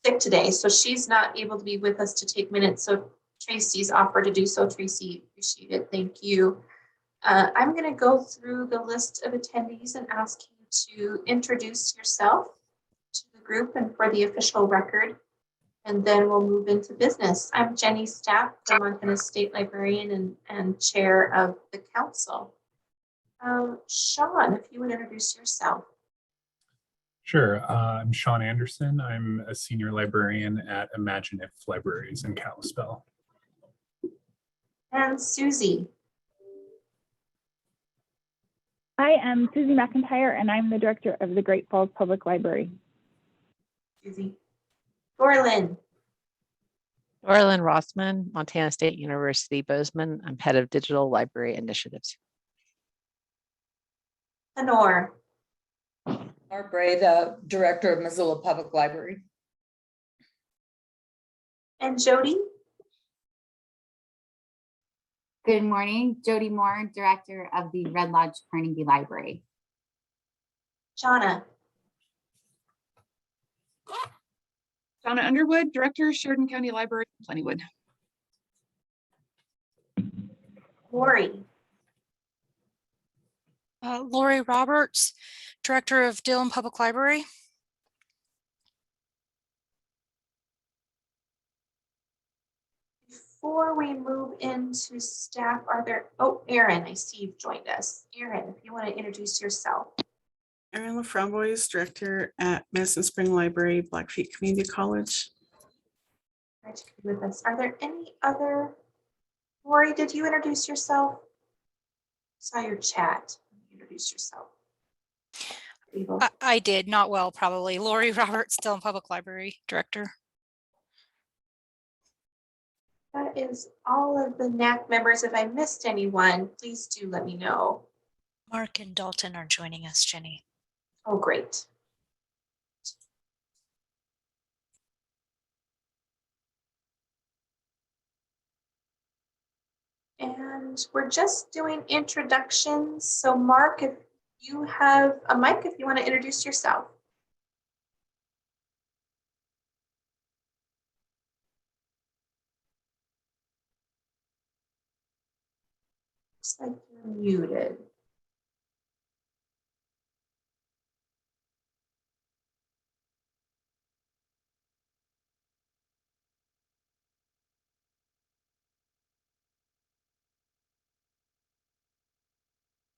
sick today, so she's not able to be with us to take minutes. So Tracy's offered to do so. Tracy, appreciate it. Thank you. I'm going to go through the list of attendees and ask you to introduce yourself to the group and for the official record, and then we'll move into business. I'm Jenny Stapp, the Montana State Librarian and chair of the council. Sean, if you would introduce yourself. Sure. I'm Sean Anderson. I'm a senior librarian at Imagine If Libraries in Kalispell. And Susie. I am Susie McIntyre, and I'm the director of the Great Falls Public Library. Susie. Dorlin. Dorlin Rossman, Montana State University, Bozeman. I'm head of digital library initiatives. Lenore. Laura Bray, the director of Missoula Public Library. And Jody. Good morning, Jody Moore, director of the Red Lodge Carnegie Library. Shauna. Donna Underwood, director, Sheridan County Library, Plentywood. Lori. Lori Roberts, director of Dillon Public Library. Before we move into staff, are there, oh, Erin, I see you've joined us. Erin, if you want to introduce yourself. Erin LaFramboise, director at Medicine Spring Library, Blackfeet Community College. Glad to be with us. Are there any other? Lori, did you introduce yourself? Saw your chat. Introduce yourself. I did, not well, probably. Lori Roberts, Dillon Public Library director. That is all of the NAC members. If I missed anyone, please do let me know. Mark and Dalton are joining us, Jenny. Oh, great. And we're just doing introductions. So Mark, if you have a mic, if you want to introduce yourself. Looks like you're muted.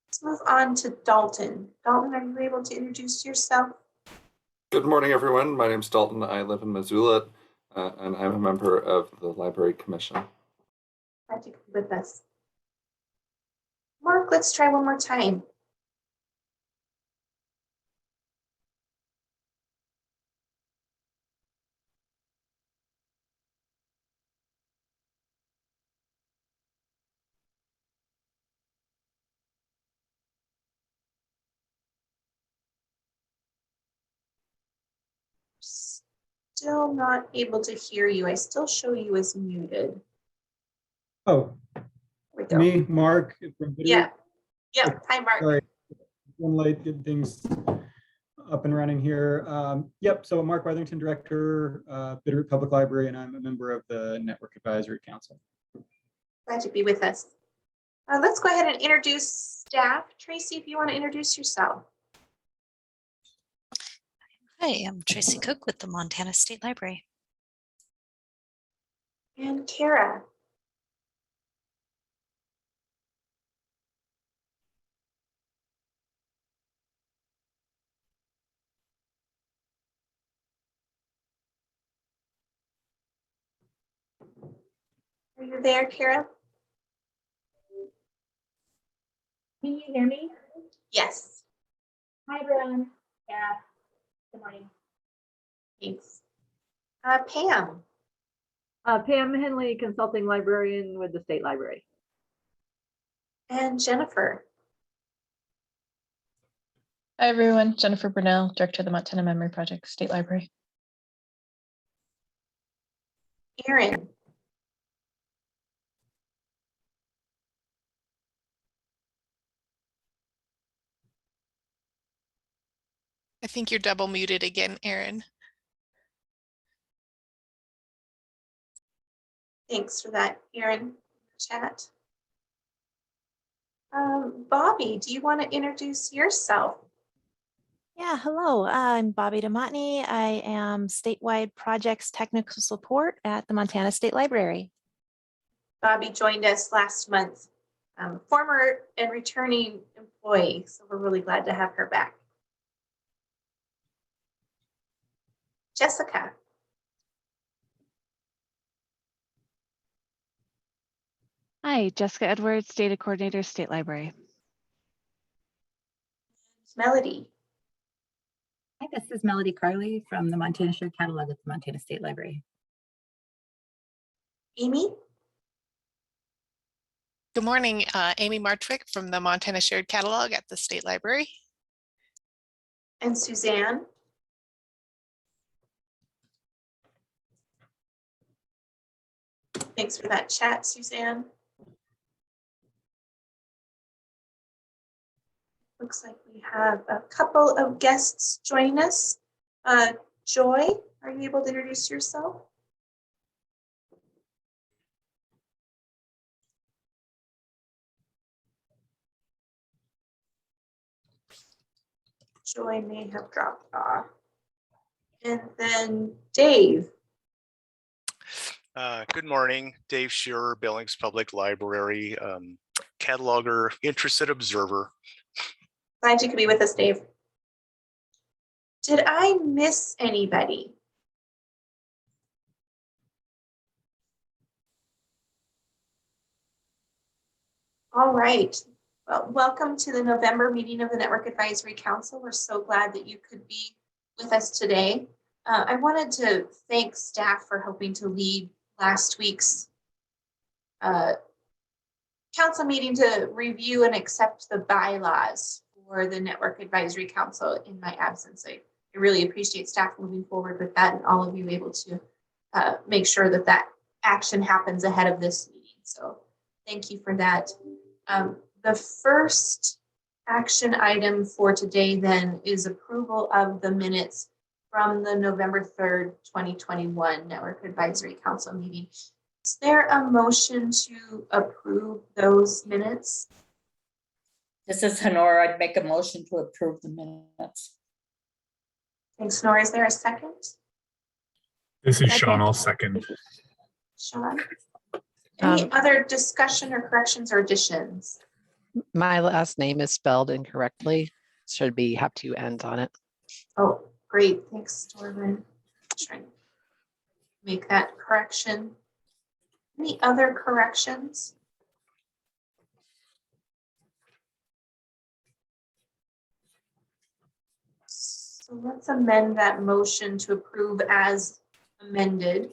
Let's move on to Dalton. Dalton, are you able to introduce yourself? Good morning, everyone. My name is Dalton. I live in Missoula, and I'm a member of the Library Commission. Glad you could be with us. Mark, let's try one more time. Still not able to hear you. I still show you as muted. Oh, we go. Me, Mark. From video. Yeah. Yep. Hi, Mark. Sorry, one late, get things up and running here. Yep. So Mark Weatherington, director, Bitterroot Public Library, and I'm a member of the Network Advisory Council. Glad to be with us. Let's go ahead and introduce staff. Tracy, if you want to introduce yourself. Hi, I'm Tracy Cook with the Montana State Library. And Kara. Are you there, Kara? Can you hear me? Yes. Hi, everyone. Yeah. Good morning. Thanks. Pam. Pam Henley, consulting librarian with the State Library. And Jennifer. Hi, everyone. Jennifer Burnell, director of the Montana Memory Project, State Library. Erin. I think you're double muted again, Erin. Thanks for that, Erin. Chat. Bobby, do you want to introduce yourself? Yeah, hello. I'm Bobby DeMontney. I am statewide projects technical support at the Montana State Library. Bobby joined us last month, former and returning employee, so we're really glad to have her back. Jessica. Hi, Jessica Edwards, Data Coordinator, State Library. Melody. Hi, this is Melody Carley from the Montana Shared Catalog at the Montana State Library. Amy. Good morning, Amy Martwick from the Montana Shared Catalog at the State Library. And Suzanne. Thanks for that chat, Suzanne. Looks like we have a couple of guests joining us. Joy, are you able to introduce yourself? Joy may have dropped off. And then Dave. Good morning, Dave Shearer, Billings Public Library, cataloger, interested observer. Glad you could be with us, Dave. Did I miss anybody? All right. Well, welcome to the November meeting of the Network Advisory Council. We're so glad that you could be with us today. I wanted to thank staff for helping to lead last week's council meeting to review and accept the bylaws for the Network Advisory Council in my absence. I really appreciate staff moving forward with that and all of you able to make sure that that action happens ahead of this meeting. So thank you for that. The first action item for today then is approval of the minutes from the November 3rd, 2021 Network Advisory Council meeting. Is there a motion to approve those minutes? This is Honora. I'd make a motion to approve the minutes. Thanks, Nora. Is there a second? This is Sean. I'll second. Sean? Any other discussion or corrections or additions? My last name is spelled incorrectly. Should be have two N's on it. Oh, great. Thanks, Dorvin. Trying to make that correction. Any other corrections? So let's amend that motion to approve as amended.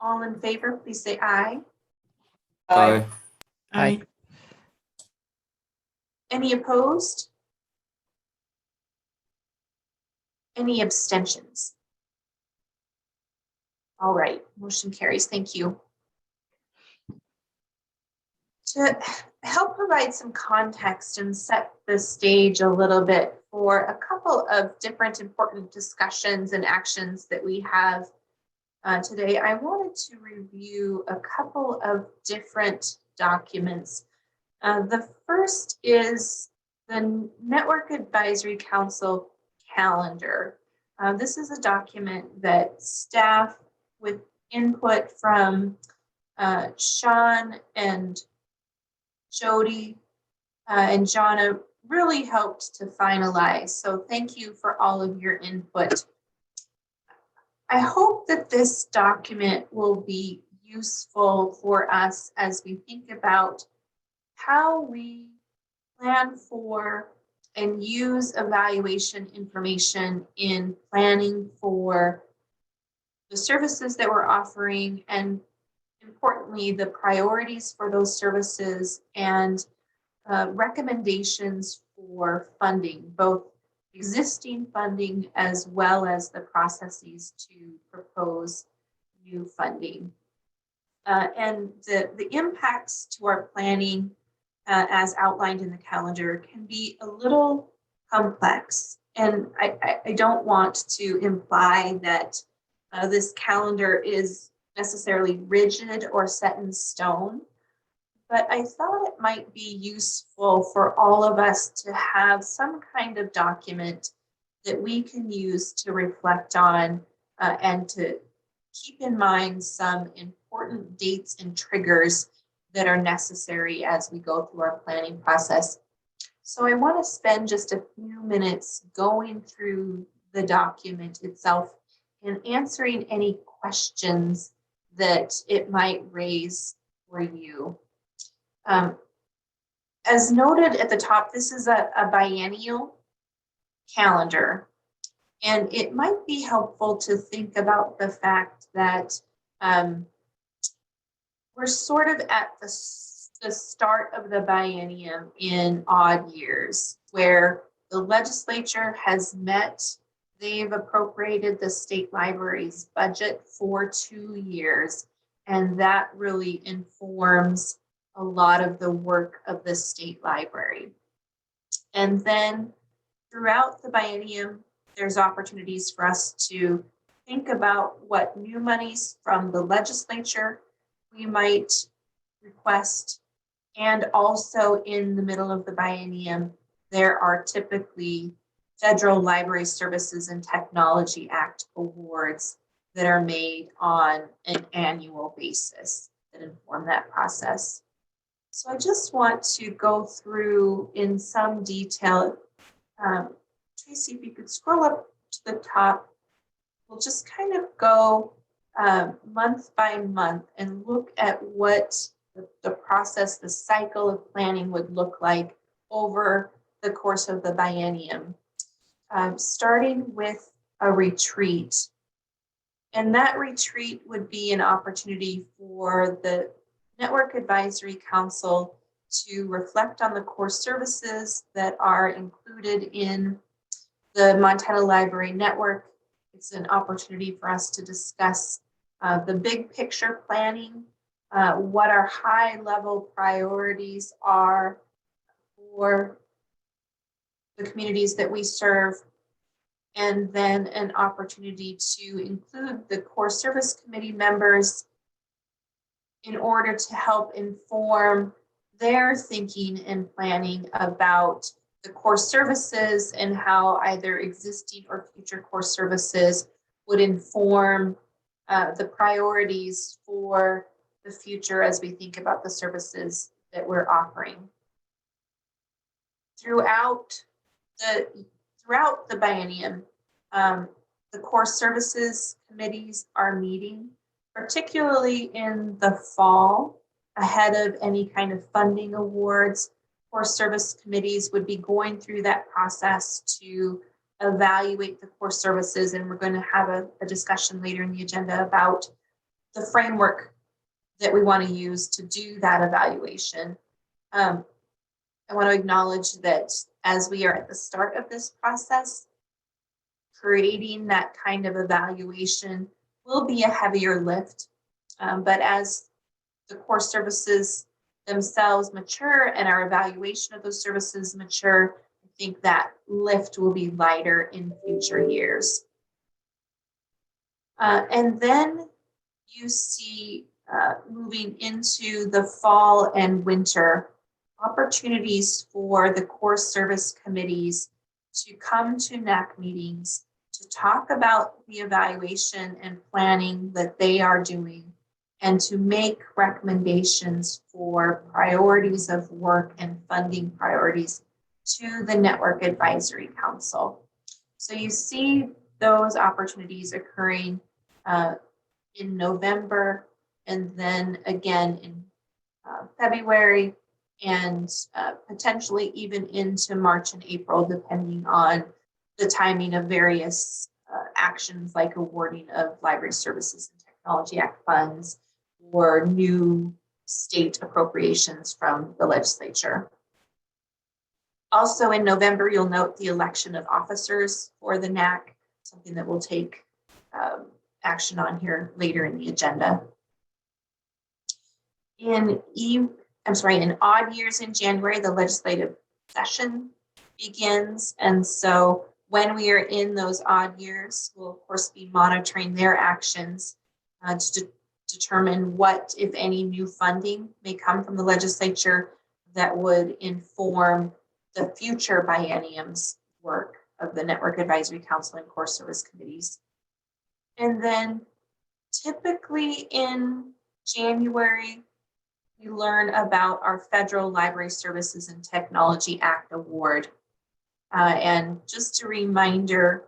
All in favor, please say aye. Aye. Aye. Any opposed? Any abstentions? All right, motion carries. Thank you. To help provide some context and set the stage a little bit for a couple of different important discussions and actions that we have today, I wanted to review a couple of different documents. The first is the Network Advisory Council calendar. This is a document that staff with input from Sean and Jody and Jonna really helped to finalize. So thank you for all of your input. I hope that this document will be useful for us as we think about how we plan for and use evaluation information in planning for the services that we're offering, and importantly, the priorities for those services and recommendations for funding, both existing funding as well as the processes to propose new funding. And the impacts to our planning as outlined in the calendar can be a little complex. And I don't want to imply that this calendar is necessarily rigid or set in stone, but I thought it might be useful for all of us to have some kind of document that we can use to reflect on and to keep in mind some important dates and triggers that are necessary as we go through our planning process. So I want to spend just a few minutes going through the document itself and answering any questions that it might raise for you. As noted at the top, this is a biennial calendar, and it might be helpful to think about the fact that we're sort of at the start of the biennium in odd years, where the legislature has met. They've appropriated the state library's budget for 2 years, and that really informs a lot of the work of the state library. And then throughout the biennium, there's opportunities for us to think about what new monies from the legislature we might request. And also in the middle of the biennium, there are typically Federal Library Services and Technology Act awards that are made on an annual basis that inform that process. So I just want to go through in some detail. Tracy, if you could scroll up to the top, we'll just kind of go month by month and look at what the process, the cycle of planning would look like over the course of the biennium. Starting with a retreat. And that retreat would be an opportunity for the Network Advisory Council to reflect on the core services that are included in the Montana Library Network. It's an opportunity for us to discuss the big picture planning, what our high level priorities are for the communities that we serve, and then an opportunity to include the core service committee members in order to help inform their thinking and planning about the core services and how either existing or future core services would inform the priorities for the future as we think about the services that we're offering. Throughout the biennium, the core services committees are meeting, particularly in the fall, ahead of any kind of funding awards. Core service committees would be going through that process to evaluate the core services, and we're going to have a discussion later in the agenda about the framework that we want to use to do that evaluation. I want to acknowledge that as we are at the start of this process, creating that kind of evaluation will be a heavier lift, but as the core services themselves mature and our evaluation of those services mature, I think that lift will be lighter in future years. And then you see moving into the fall and winter, opportunities for the core service committees to come to NAC meetings to talk about the evaluation and planning that they are doing and to make recommendations for priorities of work and funding priorities to the Network Advisory Council. So you see those opportunities occurring in November and then again in February and potentially even into March and April, depending on the timing of various actions like awarding of Library Services and Technology Act funds or new state appropriations from the legislature. Also in November, you'll note the election of officers for the NAC, something that we'll take action on here later in the agenda. In odd years in January, the legislative session begins. And so when we are in those odd years, we'll of course be monitoring their actions to determine what, if any, new funding may come from the legislature that would inform the future biennium's work of the Network Advisory Council and Core Service Committees. And then typically in January, we learn about our Federal Library Services and Technology Act Award. And just a reminder,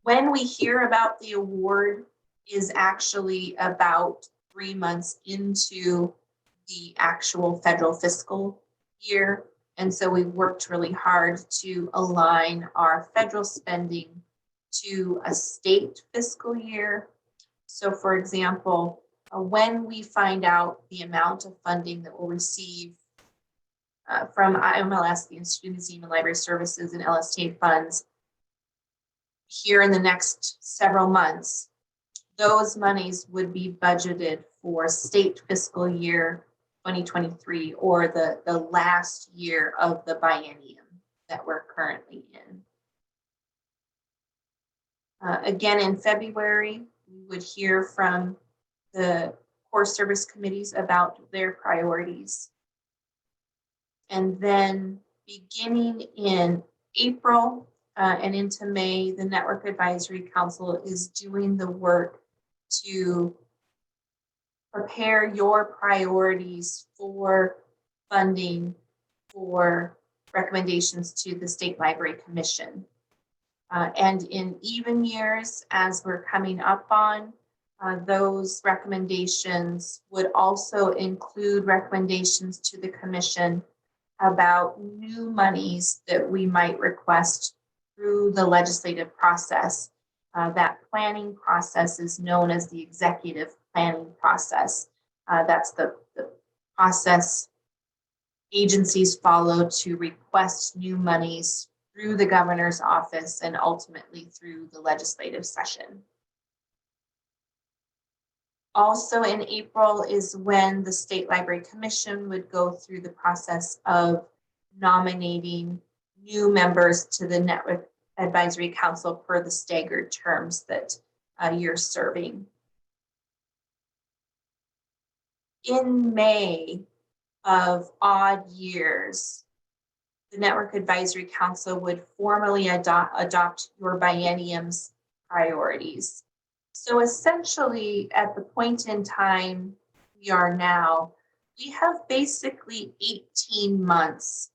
when we hear about the award is actually about 3 months into the actual federal fiscal year. And so we worked really hard to align our federal spending to a state fiscal year. So for example, when we find out the amount of funding that we'll receive from IMLS, the Institute of Museum and Library Services, and LSTA funds here in the next several months, those monies would be budgeted for state fiscal year 2023, or the last year of the biennium that we're currently in. Again, in February, we would hear from the core service committees about their priorities. And then beginning in April and into May, the Network Advisory Council is doing the work to prepare your priorities for funding for recommendations to the State Library Commission. And in even years, as we're coming up on, those recommendations would also include recommendations to the Commission about new monies that we might request through the legislative process. That planning process is known as the executive planning process. That's the process agencies follow to request new monies through the governor's office and ultimately through the legislative session. Also in April is when the State Library Commission would go through the process of nominating new members to the Network Advisory Council per the staggered terms that you're serving. In May of odd years, the Network Advisory Council would formally adopt your biennium's priorities. So essentially, at the point in time we are now, we have basically 18 months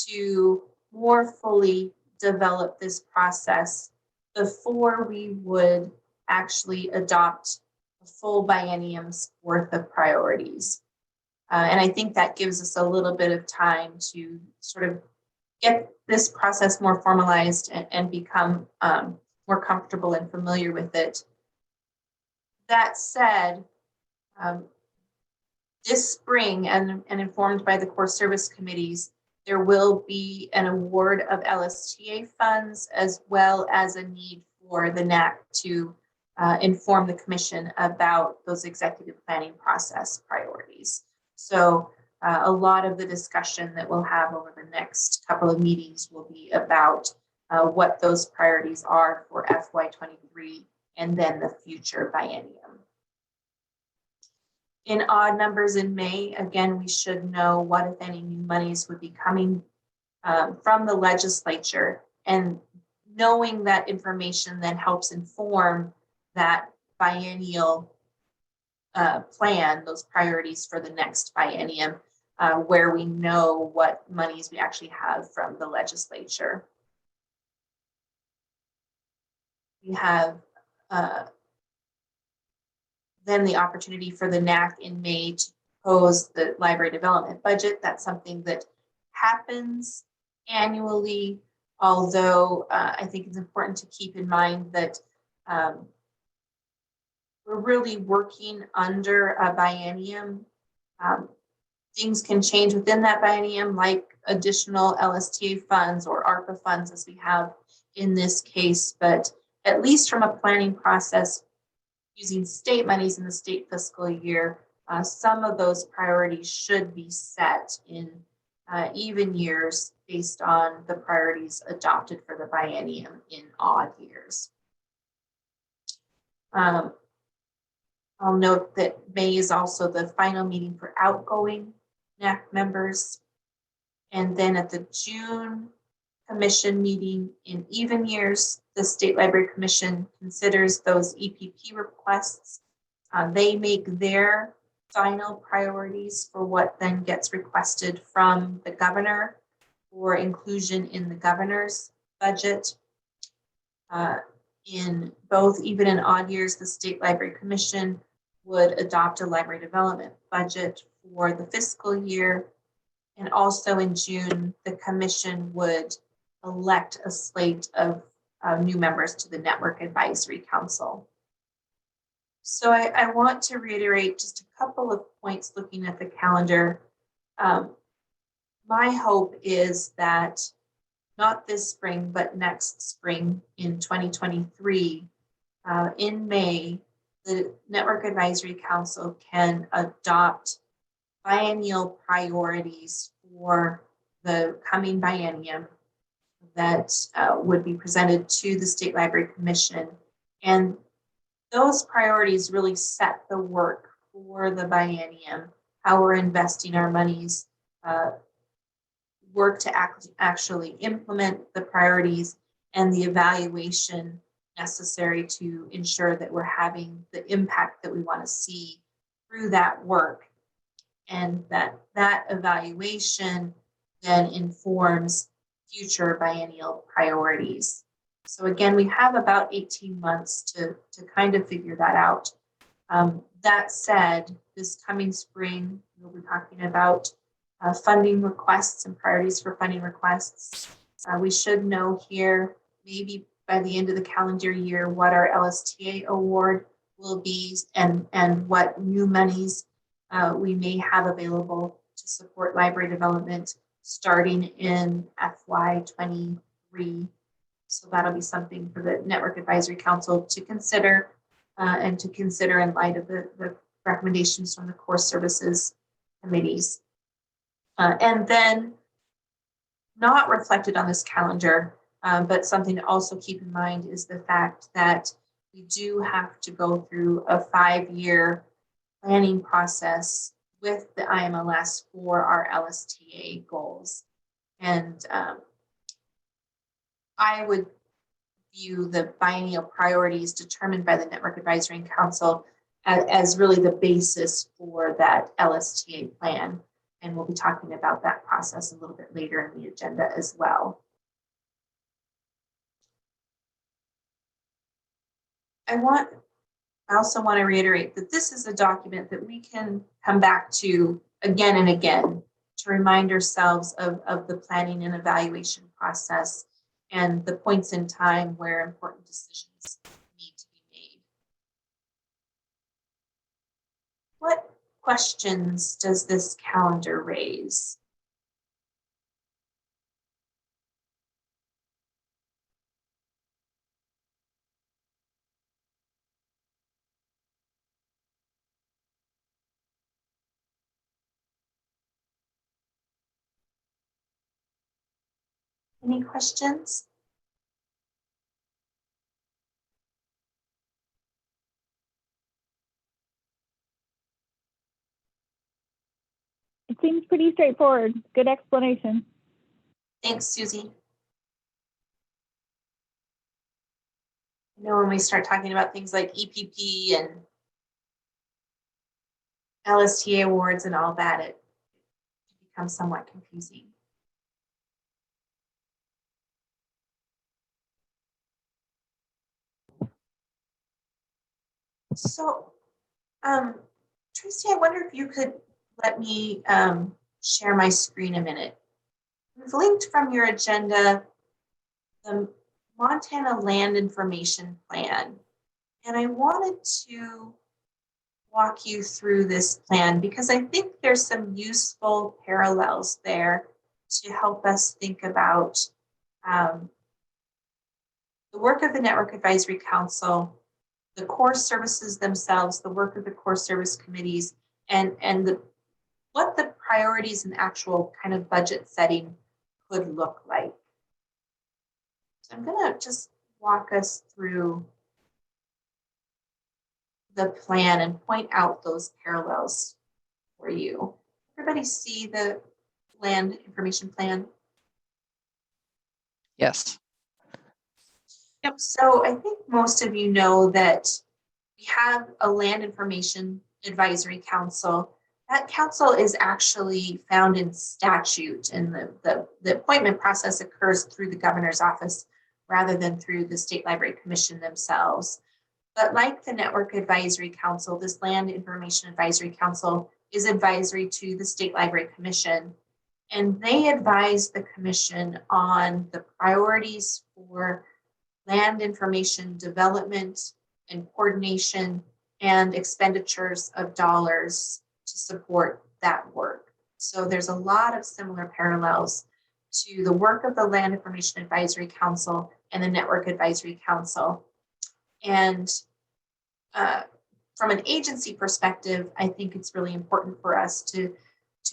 to more fully develop this process before we would actually adopt a full biennium's worth of priorities. And I think that gives us a little bit of time to sort of get this process more formalized and become more comfortable and familiar with it. That said, this spring, and informed by the core service committees, there will be an award of LSTA funds, as well as a need for the NAC to inform the commission about those executive planning process priorities. So a lot of the discussion that we'll have over the next couple of meetings will be about what those priorities are for FY23 and then the future biennium. In odd numbers in May, again, we should know what, if any, new monies would be coming from the legislature, and knowing that information then helps inform that biennial plan, those priorities for the next biennium, where we know what monies we actually have from the legislature. We have then the opportunity for the NAC in May to propose the library development budget. That's something that happens annually, although I think it's important to keep in mind that we're really working under a biennium. Things can change within that biennium, like additional LSTA funds or ARPA funds, as we have in this case, but at least from a planning process, using state monies in the state fiscal year, some of those priorities should be set in even years based on the priorities adopted for the biennium in odd years. I'll note that May is also the final meeting for outgoing NAC members. And then at the June commission meeting in even years, the State Library Commission considers those EPP requests. They make their final priorities for what then gets requested from the governor for inclusion in the governor's budget. In both even and odd years, the State Library Commission would adopt a library development budget for the fiscal year. And also in June, the commission would elect a slate of new members to the Network Advisory Council. So I want to reiterate just a couple of points looking at the calendar. My hope is that not this spring, but next spring in 2023, in May, the Network Advisory Council can adopt biennial priorities for the coming biennium that would be presented to the State Library Commission. And those priorities really set the work for the biennium, how we're investing our monies, work to actually implement the priorities, and the evaluation necessary to ensure that we're having the impact that we want to see through that work. And that evaluation then informs future biennial priorities. So again, we have about 18 months to kind of figure that out. That said, this coming spring, we'll be talking about funding requests and priorities for funding requests. We should know here, maybe by the end of the calendar year, what our LSTA award will be and what new monies we may have available to support library development starting in FY23. So that'll be something for the Network Advisory Council to consider and to consider in light of the recommendations from the core services committees. And then not reflected on this calendar, but something to also keep in mind is the fact that we do have to go through a 5-year planning process with the IMLS for our LSTA goals. And I would view the biennial priorities determined by the Network Advisory Council as really the basis for that LSTA plan. And we'll be talking about that process a little bit later in the agenda as well. I also want to reiterate that this is a document that we can come back to again and again to remind ourselves of the planning and evaluation process and the points in time where important decisions need to be made. What questions does this calendar raise? Any questions? It seems pretty straightforward. Good explanation. Thanks, Susie. You know, when we start talking about things like EPP and LSTA awards and all that, it becomes somewhat confusing. So, Tracy, I wonder if you could let me share my screen a minute. We've linked from your agenda the Montana Land Information Plan, and I wanted to walk you through this plan because I think there's some useful parallels there to help us think about the work of the Network Advisory Council, the core services themselves, the work of the core service committees, and what the priorities and actual kind of budget setting could look like. So I'm going to just walk us through the plan and point out those parallels for you. Everybody see the land information plan? Yes. Yep. So I think most of you know that we have a land information advisory council. That council is actually found in statute, and the appointment process occurs through the governor's office rather than through the State Library Commission themselves. But like the Network Advisory Council, this Land Information Advisory Council is advisory to the State Library Commission, and they advise the commission on the priorities for land information development and coordination and expenditures of dollars to support that work. So there's a lot of similar parallels to the work of the Land Information Advisory Council and the Network Advisory Council. And from an agency perspective, I think it's really important for us to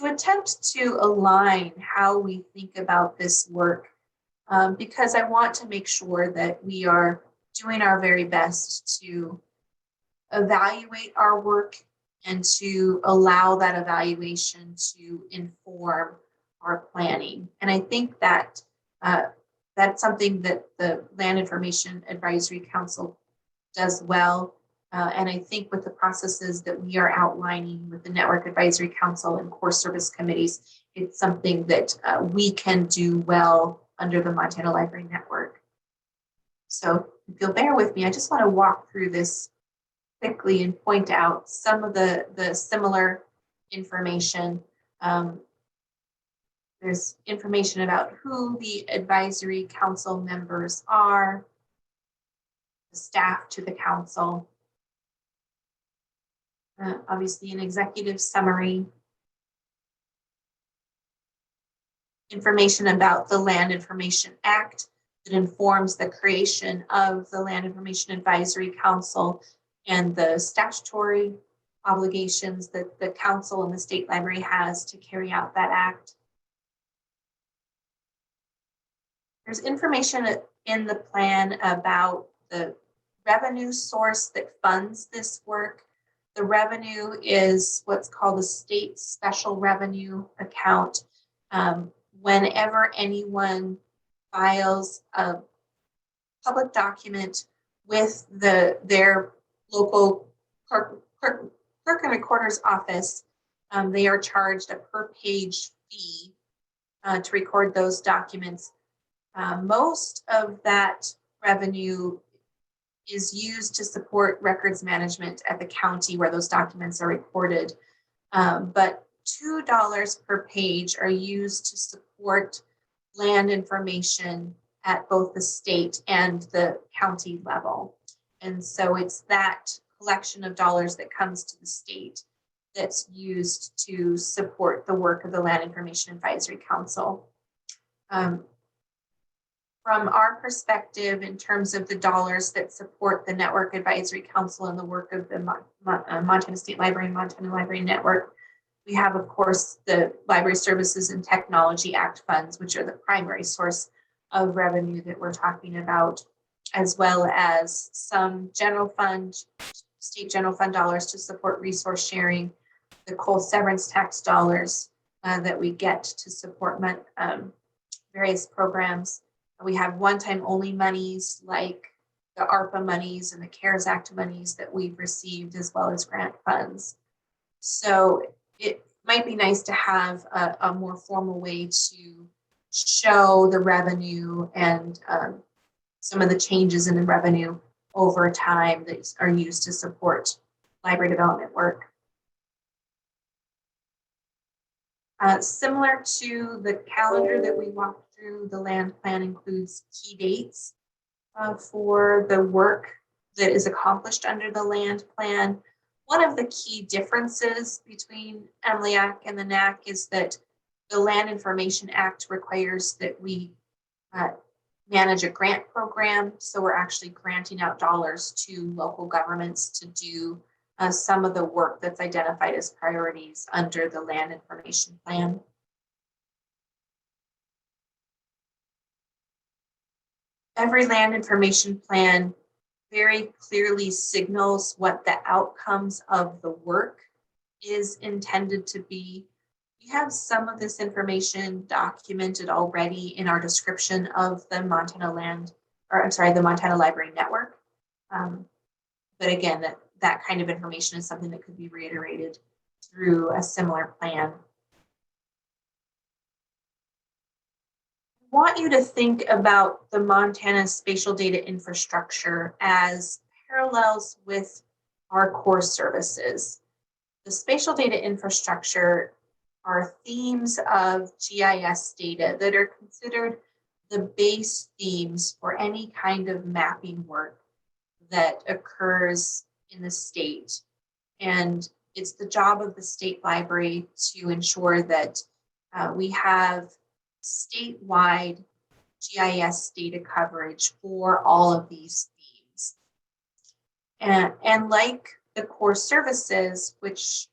attempt to align how we think about this work, because I want to make sure that we are doing our very best to evaluate our work and to allow that evaluation to inform our planning. And I think that that's something that the Land Information Advisory Council does well. And I think with the processes that we are outlining with the Network Advisory Council and core service committees, it's something that we can do well under the Montana Library Network. So if you'll bear with me, I just want to walk through this quickly and point out some of the similar information. There's information about who the advisory council members are, the staff to the council, obviously an executive summary, information about the Land Information Act that informs the creation of the Land Information Advisory Council and the statutory obligations that the council and the state library has to carry out that act. There's information in the plan about the revenue source that funds this work. The revenue is what's called a state special revenue account. Whenever anyone files a public document with their local clerk and recorder's office, they are charged a per page fee to record those documents. Most of that revenue is used to support records management at the county where those documents are recorded. But $2 per page are used to support land information at both the state and the county level. And so it's that collection of dollars that comes to the state that's used to support the work of the Land Information Advisory Council. From our perspective, in terms of the dollars that support the Network Advisory Council and the work of the Montana State Library and Montana Library Network, we have, of course, the Library Services and Technology Act funds, which are the primary source of revenue that we're talking about, as well as some general fund, state general fund dollars to support resource sharing, the coal severance tax dollars that we get to support various programs. We have one-time only monies like the ARPA monies and the CARES Act monies that we've received, as well as grant funds. So it might be nice to have a more formal way to show the revenue and some of the changes in the revenue over time that are used to support library development work. Similar to the calendar that we walked through, the land plan includes key dates for the work that is accomplished under the land plan. One of the key differences between MLIAC and the NAC is that the Land Information Act requires that we manage a grant program. So we're actually granting out dollars to local governments to do some of the work that's identified as priorities under the Land Information Plan. Every land information plan very clearly signals what the outcomes of the work is intended to be. We have some of this information documented already in our description of the Montana the Montana Library Network. But again, that kind of information is something that could be reiterated through a similar plan. I want you to think about the Montana spatial data infrastructure as parallels with our core services. The spatial data infrastructure are themes of GIS data that are considered the base themes for any kind of mapping work that occurs in the state. And it's the job of the state library to ensure that we have statewide GIS data coverage for all of these themes. And like the core services, which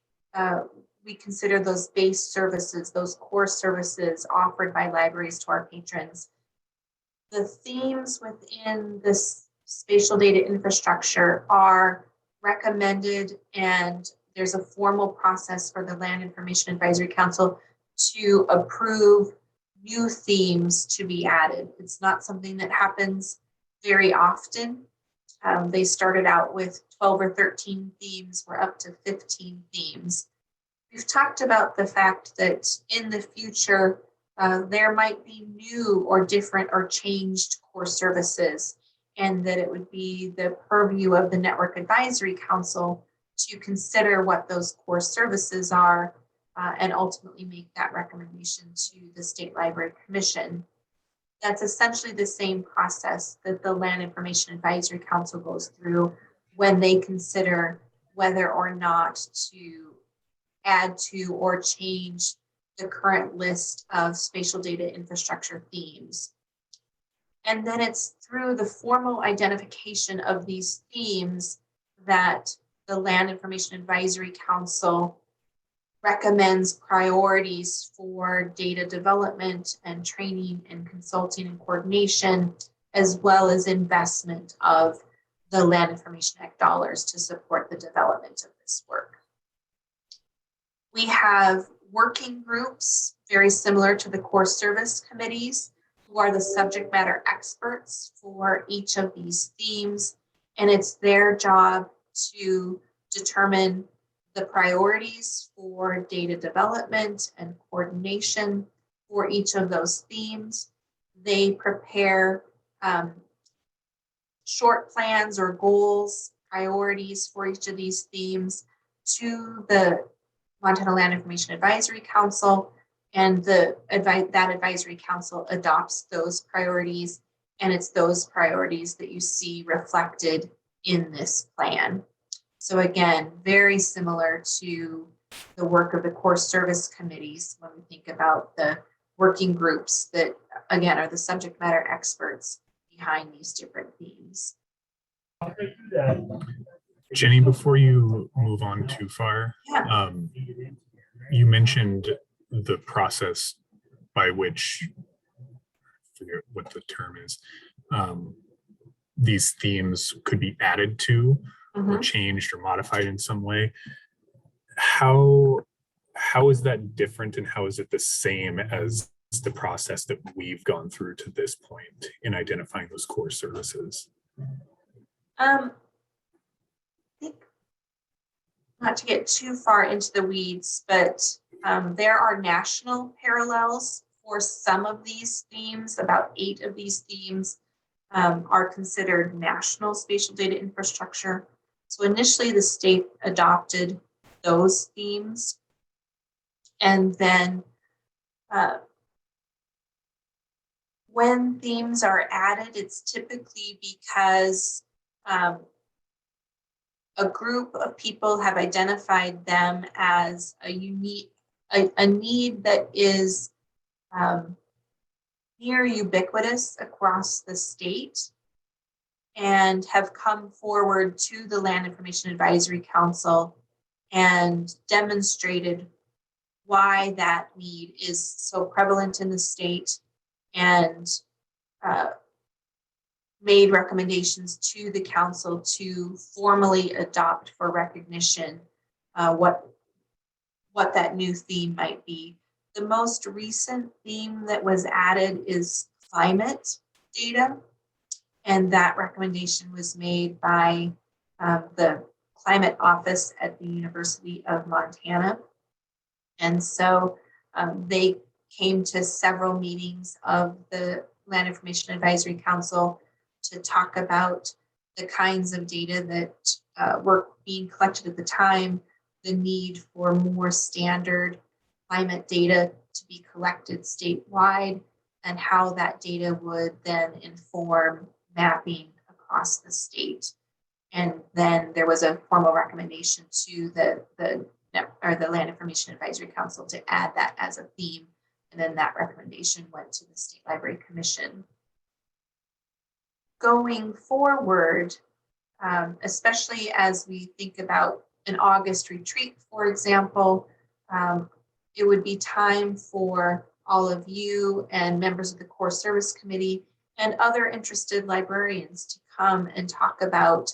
we consider those base services, those core services offered by libraries to our patrons, the themes within this spatial data infrastructure are recommended, and there's a formal process for the Land Information Advisory Council to approve new themes to be added. It's not something that happens very often. They started out with 12 or 13 themes. We're up to 15 themes. We've talked about the fact that in the future, there might be new or different or changed core services, and that it would be the purview of the Network Advisory Council to consider what those core services are and ultimately make that recommendation to the State Library Commission. That's essentially the same process that the Land Information Advisory Council goes through when they consider whether or not to add to or change the current list of spatial data infrastructure themes. And then it's through the formal identification of these themes that the Land Information Advisory Council recommends priorities for data development and training and consulting and coordination, as well as investment of the Land Information Act dollars to support the development of this work. We have working groups very similar to the core service committees who are the subject matter experts for each of these themes, and it's their job to determine the priorities for data development and coordination for each of those themes. They prepare short plans or goals, priorities for each of these themes to the Montana Land Information Advisory Council, and that advisory council adopts those priorities, and it's those priorities that you see reflected in this plan. So again, very similar to the work of the core service committees when we think about the working groups that, again, are the subject matter experts behind these different themes. Jenny, before you move on too far, yeah. You mentioned the process by which, I forget what the term is, these themes could be added to or changed or modified in some way. How is that different, and how is it the same as the process that we've gone through to this point in identifying those core services? I think, not to get too far into the weeds, but there are national parallels for some of these themes. About 8 of these themes are considered national spatial data infrastructure. So initially the state adopted those themes, and then when themes are added, it's typically because a group of people have identified them as a unique, a need that is near ubiquitous across the state, and have come forward to the Land Information Advisory Council and demonstrated why that need is so prevalent in the state, and made recommendations to the council to formally adopt for recognition what that new theme might be. The most recent theme that was added is climate data, and that recommendation was made by the climate office at the University of Montana. And so they came to several meetings of the Land Information Advisory Council to talk about the kinds of data that were being collected at the time, the need for more standard climate data to be collected statewide, and how that data would then inform mapping across the state. And then there was a formal recommendation to the Land Information Advisory Council to add that as a theme. And then that recommendation went to the State Library Commission. Going forward, especially as we think about an August retreat, for example, it would be time for all of you and members of the Core Service Committee and other interested librarians to come and talk about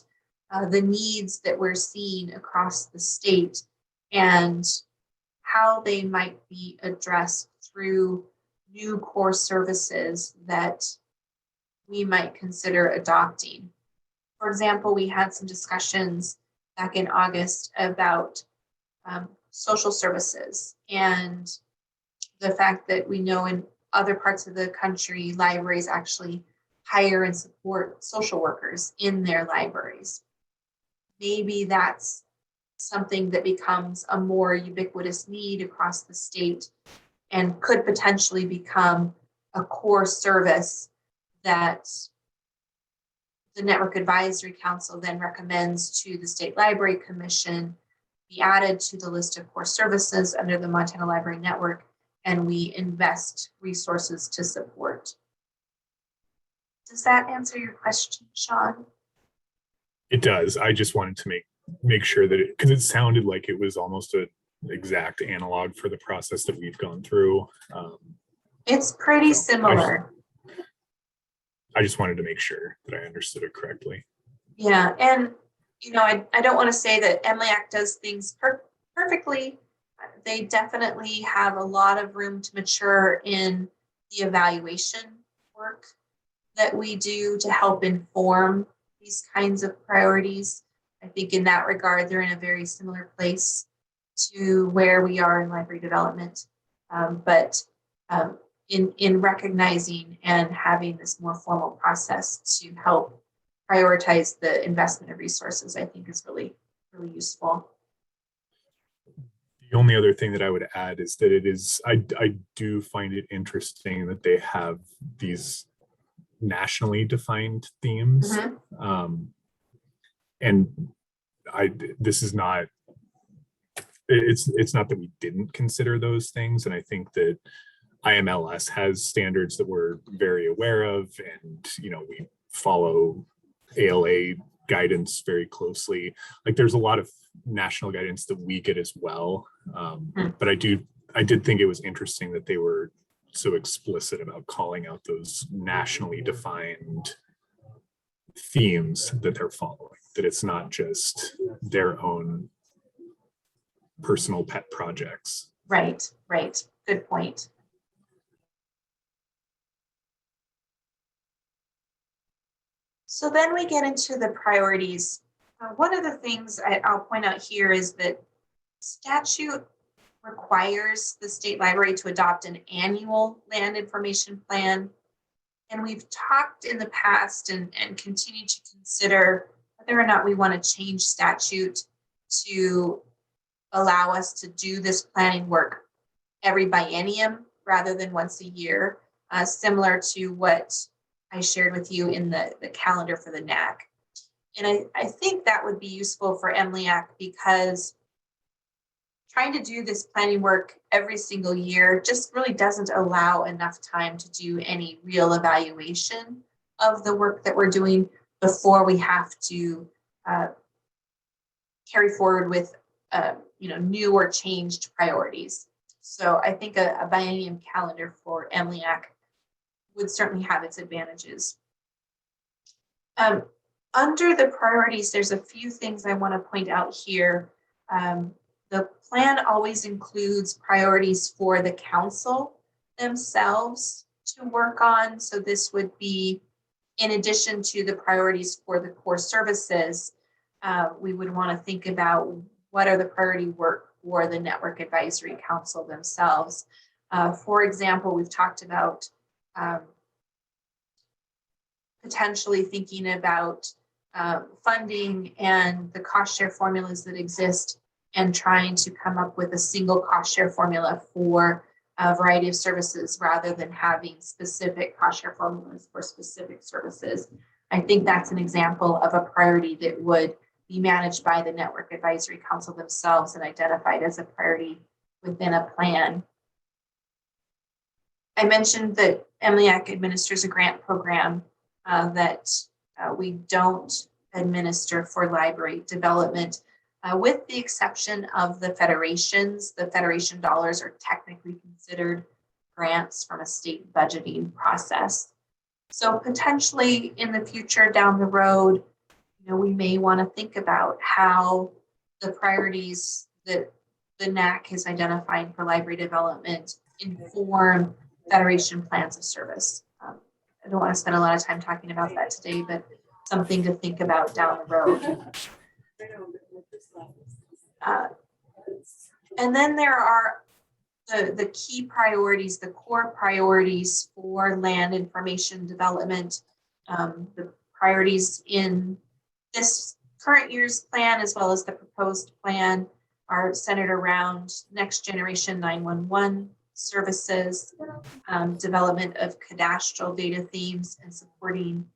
the needs that we're seeing across the state and how they might be addressed through new core services that we might consider adopting. For example, we had some discussions back in August about social services and the fact that we know in other parts of the country, libraries actually hire and support social workers in their libraries. Maybe that's something that becomes a more ubiquitous need across the state and could potentially become a core service that the Network Advisory Council then recommends to the State Library Commission be added to the list of core services under the Montana Library Network, and we invest resources to support. Does that answer your question, Sean? It does. I just wanted to make sure that because it sounded like it was almost an exact analog for the process that we've gone through. It's pretty similar. I just wanted to make sure that I understood it correctly. Yeah, and you know, I don't want to say that MLAC does things perfectly. They definitely have a lot of room to mature in the evaluation work that we do to help inform these kinds of priorities. I think in that regard, they're in a very similar place to where we are in library development. But in recognizing and having this more formal process to help prioritize the investment of resources, I think is really, really useful. The only other thing that I would add is that it is, I do find it interesting that they have these nationally defined themes. And this is not, it's not that we didn't consider those things. And I think that IMLS has standards that we're very aware of, and we follow ALA guidance very closely. Like there's a lot of national guidance that we get as well. But I did think it was interesting that they were so explicit about calling out those nationally defined themes that they're following, that it's not just their own personal pet projects. Right. Good point. So then we get into the priorities. One of the things I'll point out here is that statute requires the state library to adopt an annual land information plan. And we've talked in the past and continue to consider whether or not we want to change statute to allow us to do this planning work every biennium rather than once a year, similar to what I shared with you in the calendar for the NAC. And I think that would be useful for MLIAC because trying to do this planning work every single year just really doesn't allow enough time to do any real evaluation of the work that we're doing before we have to carry forward with new or changed priorities. So I think a biennium calendar for MLIAC would certainly have its advantages. Under the priorities, there's a few things I want to point out here. The plan always includes priorities for the council themselves to work on. So this would be in addition to the priorities for the core services. We would want to think about what are the priority work for the Network Advisory Council themselves. For example, we've talked about potentially thinking about funding and the cost share formulas that exist and trying to come up with a single cost share formula for a variety of services rather than having specific cost share formulas for specific services. I think that's an example of a priority that would be managed by the Network Advisory Council themselves and identified as a priority within a plan. I mentioned that MLEAC administers a grant program that we don't administer for library development, with the exception of the federations. The federation dollars are technically considered grants from a state budgeting process. So potentially in the future down the road, we may want to think about how the priorities that the NAC is identifying for library development inform federation plans of service. I don't want to spend a lot of time talking about that today, but something to think about down the road. And then there are the key priorities, the core priorities for land information development. The priorities in this current year's plan, as well as the proposed plan, are centered around next generation 911 services, development of cadastral data themes, and supporting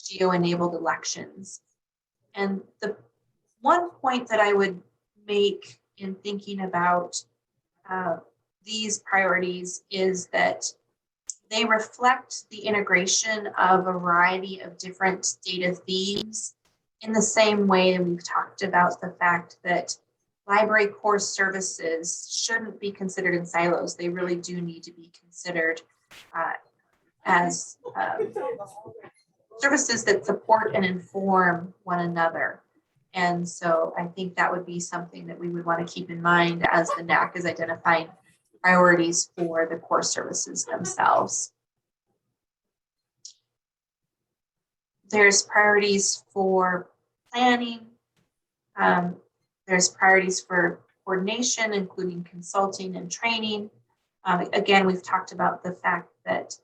geo-enabled elections. And the one point that I would make in thinking about these priorities is that they reflect the integration of a variety of different data themes in the same way that we've talked about the fact that library core services shouldn't be considered in silos. They really do need to be considered as services that support and inform one another. And so I think that would be something that we would want to keep in mind as the NAC is identifying priorities for the core services themselves. There's priorities for planning. There's priorities for coordination, including consulting and training. Again, we've talked about the fact that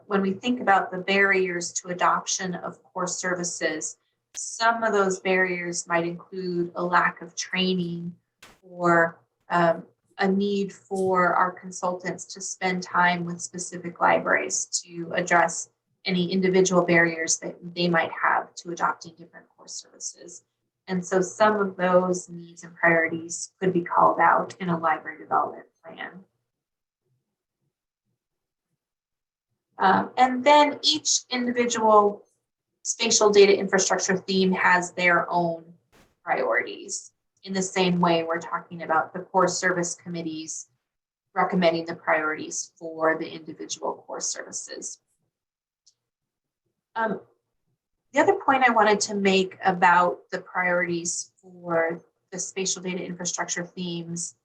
when we think about the barriers to adoption of core services, some of those barriers might include a lack of training or a need for our consultants to spend time with specific libraries to address any individual barriers that they might have to adopting different core services. And so some of those needs and priorities could be called out in a library development plan. And then each individual spatial data infrastructure theme has their own priorities. In the same way, we're talking about the core service committees recommending the priorities for the individual core services. The other point I wanted to make about the priorities for the spatial data infrastructure themes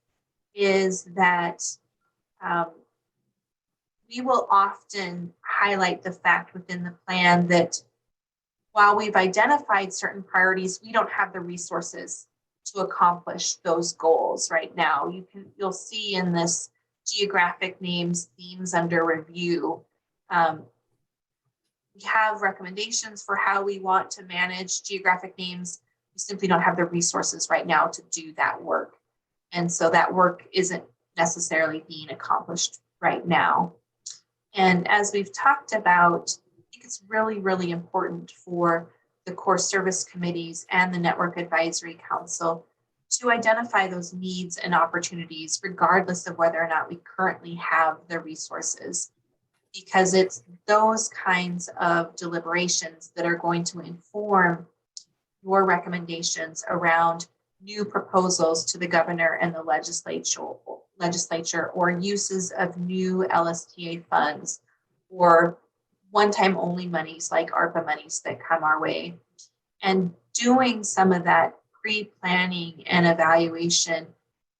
is that we will often highlight the fact within the plan that while we've identified certain priorities, we don't have the resources to accomplish those goals right now. You'll see in this geographic names themes under review. We have recommendations for how we want to manage geographic names. We simply don't have the resources right now to do that work. And so that work isn't necessarily being accomplished right now. And as we've talked about, I think it's really, really important for the core service committees and the Network Advisory Council to identify those needs and opportunities, regardless of whether or not we currently have the resources, because it's those kinds of deliberations that are going to inform your recommendations around new proposals to the governor and the legislature or uses of new LSTA funds or one-time only monies like ARPA monies that come our way. And doing some of that pre-planning and evaluation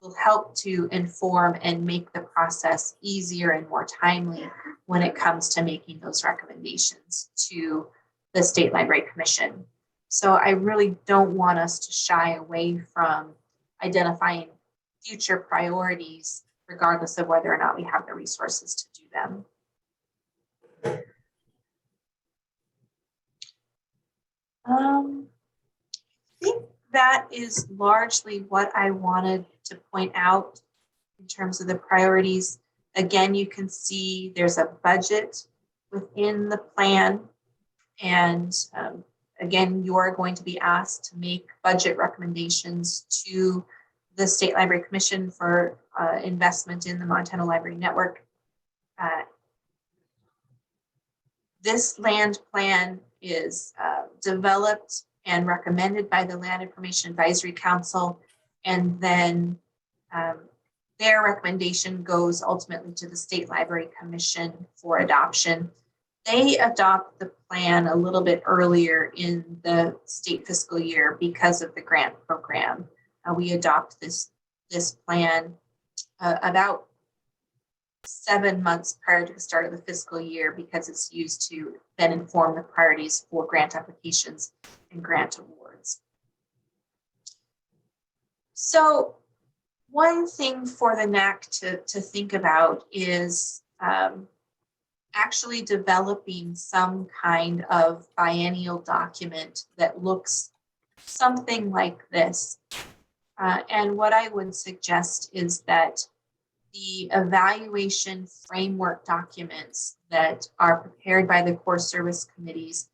will help to inform and make the process easier and more timely when it comes to making those recommendations to the State Library Commission. So I really don't want us to shy away from identifying future priorities, regardless of whether or not we have the resources to do them. I think that is largely what I wanted to point out in terms of the priorities. Again, you can see there's a budget within the plan. And again, you are going to be asked to make budget recommendations to the State Library Commission for investment in the Montana Library Network. This land plan is developed and recommended by the Land Information Advisory Council, and then their recommendation goes ultimately to the State Library Commission for adoption. They adopt the plan a little bit earlier in the state fiscal year because of the grant program. We adopt this plan about 7 months prior to the start of the fiscal year because it's used to then inform the priorities for grant applications and grant awards. So one thing for the NAC to think about is actually developing some kind of biennial document that looks something like this. And what I would suggest is that the evaluation framework documents that are prepared by the core service committees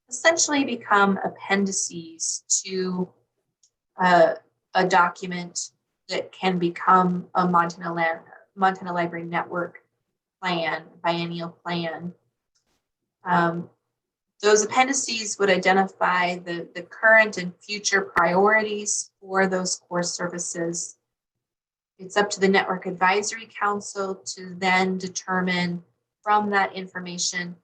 essentially become appendices to a document that can become a Montana Library Network plan, biennial plan. Those appendices would identify the current and future priorities for those core services. It's up to the Network Advisory Council to then determine from that information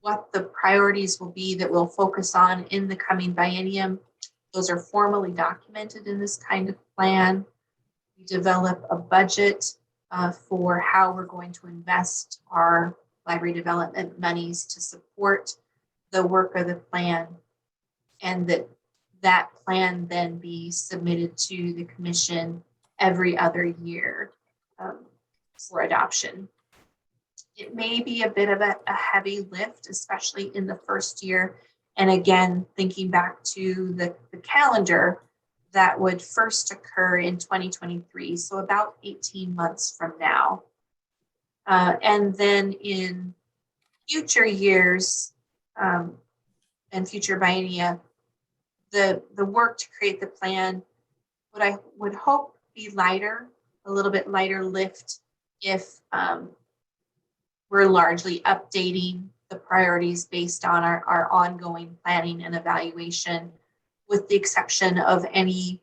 what the priorities will be that we'll focus on in the coming biennium. Those are formally documented in this kind of plan. We develop a budget for how we're going to invest our library development monies to support the work of the plan, and that plan then be submitted to the commission every other year for adoption. It may be a bit of a heavy lift, especially in the first year. And again, thinking back to the calendar that would first occur in 2023, so about 18 months from now. And then in future years and future biennia, the work to create the plan, what I would hope be lighter, a little bit lighter lift if we're largely updating the priorities based on our ongoing planning and evaluation, with the exception of any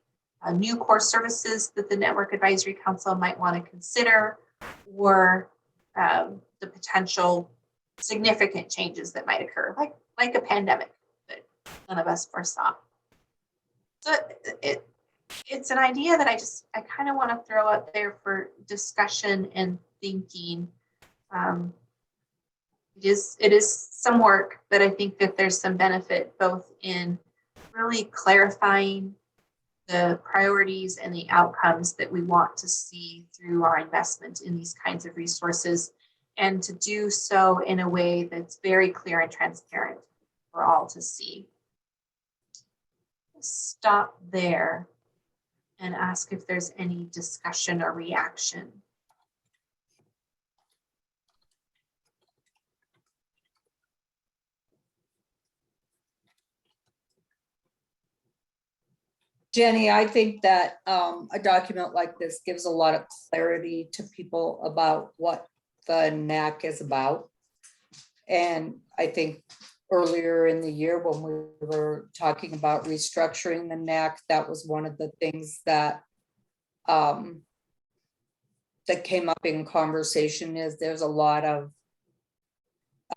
new core services that the Network Advisory Council might want to consider, or the potential significant changes that might occur, like a pandemic that none of us foresaw. So it's an idea that I kind of want to throw out there for discussion and thinking. It is some work, but I think that there's some benefit both in really clarifying the priorities and the outcomes that we want to see through our investment in these kinds of resources, and to do so in a way that's very clear and transparent for all to see. Stop there and ask if there's any discussion or reaction. Jenny, I think that a document like this gives a lot of clarity to people about what the NAC is about. And I think earlier in the year when we were talking about restructuring the NAC, that was one of the things that that came up in conversation, is there's a lot of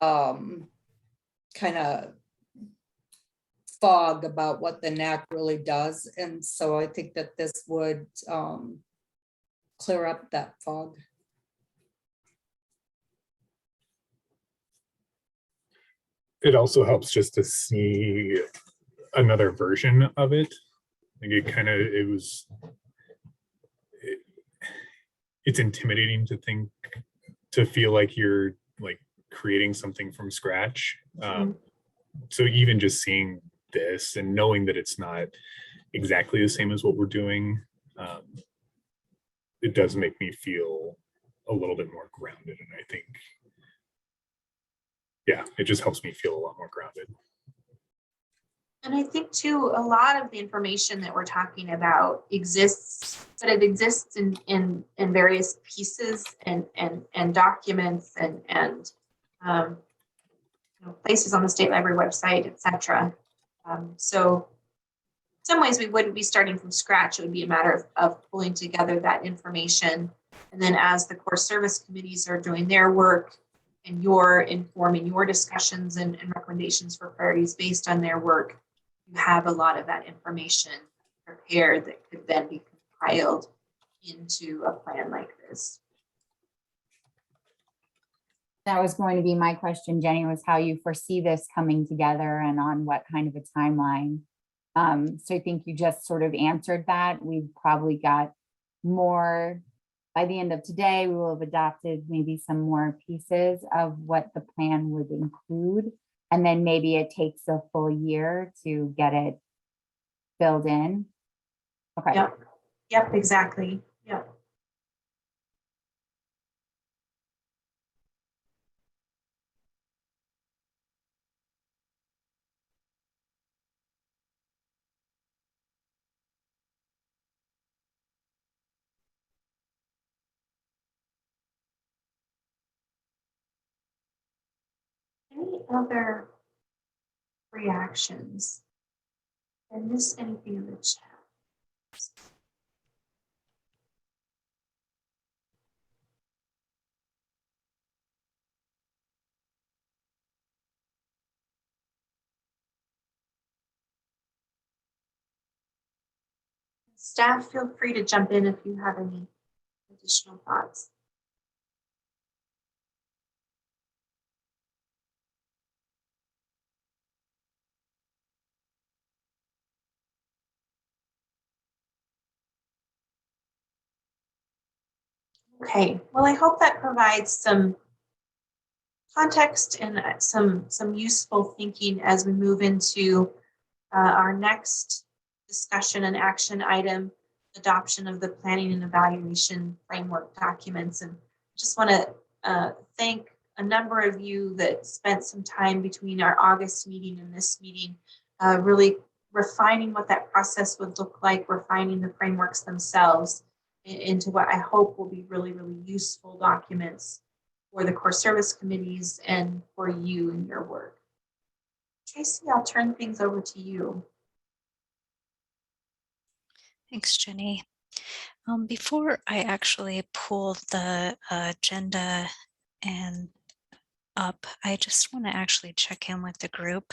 kind of fog about what the NAC really does. And so I think that this would clear up that fog. It also helps just to see another version of it. Like it's intimidating to think, to feel like you're like creating something from scratch. So even just seeing this and knowing that it's not exactly the same as what we're doing, it does make me feel a little bit more grounded. And I think, yeah, it just helps me feel a lot more grounded. And I think too, a lot of the information that we're talking about exists, but it exists in various pieces and documents and places on the state library website, etc. So in some ways we wouldn't be starting from scratch. It would be a matter of pulling together that information. And then as the core service committees are doing their work and you're informing your discussions and recommendations for priorities based on their work, you have a lot of that information prepared that could then be compiled into a plan like this. That was going to be my question, Jenny, was how you foresee this coming together and on what kind of a timeline. So I think you just sort of answered that. We've probably got more by the end of today. We will have adopted maybe some more pieces of what the plan would include. And then maybe it takes a full year to get it filled in. Okay. Yep, exactly. Yep. Any other reactions? Did I miss anything in the chat? Staff, feel free to jump in if you have any additional thoughts. Okay, well, I hope that provides some context and some useful thinking as we move into our next discussion and action item, adoption of the planning and evaluation framework documents. And just want to thank a number of you that spent some time between our August meeting and this meeting, really refining what that process would look like, refining the frameworks themselves into what I hope will be really, really useful documents for the core service committees and for you in your work. Tracy, I'll turn things over to you. Thanks, Jenny. Before I actually pull the agenda and up, I just want to actually check in with the group.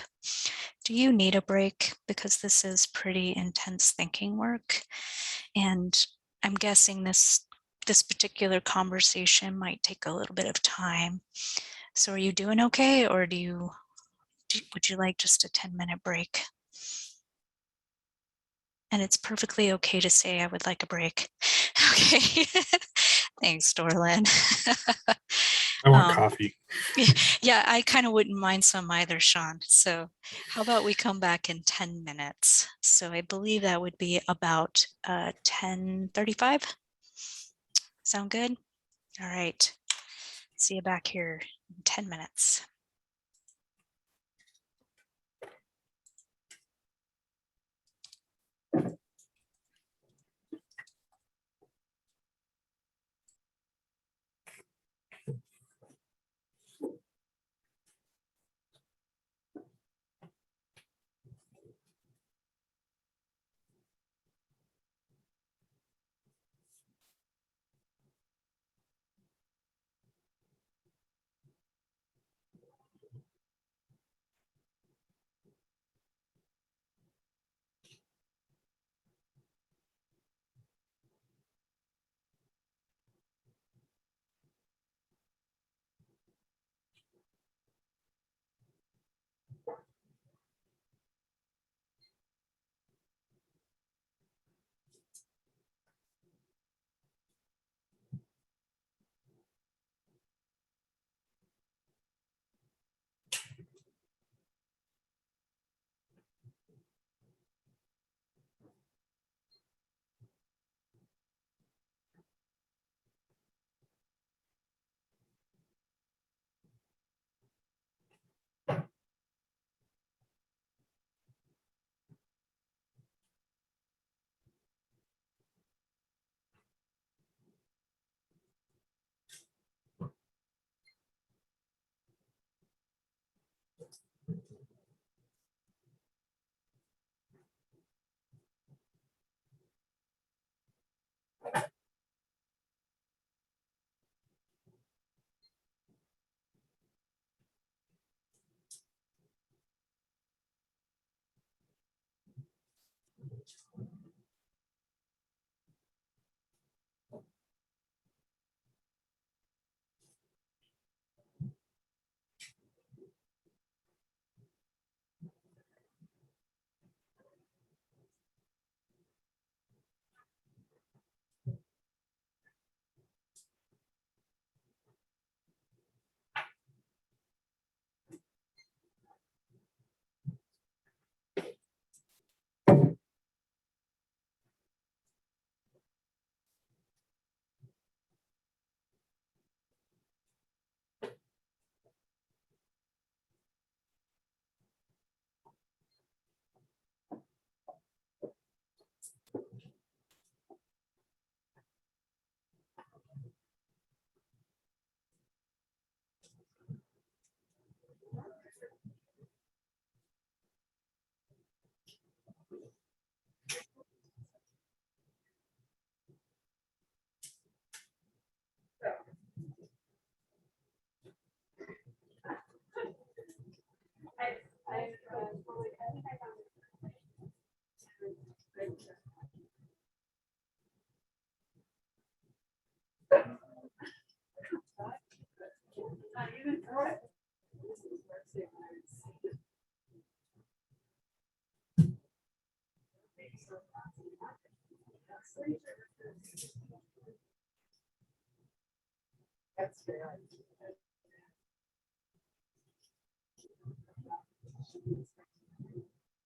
Do you need a break? Because this is pretty intense thinking work. And I'm guessing this particular conversation might take a little bit of time. So are you doing okay? Or would you like just a 10-minute break? And it's perfectly okay to say I would like a break. Okay. Thanks, Dorlin. I want coffee. Yeah, I kind of wouldn't mind some either, Sean. So how about we come back in 10 minutes? So I believe that would be about 10:35. Sound good? All right. See you back here in 10 minutes.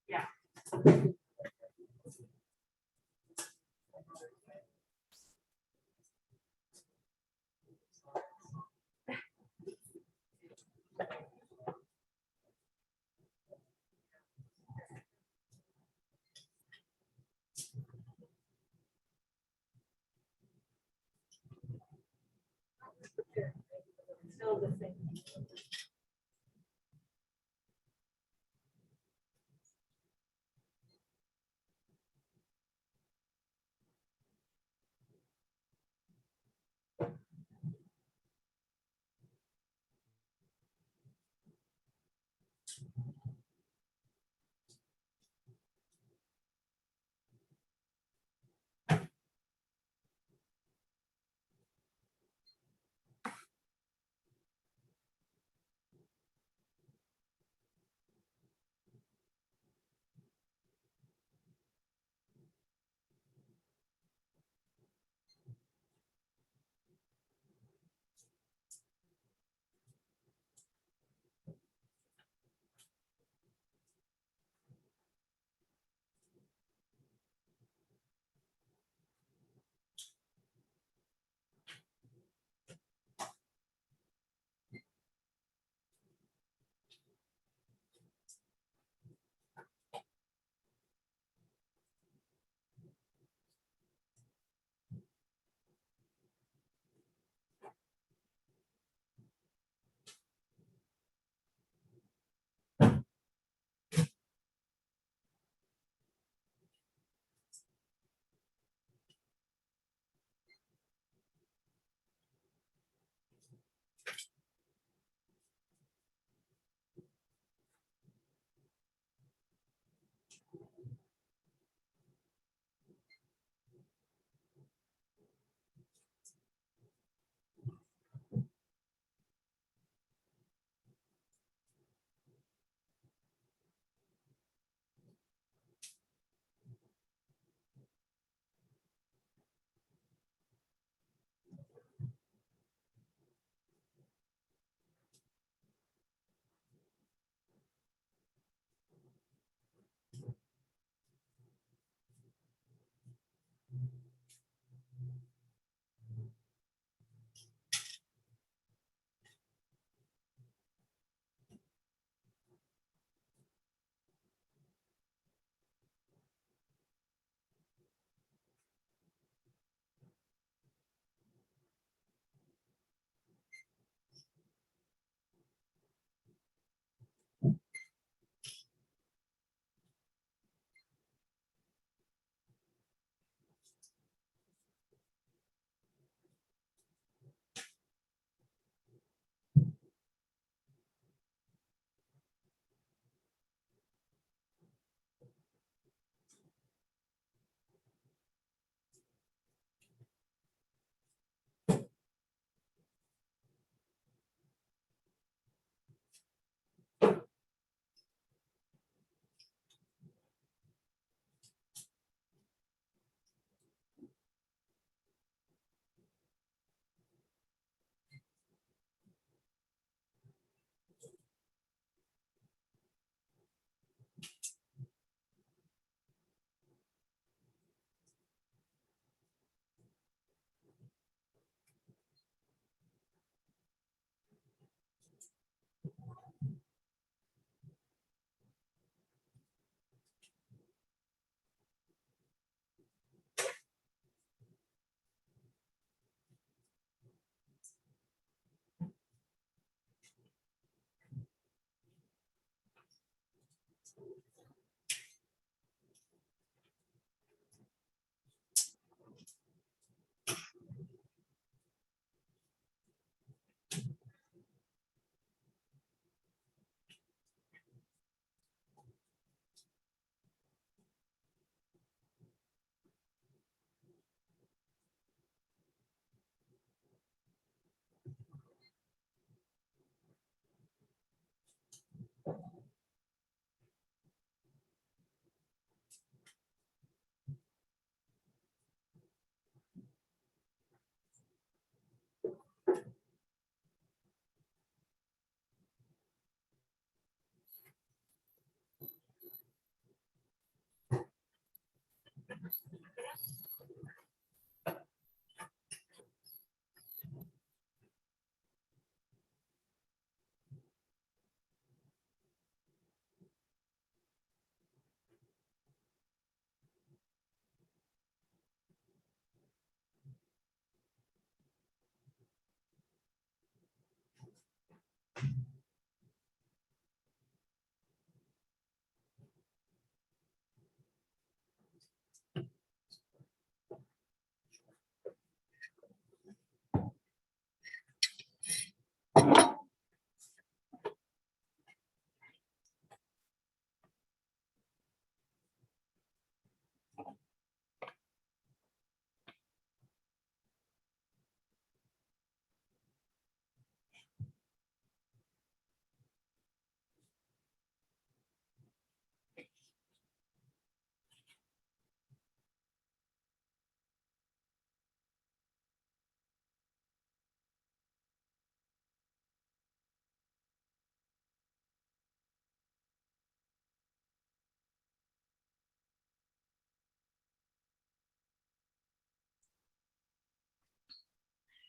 Yeah. Still the same.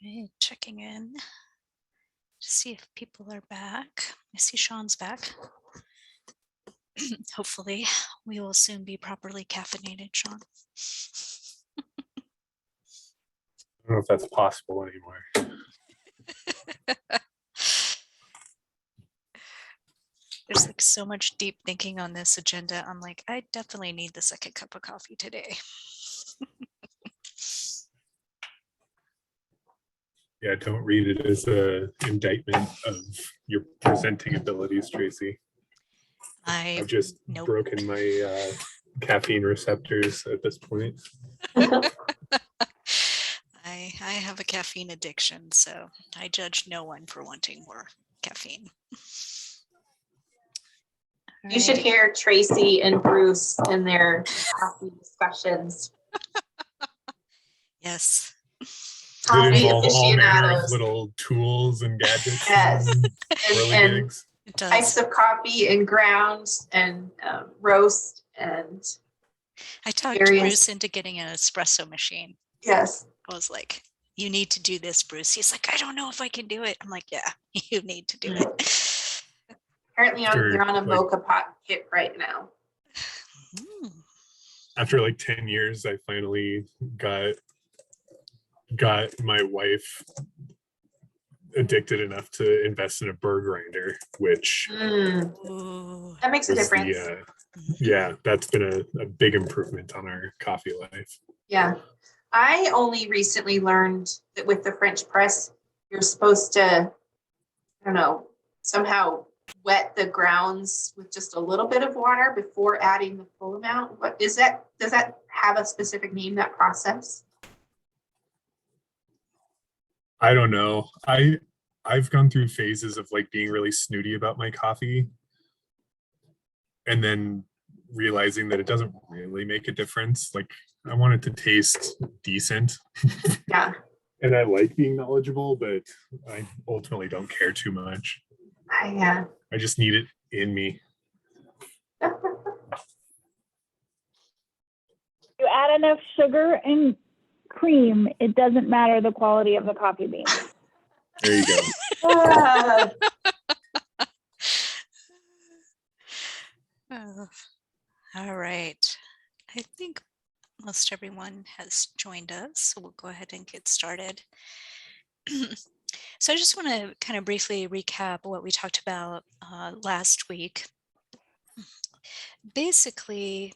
Right, checking in to see if people are back. I see Sean's back. Hopefully, we will soon be properly caffeinated, Sean. I don't know if that's possible anymore. There's like so much deep thinking on this agenda. I'm like, I definitely need the second cup of coffee today. Yeah, don't read it as an indictment of your presenting abilities, Tracy. I've just broken my caffeine receptors at this point. I have a caffeine addiction, so I judge no one for wanting more caffeine. You should hear Tracy and Bruce in their coffee discussions. Yes. Did it Coffee involve all manner of aficionados. little tools and gadgets? Yes. Swirly And gigs? types of coffee and grounds and roast and I talked various- Bruce into getting an espresso machine. Yes. I was like, you need to do this, Bruce. He's like, I don't know if I can do it. I'm like, yeah, you need to do it. Apparently they're on a like- mocha pot kit right now. After like 10 years, I finally got my wife addicted enough to invest in a burr grinder, which That makes a was difference. yeah, that's been a big improvement on our coffee life. Yeah. I only recently learned that with the French press, you're supposed to, I don't know, somehow wet the grounds with just a little bit of water before adding the full amount. What is that? Does that have a specific name, that process? I don't know. I've gone through phases of like being really snooty about my coffee and then realizing that it doesn't really make a difference. Like I want it to taste decent. Yeah. And I like being knowledgeable, but I ultimately don't care too much. Yeah. I just need it in me. You add enough sugar and cream, it doesn't matter the quality of the coffee bean. There you go. Oh, all right. I think most everyone has joined us, so we'll go ahead and get started. So I just want to kind of briefly recap what we talked about last week. Basically,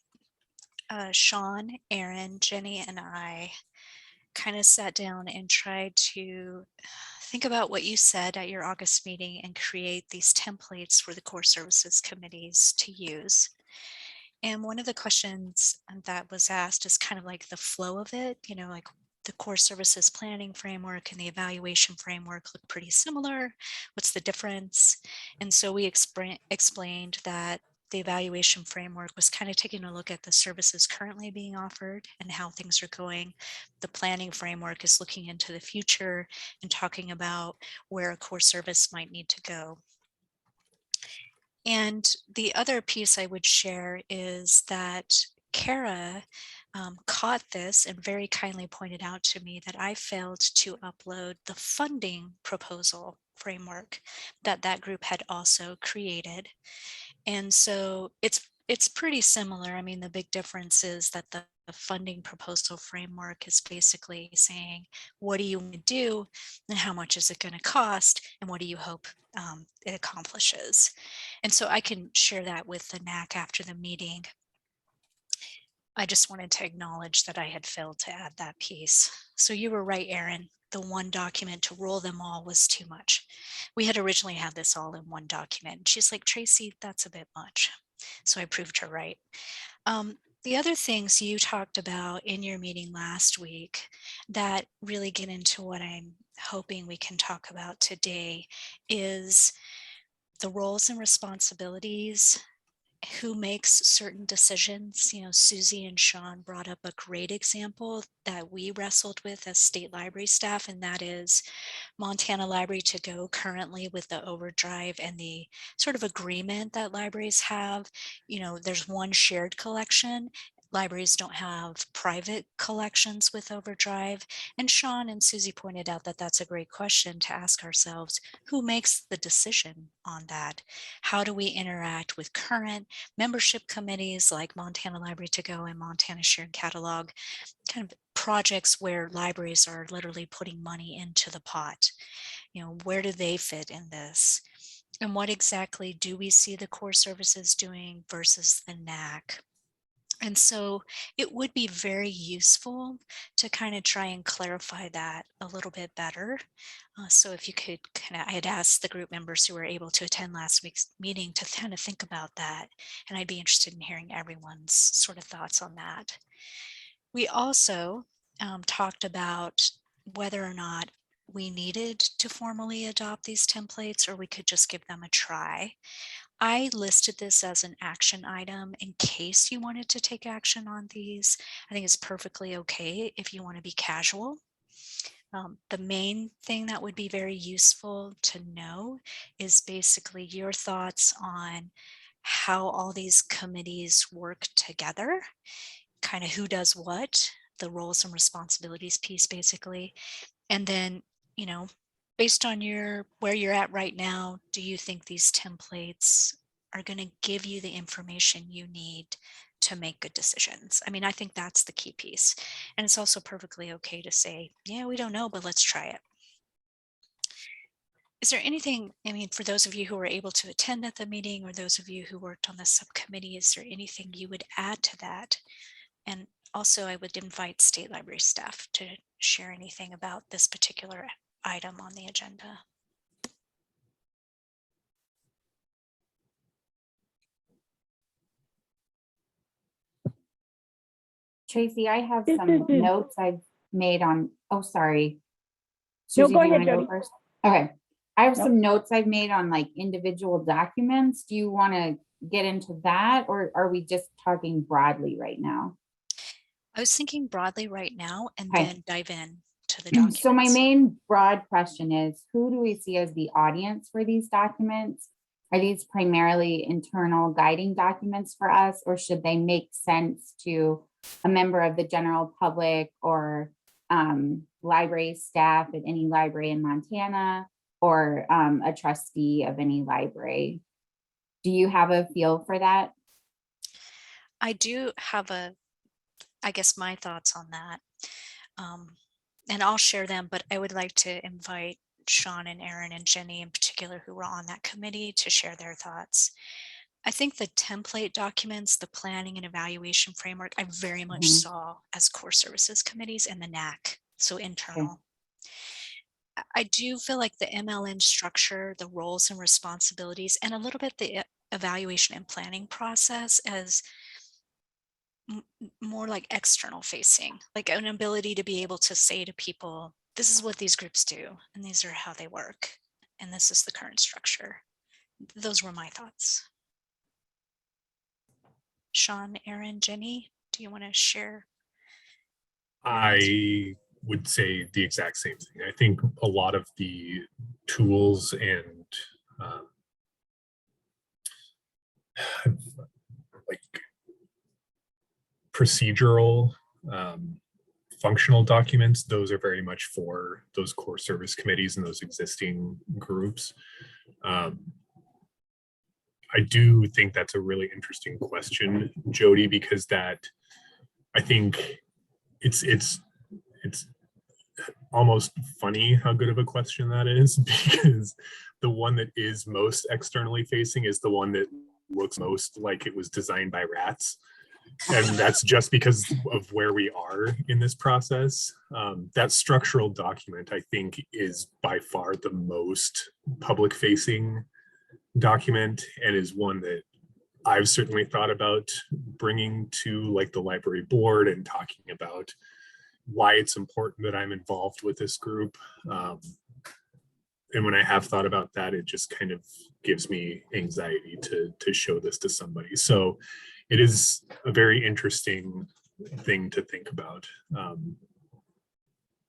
Sean, Aaron, Jenny, and I kind of sat down and tried to think about what you said at your August meeting and create these templates for the core services committees to use. And one of the questions that was asked is kind of like the flow of it, you know, like the core services planning framework and the evaluation framework look pretty similar. What's the difference? And so we explained that the evaluation framework was kind of taking a look at the services currently being offered and how things are going. The planning framework is looking into the future and talking about where a core service might need to go. And the other piece I would share is that Kara caught this and very kindly pointed out to me that I failed to upload the funding proposal framework that that group had also created. And so it's pretty similar. I mean, the big difference is that the funding proposal framework is basically saying, what do you want to do and how much is it going to cost and what do you hope it accomplishes? And so I can share that with the NAC after the meeting. I just wanted to acknowledge that I had failed to add that piece. So you were right, Erin. The one document to roll them all was too much. We had originally had this all in one document. She's like, Tracy, that's a bit much. So I proved her right. The other things you talked about in your meeting last week that really get into what I'm hoping we can talk about today is the roles and responsibilities, who makes certain decisions. You know, Susie and Sean brought up a great example that we wrestled with as state library staff, and that is Montana Library to Go currently with the overdrive and the sort of agreement that libraries have. You know, there's one shared collection. Libraries don't have private collections with overdrive. And Sean and Susie pointed out that that's a great question to ask ourselves. Who makes the decision on that? How do we interact with current membership committees like Montana Library to Go and Montana Shared Catalog, kind of projects where libraries are literally putting money into the pot? You know, where do they fit in this? And what exactly do we see the core services doing versus the NAC? And so it would be very useful to kind of try and clarify that a little bit better. So if you could I had asked the group members who were able to attend last week's meeting to kind of think about that. And I'd be interested in hearing everyone's sort of thoughts on that. We also talked about whether or not we needed to formally adopt these templates or we could just give them a try. I listed this as an action item in case you wanted to take action on these. I think it's perfectly okay if you want to be casual. The main thing that would be very useful to know is basically your thoughts on how all these committees work together, kind of who does what, the roles and responsibilities piece basically. And then, you know, based on where you're at right now, do you think these templates are going to give you the information you need to make good decisions? I mean, I think that's the key piece. And it's also perfectly okay to say, yeah, we don't know, but let's try it. Is there anything, I mean, for those of you who were able to attend at the meeting or those of you who worked on the subcommittee, is there anything you would add to that? And also I would invite state library staff to share anything about this particular item on the agenda. Tracy, I have This some is- notes I've made on, oh, sorry. No, Susie, go do you ahead, wanna go Jody. first? Okay, I have Nope. some notes I've made on like individual documents. Do you want to get into that or are we just talking broadly right now? I was thinking broadly right now and Okay. then dive in to the documents. So my main broad question is, who do we see as the audience for these documents? Are these primarily internal guiding documents for us, or should they make sense to a member of the general public or library staff at any library in Montana, or a trustee of any library? Do you have a feel for that? I do have I guess my thoughts on that. And I'll share them, but I would like to invite Sean and Erin and Jenny in particular who were on that committee to share their thoughts. I think the template documents, the planning and evaluation framework, I very much saw as core services committees and the NAC, so internal. I do feel like the MLN structure, the roles and responsibilities, and a little bit the evaluation and planning process as more like external facing, like an ability to be able to say to people, this is what these groups do, and these are how they work, and this is the current structure. Those were my thoughts. Sean, Aaron, Jenny, do you want to share? I would say the exact same thing. I think a lot of the tools and like procedural functional documents, those are very much for those core service committees and those existing groups. I do think that's a really interesting question, Jody, because that I think it's almost funny how good of a question that is, because the one that is most externally facing is the one that looks most like it was designed by rats. And that's just because of where we are in this process. That structural document, I think, is by far the most public facing document, and is one that I've certainly thought about bringing to like the library board and talking about why it's important that I'm involved with this group. And when I have thought about that, it just kind of gives me anxiety to show this to somebody. So it is a very interesting thing to think about.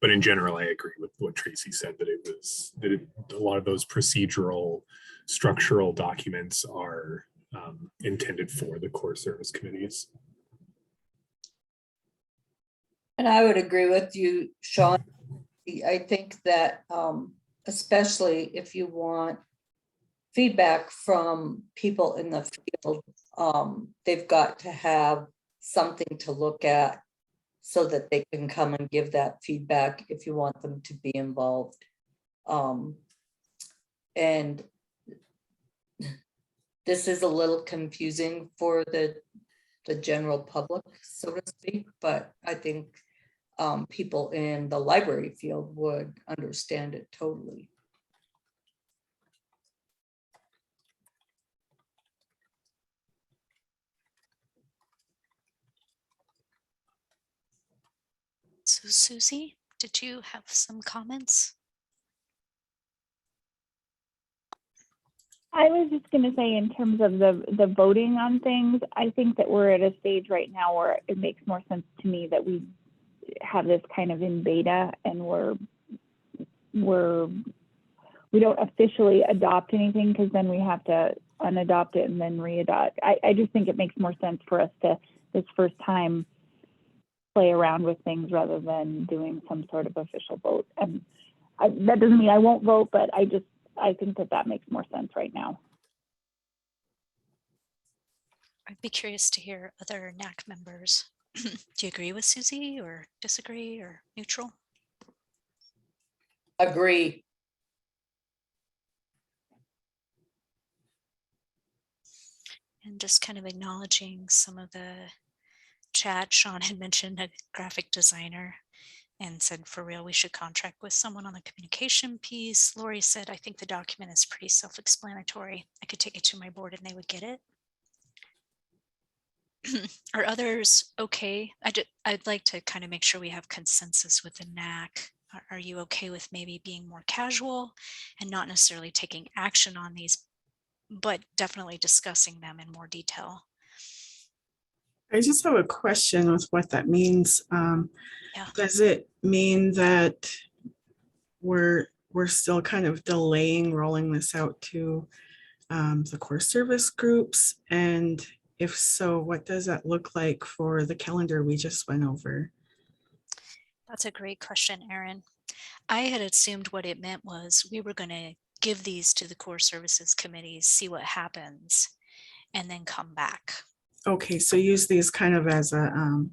But in general, I agree with what Tracy said, that a lot of those procedural, structural documents are intended for the core service committees. And I would agree with you, Sean. I think that especially if you want feedback from people in the field, they've got to have something to look at so that they can come and give that feedback if you want them to be involved. And this is a little confusing for the general public, so to speak, but I think people in the library field would understand it totally. So Susie, did you have some comments? I was just going to say, in terms of the voting on things, I think that we're at a stage right now where it makes more sense to me that we have this kind of in beta, and we don't officially adopt anything, because then we have to unadopt it and then readopt. I just think it makes more sense for us to this first time play around with things rather than doing some sort of official vote. And that doesn't mean I won't vote, but I think that makes more sense right now. I'd be curious to hear other NAC members. Do you agree with Susie, or disagree, or neutral? Agree. And just kind of acknowledging some of the chat. Sean had mentioned a graphic designer and said, for real, we should contract with someone on the communication piece. Lori said, I think the document is pretty self-explanatory. I could take it to my board and they would get it. Are others okay? I'd like to kind of make sure we have consensus with the NAC. Are you okay with maybe being more casual and not necessarily taking action on these, but definitely discussing them in more detail? I just have a question with what that means. Does it mean that we're still kind of delaying rolling this out to the core service groups? And if so, what does that look like for the calendar we just went over? That's a great question, Erin. I had assumed what it meant was we were going to give these to the core services committees, see what happens, and then come back. Okay, so use these kind of as a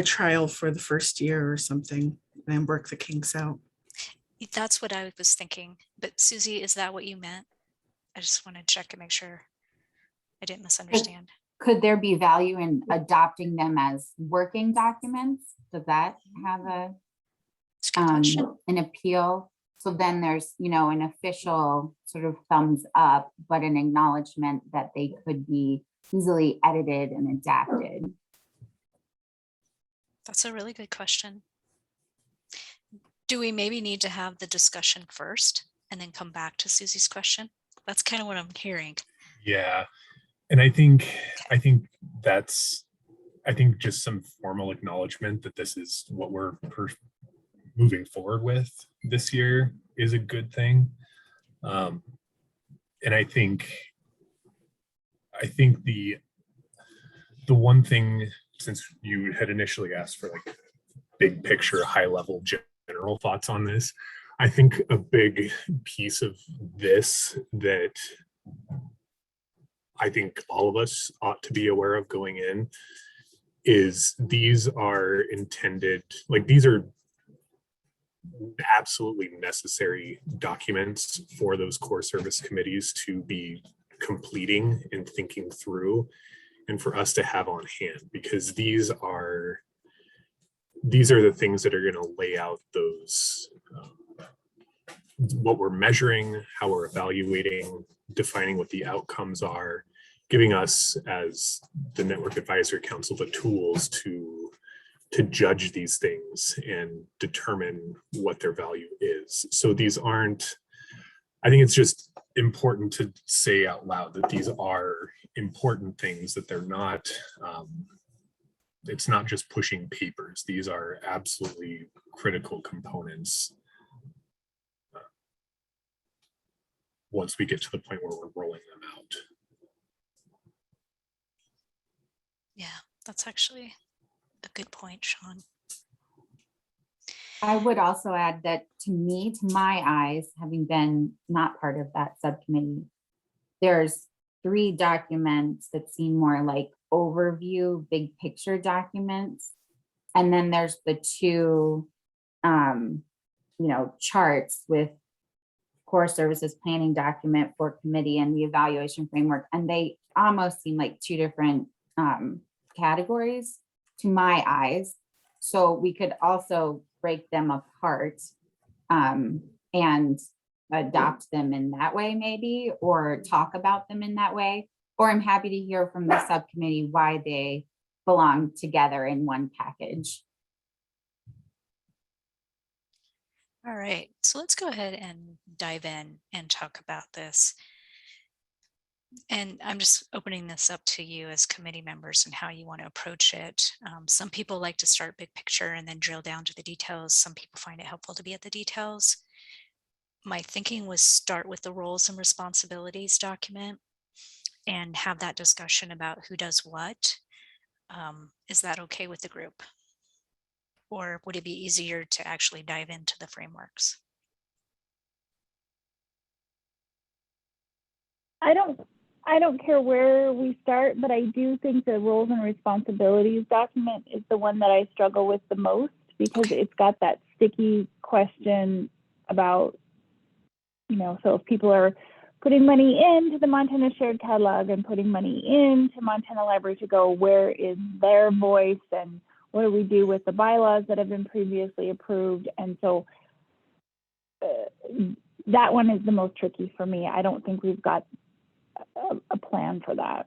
trial for the first year or something, and then work the kinks out. That's what I was thinking. But Susie, is that what you meant? I just want to check and make sure I didn't misunderstand. Could there be value in adopting them as working documents? Does that have an appeal? So then there's, an official sort of thumbs up, but an acknowledgement that they could be easily edited and adapted. That's a really good question. Do we maybe need to have the discussion first and then come back to Susie's question? That's kind of what I'm hearing. Yeah. And I think that's, I think just some formal acknowledgement that this is what we're moving forward with this year is a good thing. And I think the one thing, since you had initially asked for like big picture, high level general thoughts on this, I think a big piece of this that I think all of us ought to be aware of going in is these are intended, like these are absolutely necessary documents for those core service committees to be completing and thinking through, and for us to have on hand, because these are the things that are going to lay out those what we're measuring, how we're evaluating, defining what the outcomes are, giving us as the Network Advisory Council the tools to judge these things and determine what their value is. So these aren't, I think it's just important to say out loud that these are important things, that they're not, it's not just pushing papers. These are absolutely critical components once we get to the point where we're rolling them out. Yeah, that's actually a good point, Sean. I would also add that to me, to my eyes, having been not part of that subcommittee, there's 3 documents that seem more like overview, big picture documents. And then there's the 2, charts with core services planning document for committee and the evaluation framework. And they almost seem like 2 different categories to my eyes. So we could also break them apart and adopt them in that way, maybe, or talk about them in that way. Or I'm happy to hear from the subcommittee why they belong together in one package. All right, so let's go ahead and dive in and talk about this. And I'm just opening this up to you as committee members and how you want to approach it. Some people like to start big picture and then drill down to the details. Some people find it helpful to be at the details. My thinking was start with the roles and responsibilities document and have that discussion about who does what. Is that okay with the group? Or would it be easier to actually dive into the frameworks? I don't care where we start, but I do think the roles and responsibilities document is the one that I struggle with the most, because it's got that sticky question about, so if people are putting money into the Montana Shared Catalog and putting money into Montana Library to Go, where is their voice, and what do we do with the bylaws that have been previously approved? And so that one is the most tricky for me. I don't think we've got a plan for that.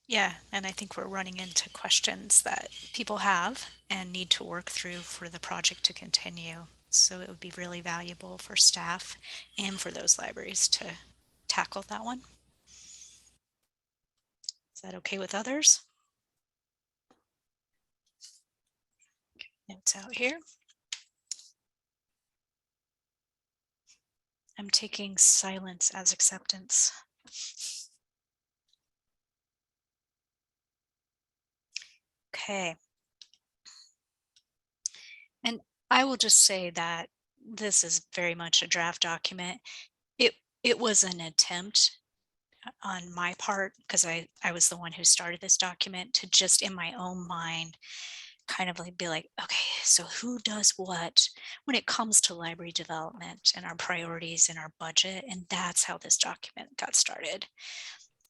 Yeah, and I think we're running into questions that people have and need to work through for the project to continue. So it would be really valuable for staff and for those libraries to tackle that one. Is that okay with others? Notes out here. I'm taking silence as acceptance. Okay. And I will just say that this is very much a draft document. It was an attempt on my part, because I was the one who started this document, to just in my own mind kind of like be like, okay, so who does what when it comes to library development and our priorities and our budget? And that's how this document got started.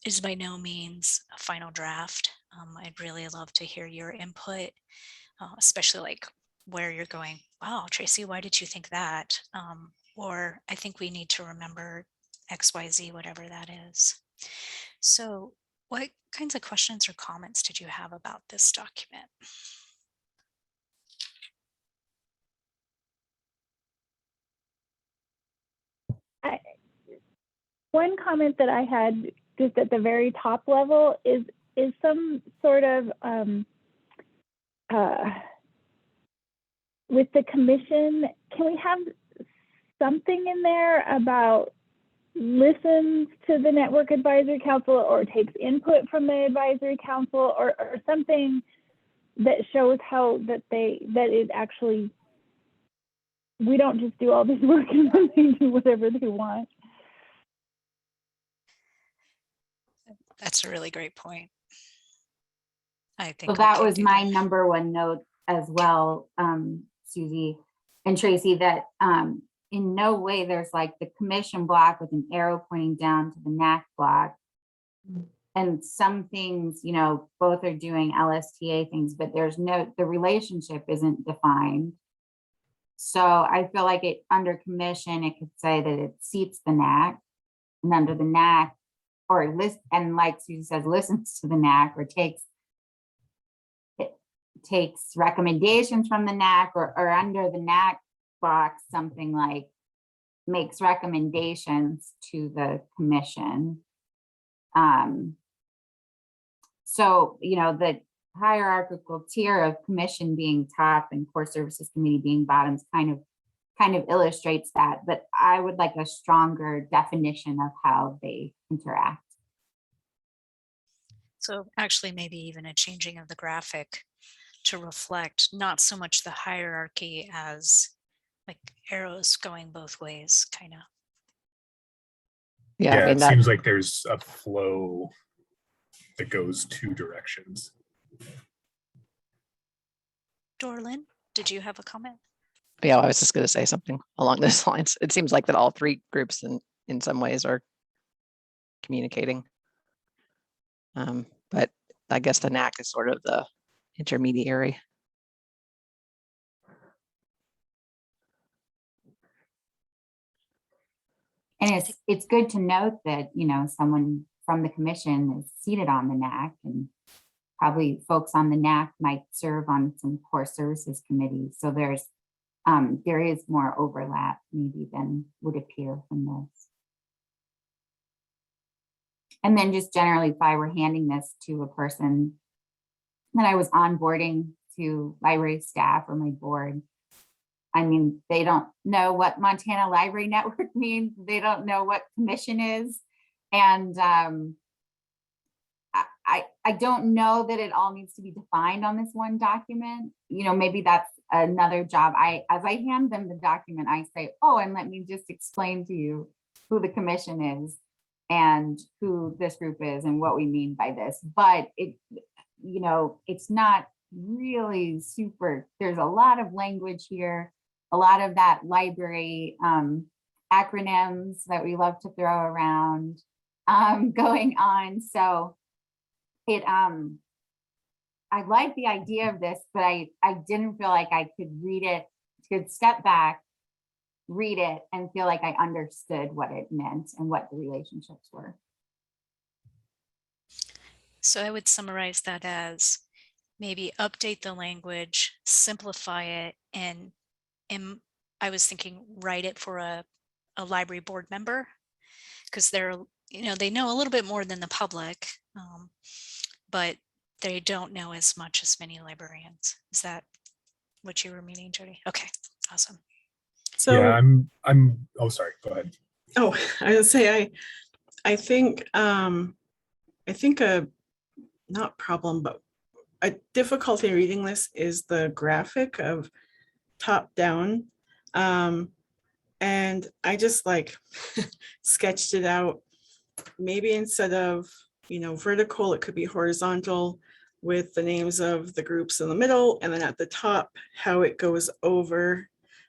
It is by no means a final draft. I'd really love to hear your input, especially like where you're going, wow, Tracy, why did you think that? Or I think we need to remember XYZ, whatever that is. So what kinds of questions or comments did you have about this document? One comment that I had just at the very top level is some sort of with the commission, can we have something in there about listens to the Network Advisory Council or takes input from the Advisory Council or something that shows how that it actually, we don't just do all this work and then they do whatever they want. That's a really great point. I think So that was my number one note as well, Susie and Tracy, that in no way there's like the commission block with an arrow pointing down to the NAC block. And some things, you know, both are doing LSTA things, but there's no, the relationship isn't defined. So I feel like it under commission, it could say that it seats the NAC, and under the NAC, or list, and like Susie says, listens to the NAC or takes recommendations from the NAC, or under the NAC box, something like makes recommendations to the commission. So, you know, the hierarchical tier of commission being top and core services committee being bottoms kind of illustrates that, but I would like a stronger definition of how they interact. So actually maybe even a changing of the graphic to reflect not so much the hierarchy as like arrows going both ways, kind of. Yeah, I mean, it seems like there's a flow that goes two directions. Dorlin, did you have a comment? Yeah, I was just going to say something along those lines. It seems like that all three groups in some ways are communicating. But I guess the NAC is sort of the intermediary. And it's good to note that, you know, someone from the commission is seated on the NAC, and probably folks on the NAC might serve on some core services committees. So there is more overlap maybe than would appear from this. And then just generally, if I were handing this to a person that I was onboarding to library staff or my board, I mean, they don't know what Montana Library Network means. They don't know what commission is. And I don't know that it all needs to be defined on this one document. You know, maybe that's another job. As I hand them the document, I say, oh, and let me just explain to you who the commission is and who this group is and what we mean by this. But it, you know, it's not really super, there's a lot of language here, a lot of that library acronyms that we love to throw around going on. So it, I like the idea of this, but I didn't feel like I could read it, could step back, read it, and feel like I understood what it meant and what the relationships were. So I would summarize that as maybe update the language, simplify it, and I was thinking write it for a library board member, because they're, you know, they know a little bit more than the public, but they don't know as much as many librarians. Is that what you were meaning, Jody? Okay, awesome. So yeah, oh, sorry, go ahead. Oh, I would say I think a not problem, but a difficulty reading this is the graphic of top down. And I just like sketched it out. Maybe instead of, you know, vertical, it could be horizontal with the names of the groups in the middle, and then at the top, how it goes over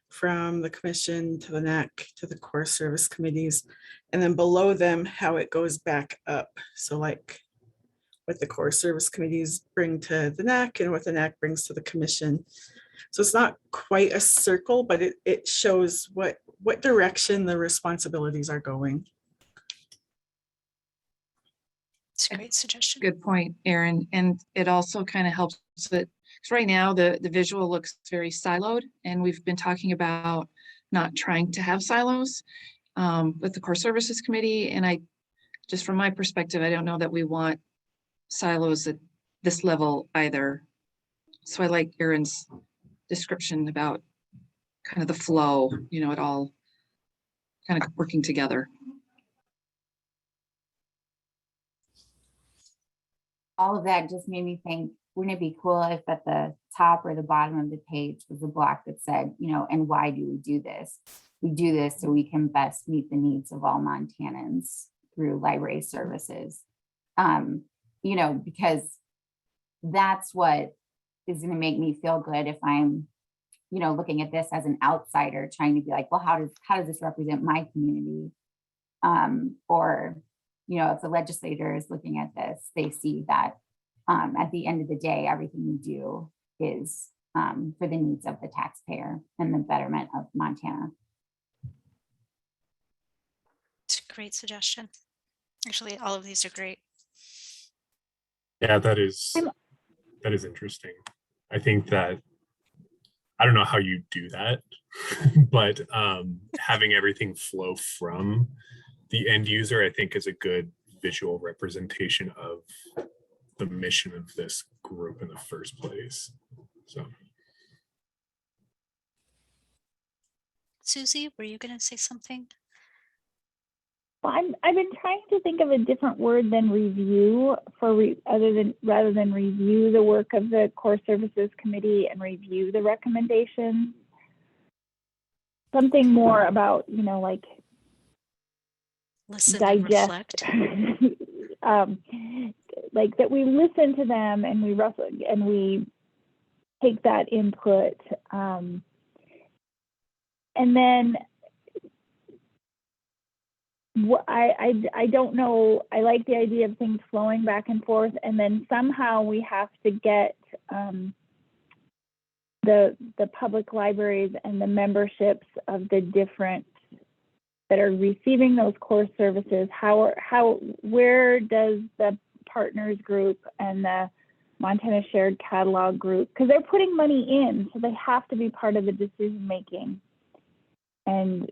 from the commission to the NAC to the core service committees, and then below them, how it goes back up. So like what the core service committees bring to the NAC and what the NAC brings to the commission. So it's not quite a circle, but it shows what direction the responsibilities are going. It's a great suggestion. Good point, Erin. And it also kind of helps that, because right now the visual looks very siloed, and we've been talking about not trying to have silos with the Core Services Committee. And I, just from my perspective, I don't know that we want silos at this level either. So I like Erin's description about kind of the flow, you know, it all kind of working together. All of that just made me think, wouldn't it be cool if at the top or the bottom of the page was a block that said, you know, and why do we do this? We do this so we can best meet the needs of all Montanans through library services. You know, because that's what is going to make me feel good if I'm, you know, looking at this as an outsider, trying to be like, well, how does this represent my community? Or, you know, if the legislator is looking at this, they see that at the end of the day, everything we do is for the needs of the taxpayer and the betterment of Montana. It's a great suggestion. Actually, all of these are great. Yeah, that is interesting. I think that, I don't know how you do that, but having everything flow from the end user, I think, is a good visual representation of the mission of this group in the first place. So, Susie, were you going to say something? Well, I've been trying to think of a different word than review rather than review the work of the Core Services Committee and review the recommendations. Something more about, you know, like Listen digest, and reflect. Like that we listen to them and we wrestle and we take that input, and then I don't know. I like the idea of things flowing back and forth, and then somehow we have to get the public libraries and the memberships of the different that are receiving those core services. Where does the partners group and the Montana Shared Catalog group, because they're putting money in, so they have to be part of the decision making, and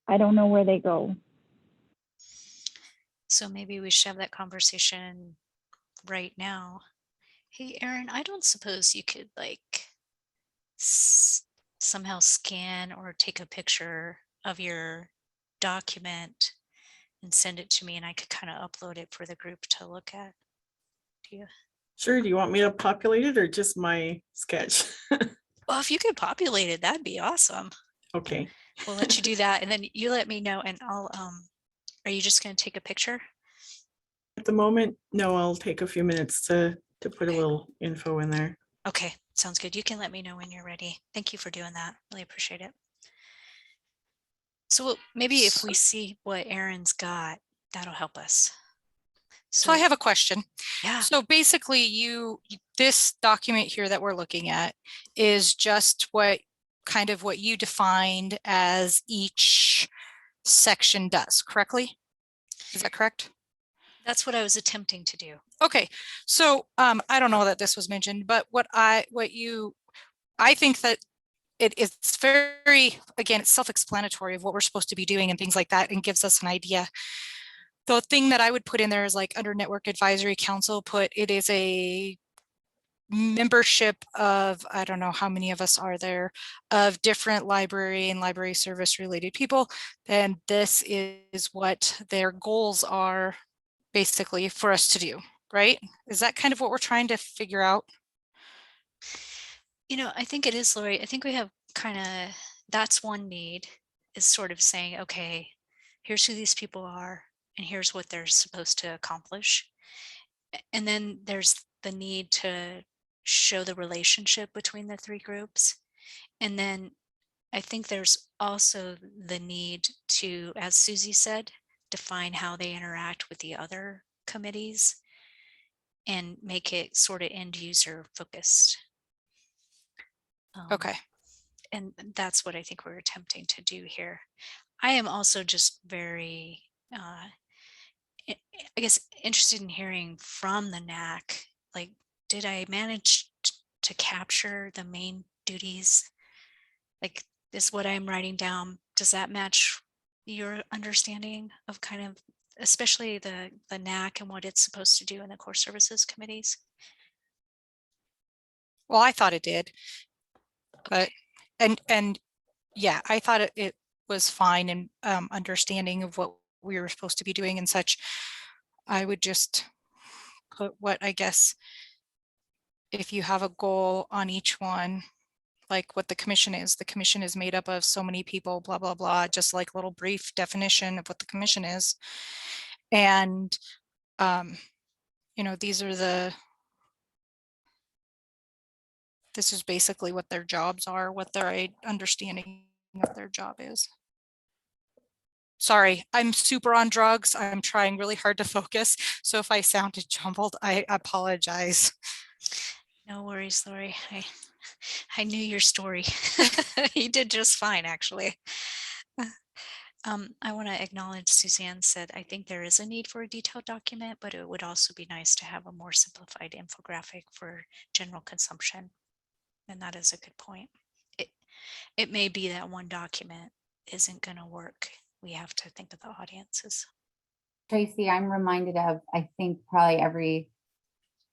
I don't know where they go. So maybe we should have that conversation right now. Hey, Erin, I don't suppose you could like somehow scan or take a picture of your document and send it to me, and I could kind of upload it for the group to look at. Do you? Sure. Do you want me to populate it or just my sketch? Well, if you could populate it, that'd be awesome. Okay. We'll let you do that, and then you let me know, and I'll are you just going to take a picture? At the moment, no, I'll take a few minutes to put a little info in there. Okay, sounds good. You can let me know when you're ready. Thank you for doing that. Really appreciate it. So maybe if we see what Erin's got, that'll help us. So I have a question. Yeah. So basically this document here that we're looking at is just what you defined as each section does, correctly? Is that correct? That's what I was attempting to do. Okay, so I don't know that this was mentioned, but I think that it's very, again, it's self-explanatory of what we're supposed to be doing and things like that, and gives us an idea. The thing that I would put in there is like under Network Advisory Council, it is a membership of, I don't know how many of us are there, of different library and library service related people. And this is what their goals are basically for us to do, right? Is that kind of what we're trying to figure out? You know, I think it is, Lori. I think we have that's one need, is sort of saying, okay, here's who these people are and here's what they're supposed to accomplish. And then there's the need to show the relationship between the three groups. And then I think there's also the need to, as Susie said, define how they interact with the other committees and make it sort of end user focused. Okay. And that's what I think we're attempting to do here. I am also just very I guess interested in hearing from the NAC, like, did I manage to capture the main duties? Like, is what I'm writing down, does that match your understanding of kind of, especially the NAC and what it's supposed to do in the core services committees? Well, I thought it did, but, and yeah, I thought it was fine and understanding of what we were supposed to be doing and such. I would just put what, I guess, if you have a goal on each one, like what the commission is made up of so many people, blah, blah, blah, just like little brief definition of what the commission is. And, you know, this is basically what their jobs are, what their understanding of their job is. Sorry, I'm super on drugs. I'm trying really hard to focus. So if I sounded jumbled, I apologize. No worries, Lori. I knew your story. You did just fine, actually. I want to acknowledge Suzanne said, I think there is a need for a detailed document, but it would also be nice to have a more simplified infographic for general consumption. And that is a good point. It may be that one document isn't going to work. We have to think of the audiences. Tracy, I'm reminded of, I think probably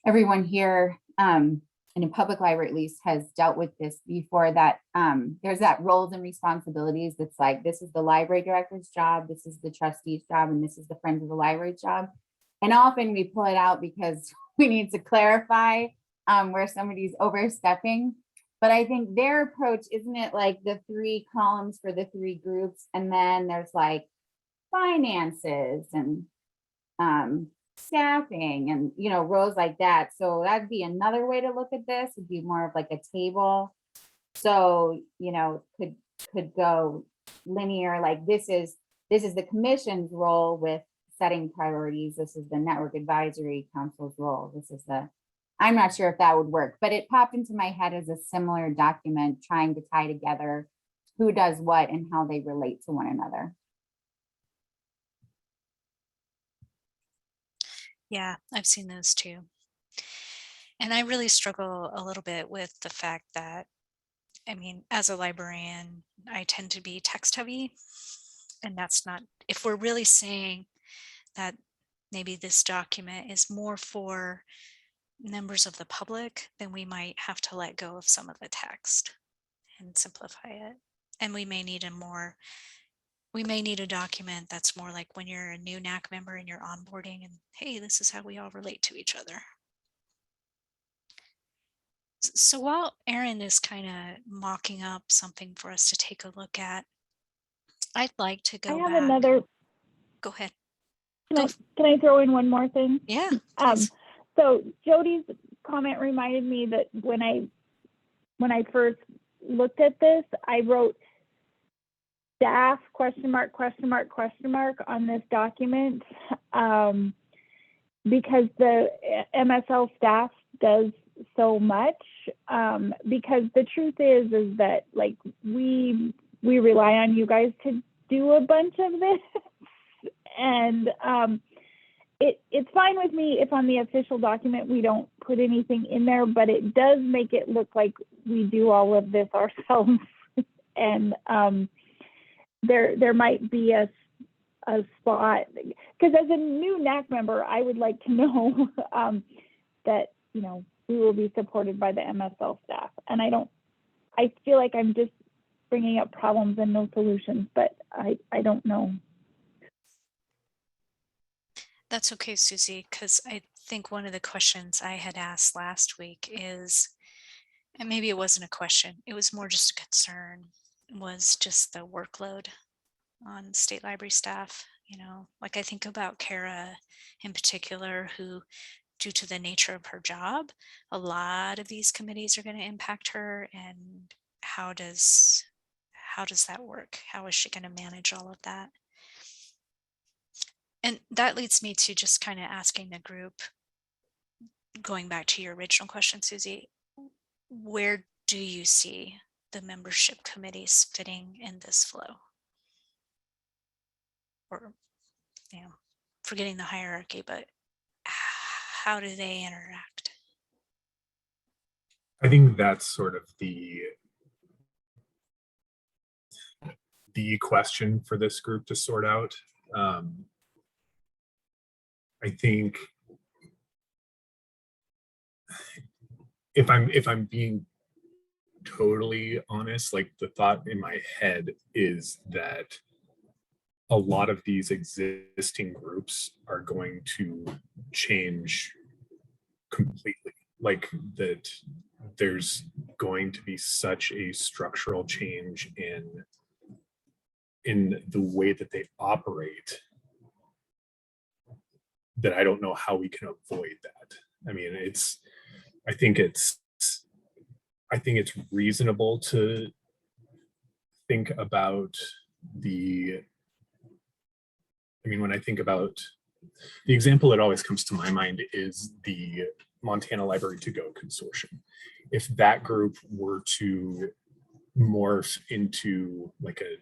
everyone here in a public library at least has dealt with this before, that there's that roles and responsibilities. That's like, this is the library director's job, this is the trustee's job, and this is the friends of the library job. And often we pull it out because we need to clarify where somebody's overstepping. But I think their approach, isn't it like the 3 columns for the 3 groups? And then there's like finances and staffing and, you know, rows like that. So that'd be another way to look at this, would be more of like a table. So, you know, could go linear, like this is the commission's role with setting priorities. This is the network advisory council's role. This is the, I'm not sure if that would work, but it popped into my head as a similar document trying to tie together who does what and how they relate to one another. Yeah, I've seen those too. And I really struggle a little bit with the fact that, I mean, as a librarian, I tend to be text heavy. And that's not, if we're really saying that maybe this document is more for members of the public, then we might have to let go of some of the text and simplify it. And we may need a document that's more like when you're a new NAC member and you're onboarding and, hey, this is how we all relate to each other. So while Erin is kind of mocking up something for us to take a look at, I'd like to go back. Another. Go ahead. Can I throw in one more thing? Yeah. So Jody's comment reminded me that when I first looked at this, I wrote staff ? On this document, because the MSL staff does so much. Because the truth is that like we rely on you guys to do a bunch of this, and it's fine with me if on the official document we don't put anything in there, but it does make it look like we do all of this ourselves. And there might be a spot, because as a new NAC member, I would like to know that, you know, we will be supported by the MSL staff. And I feel like I'm just bringing up problems and no solutions, but I don't know. That's okay, Susie, because I think one of the questions I had asked last week is, and maybe it wasn't a question, it was more just a concern, was just the workload on state library staff. You know, like I think about Kara in particular, who, due to the nature of her job, a lot of these committees are going to impact her. And how does that work? How is she going to manage all of that? And that leads me to just kind of asking the group, going back to your original question, Susie, where do you see the membership committees fitting in this flow? Or, you know, forgetting the hierarchy, but how do they interact? I think that's sort of the question for this group to sort out. I think if I'm being totally honest, like the thought in my head is that a lot of these existing groups are going to change completely. Like that there's going to be such a structural change in the way that they operate that I don't know how we can avoid that. I mean, I think it's reasonable to think about when I think about the example that always comes to my mind is the Montana Library to Go consortium. If that group were to morph into like a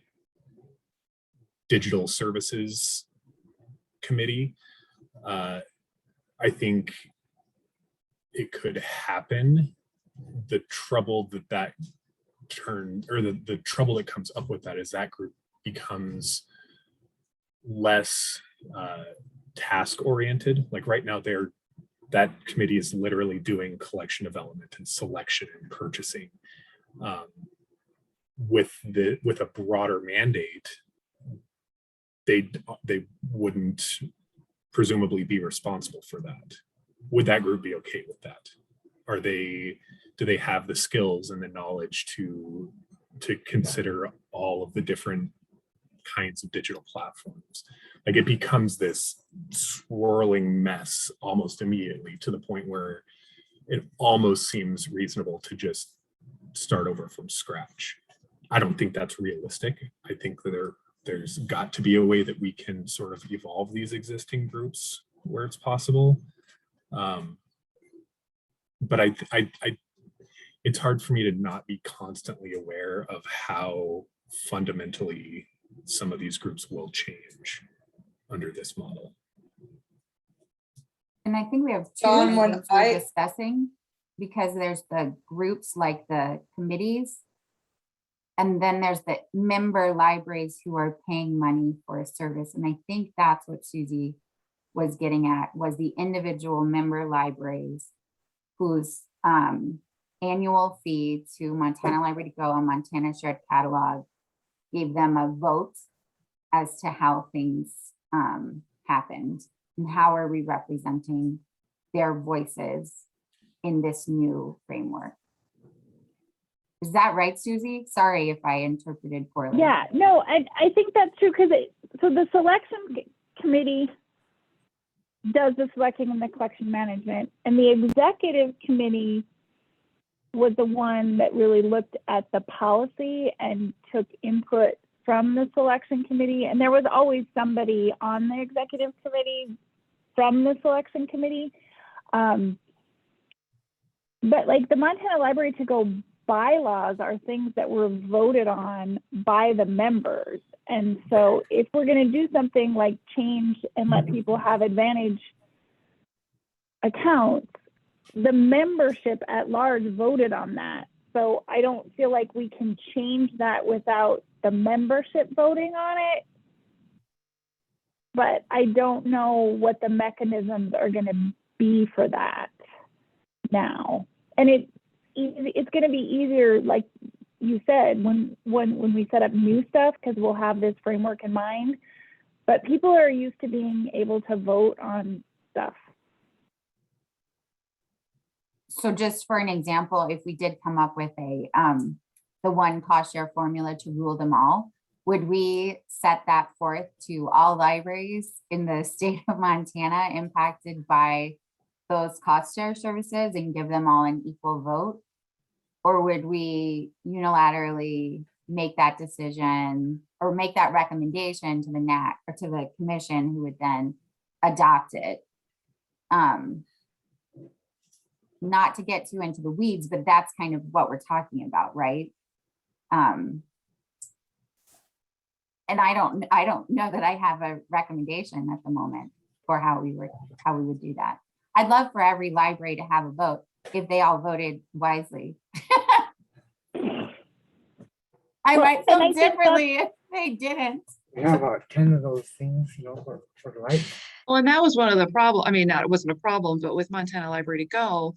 digital services committee, I think it could happen. The trouble that the trouble that comes up with that is that group becomes less task oriented. Like right now, that committee is literally doing collection development and selection and purchasing. With a broader mandate, they wouldn't presumably be responsible for that. Would that group be okay with that? Do they have the skills and the knowledge to consider all of the different kinds of digital platforms? Like it becomes this swirling mess almost immediately, to the point where it almost seems reasonable to just start over from scratch. I don't think that's realistic. I think that there's got to be a way that we can sort of evolve these existing groups where it's possible. But it's hard for me to not be constantly aware of how fundamentally some of these groups will change under this model. And I think we have two Dawn, when things we're discussing, because there's the groups like the committees, and then there's the member libraries who are paying money for a service. And I think that's what Susie was getting at, was the individual member libraries whose annual fee to Montana Library to Go and Montana Shared Catalog gave them a vote as to how things happened and how are we representing their voices in this new framework. Is that right, Susie? Sorry if I interpreted poorly. Yeah, no, I think that's true, because so the selection committee does the selecting and the collection management, and the executive committee was the one that really looked at the policy and took input from the selection committee. And there was always somebody on the executive committee from the selection committee. But like the Montana Library to Go bylaws are things that were voted on by the members. And so if we're going to do something like change and let people have Advantage accounts, the membership at large voted on that. So I don't feel like we can change that without the membership voting on it. But I don't know what the mechanisms are going to be for that now. And it's going to be easier, like you said, when we set up new stuff, because we'll have this framework in mind. But people are used to being able to vote on stuff. So just for an example, if we did come up with the one cost share formula to rule them all, would we set that forth to all libraries in the state of Montana impacted by those cost share services and give them all an equal vote? Or would we unilaterally make that decision or make that recommendation to the NAC or to the commission, who would then adopt it? Not to get too into the weeds, but that's kind of what we're talking about, right? And I don't know that I have a recommendation at the moment. for how we would do that. I'd love for every library to have a vote if they all voted wisely. I might feel differently if they didn't. We have about 10 of those things, for the light. Well, and that was one of the problem. I mean, it wasn't a problem, but with Montana Library to Go,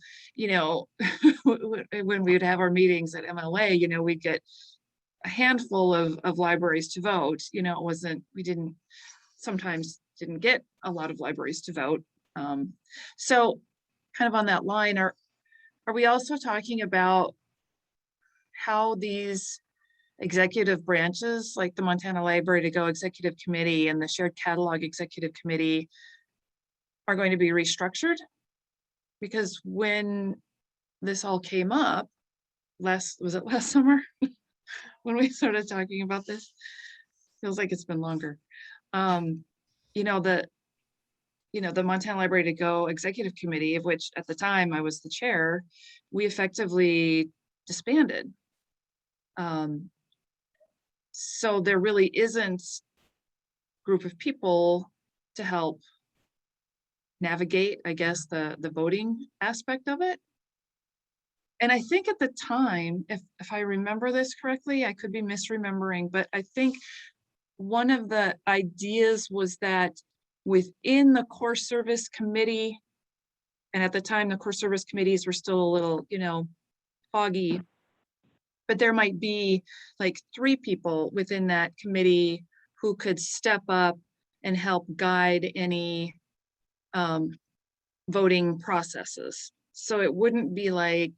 when we would have our meetings at MLA, we'd get a handful of libraries to vote. We sometimes didn't get a lot of libraries to vote. So kind of on that line, are we also talking about how these executive branches like the Montana Library to Go Executive Committee and the Shared Catalog Executive Committee are going to be restructured? Because when this all came up, was it last summer when we started talking about this? Feels like it's been longer. The Montana Library to Go Executive Committee, of which at the time I was the chair, we effectively disbanded. So there really isn't a group of people to help navigate, I guess, the voting aspect of it. And I think at the time, if I remember this correctly, I could be misremembering, but I think one of the ideas was that within the core service committee, and at the time the core service committees were still a little, foggy, but there might be like 3 people within that committee who could step up and help guide any voting processes. So it wouldn't be like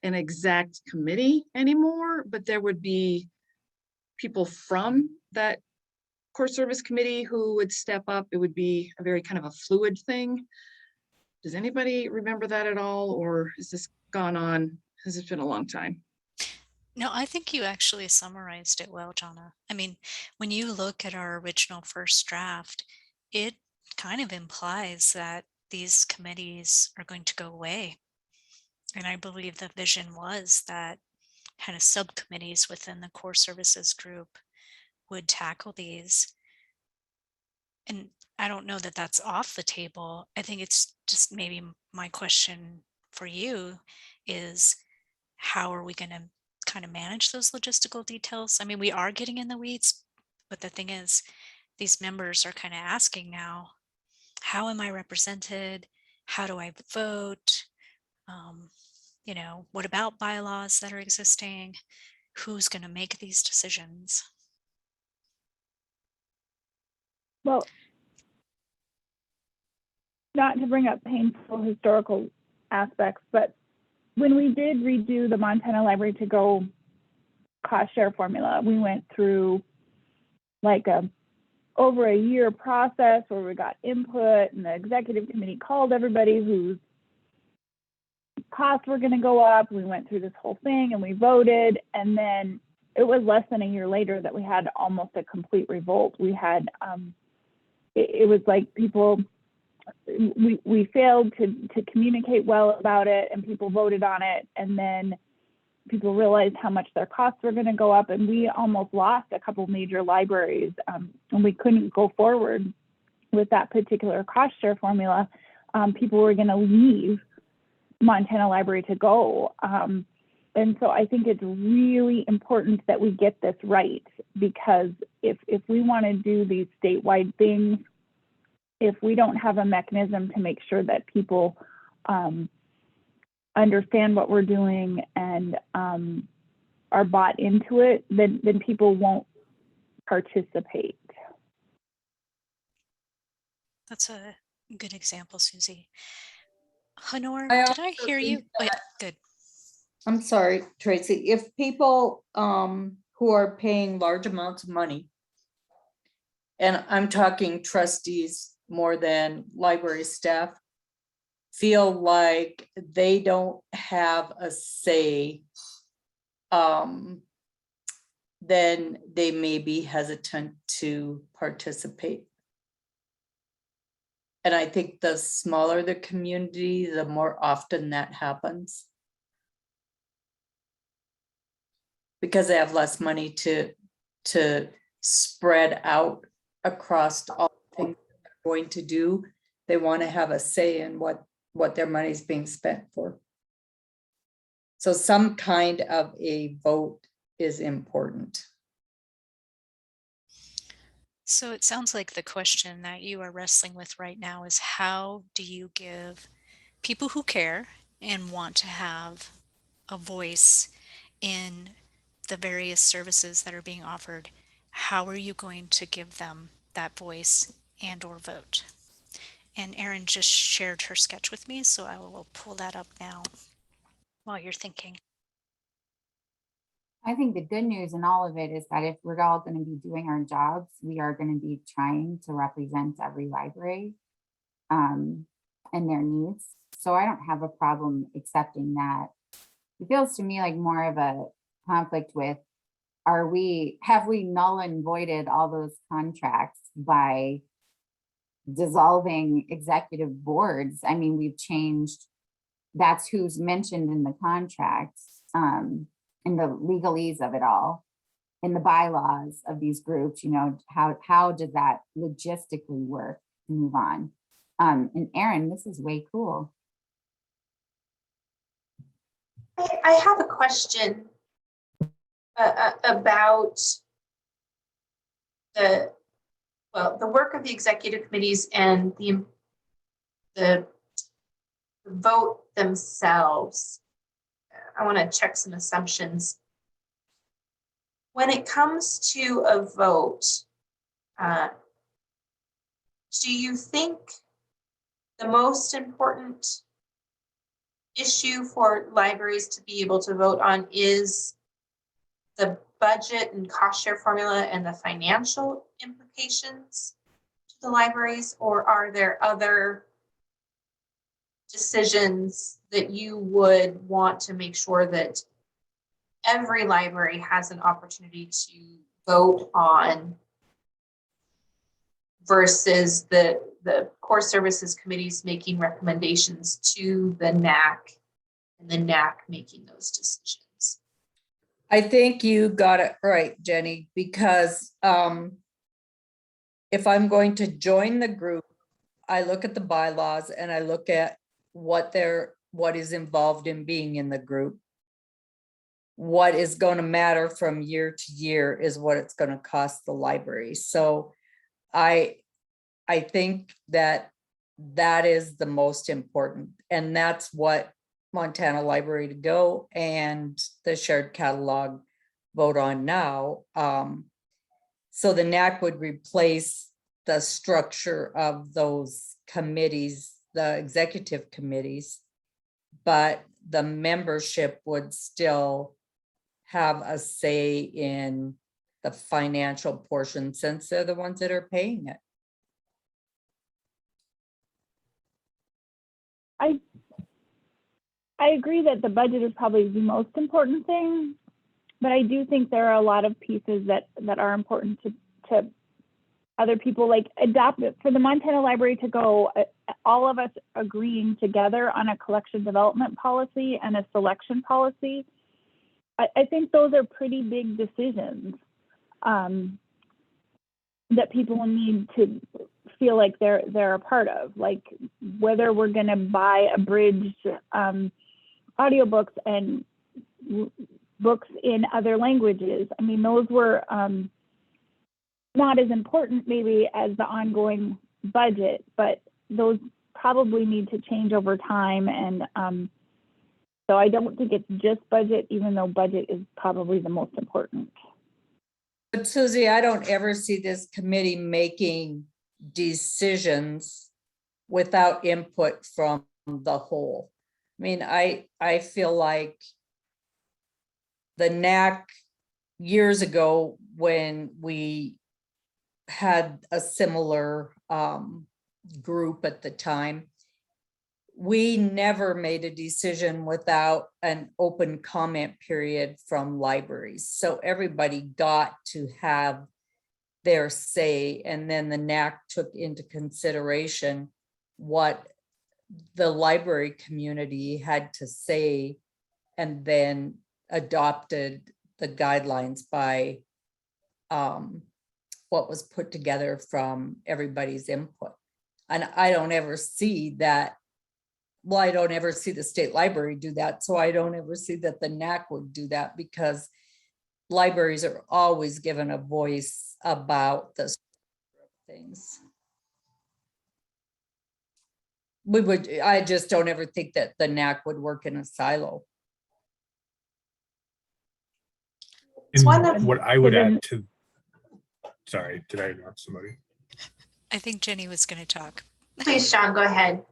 an exact committee anymore, but there would be people from that core service committee who would step up. It would be a very kind of a fluid thing. Does anybody remember that at all? Or has this gone on? Has it been a long time? No, I think you actually summarized it well, Jonna. I mean, when you look at our original first draft, it kind of implies that these committees are going to go away. And I believe the vision was that kind of subcommittees within the core services group would tackle these. And I don't know that that's off the table. I think it's just maybe my question for you is, how are we going to kind of manage those logistical details? I mean, we are getting in the weeds, but the thing is, these members are kind of asking now, how am I represented? How do I vote? What about bylaws that are existing? Who's going to make these decisions? Well, not to bring up painful historical aspects, but when we did redo the Montana Library to Go cost share formula, we went through like over a year process where we got input, and the executive committee called everybody whose costs were going to go up. We went through this whole thing and we voted, and then it was less than a year later that we had almost a complete revolt. We had it was like people, we failed to communicate well about it, and people voted on it, and then people realized how much their costs were going to go up, and we almost lost a couple major libraries, and we couldn't go forward with that particular cost share formula. People were going to leave Montana Library to Go. And so I think it's really important that we get this right, because if we want to do these statewide things, if we don't have a mechanism to make sure that people understand what we're doing and are bought into it, then people won't participate. That's a good example, Susie. Honor, I did I also hear you? think Oh, yeah, that- good. I'm sorry, Tracy, if people who are paying large amounts of money, and I'm talking trustees more than library staff, feel like they don't have a say, then they may be hesitant to participate. And I think the smaller the community, the more often that happens, because they have less money to spread out across all the things they're going to do. they want to have a say in what their money is being spent for. So some kind of a vote is important. So it sounds like the question that you are wrestling with right now is how do you give people who care and want to have a voice in the various services that are being offered, how are you going to give them that voice and or vote? And Erin just shared her sketch with me, so I will pull that up now while you're thinking. I think the good news in all of it is that if we're all going to be doing our jobs, we are going to be trying to represent every library and their needs. So I don't have a problem accepting that. It feels to me like more of a conflict with, have we null and voided all those contracts by dissolving executive boards? I mean, we've changed, that's who's mentioned in the contracts, in the legalese of it all, in the bylaws of these groups, you know, how does that logistically work to move on? And Erin, this is way cool. I have a question about the work of the executive committees and the vote themselves. I want to check some assumptions. When it comes to a vote, do you think the most important issue for libraries to be able to vote on is the budget and cost share formula and the financial implications to the libraries, or are there other decisions that you would want to make sure that every library has an opportunity to vote on versus the core services committees making recommendations to the NAC and the NAC making those decisions? I think you got it right, Jenny, because if I'm going to join the group, I look at the bylaws and I look at what is involved in being in the group. What is going to matter from year to year is what it's going to cost the library. So I think that is the most important, and that's what Montana Library to Go and the shared catalog vote on now. So the NAC would replace the structure of those committees, the executive committees, but the membership would still have a say in the financial portion since they're the ones that are paying it. I agree that the budget is probably the most important thing, but I do think there are a lot of pieces that are important to other people, like for the Montana Library to Go, all of us agreeing together on a collection development policy and a selection policy. I think those are pretty big decisions that people need to feel like they're a part of, like whether we're going to buy abridged audiobooks and books in other languages. I mean, those were not as important maybe as the ongoing budget, but those probably need to change over time. And so I don't think it's just budget, even though budget is probably the most important. But Susie, I don't ever see this committee making decisions without input from the whole. I mean, I feel like the NAC years ago, when we had a similar group at the time, we never made a decision without an open comment period from libraries. So everybody got to have their say, and then the NAC took into consideration what the library community had to say and then adopted the guidelines by what was put together from everybody's input. And I don't ever see that. Well, I don't ever see the state library do that. So I don't ever see that the NAC would do that, because libraries are always given a voice about this things. I just don't ever think that the NAC would work in a silo. And what I would add to, sorry, did I interrupt somebody? I think Jenny was going to talk. Please, Sean, go ahead.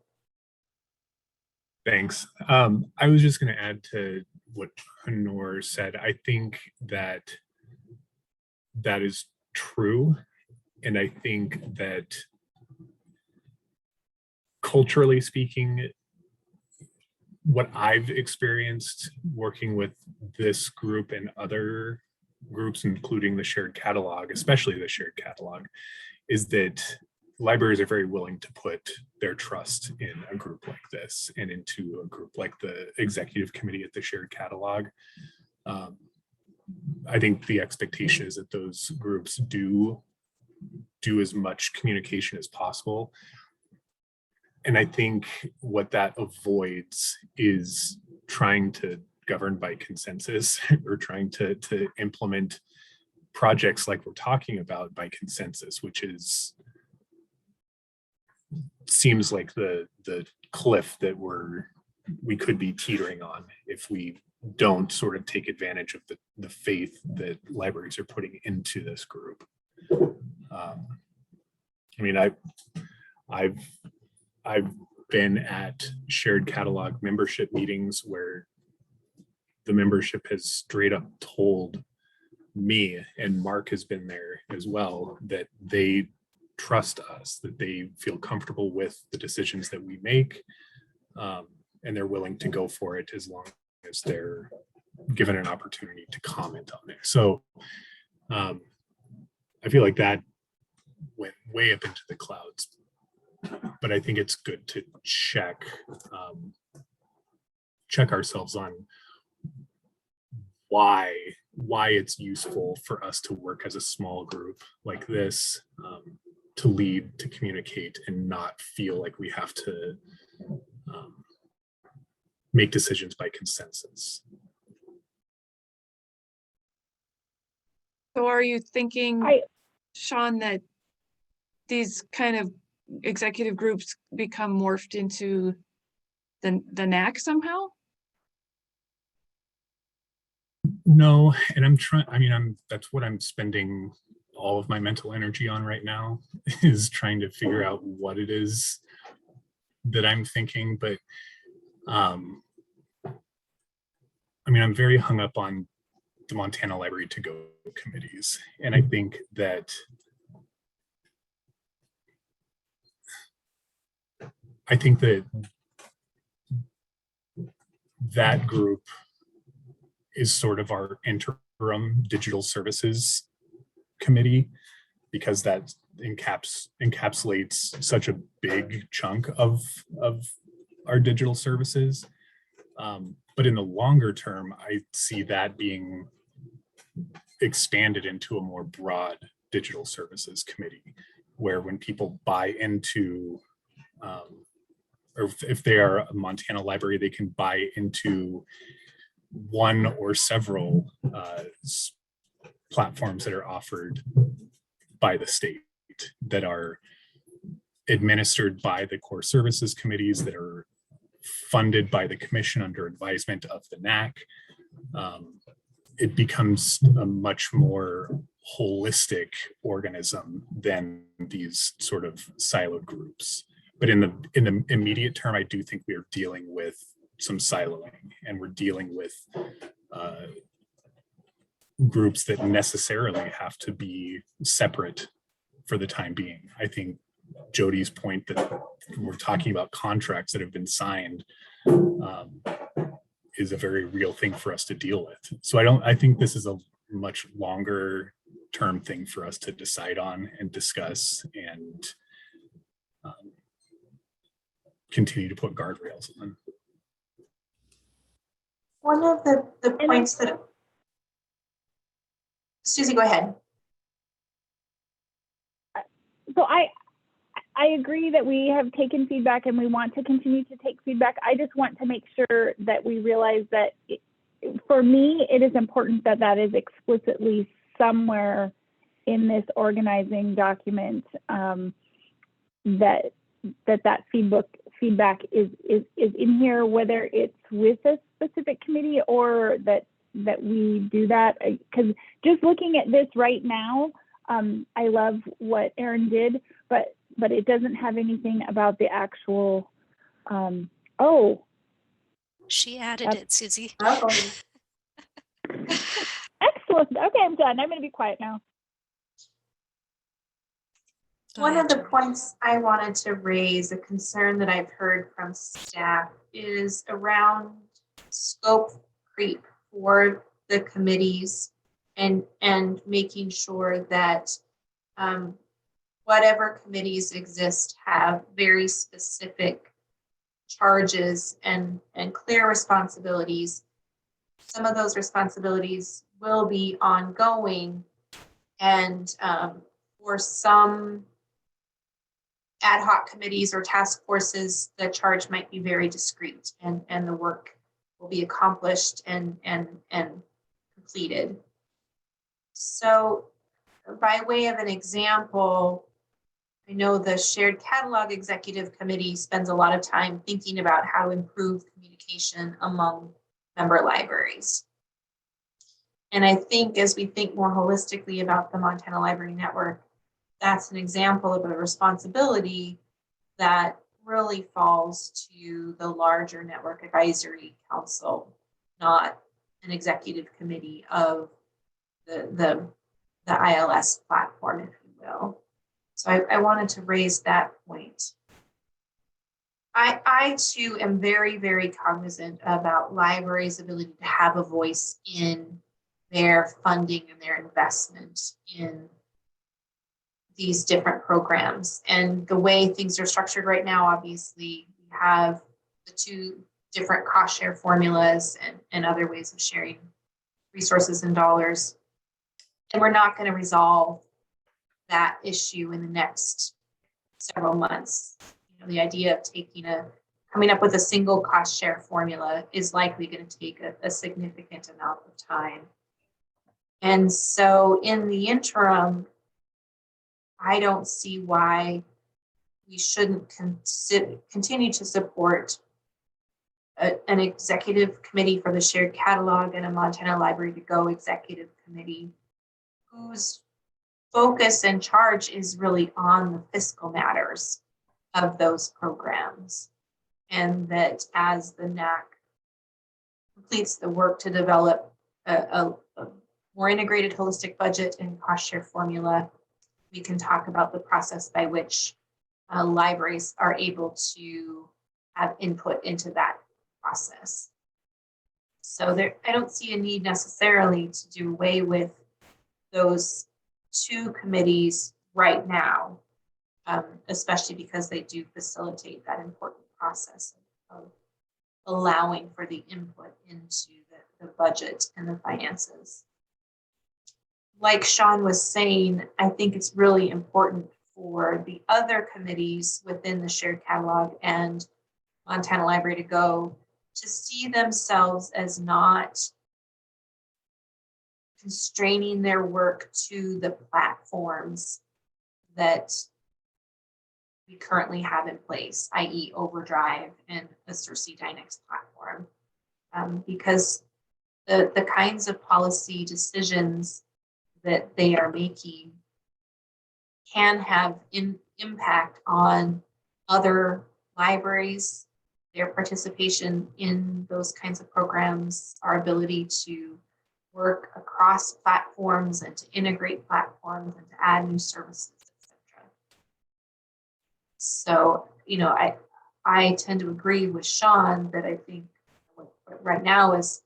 Thanks. I was just going to add to what Honor said. I think that that is true. And I think that culturally speaking, what I've experienced working with this group and other groups, including the shared catalog, especially the shared catalog, is that libraries are very willing to put their trust in a group like this and into a group like the executive committee at the shared catalog. I think the expectation is that those groups do as much communication as possible. And I think what that avoids is trying to govern by consensus or trying to implement projects like we're talking about by consensus, which seems like the cliff that we could be teetering on if we don't sort of take advantage of the faith that libraries are putting into this group. I mean, I've been at shared catalog membership meetings where the membership has straight up told me, and Mark has been there as well, that they trust us, that they feel comfortable with the decisions that we make, and they're willing to go for it as long as they're given an opportunity to comment on it. So I feel like that went way up into the clouds, but I think it's good to check ourselves on why it's useful for us to work as a small group like this, to lead, to communicate, and not feel like we have to make decisions by consensus. So are you thinking, Sean, that these kind of executive groups become morphed into the NAC somehow? No, and that's what I'm spending all of my mental energy on right now, is trying to figure out what it is that I'm thinking. But I'm very hung up on the Montana Library to Go committees. And I think that that group is sort of our interim digital services committee, because that encapsulates such a big chunk of our digital services. But in the longer term, I see that being expanded into a more broad digital services committee, where when people buy into, or if they are a Montana library, they can buy into one or several platforms that are offered by the state, that are administered by the core services committees, that are funded by the commission under advisement of the NAC. It becomes a much more holistic organism than these sort of siloed groups. But in the immediate term, I do think we are dealing with some siloing, and we're dealing with groups that necessarily have to be separate for the time being. I think Jody's point that we're talking about contracts that have been signed is a very real thing for us to deal with. So I think this is a much longer term thing for us to decide on and discuss, and continue to put guardrails on. One of the points that, Susie, go ahead. So I agree that we have taken feedback and we want to continue to take feedback. I just want to make sure that we realize that for me, it is important that that is explicitly somewhere in this organizing document, that feedback is in here, whether it's with a specific committee or that we do that. Because just looking at this right now, I love what Erin did, but it doesn't have anything about the actual. Oh, She added it, Susie. Excellent. Okay, I'm done. I'm going to be quiet now. One of the points I wanted to raise, a concern that I've heard from staff, is around scope creep for the committees and making sure that whatever committees exist have very specific charges and clear responsibilities. Some of those responsibilities will be ongoing, and for some ad hoc committees or task forces, the charge might be very discrete, and the work will be accomplished and completed. So by way of an example, I know the Shared Catalog Executive Committee spends a lot of time thinking about how to improve communication among member libraries. And I think as we think more holistically about the Montana Library Network, that's an example of a responsibility that really falls to the larger Network Advisory Council, not an executive committee of the ILS platform, if you will. So I wanted to raise that point. I too am very, very cognizant about libraries' ability to have a voice in their funding and their investment in these different programs. And the way things are structured right now, obviously, we have the two different cost share formulas and other ways of sharing resources and dollars. And we're not going to resolve that issue in the next several months. You know, the idea of coming up with a single cost share formula is likely going to take a significant amount of time. And so in the interim, I don't see why we shouldn't continue to support an executive committee for the Shared Catalog and a Montana Library to Go executive committee whose focus and charge is really on the fiscal matters of those programs. And that as the NAC completes the work to develop a more integrated holistic budget and cost share formula, we can talk about the process by which libraries are able to have input into that process. So I don't see a need necessarily to do away with those two committees right now, especially because they do facilitate that important process of allowing for the input into the budget and the finances. Like Sean was saying, I think it's really important for the other committees within the Shared Catalog and Montana Library to Go to see themselves as not constraining their work to the platforms that we currently have in place, i.e. Overdrive and the Circe Dynex platform. Because the kinds of policy decisions that they are making can have impact on other libraries, their participation in those kinds of programs, our ability to work across platforms and to integrate platforms and to add new services, etc. So, you know, I tend to agree with Sean that I think what right now is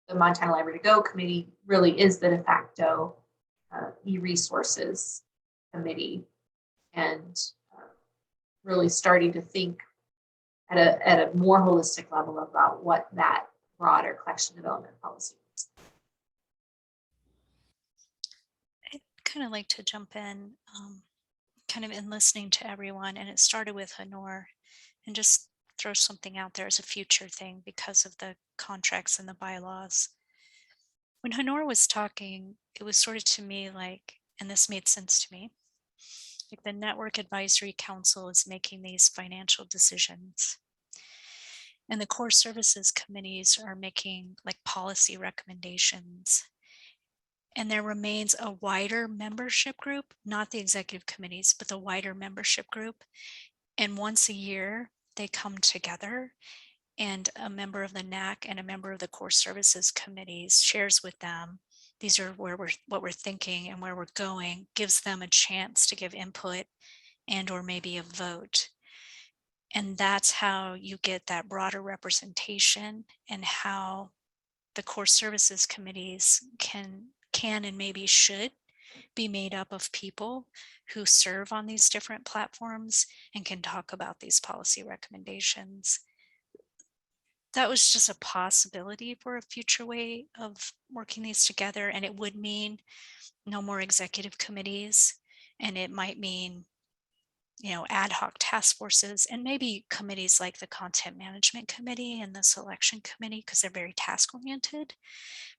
the Montana Library to Go committee really is the de facto e-resources committee, and really starting to think at a more holistic level about what that broader collection development policy is. I'd kind of like to jump in. kind of in listening to everyone, and it started with Honor, and just throw something out there as a future thing because of the contracts and the bylaws. When Honor was talking, it was sort of to me like, and this made sense to me, like the Network Advisory Council is making these financial decisions. And the core services committees are making like policy recommendations. And there remains a wider membership group, not the executive committees, but the wider membership group. And once a year, they come together, and a member of the NAC and a member of the core services committees shares with them, these are what we're thinking and where we're going, gives them a chance to give input and or maybe a vote. And that's how you get that broader representation, and how the core services committees can and maybe should be made up of people who serve on these different platforms and can talk about these policy recommendations. That was just a possibility for a future way of working these together. And it would mean no more executive committees, and it might mean, you know, ad hoc task forces and maybe committees like the content management committee and the selection committee, because they're very task oriented,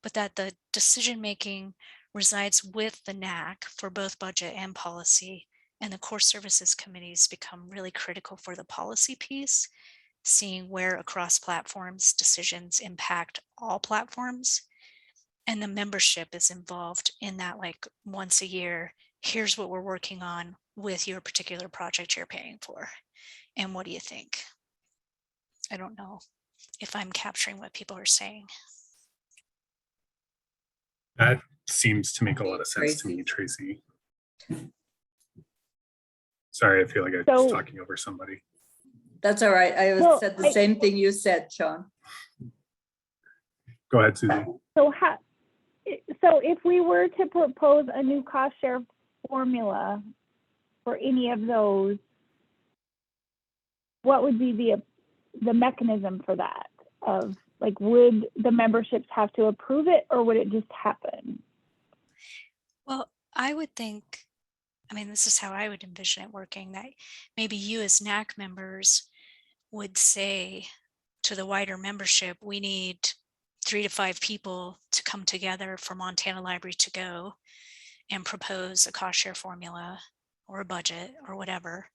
but that the decision making resides with the NAC for both budget and policy, and the core services committees become really critical for the policy piece, seeing where across platforms decisions impact all platforms. And the membership is involved in that, like once a year, here's what we're working on with your particular project you're paying for. And what do you think? I don't know if I'm capturing what people are saying. That seems to make a lot of sense to me, Tracy. Sorry, I feel like I was talking over somebody. That's all right. I said the same thing you said, Sean. Go ahead, Susie. So if we were to propose a new cost share formula for any of those, what would be the mechanism for that? Of like, would the memberships have to approve it, or would it just happen? Well, I would think, I mean, this is how I would envision it working, that maybe you as NAC members would say to the wider membership, we need 3 to 5 people to come together for Montana Library to go and propose a cost share formula or a budget or whatever.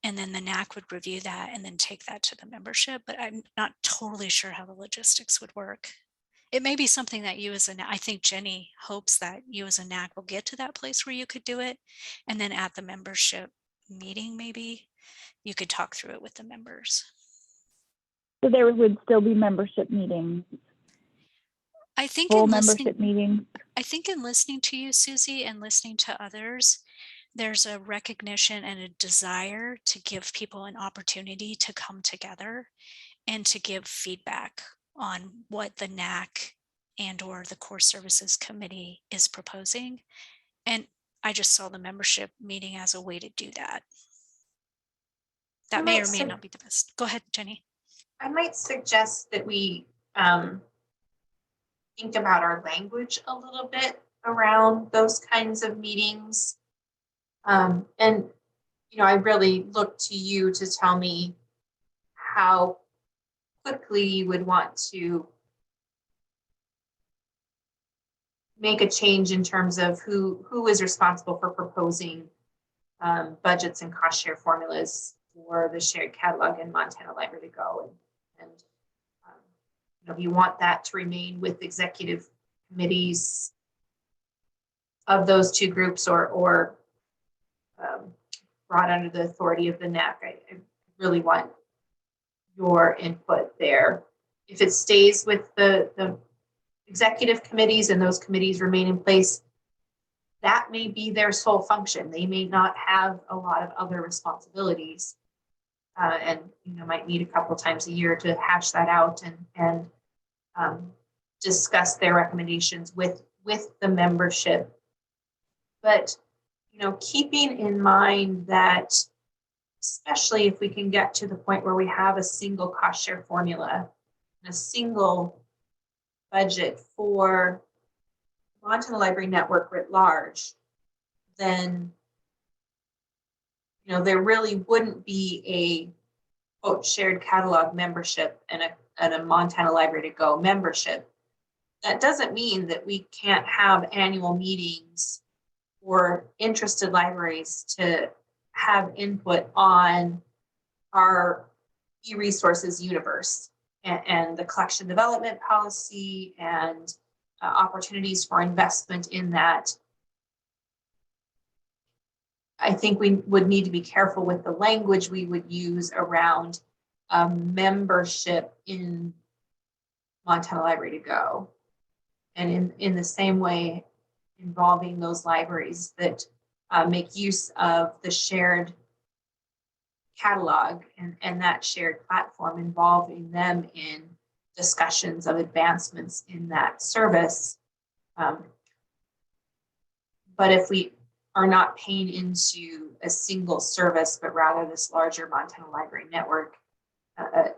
And then the NAC would review that and then take that to the membership. But I'm not totally sure how the logistics would work. It may be something that you as a NAC, I think Jenny hopes that you as a NAC will get to that place where you could do it. And then at the membership meeting, maybe you could talk through it with the members. So there would still be membership meetings. I think full in membership meetings. I think in listening to you, Susie, and listening to others, there's a recognition and a desire to give people an opportunity to come together and to give feedback on what the NAC and or the core services committee is proposing. And I just saw the membership meeting as a way to do that. That may or may not be the best. Go ahead, Jenny. I might suggest that we think about our language a little bit around those kinds of meetings. And, you know, I really look to you to tell me how quickly you would want to make a change in terms of who is responsible for proposing budgets and cost share formulas for the shared catalog in Montana Library to go. And you know, you want that to remain with executive committees of those two groups, or brought under the authority of the NAC. I really want your input there. If it stays with the executive committees and those committees remain in place, that may be their sole function. They may not have a lot of other responsibilities, and you know, might meet a couple times a year to hash that out and discuss their recommendations with the membership. But you know, keeping in mind that, especially if we can get to the point where we have a single cost share formula and a single budget for Montana Library Network writ large, then you know, there really wouldn't be a quote shared catalog membership and a Montana Library to Go membership. That doesn't mean that we can't have annual meetings for interested libraries to have input on our e-resources universe and the collection development policy and opportunities for investment in that. I think we would need to be careful with the language we would use around membership in Montana Library to Go. And in the same way, involving those libraries that make use of the shared catalog and that shared platform, involving them in discussions of advancements in that service. But if we are not paying into a single service, but rather this larger Montana Library network,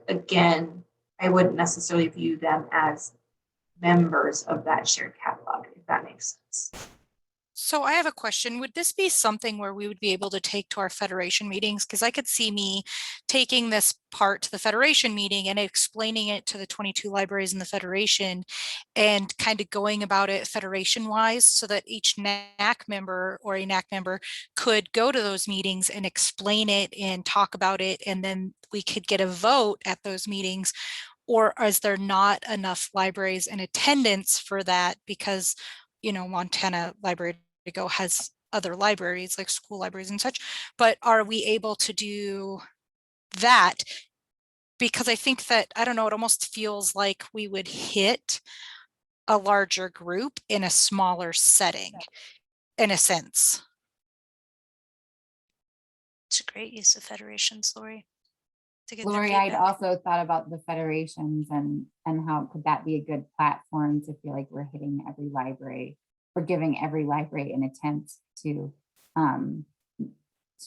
again, I wouldn't necessarily view them as members of that shared catalog, if that makes sense. So I have a question. Would this be something where we would be able to take to our Federation meetings? Because I could see me taking this part to the Federation meeting and explaining it to the 22 libraries in the Federation and kind of going about it Federation wise so that each NAC member or a NAC member could go to those meetings and explain it and talk about it. And then we could get a vote at those meetings. Or is there not enough libraries in attendance for that? Because, you know, Montana Library to Go has other libraries like school libraries and such, but are we able to do that? Because I think that, I don't know, it almost feels like we would hit a larger group in a smaller setting, in a sense. It's a great use of federations, Lori. To get their Lori, I'd feedback. also thought about the federations and how could that be a good platform to feel like we're hitting every library or giving every library an attempt to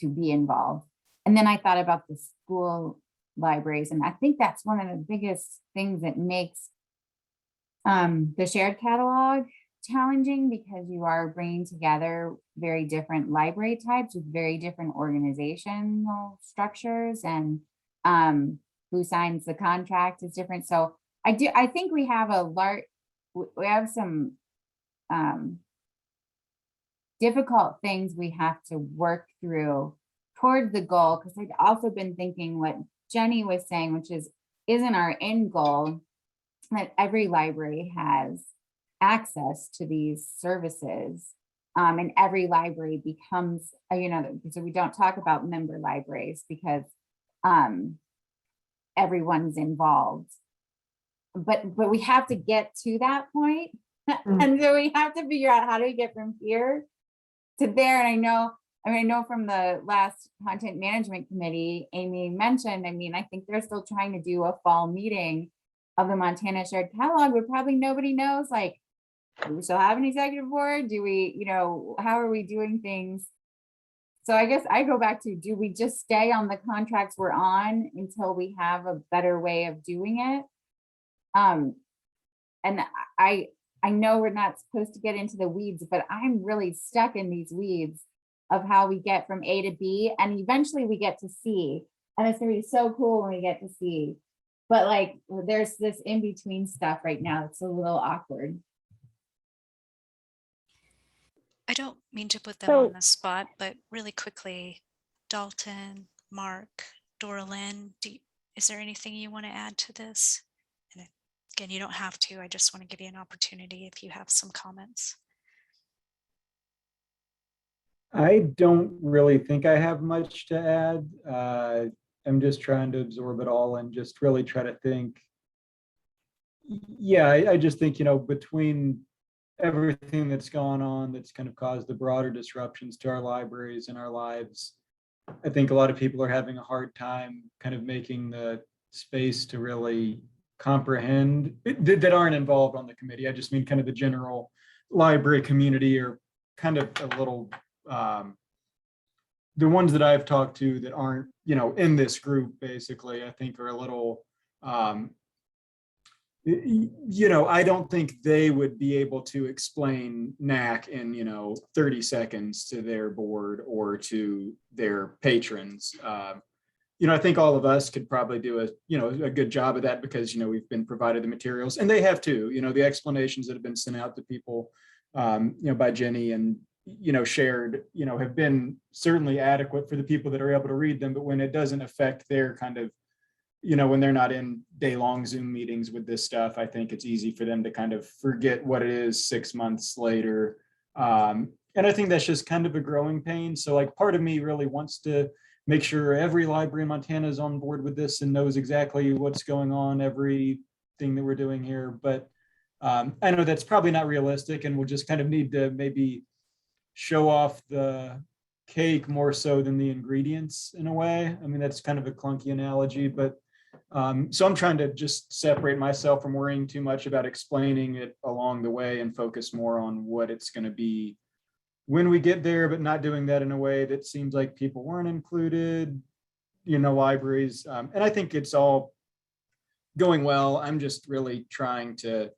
be involved. And then I thought about the school libraries, and I think that's one of the biggest things that makes the shared catalog challenging, because you are bringing together very different library types with very different organizational structures, and who signs the contract is different. So I think we have some difficult things we have to work through toward the goal, because I've also been thinking what Jenny was saying, which isn't our end goal, that every library has access to these services, and every library becomes, so we don't talk about member libraries because everyone's involved, but we have to get to that point. And so we have to figure out how do we get from here to there. And I know from the last content management committee, Amy mentioned, I think they're still trying to do a fall meeting of the Montana Shared Catalog, but probably nobody knows, like, do we still have an executive board? Do we, how are we doing things? So I guess I go back to, do we just stay on the contracts we're on until we have a better way of doing it? And I know we're not supposed to get into the weeds, but I'm really stuck in these weeds of how we get from A to B, and eventually we get to C. And it's gonna be so cool when we get to C. But like, there's this in-between stuff right now. It's a little awkward. I don't mean to put them on the spot, but really quickly, Dalton, Mark, Doralyn, is there anything you want to add to this? And again, you don't have to. I just want to give you an opportunity if you have some comments. I don't really think I have much to add. I'm just trying to absorb it all and just really try to think. Yeah, I just think, between everything that's gone on that's kind of caused the broader disruptions to our libraries and our lives, I think a lot of people are having a hard time kind of making the space to really comprehend that aren't involved on the committee. I just mean kind of the general library community, or kind of a little, the ones that I've talked to that aren't, in this group, basically, I think are a little you know, I don't think they would be able to explain NAC in, you know, 30 seconds to their board or to their patrons. You know, I think all of us could probably do a good job of that because, you know, we've been provided the materials and they have too, you know, the explanations that have been sent out to people, you know, by Jenny and, you know, shared, you know, have been certainly adequate for the people that are able to read them. But when it doesn't affect their kind of, you know, when they're not in day-long Zoom meetings with this stuff, I think it's easy for them to kind of forget what it is 6 months later. And I think that's just kind of a growing pain. So like part of me really wants to make sure every library in Montana is on board with this and knows exactly what's going on, everything that we're doing here. But I know that's probably not realistic and we'll just kind of need to maybe show off the cake more so than the ingredients in a way. I mean, that's kind of a clunky analogy, but so I'm trying to just separate myself from worrying too much about explaining it along the way and focus more on what it's going to be when we get there, but not doing that in a way that seems like people weren't included, you know, libraries. And I think it's all going well. I'm just really trying to,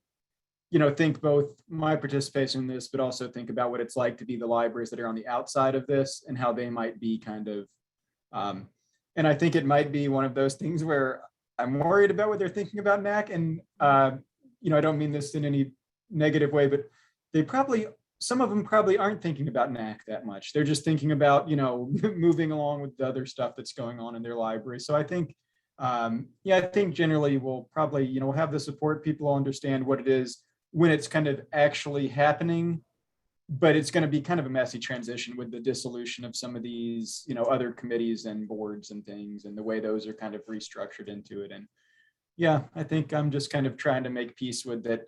you know, think both my participation in this, but also think about what it's like to be the libraries that are on the outside of this and how they might be kind of, and I think it might be one of those things where I'm worried about what they're thinking about NAC. And, you know, I don't mean this in any negative way, but they probably, some of them probably aren't thinking about NAC that much. They're just thinking about, you know, moving along with the other stuff that's going on in their library. So I think, yeah, I think generally we'll probably, you know, have the support. People will understand what it is when it's kind of actually happening, but it's going to be kind of a messy transition with the dissolution of some of these, you know, other committees and boards and things and the way those are kind of restructured into it. And yeah, I think I'm just kind of trying to make peace with that.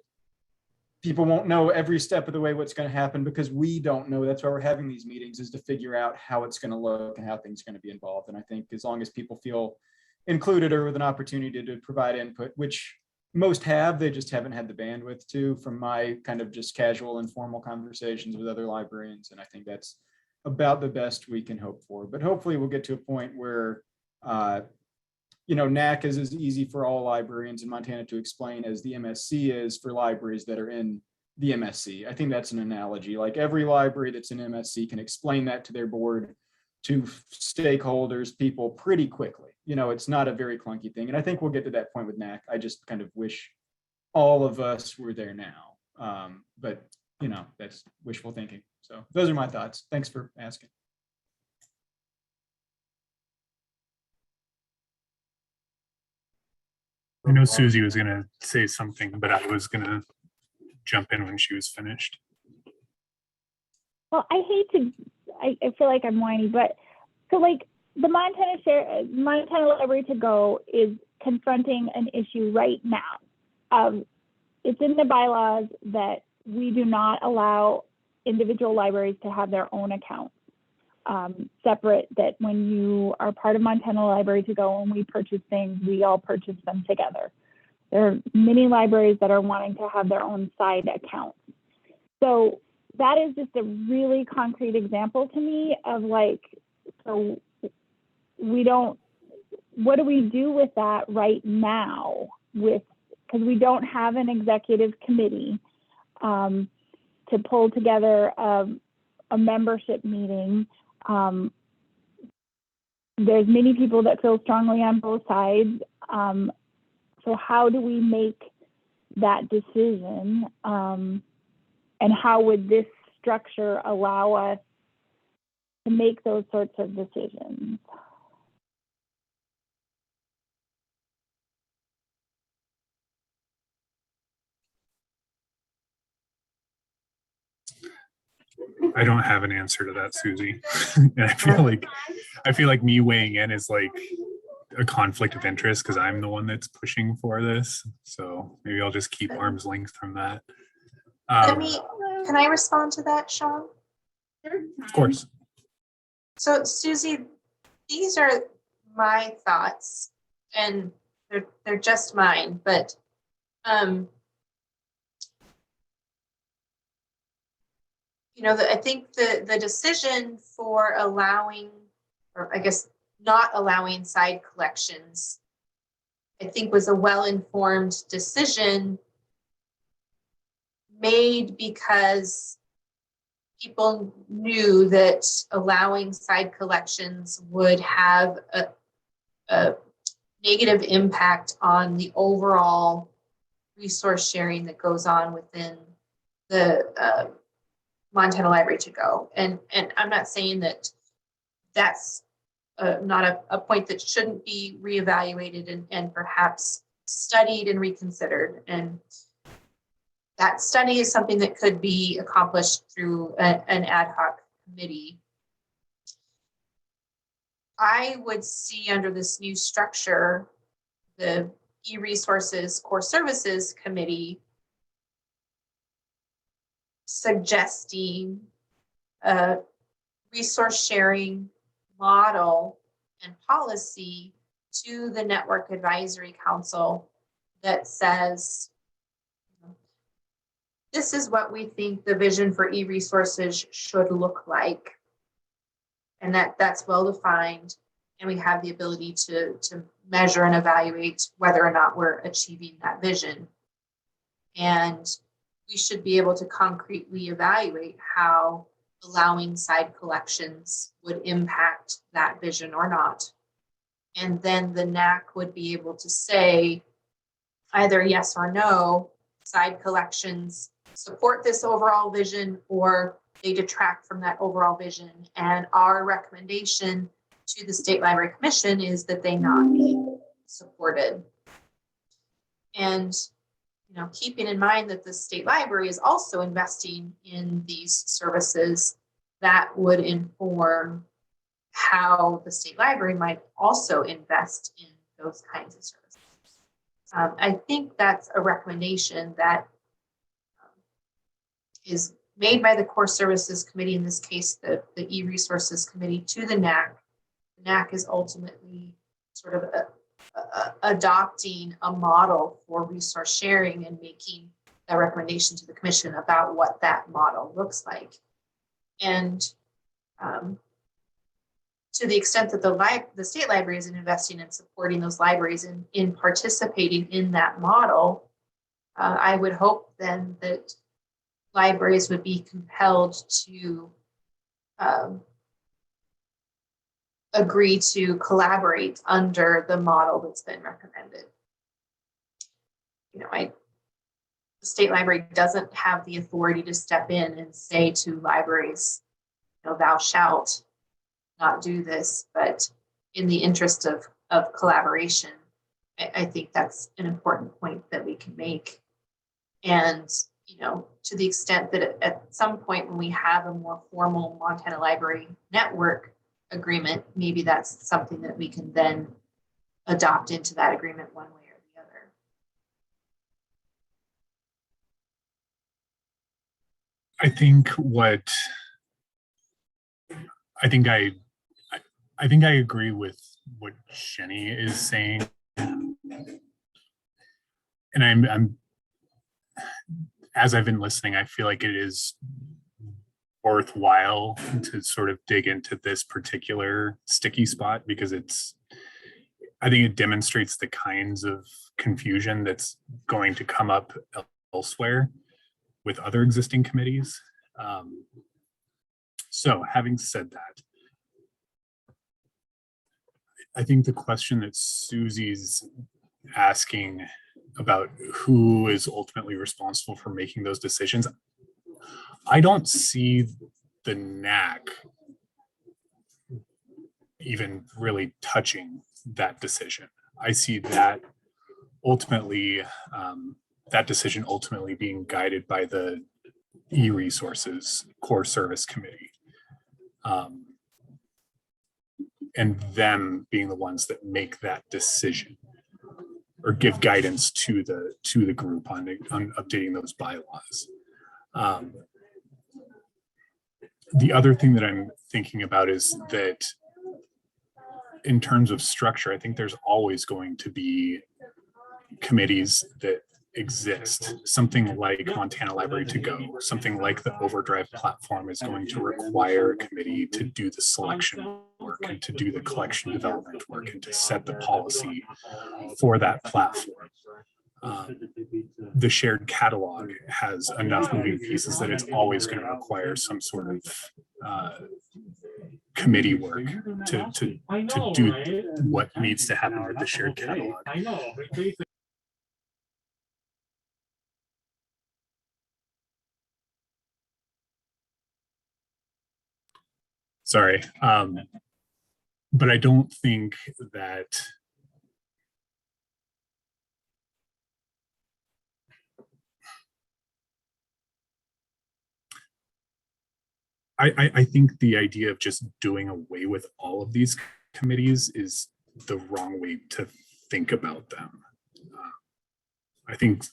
People won't know every step of the way what's going to happen because we don't know. That's why we're having these meetings, is to figure out how it's going to look and how things are going to be involved. And I think as long as people feel included or with an opportunity to provide input, which most have, they just haven't had the bandwidth to, from my kind of just casual informal conversations with other librarians. And I think that's about the best we can hope for. But hopefully we'll get to a point where, you know, NAC is as easy for all librarians in Montana to explain as the MSC is for libraries that are in the MSC. I think that's an analogy. Like every library that's in MSC can explain that to their board, to stakeholders, people pretty quickly. You know, it's not a very clunky thing. And I think we'll get to that point with NAC. I just kind of wish all of us were there now. But, you know, that's wishful thinking. So those are my thoughts. Thanks for asking. I know Susie was going to say something, but I was going to jump in when she was finished. Well, I hate to, I feel like I'm whiny, but so like the Montana Library to Go is confronting an issue right now. It's in the bylaws that we do not allow individual libraries to have their own accounts. Separate, that when you are part of Montana Library to Go and we purchase things, we all purchase them together. There are many libraries that are wanting to have their own side accounts. So that is just a really concrete example to me of like, so we don't, what do we do with that right now with, because we don't have an executive committee to pull together a membership meeting. There's many people that feel strongly on both sides. So how do we make that decision? And how would this structure allow us to make those sorts of decisions? I don't have an answer to that, Susie. And I feel like me weighing in is like a conflict of interest because I'm the one that's pushing for this. So maybe I'll just keep arm's length from that. Can I respond to that, Sean? Of course. So Susie, these are my thoughts and they're just mine, but you know, I think the decision for allowing, or I guess not allowing side collections I think was a well-informed decision made because people knew that allowing side collections would have a negative impact on the overall resource sharing that goes on within the Montana Library to Go. And I'm not saying that that's not a point that shouldn't be reevaluated and perhaps studied and reconsidered. And that study is something that could be accomplished through an ad hoc committee. I would see under this new structure, the e-resources core services committee suggesting a resource sharing model and policy to the Network Advisory Council that says, this is what we think the vision for e-resources should look like. And that's well defined. And we have the ability to measure and evaluate whether or not we're achieving that vision. And we should be able to concretely evaluate how allowing side collections would impact that vision or not. And then the NAC would be able to say either yes or no, side collections support this overall vision or they detract from that overall vision. And our recommendation to the State Library Commission is that they not be supported. And keeping in mind that the State Library is also investing in these services, that would inform how the State Library might also invest in those kinds of services. I think that's a recommendation that is made by the Core Services Committee, in this case, the e-resources committee, to the NAC. The NAC is ultimately sort of adopting a model for resource sharing and making a recommendation to the commission about what that model looks like. And to the extent that the state library is investing in supporting those libraries and in participating in that model, I would hope then that libraries would be compelled to agree to collaborate under the model that's been recommended. The state library doesn't have the authority to step in and say to libraries, thou shalt not do this, but in the interest of collaboration, I think that's an important point that we can make. And to the extent that at some point when we have a more formal Montana Library Network agreement, maybe that's something that we can then adopt into that agreement one way or the other. I think I agree with what Jenny is saying. And I'm as I've been listening, I feel like it is worthwhile to sort of dig into this particular sticky spot, because I think it demonstrates the kinds of confusion that's going to come up elsewhere with other existing committees. So having said that, I think the question that Susie's asking about who is ultimately responsible for making those decisions, I don't see the NAC even really touching that decision. I see that ultimately, that decision ultimately being guided by the e-resources core service committee. And them being the ones that make that decision or give guidance to the group on updating those bylaws. The other thing that I'm thinking about is that in terms of structure, I think there's always going to be committees that exist. Something like Montana Library to Go, something like the Overdrive platform is going to require a committee to do the selection work. work and to do the collection development work and to set the policy for that platform. The shared catalog has enough moving pieces that it's always going to require some sort of committee work to do what needs to happen with the shared catalog. Sorry, but I don't think that I think the idea of just doing away with all of these committees is the wrong way to think about them. I think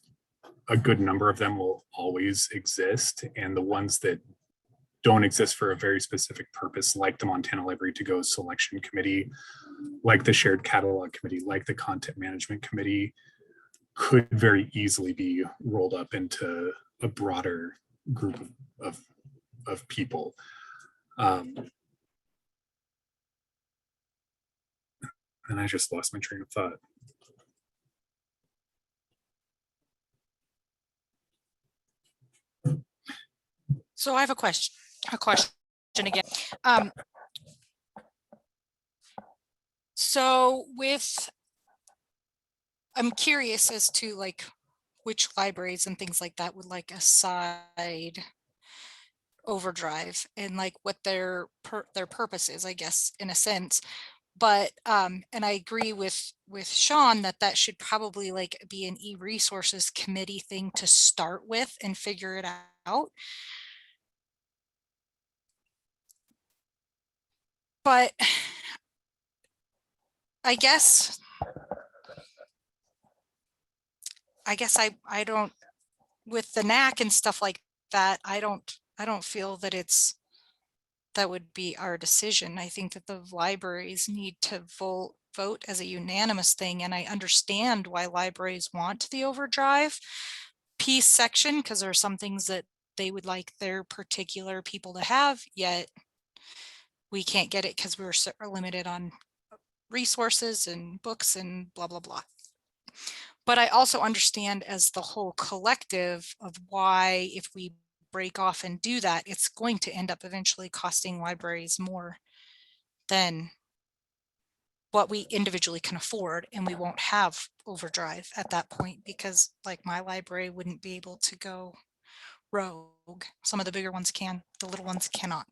a good number of them will always exist, and the ones that don't exist for a very specific purpose, like the Montana Library to Go Selection Committee, like the Shared Catalog Committee, like the Content Management Committee, could very easily be rolled up into a broader group of people. And I just lost my train of thought. So I have a question again. So I'm curious as to like which libraries and things like that would like a side overdrive and like what their purpose is, I guess, in a sense. But and I agree with Sean that should probably like be an e-resources committee thing to start with and figure it out. But I guess I don't, with the NAC and stuff like that, I don't feel that that would be our decision. I think that the libraries need to vote as a unanimous thing. And I understand why libraries want the overdrive piece section, because there are some things that they would like their particular people to have, yet we can't get it because we're limited on resources and books and blah, blah, blah. But I also understand as the whole collective of why, if we break off and do that, it's going to end up eventually costing libraries more than what we individually can afford, and we won't have overdrive at that point because like my library wouldn't be able to go rogue. Some of the bigger ones can, the little ones cannot.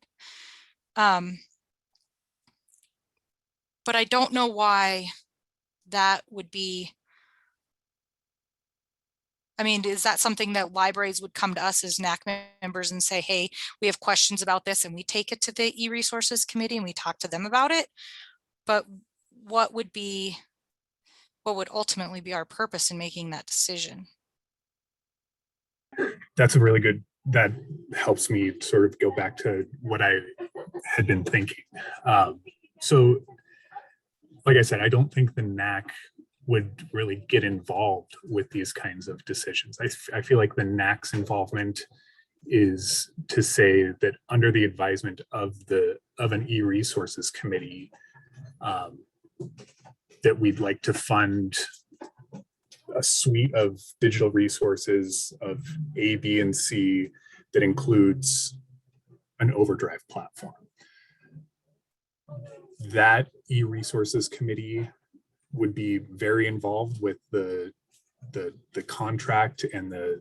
But I don't know why that would be. I mean, is that something that libraries would come to us as NAC members and say, hey, we have questions about this, and we take it to the e-resources committee and we talk to them about it? But what would ultimately be our purpose in making that decision? That's a really good, that helps me sort of go back to what I had been thinking. So like I said, I don't think the NAC would really get involved with these kinds of decisions. I feel like the NAC's involvement is to say that under the advisement of an e-resources committee, that we'd like to fund a suite of digital resources of A, B, and C that includes an overdrive platform. That e-resources committee would be very involved with the contract and the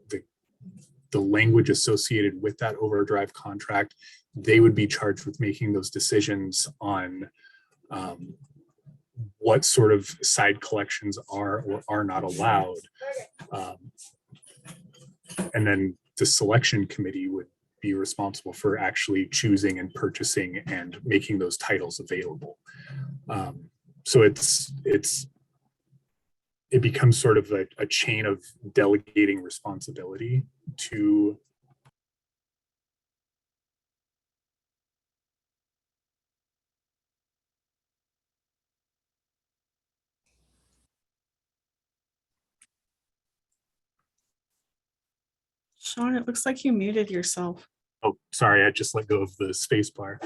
language associated with that overdrive contract. They would be charged with making those decisions on what sort of side collections are or are not allowed. And then the selection committee would be responsible for actually choosing and purchasing and making those titles available. So it becomes sort of a chain of delegating responsibility to Sean, it looks like you muted yourself. Oh, sorry, I just let go of the space bar.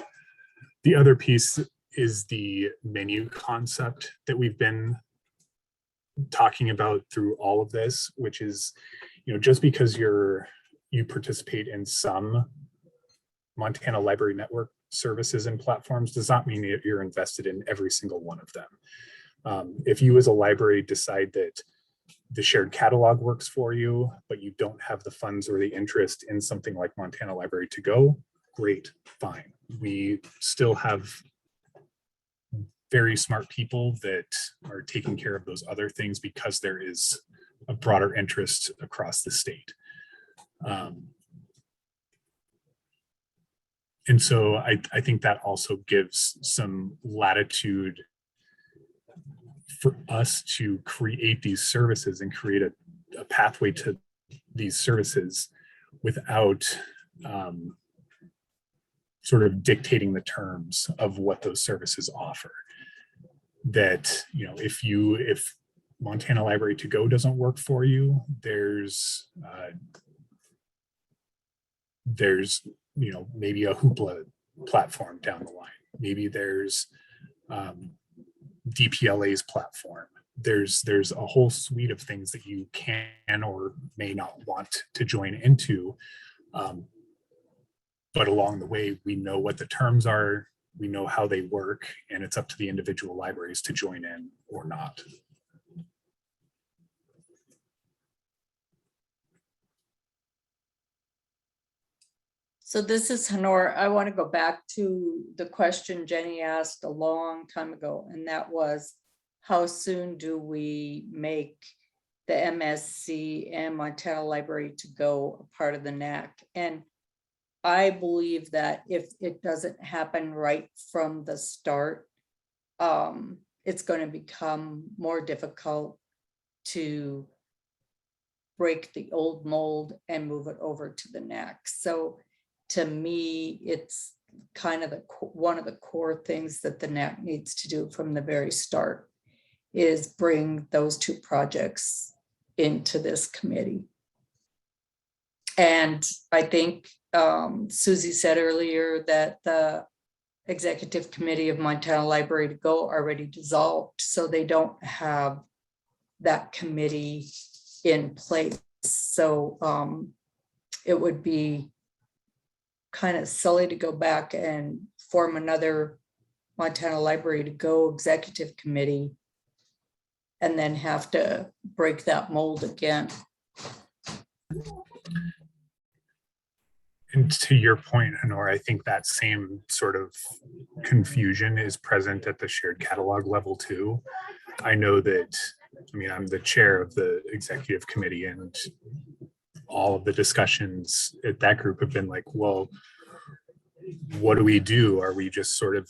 The other piece is the menu concept that we've been talking about through all of this, which is, just because you participate in some Montana Library Network services and platforms does not mean that you're invested in every single one of them. If you as a library decide that the shared catalog works for you, but you don't have the funds or the interest in something like Montana Library to Go, great, fine. We still have very smart people that are taking care of those other things because there is a broader interest across the state. And so I think that also gives some latitude for us to create these services and create a pathway to these services without sort of dictating the terms of what those services offer. That, if Montana Library to Go doesn't work for you, there's maybe a Hoopla platform down the line. Maybe there's DPLA's platform. There's a whole suite of things that you can or may not want to join into. But along the way, we know what the terms are, we know how they work, and it's up to the individual libraries to join in or not. So this is Honor. I want to go back to the question Jenny asked a long time ago, and that was, how soon do we make the MSC and Montana Library to Go a part of the NAC? And I believe that if it doesn't happen right from the start, it's going to become more difficult to break the old mold and move it over to the NAC. So to me, it's kind of one of the core things that the NAC needs to do from the very start is bring those two projects into this committee. And I think Susie said earlier that the executive committee of Montana Library to Go already dissolved, so they don't have that committee in place. So it would be kind of silly to go back and form another Montana Library to Go executive committee and then have to break that mold again. And to your point, Honor, I think that same sort of confusion is present at the shared catalog level too. I know that, I'm the chair of the executive committee, and all of the discussions at that group have been like, well, what do we do? Are we just sort of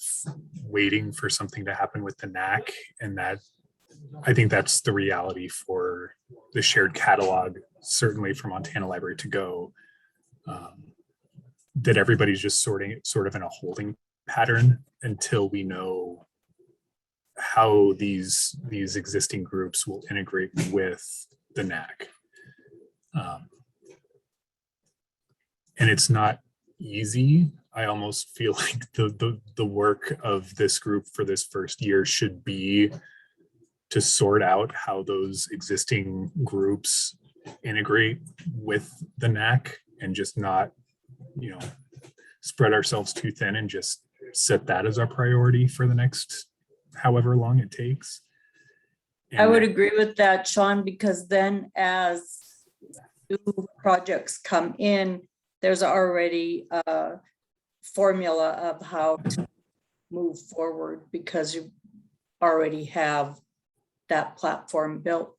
waiting for something to happen with the NAC? And that, I think that's the reality for the shared catalog, certainly for Montana Library to Go, that everybody's just sort of in a holding pattern until we know how these existing groups will integrate with the NAC. And it's not easy. I almost feel like the work of this group for this first year should be to sort out how those existing groups integrate with the NAC and just not, spread ourselves too thin and just set that as our priority for the next however long it takes. I would agree with that, Sean, because then as new projects come in, there's already a formula of how to move forward because you already have that platform built.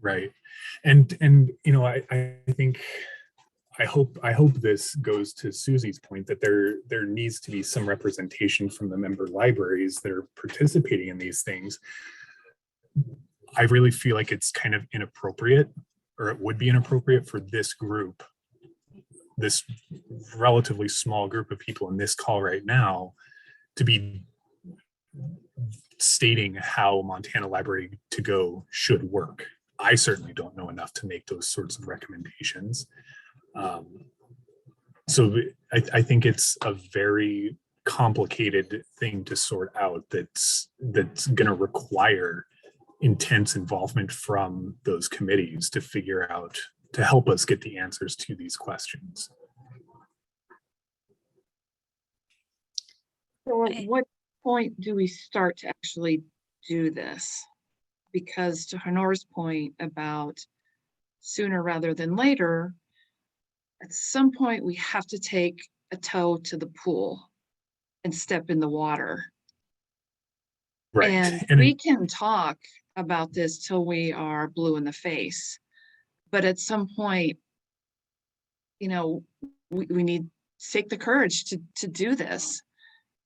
Right. And I think I hope this goes to Susie's point that there needs to be some representation from the member libraries that are participating in these things. I really feel like it's kind of inappropriate, or it would be inappropriate for this group, this relatively small group of people in this call right now, to be stating how Montana Library to Go should work. I certainly don't know enough to make those sorts of recommendations. So I think it's a very complicated thing to sort out that's going to require intense involvement from those committees to figure out, to help us get the answers to these questions. So at what point do we start to actually do this? Because to Honor's point about sooner rather than later, at some point we have to take a toe to the pool and step in the water. Right. And we can talk about this till we are blue in the face. But at some point, you know, we need to take the courage to do this.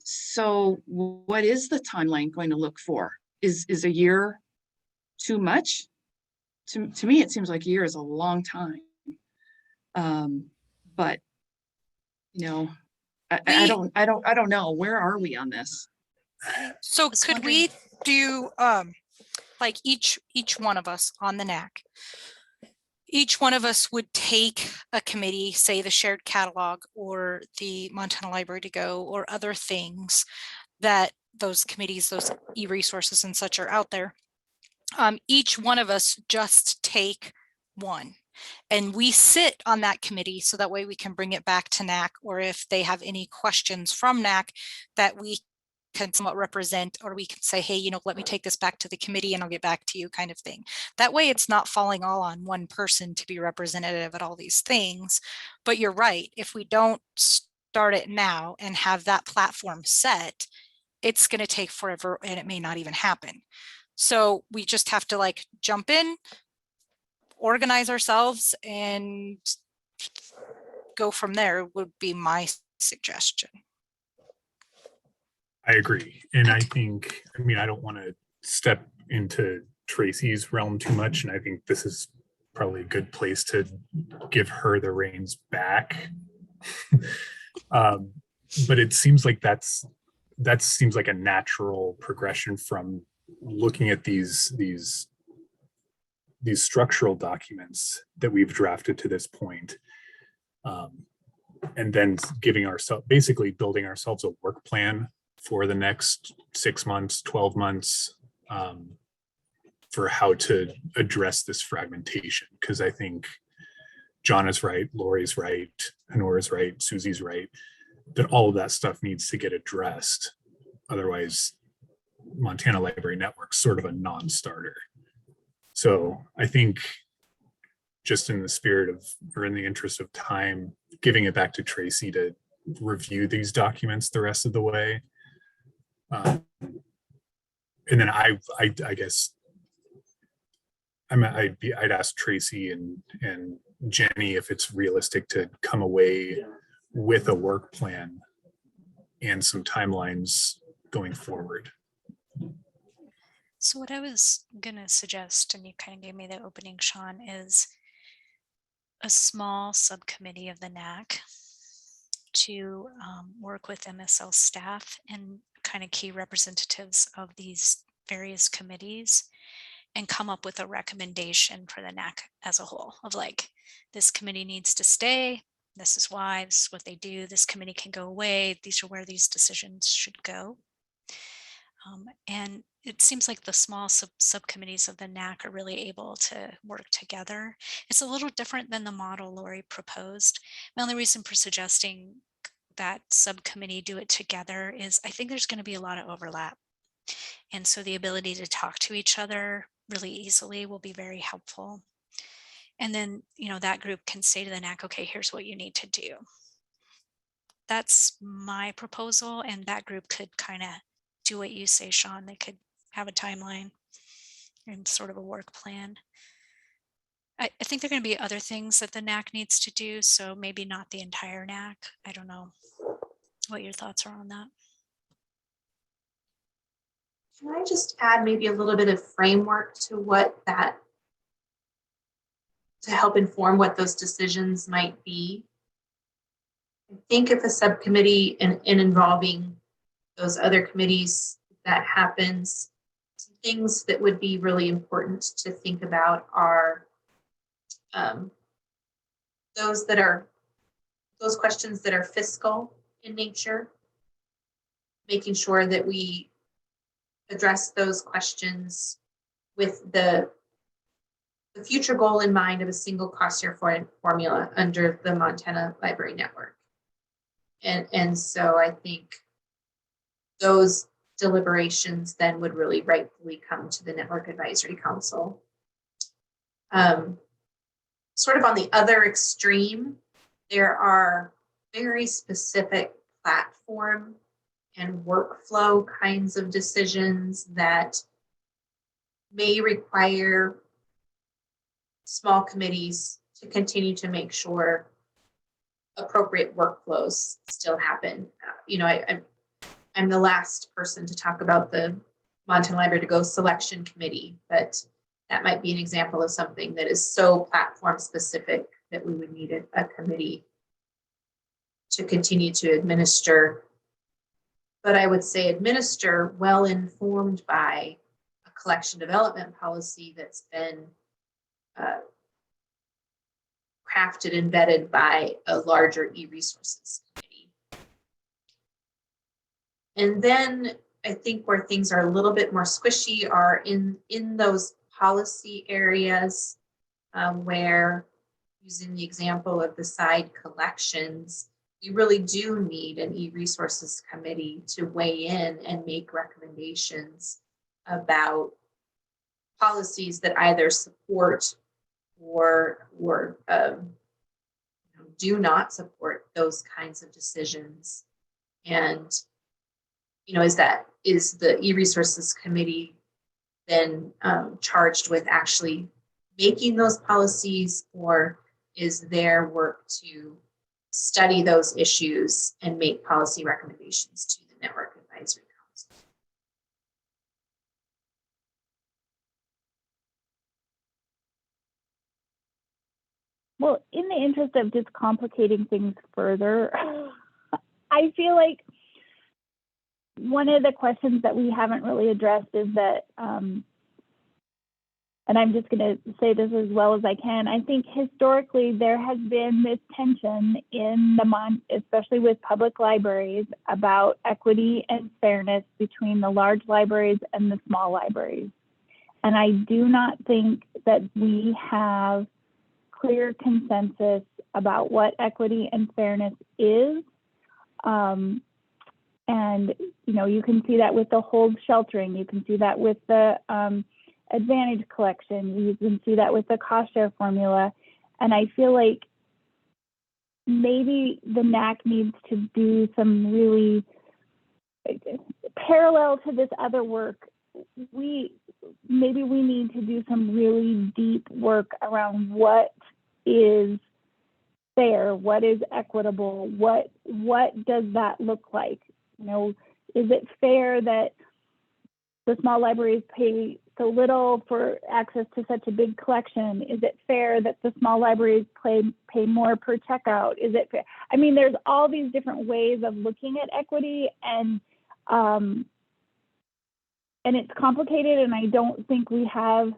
So what is the timeline going to look for? Is a year too much? To me, it seems like a year is a long time. But you know, I don't know. Where are we on this? So could we do like each one of us on the NAC, each one of us would take a committee, say the shared catalog or the Montana Library to Go or other things that those committees, those e-resources and such are out there. Each one of us just take one and we sit on that committee so that way we can bring it back to NAC, or if they have any questions from NAC that we can somewhat represent, or we can say, hey, you know, let me take this back to the committee and I'll get back to you, kind of thing. That way it's not falling all on one person to be representative at all these things. But you're right, if we don't start it now and have that platform set, it's going to take forever and it may not even happen. So we just have to like jump in, organize ourselves and go from there would be my suggestion. I agree. And I think, I mean, I don't want to step into Tracy's realm too much. And I think this is probably a good place to give her the reins back. But it seems like that seems like a natural progression from looking at these structural documents that we've drafted to this point. And then giving ourselves, basically building ourselves a work plan for the next 6 months, 12 months, for how to address this fragmentation. Because I think John is right, Lori's right, Honora's right, Susie's right, that all of that stuff needs to get addressed. Otherwise, Montana Library Network's sort of a non-starter. So I think just in the spirit of, or in the interest of time, giving it back to Tracy to review these documents the rest of the way. And then I guess I'd ask Tracy and Jenny if it's realistic to come away with a work plan and some timelines going forward. So what I was gonna suggest, and you kind of gave me the opening, Sean, is a small subcommittee of the NAC to work with MSL staff and kind of key representatives of these various committees and come up with a recommendation for the NAC as a whole of like, this committee needs to stay, this is why, this is what they do, this committee can go away, these are where these decisions should go. And it seems like the small subcommittees of the NAC are really able to work together. It's a little different than the model Lori proposed. My only reason for suggesting that subcommittee do it together is I think there's going to be a lot of overlap. And so the ability to talk to each other really easily will be very helpful. And then, you know, that group can say to the NAC, okay, here's what you need to do. That's my proposal. And that group could kind of do what you say, Sean. They could have a timeline and sort of a work plan. I think there are going to be other things that the NAC needs to do. So maybe not the entire NAC. I don't know what your thoughts are on that. Can I just add maybe a little bit of framework to what that, to help inform what those decisions might be? I think if a subcommittee and involving those other committees, that happens, some things that would be really important to think about are those questions that are fiscal in nature. making sure that we address those questions with the future goal in mind of a single cost share formula under the Montana Library Network. And so I think those deliberations then would really rightfully come to the Network Advisory Council. Sort of on the other extreme, there are very specific platform and workflow kinds of decisions that may require small committees to continue to make sure appropriate workflows still happen. You know, I'm the last person to talk about the Montana Library to Go selection committee, but that might be an example of something that is so platform specific that we would need a committee to continue to administer. But I would say administer well informed by a collection development policy that's been crafted and vetted by a larger e-resources committee. And then I think where things are a little bit more squishy are in those policy areas where, using the example of the side collections, we really do need an e-resources committee to weigh in and make recommendations about policies that either support or do not support those kinds of decisions. And is the e-resources committee then charged with actually making those policies, or is their work to study those issues and make policy recommendations to the Network Advisory Council? Well, in the interest of just complicating things further, I feel like one of the questions that we haven't really addressed is that, and I'm just going to say this as well as I can, I think historically there has been this tension in especially with public libraries, about equity and fairness between the large libraries and the small libraries. And I do not think that we have clear consensus about what equity and fairness is. And, you can see that with the hold sheltering. You can see that with the advantage collection. You can see that with the cost share formula. And I feel like maybe the NAC needs to do some really parallel to this other work. Maybe we need to do some really deep work around what is fair, what is equitable, what does that look like? Is it fair that the small libraries pay so little for access to such a big collection? Is it fair that the small libraries pay more per checkout? Is it fair? I mean, there's all these different ways of looking at equity, and it's complicated, and I don't think we have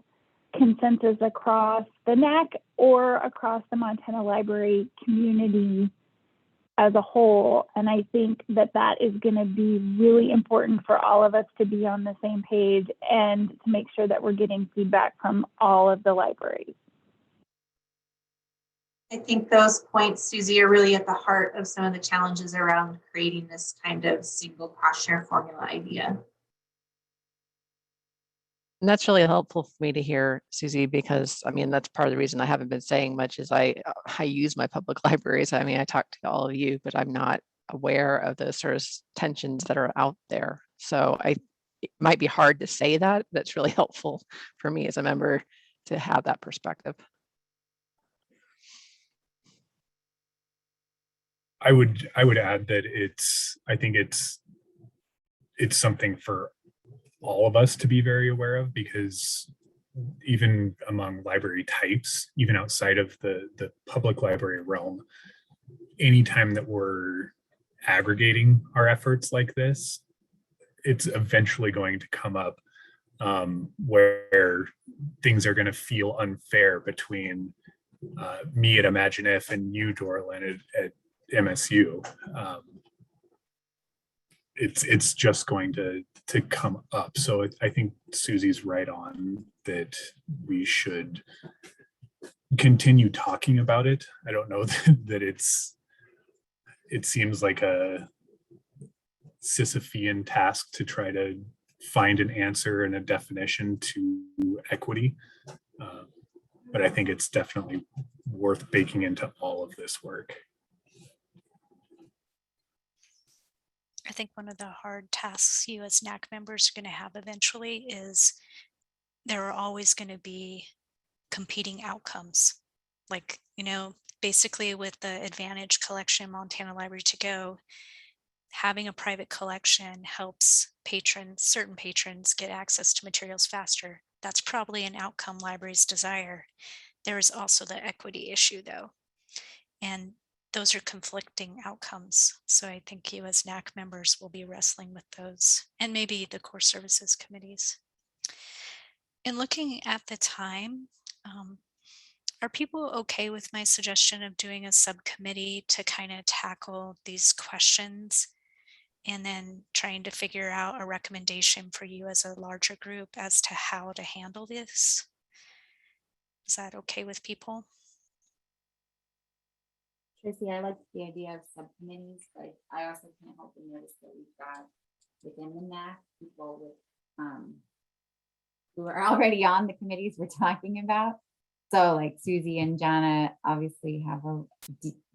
consensus across the NAC or across the Montana library community as a whole. And I think that is going to be really important for all of us to be on the same page and to make sure that we're getting feedback from all of the libraries. I think those points, Susie, are really at the heart of some of the challenges around creating this kind of single cost share formula idea. And that's really helpful for me to hear, Susie, because that's part of the reason I haven't been saying much is I use my public libraries. I talk to all of you, but I'm not aware of the sort of tensions that are out there. So it might be hard to say that. That's really helpful for me as a member to have that perspective. I would add that I think it's something for all of us to be very aware of, because even among library types, even outside of the public library realm, anytime that we're aggregating our efforts like this, it's eventually going to come up where things are going to feel unfair between me at ImagineIF and you, Dorlin, at MSU. it's just going to come up. So I think Susie's right on that we should continue talking about it. I don't know that it seems like a Sisyphean task to try to find an answer and a definition to equity. But I think it's definitely worth baking into all of this work. I think one of the hard tasks you as NAC members are going to have eventually is there are always going to be competing outcomes. Like, basically with the Advantage collection, Montana Library to Go, having a private collection helps certain patrons get access to materials faster. That's probably an outcome libraries desire. There is also the equity issue though. And those are conflicting outcomes. So I think you as NAC members will be wrestling with those, and maybe the core services committees. In looking at the time, are people okay with my suggestion of doing a subcommittee to kind of tackle these questions and then trying to figure out a recommendation for you as a larger group as to how to handle this? Is that okay with people? Tracy, I like the idea of subcommittees, but I also can't help but notice that we've got within the NAC people with who are already on the committees we're talking about. So like Susie and Jana obviously have a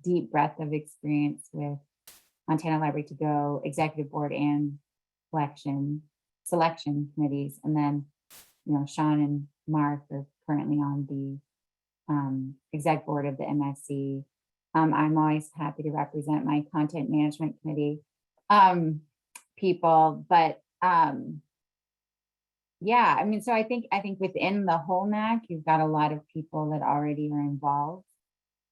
deep breadth of experience with Montana Library to Go, Executive Board and selection committees. And then, Sean and Mark are currently on the exec board of the MSC. I'm always happy to represent my content management committee people, but yeah, I mean, so I think within the whole NAC, you've got a lot of people that already are involved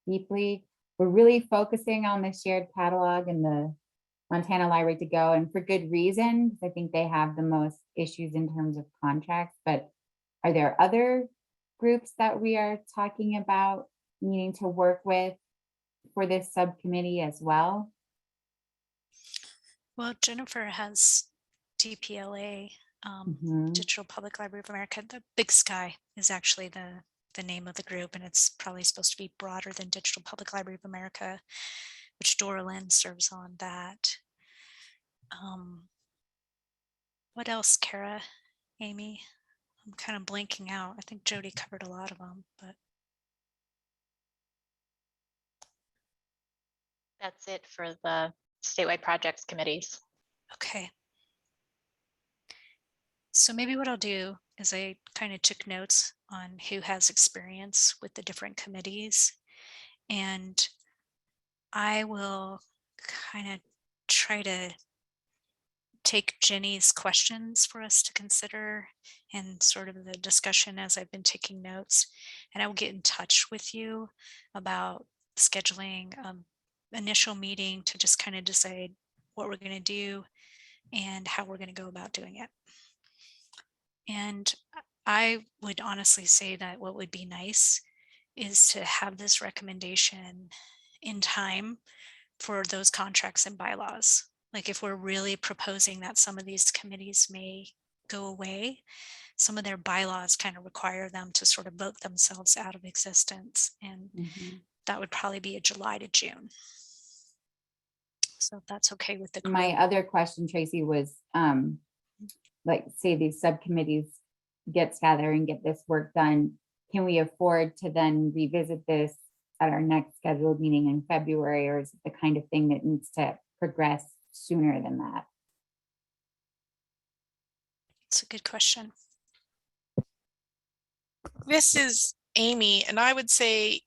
deeply. We're really focusing on the shared catalog and the Montana Library to Go, and for good reason, because I think they have the most issues in terms of contracts. But are there other groups that we are talking about needing to work with for this subcommittee as well? Well, Jennifer has DPLA, Digital Public Library of America. The Big Sky is actually the name of the group, and it's probably supposed to be broader than Digital Public Library of America, which Dora Lynn serves on that. What else, Kara, Amy? I'm kind of blanking out. I think Jody covered a lot of them, but. That's it for the statewide projects committees. Okay. So maybe what I'll do is I kind of took notes on who has experience with the different committees, and I will kind of try to take Jenny's questions for us to consider and sort of the discussion as I've been taking notes, and I will get in touch with you about scheduling initial meeting to just kind of decide what we're going to do and how we're going to go about doing it. And I would honestly say that what would be nice is to have this recommendation in time for those contracts and bylaws. Like if we're really proposing that some of these committees may go away, some of their bylaws kind of require them to sort of vote themselves out of existence. And that would probably be a July to June. So if that's okay with the group. My other question, Tracy, was like say these subcommittees get together and get this work done, can we afford to then revisit this at our next scheduled meeting in February, or is it the kind of thing that needs to progress sooner than that? It's a good question. This is Amy, and I would say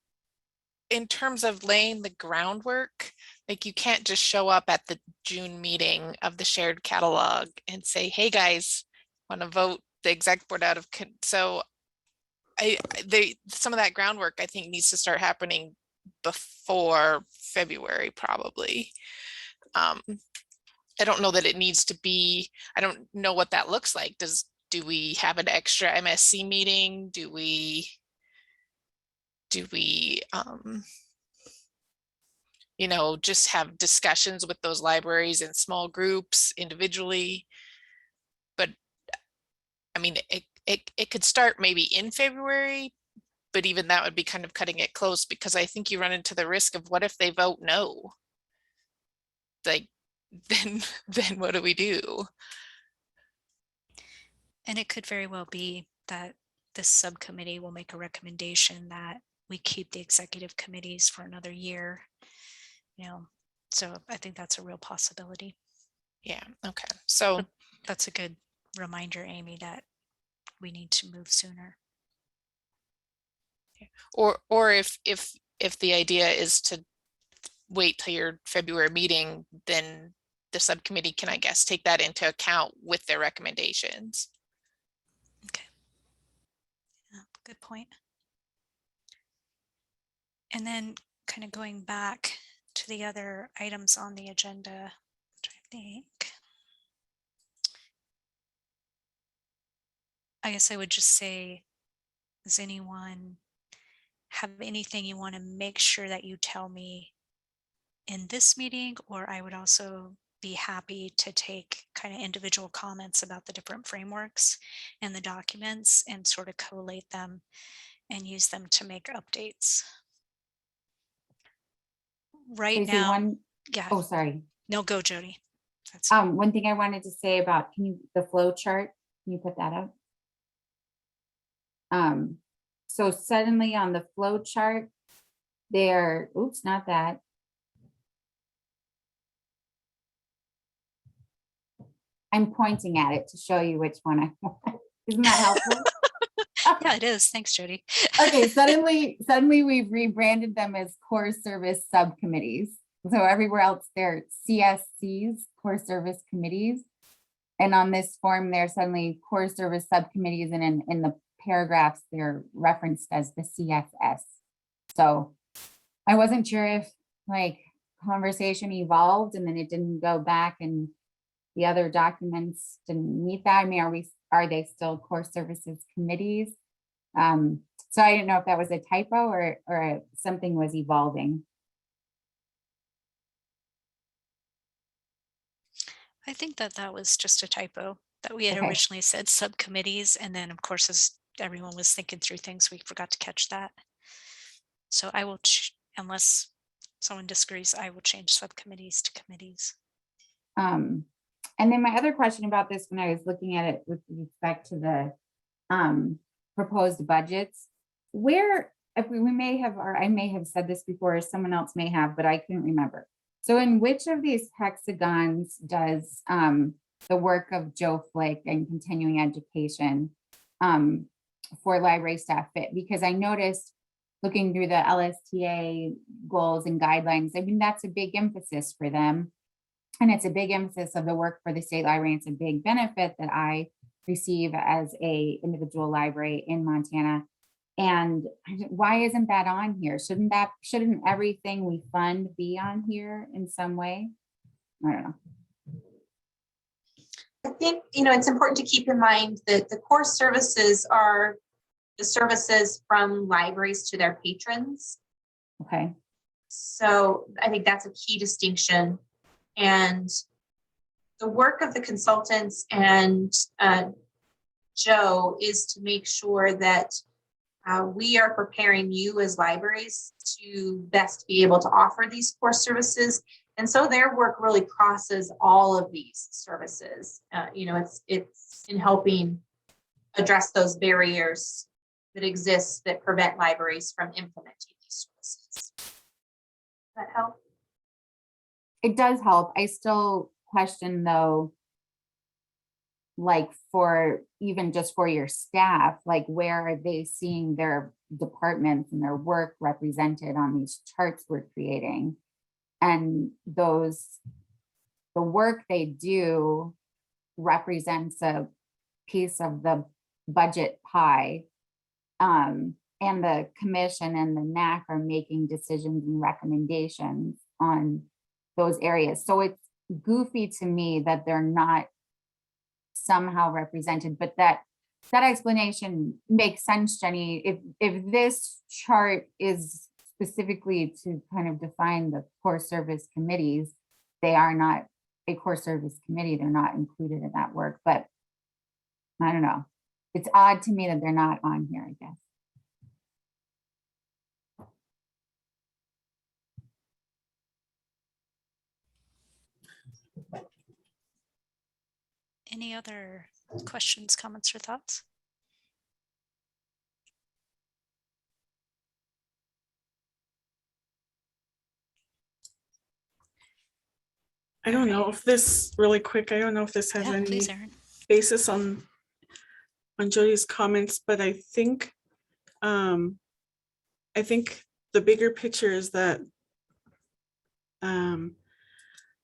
in terms of laying the groundwork, like you can't just show up at the June meeting of the shared catalog and say, hey guys, want to vote the exec board out of, so some of that groundwork I think needs to start happening before February probably. I don't know that it needs to be, I don't know what that looks like. Do we have an extra MSC meeting? Do we you know, just have discussions with those libraries in small groups individually. But I mean, it could start maybe in February, but even that would be kind of cutting it close, because I think you run into the risk of, what if they vote no? Like, then what do we do? And it could very well be that this subcommittee will make a recommendation that we keep the executive committees for another year, you know, so I think that's a real possibility. Yeah, okay. So that's a good reminder, Amy, that we need to move sooner. Or if the idea is to wait till your February meeting, then the subcommittee can, I guess, take that into account with their recommendations. Okay. Yeah, good point. And then kind of going back to the other items on the agenda, which I think, I guess I would just say, does anyone have anything you want to make sure that you tell me in this meeting? Or I would also be happy to take kind of individual comments about the different frameworks and the documents and sort of collate them and use them to make updates. Right Tracy, now, yeah. Oh, sorry. No, go, Jody. That's One thing I wanted to say about, the flow chart, can you put that up? So suddenly on the flow chart, oops, not that. I'm pointing at it to show you which one I want. Isn't that helpful? Yeah, it is. Thanks, Jody. Okay, suddenly we've rebranded them as core service subcommittees. So everywhere else they're CSCs, core service committees. And on this form, they're suddenly core service subcommittees, and in the paragraphs, they're referenced as the CSS. So I wasn't sure if conversation evolved and then it didn't go back and the other documents didn't meet that. I mean, are they still core services committees? So I didn't know if that was a typo or something was evolving. I think that was just a typo, that we had Okay. originally said subcommittees. And then of course, as everyone was thinking through things, we forgot to catch that. So I will, unless someone disagrees, I will change subcommittees to committees. And then my other question about this, when I was looking at it with respect to the proposed budgets, if we may have, or I may have said this before, or someone else may have, but I couldn't remember. So in which of these hexagons does the work of Joe Flick and continuing education for library staff fit? Because I noticed looking through the LSTA goals and guidelines, I mean, that's a big emphasis for them. And it's a big emphasis of the work for the state library. It's a big benefit that I receive as a individual library in Montana. And why isn't that on here? Shouldn't everything we fund be on here in some way? I don't know. I think, it's important to keep in mind that the core services are the services from libraries to their patrons. Okay. So I think that's a key distinction. And the work of the consultants and Joe is to make sure that we are preparing you as libraries to best be able to offer these core services. And so their work really crosses all of these services. It's in helping address those barriers that exist that prevent libraries from implementing these services. Does that help? It does help. I still question though, for even just for your staff, where are they seeing their departments and their work represented on these charts we're creating? And the work they do represents a piece of the budget pie. And the commission and the NAC are making decisions and recommendations on those areas. So it's goofy to me that they're not somehow represented, but that explanation makes sense, Jenny. If this chart is specifically to kind of define the core service committees, they are not a core service committee. They're not included in that work, but I don't know. It's odd to me that they're not on here, I guess. Any other questions, comments, or thoughts? I don't know if this, really quick, I don't know if this has Yeah, any please, Erin. basis on Jody's comments, but I think the bigger picture is that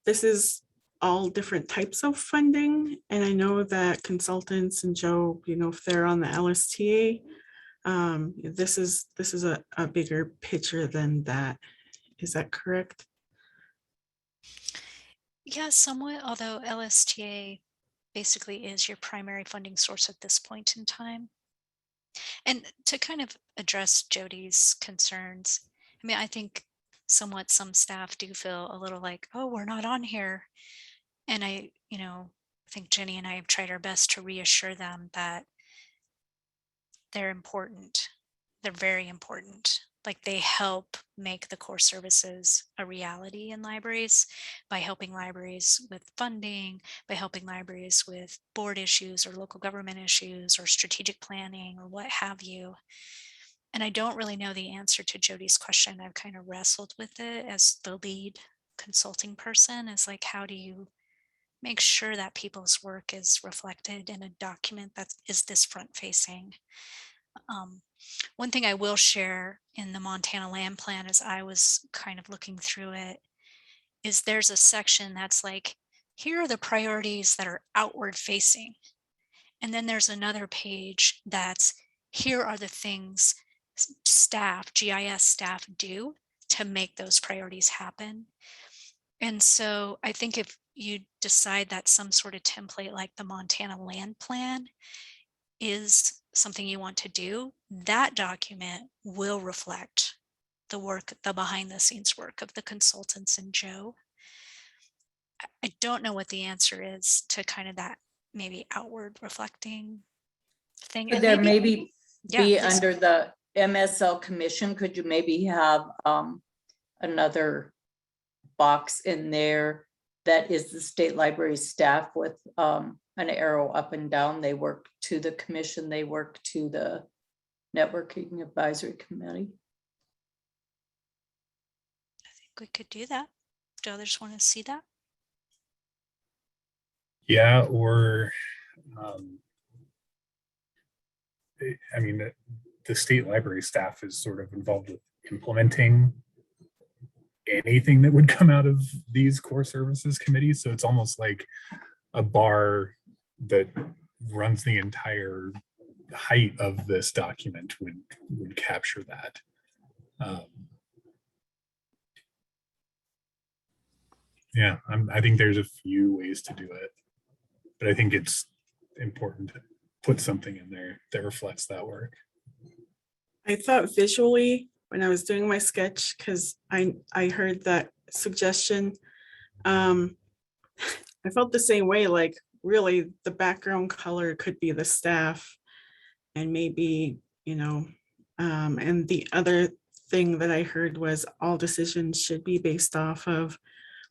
this is all different types of funding. And I know that consultants and Joe, you know, if they're on the LSTA, this is a bigger picture than that. Is that correct? Yeah, somewhat, although LSTA basically is your primary funding source at this point in time. And to kind of address Jody's concerns, I mean, I think somewhat some staff do feel a little like, oh, we're not on here. And I think Jenny and I have tried our best to reassure them that they're important. They're very important. Like, they help make the core services a reality in libraries by helping libraries with funding, by helping libraries with board issues or local government issues or strategic planning or what have you. And I don't really know the answer to Jody's question. I've kind of wrestled with it as the lead consulting person, is like, how do you make sure that people's work is reflected in a document that is this front facing? One thing I will share in the Montana Land Plan, as I was kind of looking through it, is there's a section that's like, here are the priorities that are outward facing. And then there's another page that's, here are the things staff, GIS staff do to make those priorities happen. And so I think if you decide that some sort of template like the Montana Land Plan is something you want to do, that document will reflect the work, the behind the scenes work of the consultants and Joe. I don't know what the answer is to kind of that maybe outward reflecting thing. Could And there maybe yeah, be please. under the MSL commission, could you maybe have another box in there that is the state library staff with an arrow up and down? They work to the commission, they work to the networking advisory committee. I think we could do that. Do others want to see that? Yeah, or I mean, the state library staff is sort of involved with implementing anything that would come out of these core services committees. So it's almost like a bar that runs the entire height of this document would capture that. Yeah, I think there's a few ways to do it, but I think it's important to put something in there that reflects that work. I thought visually when I was doing my sketch, because I heard that suggestion. I felt the same way, like really the background color could be the staff, and maybe, you know, and the other thing that I heard was all decisions should be based off of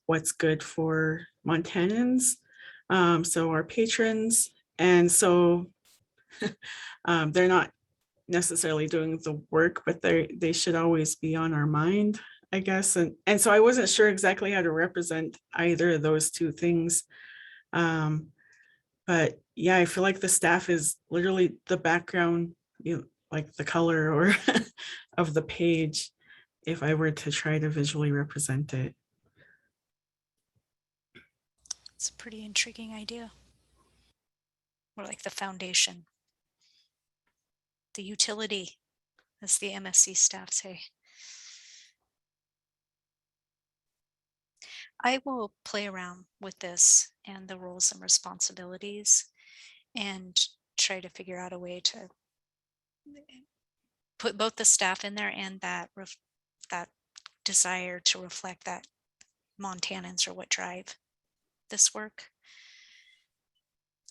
what's good for Montanans, so our patrons. And so they're not necessarily doing the work, but they should always be on our mind, I guess. And so I wasn't sure exactly how to represent either of those two things. But yeah, I feel like the staff is literally the background, you know, like the color or of the page, if I were to try to visually represent it. It's a pretty intriguing idea. Or like the foundation, the utility, as the MSC staff say. I will play around with this and the roles and responsibilities and try to figure out a way to put both the staff in there and that that desire to reflect that Montanans are what drive this work.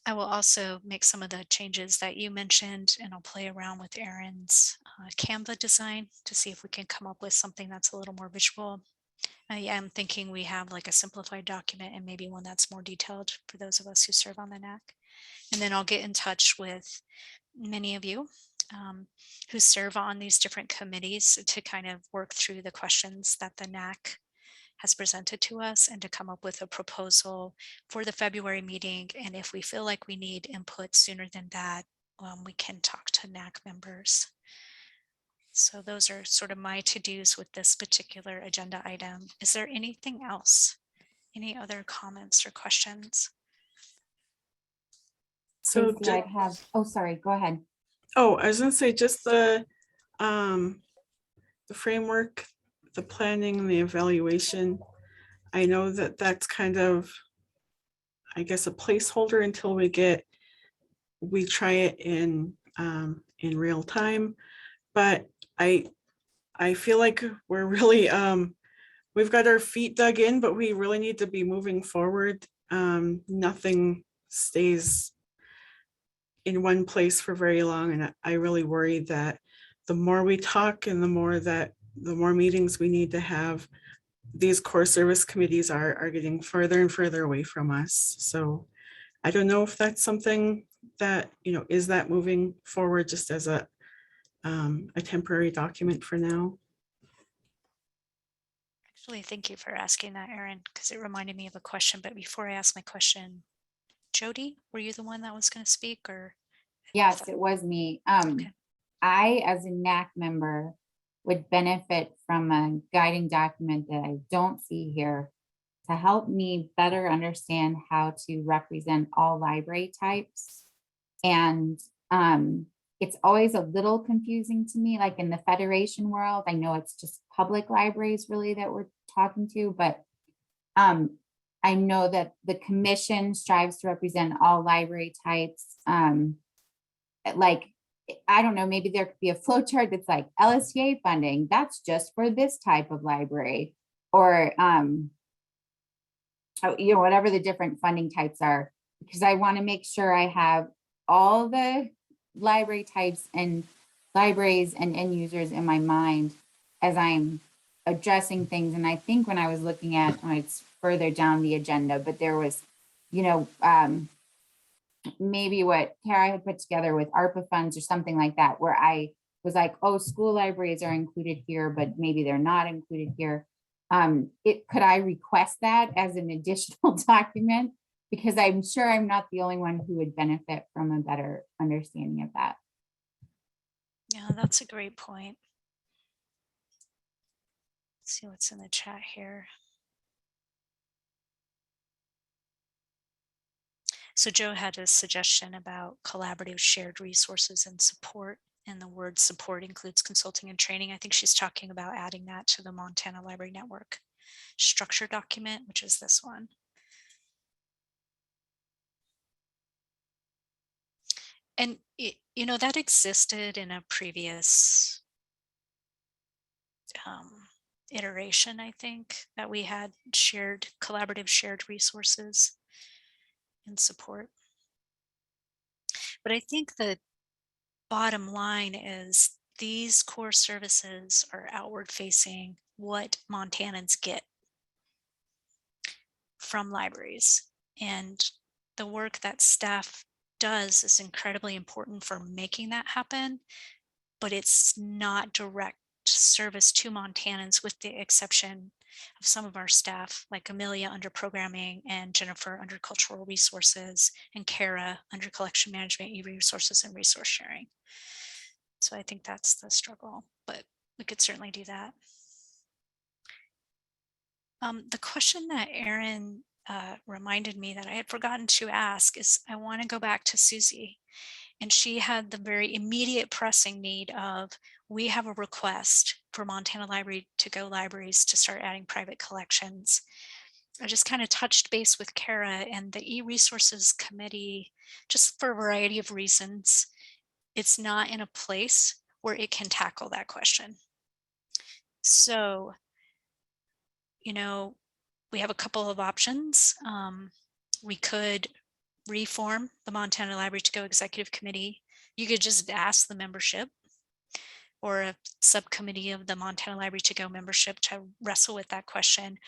I will also make some of the changes that you mentioned, and I'll play around with Erin's Canva design to see if we can come up with something that's a little more visual. I am thinking we have like a simplified document and maybe one that's more detailed for those of us who serve on the NAC. And then I'll get in touch with many of you who serve on these different committees to kind of work through the questions that the NAC has presented to us and to come up with a proposal for the February meeting. And if we feel like we need input sooner than that, we can talk to NAC members. So those are sort of my to-dos with this particular agenda item. Is there anything else? Any other comments or questions? So Stacey, I'd have, oh, sorry, go ahead. Oh, I was gonna say just the framework, the planning and the evaluation. I know that that's kind of, I guess, a placeholder until we try it in real time. But I feel like we're really, we've got our feet dug in, but we really need to be moving forward. Nothing stays in one place for very long. And I really worry that the more we talk and the more meetings we need to have, these core service committees are getting further and further away from us. So I don't know if that's something that, is that moving forward just as a temporary document for now? Actually, thank you for asking that, Erin, because it reminded me of a question. But before I ask my question, Jody, were you the one that was going to speak, or? Yes, it was me. I, as a NAC member, would benefit from a guiding document that I don't see here to help me better understand how to represent all library types. And it's always a little confusing to me, like in the Federation world, I know it's just public libraries really that we're talking to, but I know that the commission strives to represent all library types. Like, I don't know, maybe there could be a flow chart that's like LSTA funding, that's just for this type of library, or whatever the different funding types are, because I want to make sure I have all the library types and libraries and end users in my mind as I'm addressing things. And I think when I was looking at, it's further down the agenda, but there was, maybe what Tara had put together with ARPA funds or something like that, where I was like, oh, school libraries are included here, but maybe they're not included here. Could I request that as an additional document? Because I'm sure I'm not the only one who would benefit from a better understanding of that. Yeah, that's a great point. Let's see what's in the chat here. So Joe had a suggestion about collaborative shared resources and support, and the word support includes consulting and training. I think she's talking about adding that to the Montana Library Network structure document, which is this one. And that existed in a previous iteration, I think, that we had collaborative shared resources and support. But I think the bottom line is these core services are outward facing what Montanans get from libraries. And the work that staff does is incredibly important for making that happen, but it's not direct service to Montanans, with the exception of some of our staff, like Amelia under programming and Jennifer under cultural resources and Kara under collection management, e-resources and resource sharing. So I think that's the struggle, but we could certainly do that. The question that Erin reminded me that I had forgotten to ask is, I want to go back to Susie, and she had the very immediate pressing need of, we have a request for Montana Library to Go libraries to start adding private collections. I just kind of touched base with Kara and the e-resources committee, just for a variety of reasons, it's not in a place where it can tackle that question. So, you know, we have a couple of options. We could reform the Montana Library to Go Executive Committee. You could just ask the membership or a subcommittee of the Montana Library to Go membership to wrestle with that question.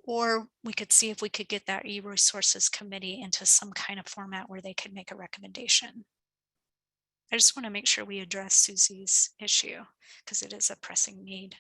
Or we could see if we could get that e-resources committee into some kind of format where they could make a recommendation. I just want to make sure we address Susie's issue because it is a pressing need.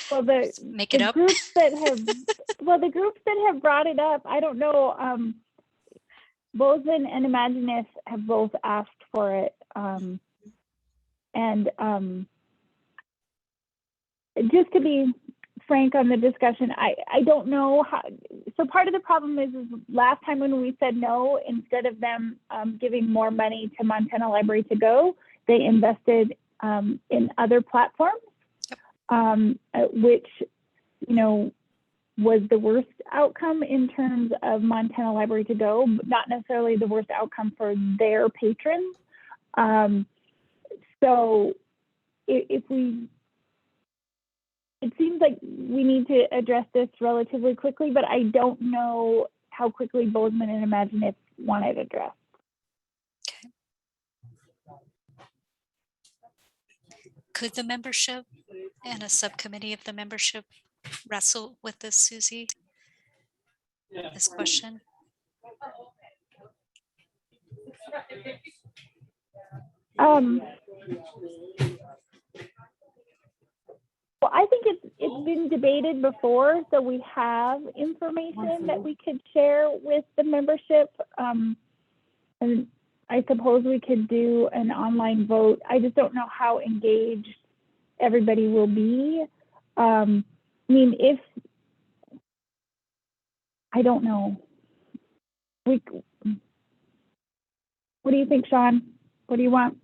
Well, Make it the up. groups that have, the groups that have brought it up, I don't know. Bozeman and Imagineif have both asked for it, and just to be frank on the discussion, I don't know how. So part of the problem is last time when we said no, instead of them giving more money to Montana Library to Go, they invested in other platforms. Which, you know, was the worst outcome in terms of Montana Library to Go, but not necessarily the worst outcome for their patrons. So if we, it seems like we need to address this relatively quickly, but I don't know how quickly Bozeman and Imagineif want it addressed. Could the membership and a subcommittee of the membership wrestle with this, Susie? This question? Well, I think it's been debated before, so we have information that we could share with the membership. And I suppose we could do an online vote. I just don't know how engaged everybody will be. I mean, I don't know. What do you think, Sean? What do you want?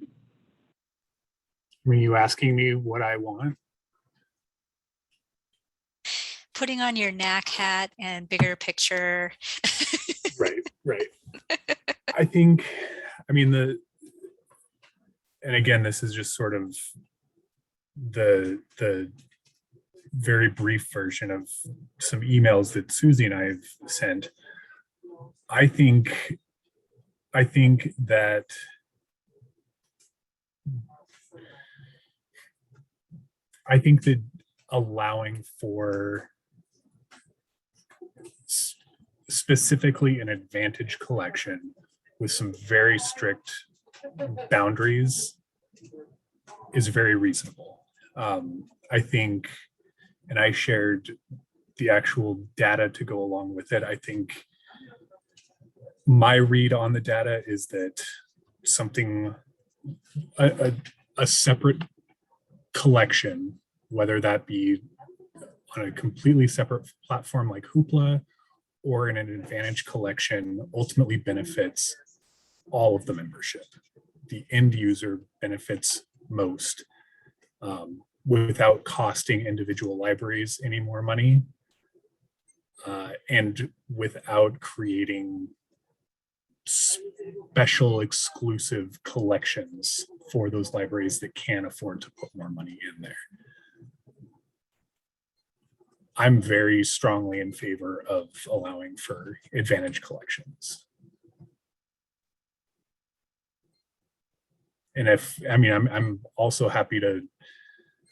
Are you asking me what I want? Putting on your NAC hat and bigger picture. Right. I think, I mean, and again, this is just sort of the very brief version of some emails that Susie and I have sent. I think that allowing for specifically an advantage collection with some very strict boundaries is very reasonable. I think, and I shared the actual data to go along with it. I think my read on the data is that a separate collection, whether that be on a completely separate platform like Hoopla or in an advantage collection, ultimately benefits all of the membership. The end user benefits most without costing individual libraries any more money and without creating special exclusive collections for those libraries that can't afford to put more money in there. I'm very strongly in favor of allowing for advantage collections. And I'm also happy to,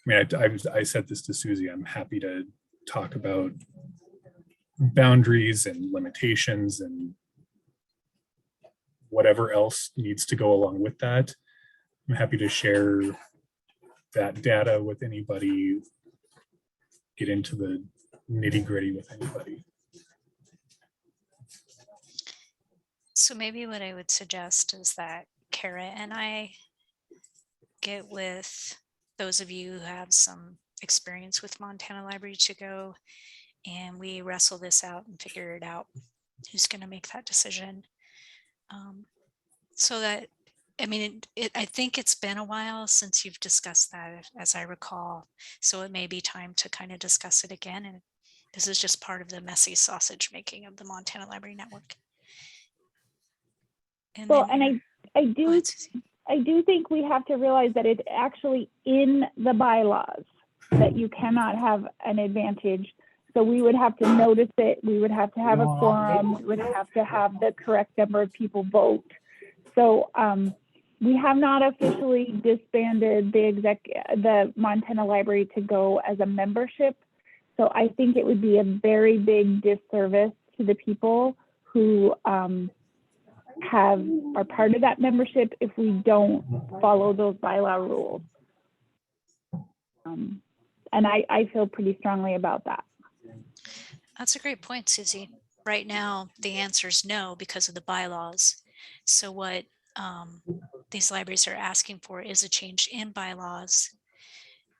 I said this to Susie, I'm happy to talk about boundaries and limitations and whatever else needs to go along with that. I'm happy to share that data with anybody, get into the nitty-gritty with anybody. So maybe what I would suggest is that Kara and I get with those of you who have some experience with Montana Library to Go, and we wrestle this out and figure it out. Who's going to make that decision? So that I mean, I think it's been a while since you've discussed that, as I recall. So it may be time to kind of discuss it again. And this is just part of the messy sausage making of the Montana Library Network. And Well, then and I do think we have to realize that it's actually in the bylaws that you cannot have an advantage. So we would have to notice it. We would have to have a quorum. We would have to have the correct number of people vote. So we have not officially disbanded the Montana Library to go as a membership. So I think it would be a very big disservice to the people who are part of that membership if we don't follow those bylaw rules. And I feel pretty strongly about that. that's a great point, Susie. Right now, the answer is no because of the bylaws. So what these libraries are asking for is a change in bylaws,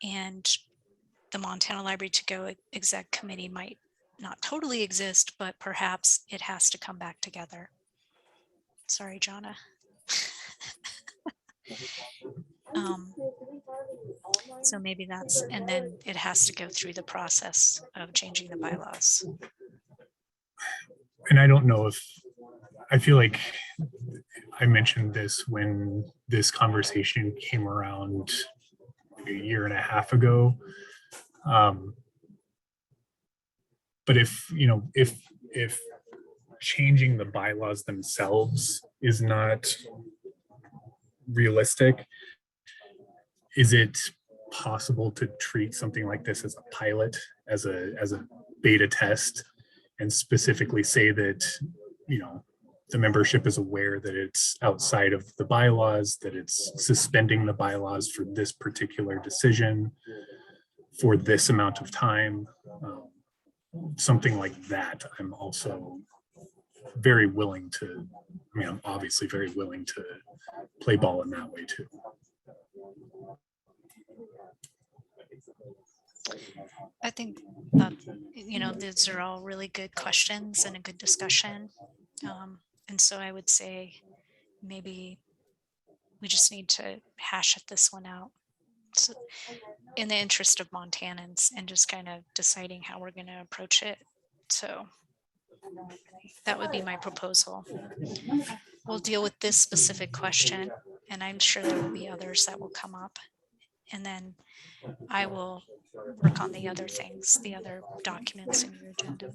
and the Montana Library to Go exec committee might not totally exist, but perhaps it has to come back together. Sorry, Jonna. So maybe that's, and then it has to go through the process of changing the bylaws. And I don't know if, I feel like I mentioned this when this conversation came around maybe a year and a half ago. But if changing the bylaws themselves is not realistic, is it possible to treat something like this as a pilot, as a beta test, and specifically say that, the membership is aware that it's outside of the bylaws, that it's suspending the bylaws for this particular decision for this amount of time, something like that. I'm also very willing to, I'm obviously very willing to play ball in that way too. I think that, these are all really good questions and a good discussion. And so I would say maybe we just need to hash this one out. So in the interest of Montanans and just kind of deciding how we're going to approach it. So that would be my proposal. We'll deal with this specific question, and I'm sure there will be others that will come up. And then I will work on the other things, the other documents in your agenda.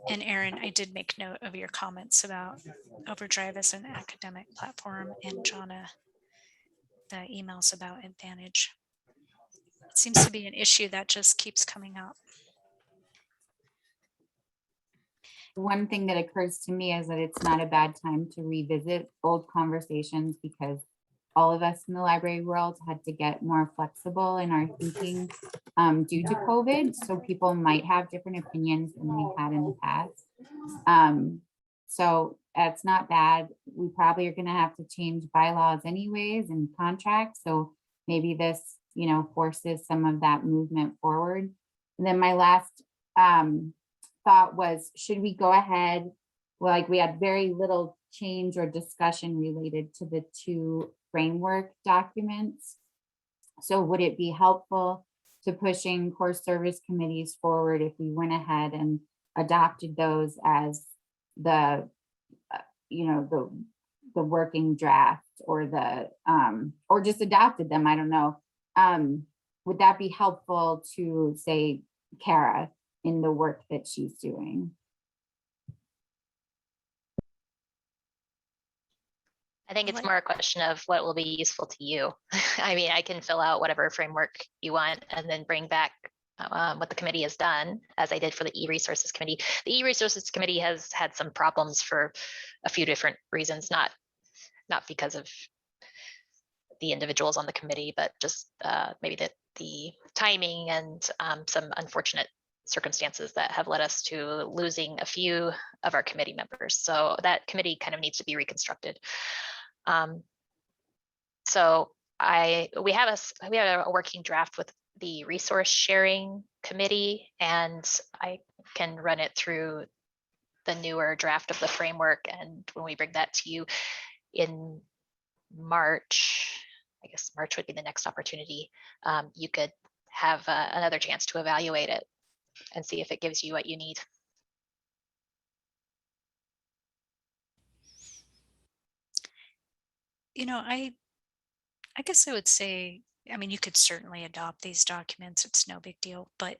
And Erin, I did make note of your comments about Overdrive as an academic platform, and Jonna, the emails about Advantage. It seems to be an issue that just keeps coming up. One thing that occurs to me is that it's not a bad time to revisit old conversations, because all of us in the library world had to get more flexible in our thinking due to COVID. So people might have different opinions than they had in the past. So that's not bad. We probably are going to have to change bylaws anyways and contracts. So maybe this, forces some of that movement forward. And then my last thought was, should we go ahead? Well, like we had very little change or discussion related to the two framework documents. So would it be helpful to pushing core service committees forward if we went ahead and adopted those as the, the working draft, or the, or just adopted them? I don't know. Would that be helpful to, say, Kara in the work that she's doing? I think it's more a question of what will be useful to you. I mean, I can fill out whatever framework you want and then bring back what the committee has done, as I did for the e-resources committee. The e-resources committee has had some problems for a few different reasons, not because of the individuals on the committee, but just maybe the timing and some unfortunate circumstances that have led us to losing a few of our committee members. So that committee kind of needs to be reconstructed. So we have a working draft with the resource sharing committee, and I can run it through the newer draft of the framework. And when we bring that to you, in March, I guess March would be the next opportunity, you could have another chance to evaluate it and see if it gives you what you need. You know, I guess I would say, I mean, you could certainly adopt these documents. It's no big deal, but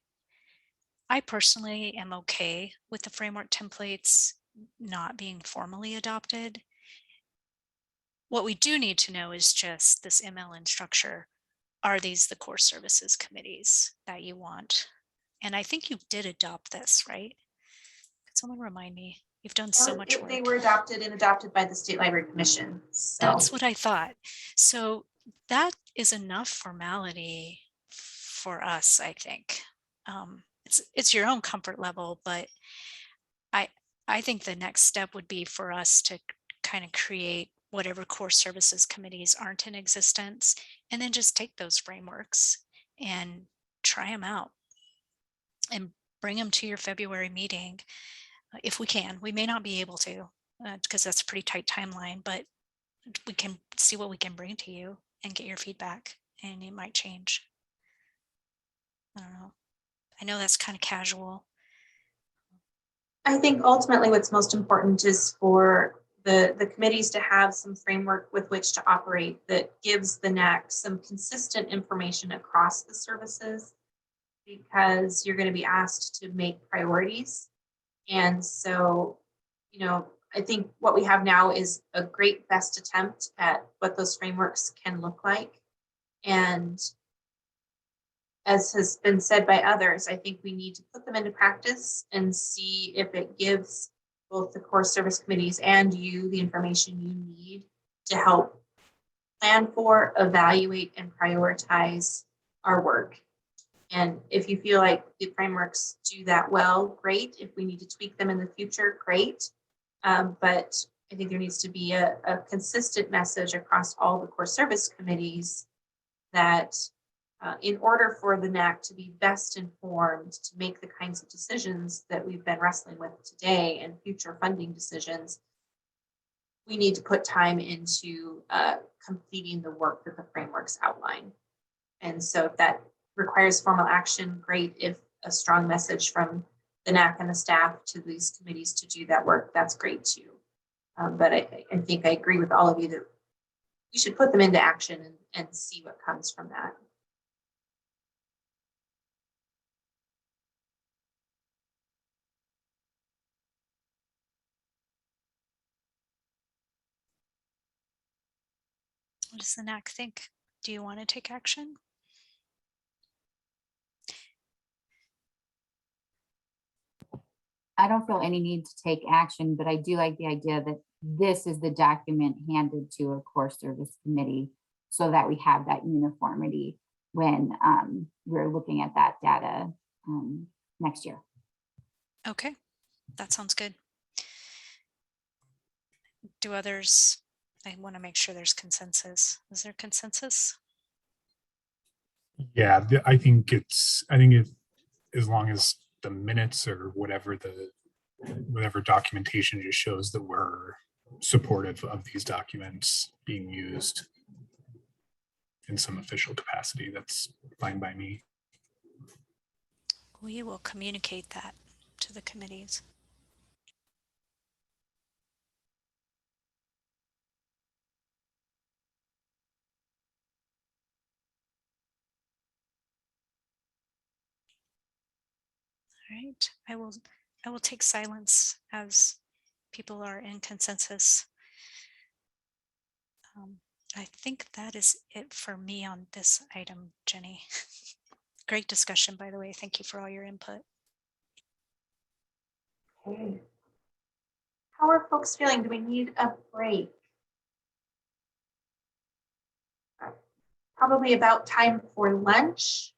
I personally am okay with the framework templates not being formally adopted. What we do need to know is just this MLN structure. Are these the core services committees that you want? And I think you did adopt this, right? Could someone remind me? You've done so much work. They were adopted by the State Library Commission. So That's what I thought. So that is enough formality for us, I think. It's your own comfort level, but I think the next step would be for us to kind of create whatever core services committees aren't in existence, and then just take those frameworks and try them out and bring them to your February meeting if we can. We may not be able to because that's a pretty tight timeline, but we can see what we can bring to you and get your feedback, and it might change. I don't know. I know that's kind of casual. I think ultimately what's most important is for the committees to have some framework with which to operate that gives the NAC some consistent information across the services, because you're going to be asked to make priorities. And so, you know, I think what we have now is a great best attempt at what those frameworks can look like. And as has been said by others, I think we need to put them into practice and see if it gives both the core service committees and you the information you need to help plan for, evaluate, and prioritize our work. And if you feel like the frameworks do that well, great. If we need to tweak them in the future, great. But I think there needs to be a consistent message across all the core service committees that in order for the NAC to be best informed to make the kinds of decisions that we've been wrestling with today and future funding decisions, we need to put time into completing the work that the frameworks outline. And so if that requires formal action, great. If a strong message from the NAC and the staff to these committees to do that work, that's great too. But I think I agree with all of you that we should put them into action and see what comes from that. What does the NAC think? Do you want to take action? I don't feel any need to take action, but I do like the idea that this is the document handed to a core service committee so that we have that uniformity when we're looking at that data next year. Okay, that sounds good. Do others, I want to make sure there's consensus. Is there consensus? Yeah, I think as long as the minutes or whatever documentation just shows that we're supportive of these documents being used in some official capacity, that's fine by me. We will communicate that to the committees. All right, I will take silence as people are in consensus. I think that is it for me on this item, Jenny. Great discussion, by the way. Thank you for all your input. Okay. How are folks feeling? Do we need a break? Probably about time for lunch.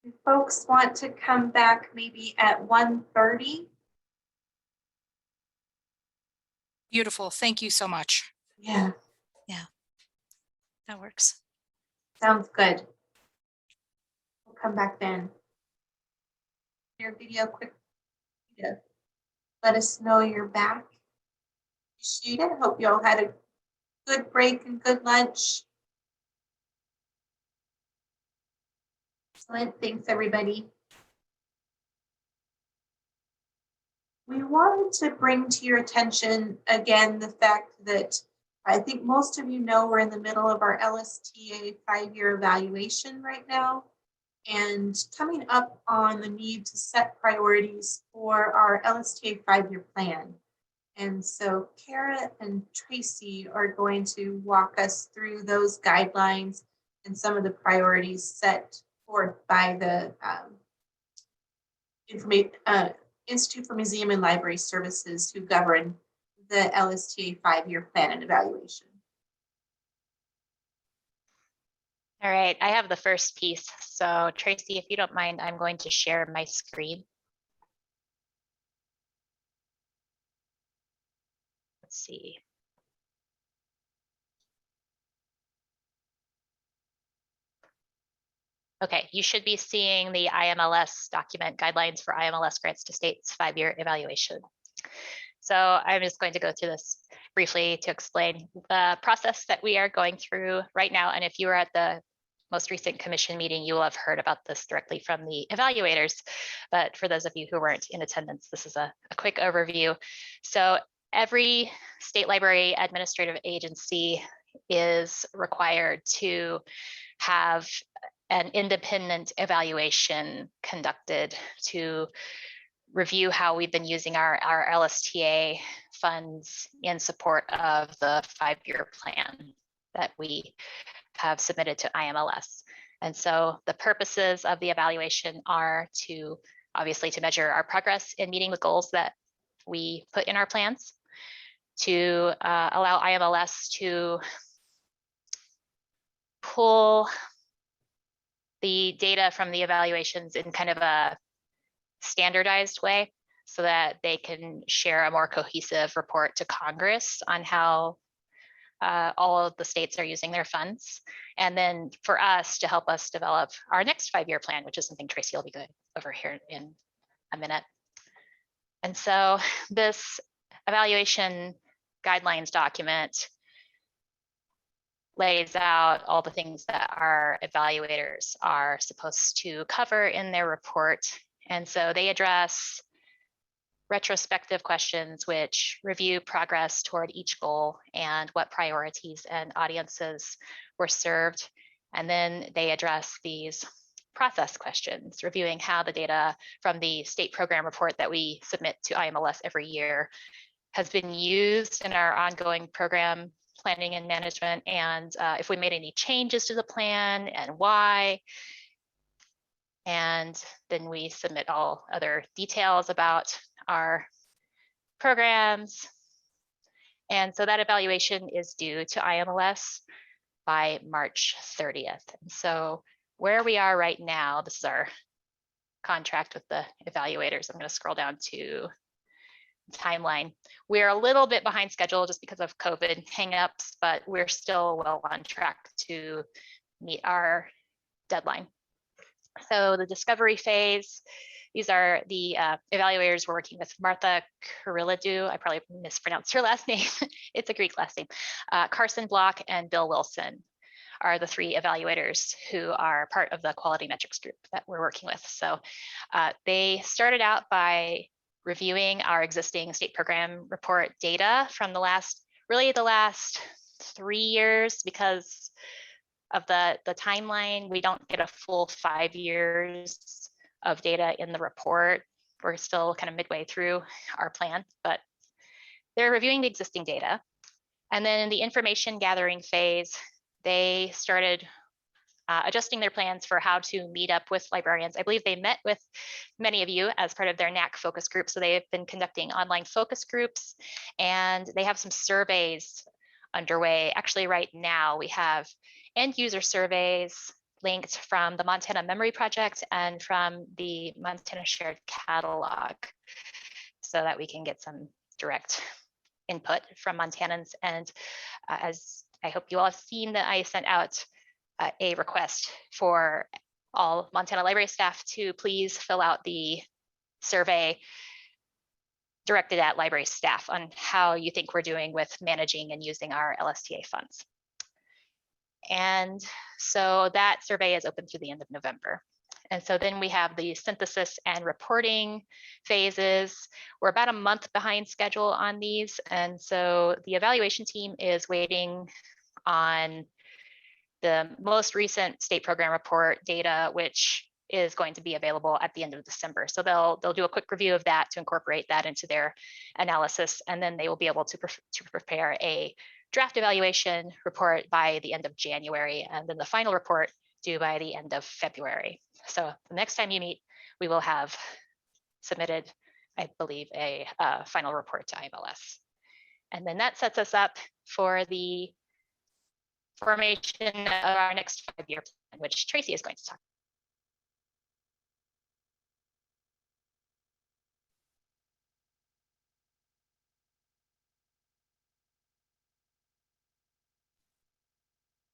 Do folks want to come back maybe at 1:30? Beautiful. Thank you so much. Yeah. Yeah, that works. Sounds good. We'll come back then. Your video quick. Let us know you're back. Appreciate it. Hope you all had a good break and good lunch. Excellent. Thanks, everybody. We wanted to bring to your attention again the fact that I think most of you know we're in the middle of our LSTA 5-year evaluation right now, and coming up on the need to set priorities for our LSTA 5-year plan. And so Kara and Tracy are going to walk us through those guidelines and some of the priorities set forth by the Institute for Museum and Library Services, who govern the LSTA 5-year plan and evaluation. All right, I have the first piece. So Tracy, if you don't mind, I'm going to share my screen. Let's see. Okay, you should be seeing the IMLS document, guidelines for IMLS grants to states 5-year evaluation. So I'm just going to go through this briefly to explain the process that we are going through right now. And if you were at the most recent commission meeting, you will have heard about this directly from the evaluators. But for those of you who weren't in attendance, this is a quick overview. So every state library administrative agency is required to have an independent evaluation conducted to review how we've been using our LSTA funds in support of the 5-year plan that we have submitted to IMLS. And so the purposes of the evaluation are to obviously to measure our progress in meeting the goals that we put in our plans, to allow IMLS to pull the data from the evaluations in kind of a standardized way so that they can share a more cohesive report to Congress on how all of the states are using their funds. And then for us to help us develop our next 5-year plan, which is something Tracy will be going over here in a minute. And so this evaluation guidelines document lays out all the things that our evaluators are supposed to cover in their report. And so they address retrospective questions which review progress toward each goal and what priorities and audiences were served. And then they address these process questions, reviewing how the data from the state program report that we submit to IMLS every year has been used in our ongoing program planning and management, and if we made any changes to the plan and why. And then we submit all other details about our programs. And so that evaluation is due to IMLS by March 30th. And so where we are right now, this is our contract with the evaluators. I'm going to scroll down to timeline. We're a little bit behind schedule just because of COVID hangups, but we're still well on track to meet our deadline. So the discovery phase, these are the evaluators we're working with. Martha Kirilladou, I probably mispronounced her last name. It's a Greek last name. Carson Block and Bill Wilson are the 3 evaluators who are part of the quality metrics group that we're working with. So they started out by reviewing our existing state program report data from the last 3 years. Because of the timeline, we don't get a full 5 years of data in the report. We're still kind of midway through our plan, but they're reviewing the existing data. And then in the information gathering phase, they started adjusting their plans for how to meet up with librarians. I believe they met with many of you as part of their NAC focus group. So they've been conducting online focus groups, and they have some surveys underway. Actually, right now we have end user surveys linked from the Montana Memory Project and from the Montana Shared Catalog, so that we can get some direct input from Montanans. And as I hope you all have seen, that I sent out a request for all Montana library staff to please fill out the survey directed at library staff on how you think we're doing with managing and using our LSTA funds. And so that survey is open through the end of November. And so then we have the synthesis and reporting phases. We're about a month behind schedule on these. And so the evaluation team is waiting on the most recent state program report data, which is going to be available at the end of December. So they'll do a quick review of that to incorporate that into their analysis, and then they will be able to prepare a draft evaluation report by the end of January, and then the final report due by the end of February. So the next time you meet, we will have submitted, I believe, a final report to IMLS. And then that sets us up for the formation of our next 5-year plan, which Tracy is going to talk.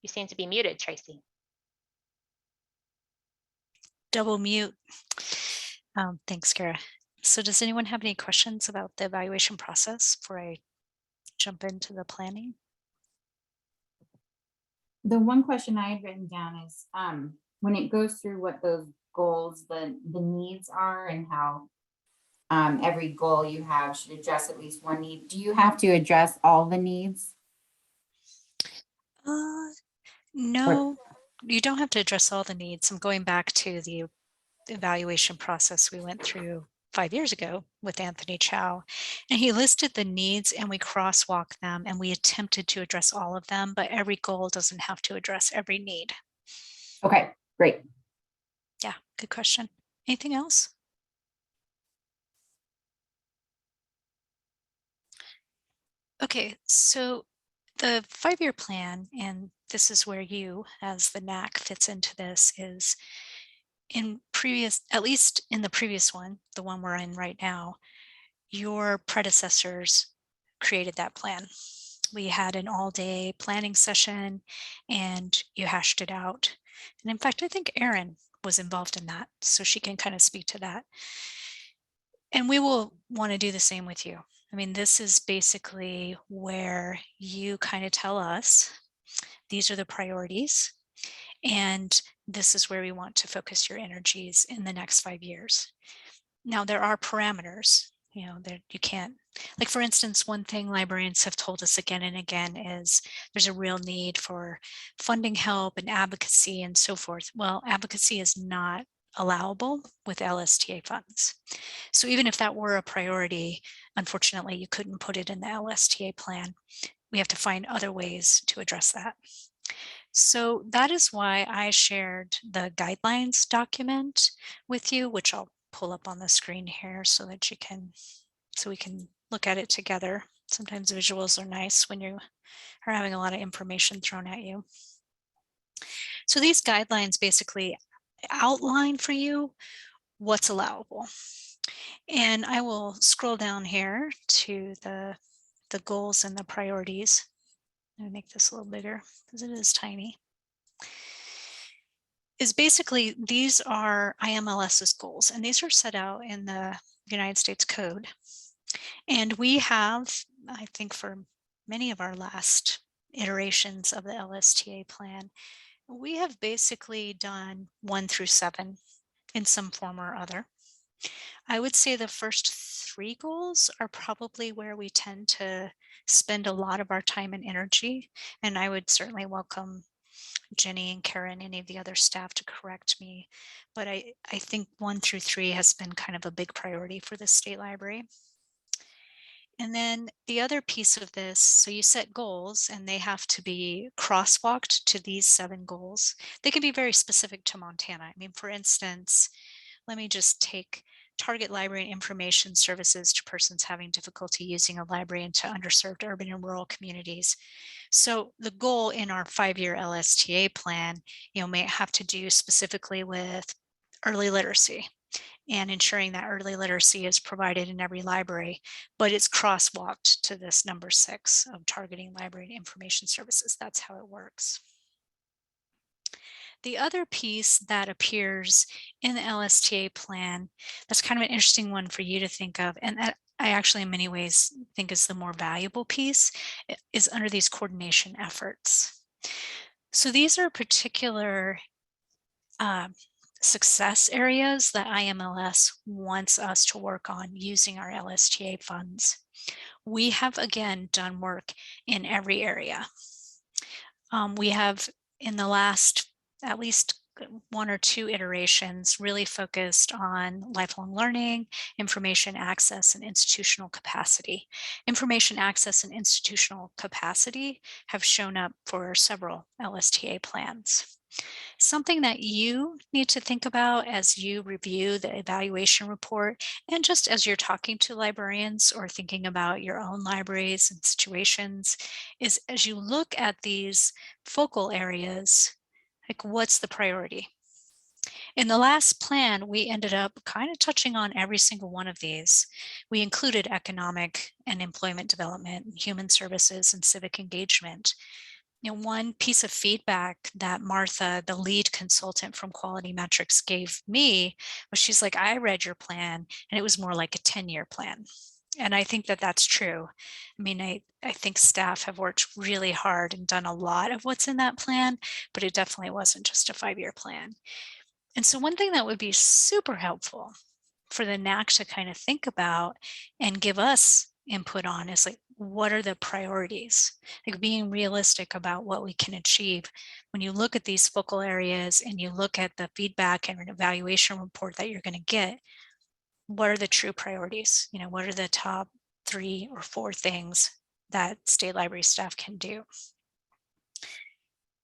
You seem to be muted, Tracy. Double mute. Thanks, Kara. So does anyone have any questions about the evaluation process before I jump into the planning? The one question I had written down is when it goes through what those goals, the needs are, and how every goal you have should address at least one need. Do you have to address all the needs? No, you don't have to address all the needs. I'm going back to the evaluation process we went through 5 years ago with Anthony Chow, and he listed the needs and we crosswalked them and we attempted to address all of them, but every goal doesn't have to address every need. Okay, great. Yeah, good question. Anything else? Okay, so the 5-year plan, and this is where you as the NAC fits into this, is in previous, at least in the previous one, the one we're in right now, your predecessors created that plan. We had an all-day planning session and you hashed it out. And in fact, I think Erin was involved in that, so she can kind of speak to that. And we will want to do the same with you. I mean, this is basically where you kind of tell us, these are the priorities, and this is where we want to focus your energies in the next 5 years. Now, there are parameters, you know, that you can't, like for instance, one thing librarians have told us again and again is there's a real need for funding help and advocacy and so forth. Well, advocacy is not allowable with LSTA funds. So even if that were a priority, unfortunately, you couldn't put it in the LSTA plan. We have to find other ways to address that. So that is why I shared the guidelines document with you, which I'll pull up on the screen here so that you can, so we can look at it together. Sometimes visuals are nice when you are having a lot of information thrown at you. So these guidelines basically outline for you what's allowable. And I will scroll down here to the goals and the priorities. Let me make this a little bigger because it is tiny. Is basically, these are IMLS's goals, and these are set out in the United States Code. And we have, I think for many of our last iterations of the LSTA plan, we have basically done 1 through 7 in some form or other. I would say the first 3 goals are probably where we tend to spend a lot of our time and energy, and I would certainly welcome Jenny and Karen, any of the other staff to correct me, but I think 1 through 3 has been kind of a big priority for the state library. And then the other piece of this, so you set goals and they have to be crosswalked to these 7 goals. They can be very specific to Montana. I mean, for instance, let me just take target library and information services to persons having difficulty using a library into underserved urban and rural communities. So the goal in our 5-year LSTA plan, you know, may have to do specifically with early literacy and ensuring that early literacy is provided in every library, but it's crosswalked to this number 6 of targeting library and information services. That's how it works. The other piece that appears in the LSTA plan, that's kind of an interesting one for you to think of, and that I actually in many ways think is the more valuable piece is under these coordination efforts. So these are particular success areas that IMLS wants us to work on using our LSTA funds. We have again done work in every area. We have in the last at least 1 or 2 iterations really focused on lifelong learning, information access, and institutional capacity. Information access and institutional capacity have shown up for several LSTA plans. Something that you need to think about as you review the evaluation report and just as you're talking to librarians or thinking about your own libraries and situations is as you look at these focal areas, like what's the priority? In the last plan, we ended up kind of touching on every single one of these. We included economic and employment development, human services, and civic engagement. One piece of feedback that Martha, the lead consultant from Quality Metrics, gave me was she's like, I read your plan and it was more like a 10-year plan. And I think that that's true. I mean, I think staff have worked really hard and done a lot of what's in that plan, but it definitely wasn't just a 5-year plan. And so one thing that would be super helpful for the NAC to kind of think about and give us input on is like, what are the priorities? Like being realistic about what we can achieve. When you look at these focal areas and you look at the feedback and an evaluation report that you're going to get, what are the true priorities? What are the top 3 or 4 things that state library staff can do?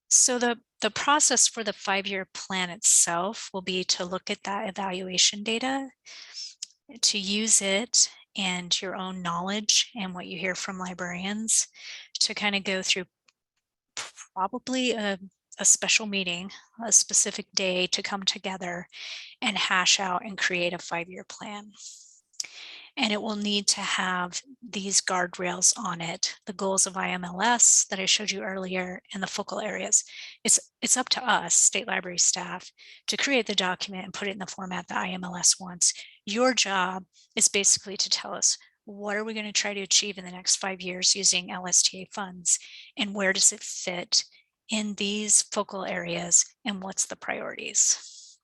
So the process for the 5-year plan itself will be to look at that evaluation data, to use it and your own knowledge and what you hear from librarians to kind of go through probably a special meeting, a specific day to come together and hash out and create a 5-year plan. And it will need to have these guardrails on it, the goals of IMLS that I showed you earlier and the focal areas. It's up to us, state library staff, to create the document and put it in the format that IMLS wants. Your job is basically to tell us, what are we going to try to achieve in the next 5 years using LSTA funds, and where does it fit in these focal areas, and what's the priorities?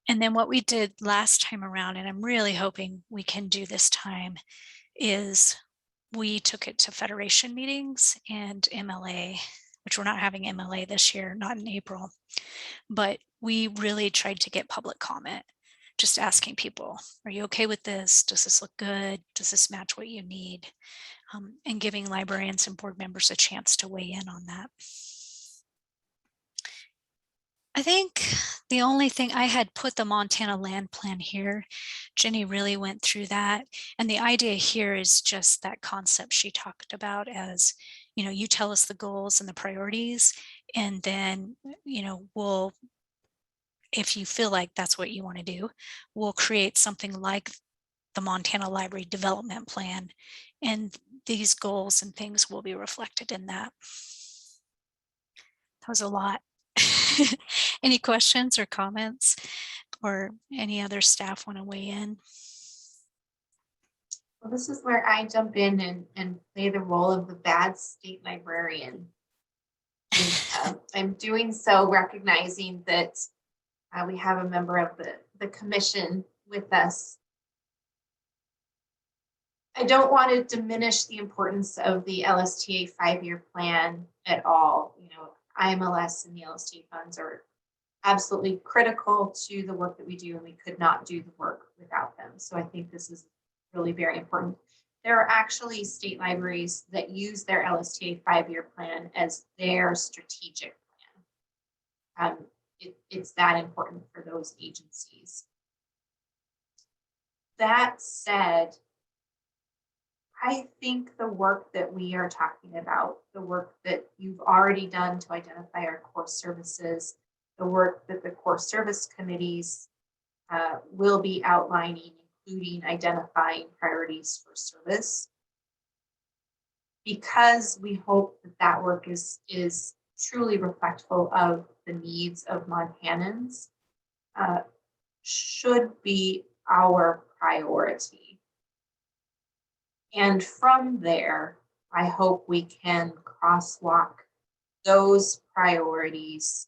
And then what we did last time around, and I'm really hoping we can do this time, is we took it to federation meetings and MLA, which we're not having MLA this year, not in April, but we really tried to get public comment, just asking people, are you okay with this? Does this look good? Does this match what you need? And giving librarians and board members a chance to weigh in on that. I think the only thing I had put the Montana land plan here, Jenny really went through that. And the idea here is just that concept she talked about as, you tell us the goals and the priorities, and then, we'll, if you feel like that's what you want to do, we'll create something like the Montana Library Development Plan. And these goals and things will be reflected in that. That was a lot. Any questions or comments, or any other staff want to weigh in? Well, this is where I jump in and play the role of the bad state librarian. And, I'm doing so recognizing that we have a member of the commission with us. I don't want to diminish the importance of the LSTA 5-year plan at all. IMLS and the LSTA funds are absolutely critical to the work that we do, and we could not do the work without them. So I think this is really very important. There are actually state libraries that use their LSTA 5-year plan as their strategic plan. It's that important for those agencies. That said, I think the work that we are talking about, the work that you've already done to identify our core services, the work that the core service committees will be outlining, including identifying priorities for service, because we hope that work is truly respectful of the needs of Montanans, should be our priority. And from there, I hope we can crosswalk those priorities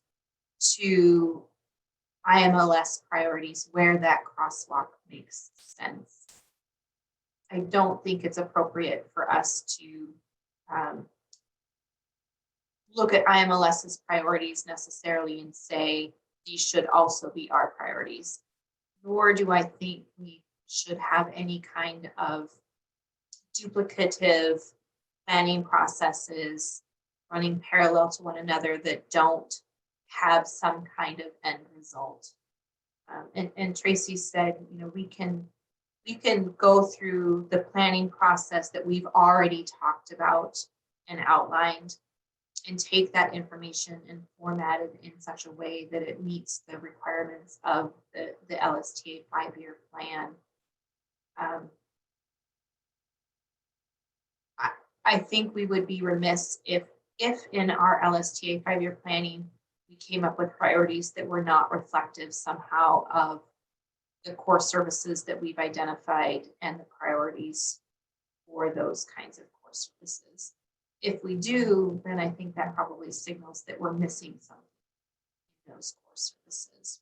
to IMLS priorities where that crosswalk makes sense. I don't think it's appropriate for us to look at IMLS's priorities necessarily and say these should also be our priorities. Nor do I think we should have any kind of duplicative planning processes running parallel to one another that don't have some kind of end result. And Tracy said, you know, we can go through the planning process that we've already talked about and outlined and take that information and format it in such a way that it meets the requirements of the LSTA 5-year plan. I think we would be remiss if in our LSTA 5-year planning, we came up with priorities that were not reflective somehow of the core services that we've identified and the priorities for those kinds of core services. If we do, then I think that probably signals that we're missing something in those core services.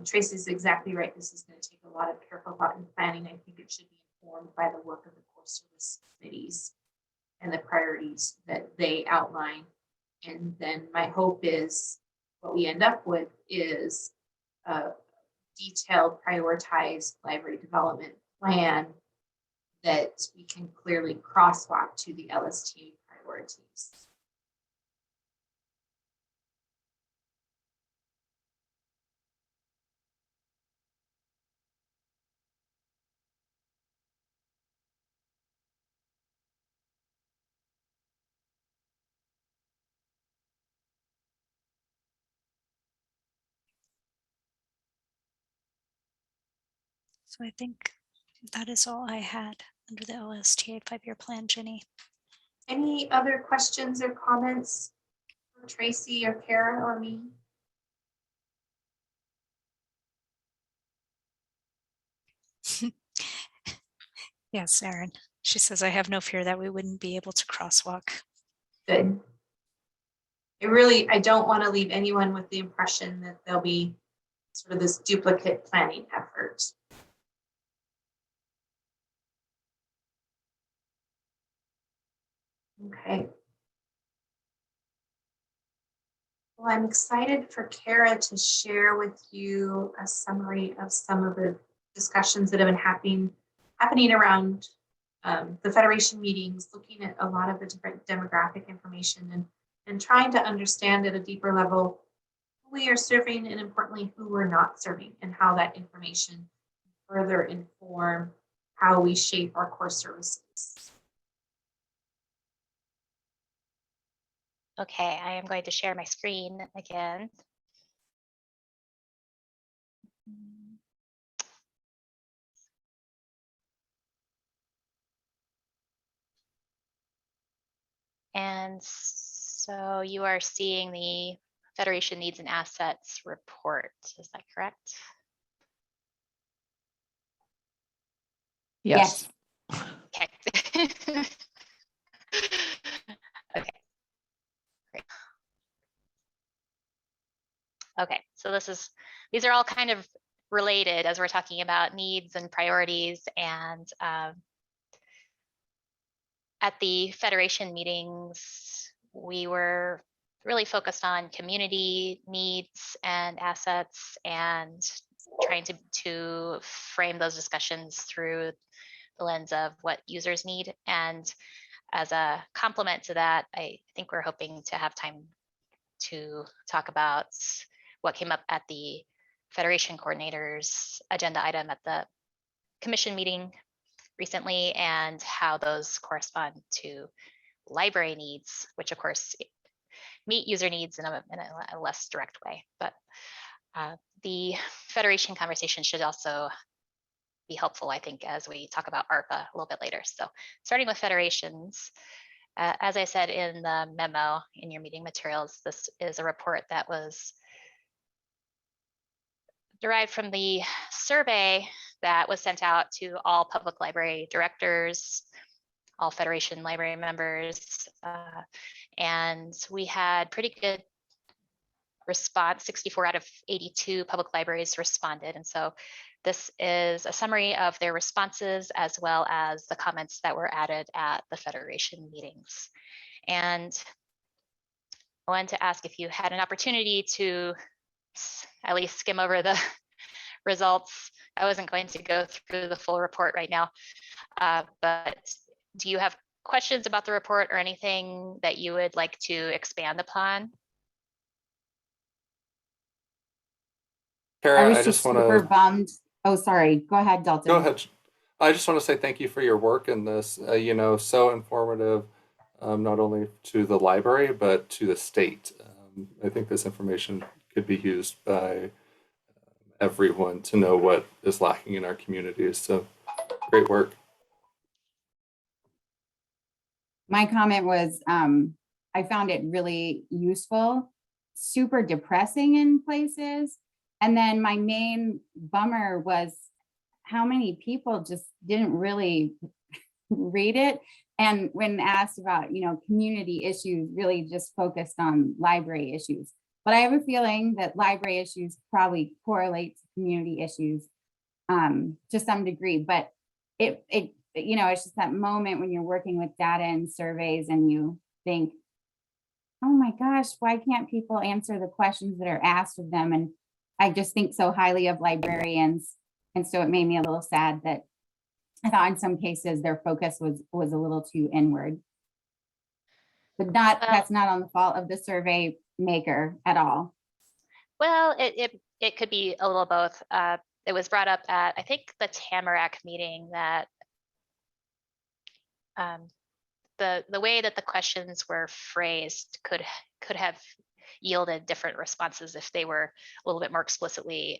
Tracy's exactly right. This is going to take a lot of careful thought and planning. I think it should be informed by the work of the core service committees and the priorities that they outline. And then my hope is what we end up with is a detailed, prioritized library development plan that we can clearly crosswalk to the LSTA priorities. So I think that is all I had under the LSTA 5-year plan, Jenny. Any other questions or comments for Tracy or Kara or me? Yes, Erin. She says, I have no fear that we wouldn't be able to crosswalk. Good. I don't want to leave anyone with the impression that there'll be sort of this duplicate planning effort. Okay. Well, I'm excited for Kara to share with you a summary of some of the discussions that have been happening around the Federation meetings, looking at a lot of the different demographic information and trying to understand at a deeper level who we are serving and importantly who we're not serving and how that information further inform how we shape our core services. Okay, I am going to share my screen again. And so you are seeing the Federation Needs and Assets report, is that correct? Yes. Okay. Okay. Great. Okay, so these are all kind of related as we're talking about needs and priorities. And at the Federation meetings, we were really focused on community needs and assets and trying to frame those discussions through the lens of what users need. And as a complement to that, I think we're hoping to have time to talk about what came up at the Federation coordinators agenda item at the commission meeting recently and how those correspond to library needs, which of course meet user needs in a less direct way. But the Federation conversation should also be helpful, I think, as we talk about ARPA a little bit later. So starting with federations, as I said in the memo in your meeting materials, this is a report that was derived from the survey that was sent out to all public library directors, all Federation library members, and we had pretty good response. 64 out of 82 public libraries responded. And so this is a summary of their responses as well as the comments that were added at the Federation meetings. And I wanted to ask if you had an opportunity to at least skim over the results. I wasn't going to go through the full report right now, but do you have questions about the report or anything that you would like to expand upon? Kara, I was I just just want super to bummed. Oh, sorry. Go ahead, Dalton. go ahead. I just want to say thank you for your work in this. You know, so informative, not only to the library but to the state. I think this information could be used by everyone to know what is lacking in our communities. So, great work. My comment was, I found it really useful, super depressing in places. And then my main bummer was how many people just didn't really read it. And when asked about, you know, community issues, really just focused on library issues. But I have a feeling that library issues probably correlate to community issues to some degree. But it you know, it's just that moment when you're working with data and surveys and you think, oh my gosh, why can't people answer the questions that are asked of them? And I just think so highly of librarians. And so it made me a little sad that I thought in some cases their focus was a little too inward. But that's not on the fault of the survey maker at all. Well, it could be a little both. It was brought up at, I think, the Tamarack meeting that the way that the questions were phrased could have yielded different responses if they were a little bit more explicitly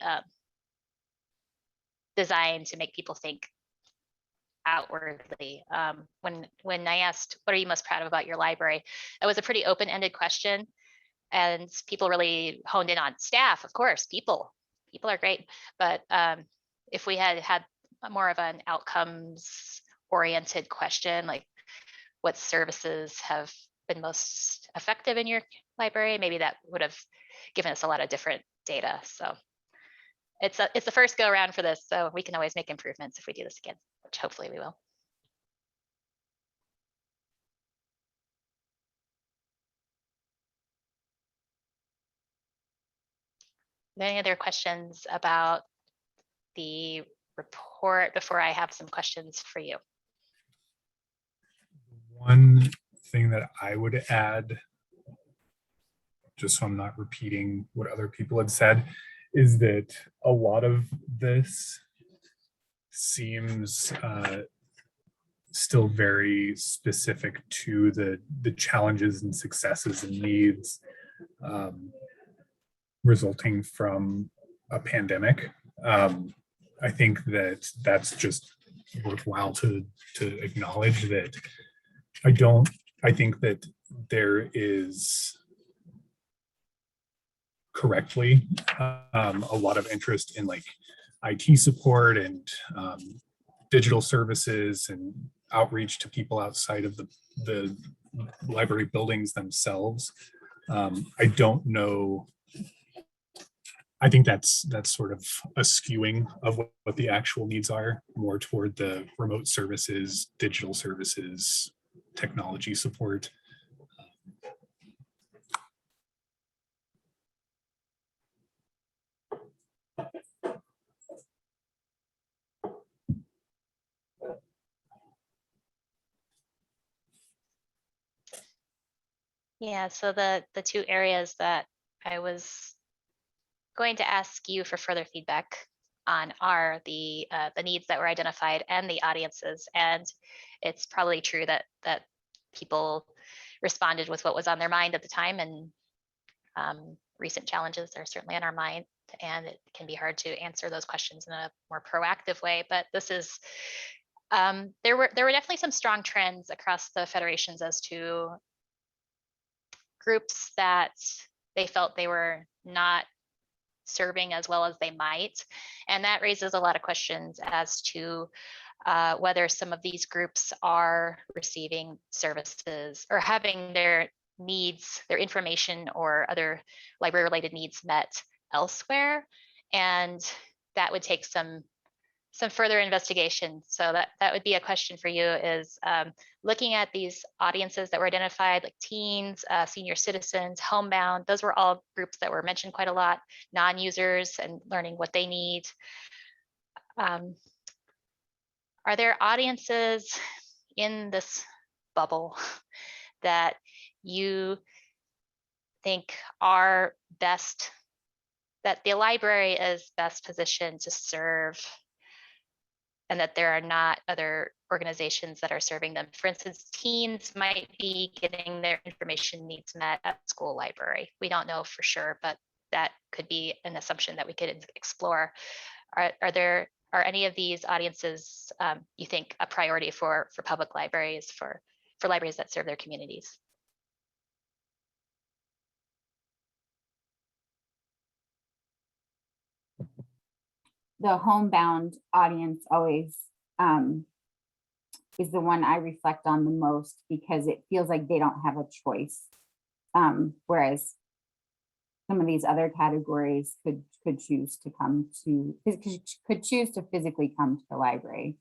designed to make people think outwardly. When I asked, what are you most proud of about your library? It was a pretty open-ended question, and people really honed in on staff, of course, people are great. But if we had more of an outcomes oriented question, like what services have been most effective in your library, maybe that would have given us a lot of different data. So it's the first go around for this, so we can always make improvements if we do this again, which hopefully we will. Any other questions about the report before I have some questions for you? One thing that I would add, just so I'm not repeating what other people had said, is that a lot of this seems still very specific to the challenges and successes and needs resulting from a pandemic. I think that that's just worthwhile to acknowledge that I think that there is correctly a lot of interest in like IT support and digital services and outreach to people outside of the library buildings themselves. I don't know. I think that's sort of a skewing of what the actual needs are, more toward the remote services, digital services, technology support. Yeah, so the two areas that I was going to ask you for further feedback on are the needs that were identified and the audiences. And it's probably true that people responded with what was on their mind at the time, and recent challenges are certainly on our mind, and it can be hard to answer those questions in a more proactive way. But this is there were definitely some strong trends across the federations as to groups that they felt they were not serving as well as they might. And that raises a lot of questions as to whether some of these groups are receiving services or having their needs, their information or other library related needs met elsewhere. And that would take some further investigation. So that would be a question for you is looking at these audiences that were identified, like teens, senior citizens, homebound, those were all groups that were mentioned quite a lot, non-users and learning what they need. Are there audiences in this bubble that you think are best, that the library is best positioned to serve, and that there are not other organizations that are serving them? For instance, teens might be getting their information needs met at the school library. We don't know for sure, but that could be an assumption that we could explore. Are any of these audiences you think a priority for public libraries, for libraries that serve their communities? The homebound audience always is the one I reflect on the most, because it feels like they don't have a choice. Whereas some of these other categories could choose to physically come to the library.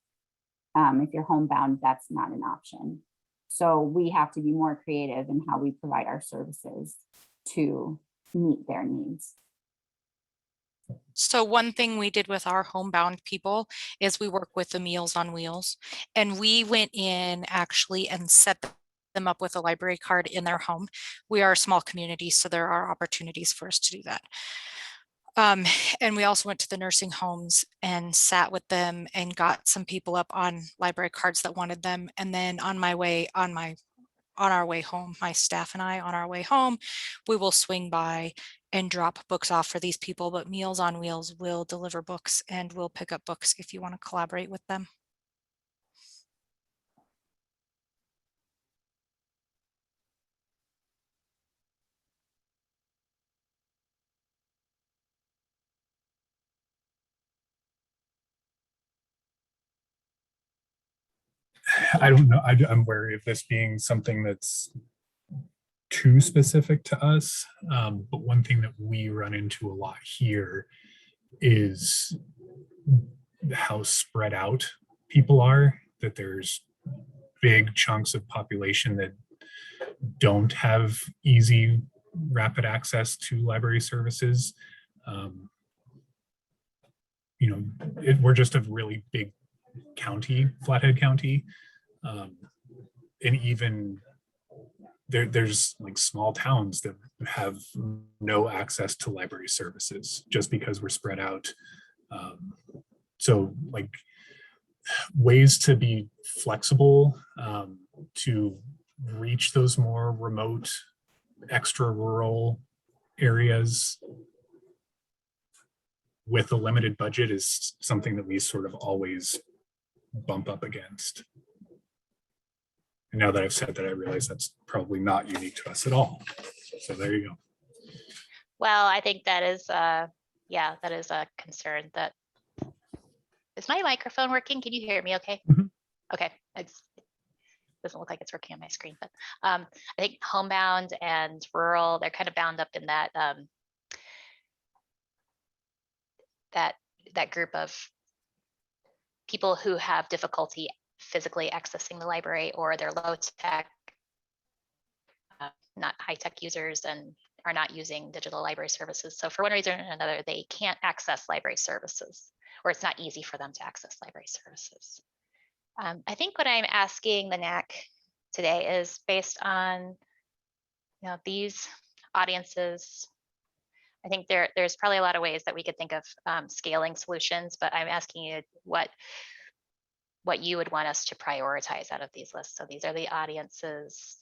If you're homebound, that's not an option. So we have to be more creative in how we provide our services to meet their needs. So one thing we did with our homebound people is we work with the Meals on Wheels, and we went in actually and set them up with a library card in their home. We are a small community, so there are opportunities for us to do that. And we also went to the nursing homes and sat with them and got some people up on library cards that wanted them. And then on our way home, my staff and I, on our way home, we will swing by and drop books off for these people, but Meals on Wheels will deliver books and we'll pick up books if you want to collaborate with them. I don't know. I'm wary of this being something that's too specific to us. But one thing that we run into a lot here is how spread out people are, that there's big chunks of population that don't have easy, rapid access to library services. We're just a really big county, Flathead County. And even there's like small towns that have no access to library services just because we're spread out. So like ways to be flexible to reach those more remote, extra rural areas with a limited budget is something that we sort of always bump up against. And now that I've said that, I realize that's probably not unique to us at all. So there you go. Well, I think that is, that is a concern. That is my microphone working? Can you hear me okay? Mm-hmm. Okay, it doesn't look like it's working on my screen, but I think homebound and rural, they're kind of bound up in that that group of people who have difficulty physically accessing the library, or they're low tech, not high tech users, and are not using digital library services. So for one reason or another, they can't access library services, or it's not easy for them to access library services. I think what I'm asking the NAC today is based on these audiences. I think there's probably a lot of ways that we could think of scaling solutions, but I'm asking you what you would want us to prioritize out of these lists. So these are the audiences.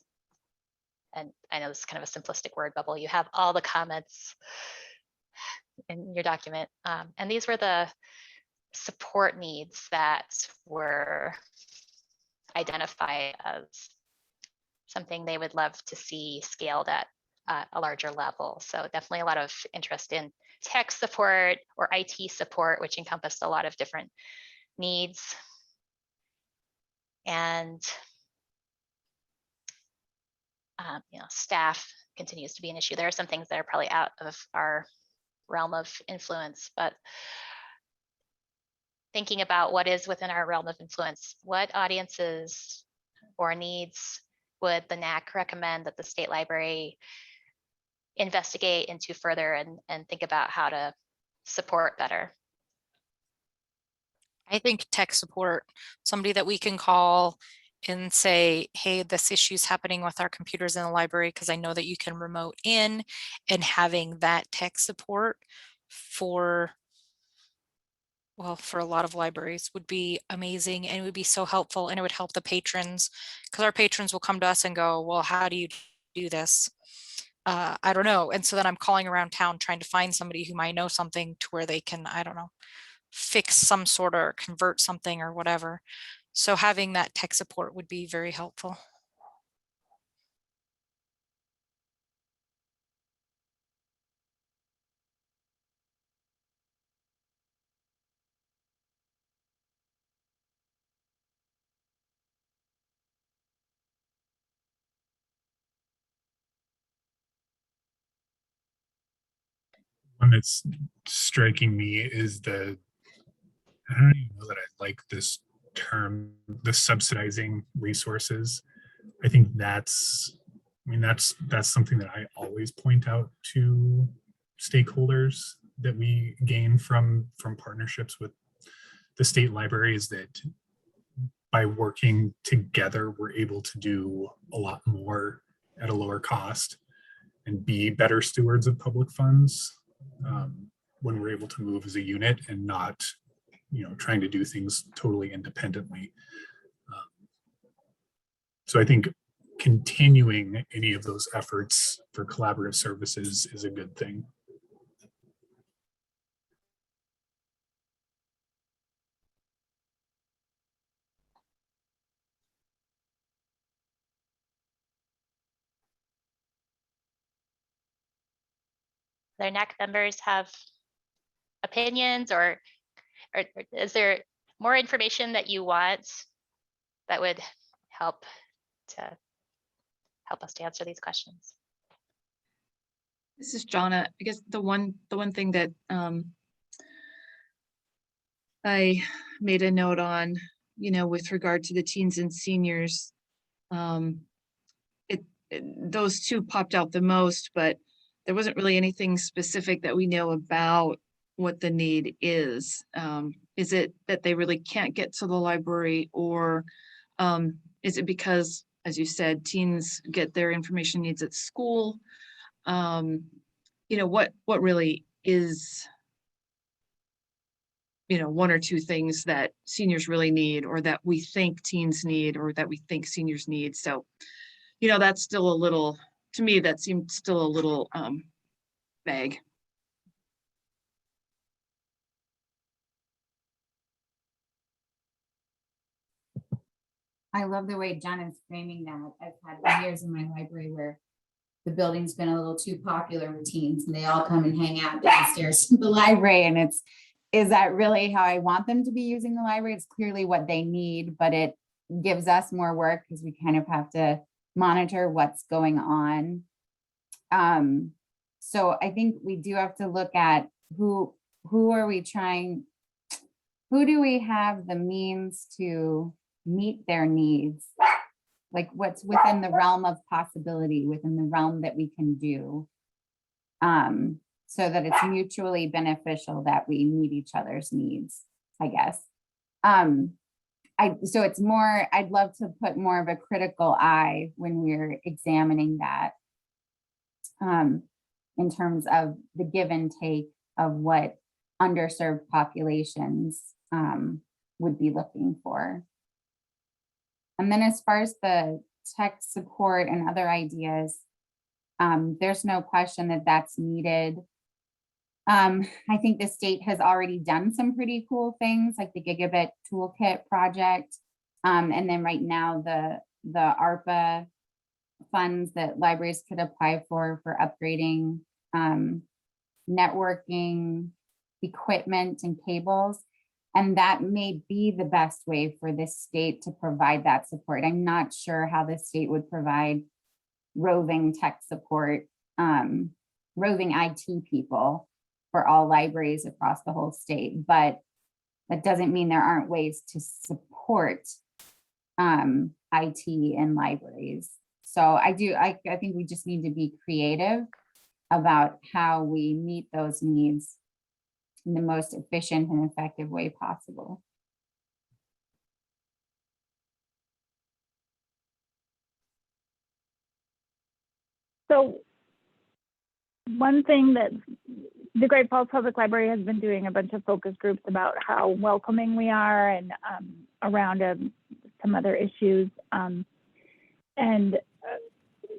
And I know this is kind of a simplistic word bubble. You have all the comments in your document. And these were the support needs that were identified as something they would love to see scaled at a larger level. So definitely a lot of interest in tech support or IT support, which encompassed a lot of different needs. And staff continues to be an issue. There are some things that are probably out of our realm of influence, but thinking about what is within our realm of influence, what audiences or needs would the NAC recommend that the state library investigate into further and think about how to support better? I think tech support, somebody that we can call and say, hey, this issue is happening with our computers in the library, because I know that you can remote in, and having that tech support for, well, for a lot of libraries would be amazing, and it would be so helpful, and it would help the patrons, because our patrons will come to us and go, well, how do you do this? I don't know. And so then I'm calling around town trying to find somebody who might know something to where they can, I don't know, fix some sort or convert something or whatever. So having that tech support would be very helpful. One that's striking me is I don't even know that I like this term, the subsidizing resources. I think that's something that I always point out to stakeholders that we gain from partnerships with the state library, is that by working together, we're able to do a lot more at a lower cost and be better stewards of public funds when we're able to move as a unit and not, trying to do things totally independently. So I think continuing any of those efforts for collaborative services is a good thing. Their NAC members have opinions, or is there more information that you want that would help us to answer these questions? This is Jonna. I guess the one thing that I made a note on, with regard to the teens and seniors, those two popped out the most, but there wasn't really anything specific that we know about what the need is. Is it that they really can't get to the library, or is it because, as you said, teens get their information needs at school? What really is, one or two things that seniors really need, or that we think teens need, or that we think seniors need. So, that's still a little, to me, that seemed still a little vague. I love the way John is framing that. I've had years in my library where the building's been a little too popular with teens, and they all come and hang out downstairs in the library. And is that really how I want them to be using the library? It's clearly what they need, but it gives us more work because we kind of have to monitor what's going on. So I think we do have to look at who do we have the means to meet their needs? Like what's within the realm of possibility, within the realm that we can do, so that it's mutually beneficial that we meet each other's needs, I guess. So it's more, I'd love to put more of a critical eye when we're examining that, in terms of the give and take of what underserved populations would be looking for. And then as far as the tech support and other ideas, there's no question that that's needed. I think the state has already done some pretty cool things like the Gigabit Toolkit project. And then right now the ARPA funds that libraries could apply for upgrading networking equipment and cables. And that may be the best way for this state to provide that support. I'm not sure how the state would provide roving tech support, roving IT people for all libraries across the whole state, but that doesn't mean there aren't ways to support IT in libraries. So I think we just need to be creative about how we meet those needs in the most efficient and effective way possible. So one thing that the Great Falls Public Library has been doing a bunch of focus groups about how welcoming we are and around some other issues. And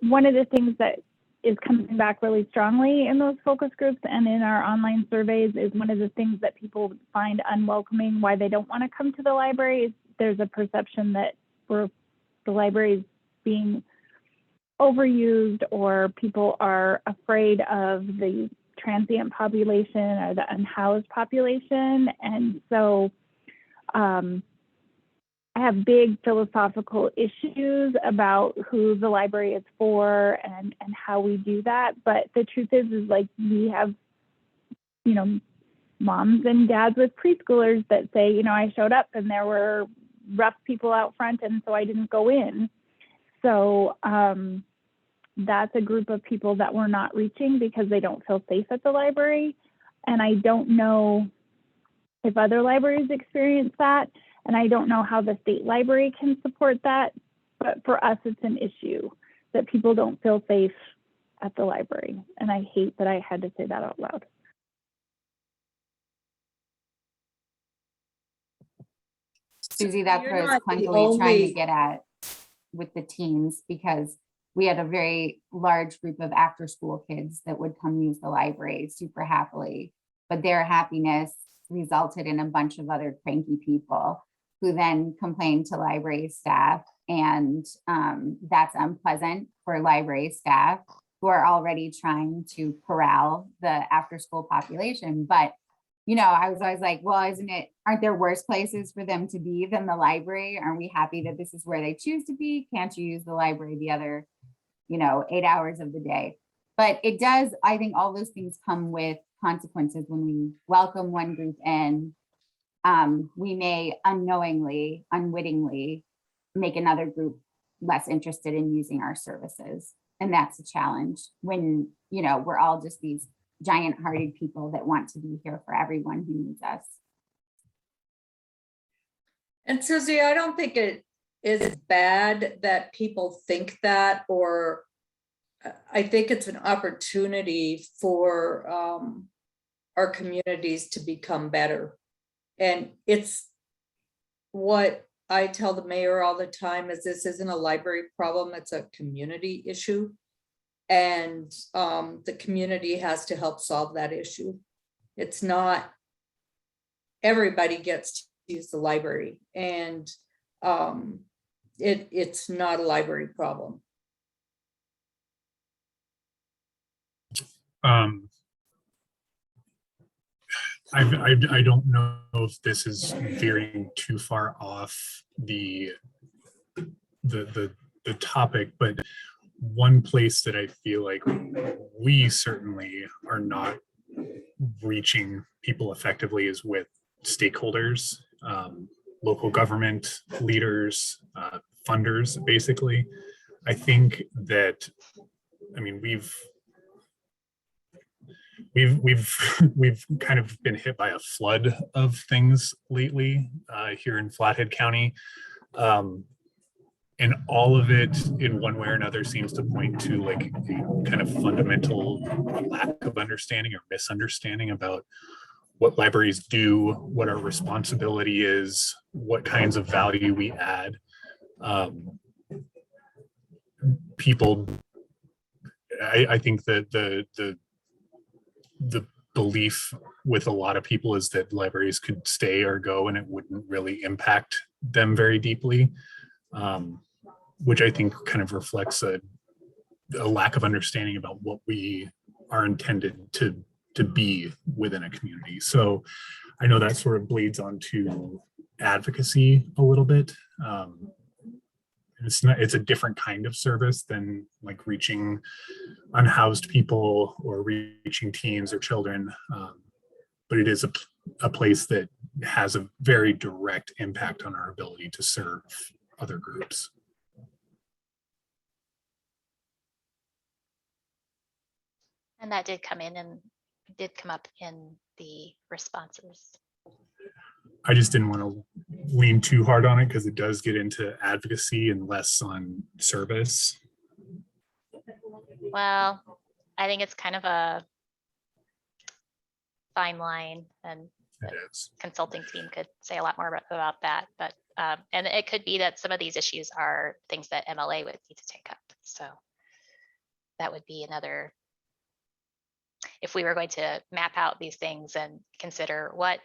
one of the things that is coming back really strongly in those focus groups and in our online surveys is one of the things that people find unwelcoming, why they don't want to come to the library, is there's a perception that the library is being overused, or people are afraid of the transient population or the unhoused population. And so I have big philosophical issues about who the library is for and how we do that. But the truth is like we have, you know, moms and dads with preschoolers that say, you know, I showed up and there were rough people out front and so I didn't go in. So that's a group of people that we're not reaching because they don't feel safe at the library. And I don't know if other libraries experience that. And I don't know how the state library can support that. But for us, it's an issue that people don't feel safe at the library. And I hate that I had to say that out loud. Susie, that's what I was not the clunkily trying to only- get at with the teens, because we had a very large group of after school kids that would come use the library super happily, but their happiness resulted in a bunch of other cranky people who then complained to library staff. And that's unpleasant for library staff who are already trying to corral the after school population. But, you know, I was always like, well, aren't there worse places for them to be than the library? Aren't we happy that this is where they choose to be? Can't you use the library the other, 8 hours of the day? But it does, I think all those things come with consequences. When we welcome one group in, we may unknowingly, unwittingly make another group less interested in using our services. And that's a challenge when, we're all just these giant hearted people that want to be here for everyone who needs us. And Susie, I don't think it is bad that people think that, or I think it's an opportunity for our communities to become better. And it's what I tell the mayor all the time is this isn't a library problem, it's a community issue. And the community has to help solve that issue. It's not, everybody gets to use the library, and it's not a library problem. I don't know if this is veering too far off the topic, but one place that I feel like we certainly are not reaching people effectively is with stakeholders, local government leaders, funders, basically. I think that, we've kind of been hit by a flood of things lately here in Flathead County. And all of it in one way or another seems to point to like a kind of fundamental lack of understanding or misunderstanding about what libraries do, what our responsibility is, what kinds of value we add. I think that the belief with a lot of people is that libraries could stay or go and it wouldn't really impact them very deeply, which I think kind of reflects a lack of understanding about what we are intended to to be within a community. So I know that sort of bleeds onto advocacy a little bit. It's a different kind of service than like reaching unhoused people or reaching teens or children. But it is a place that has a very direct impact on our ability to serve other groups. And that did come in and did come up in the responses. I just didn't want to lean too hard on it because it does get into advocacy and less on service. Well, I think it's kind of a fine line, and the consulting team could say a lot more about that. But and it could be that some of these issues are things that MLA would need to take up. So that would be another, if we were going to map out these things and consider what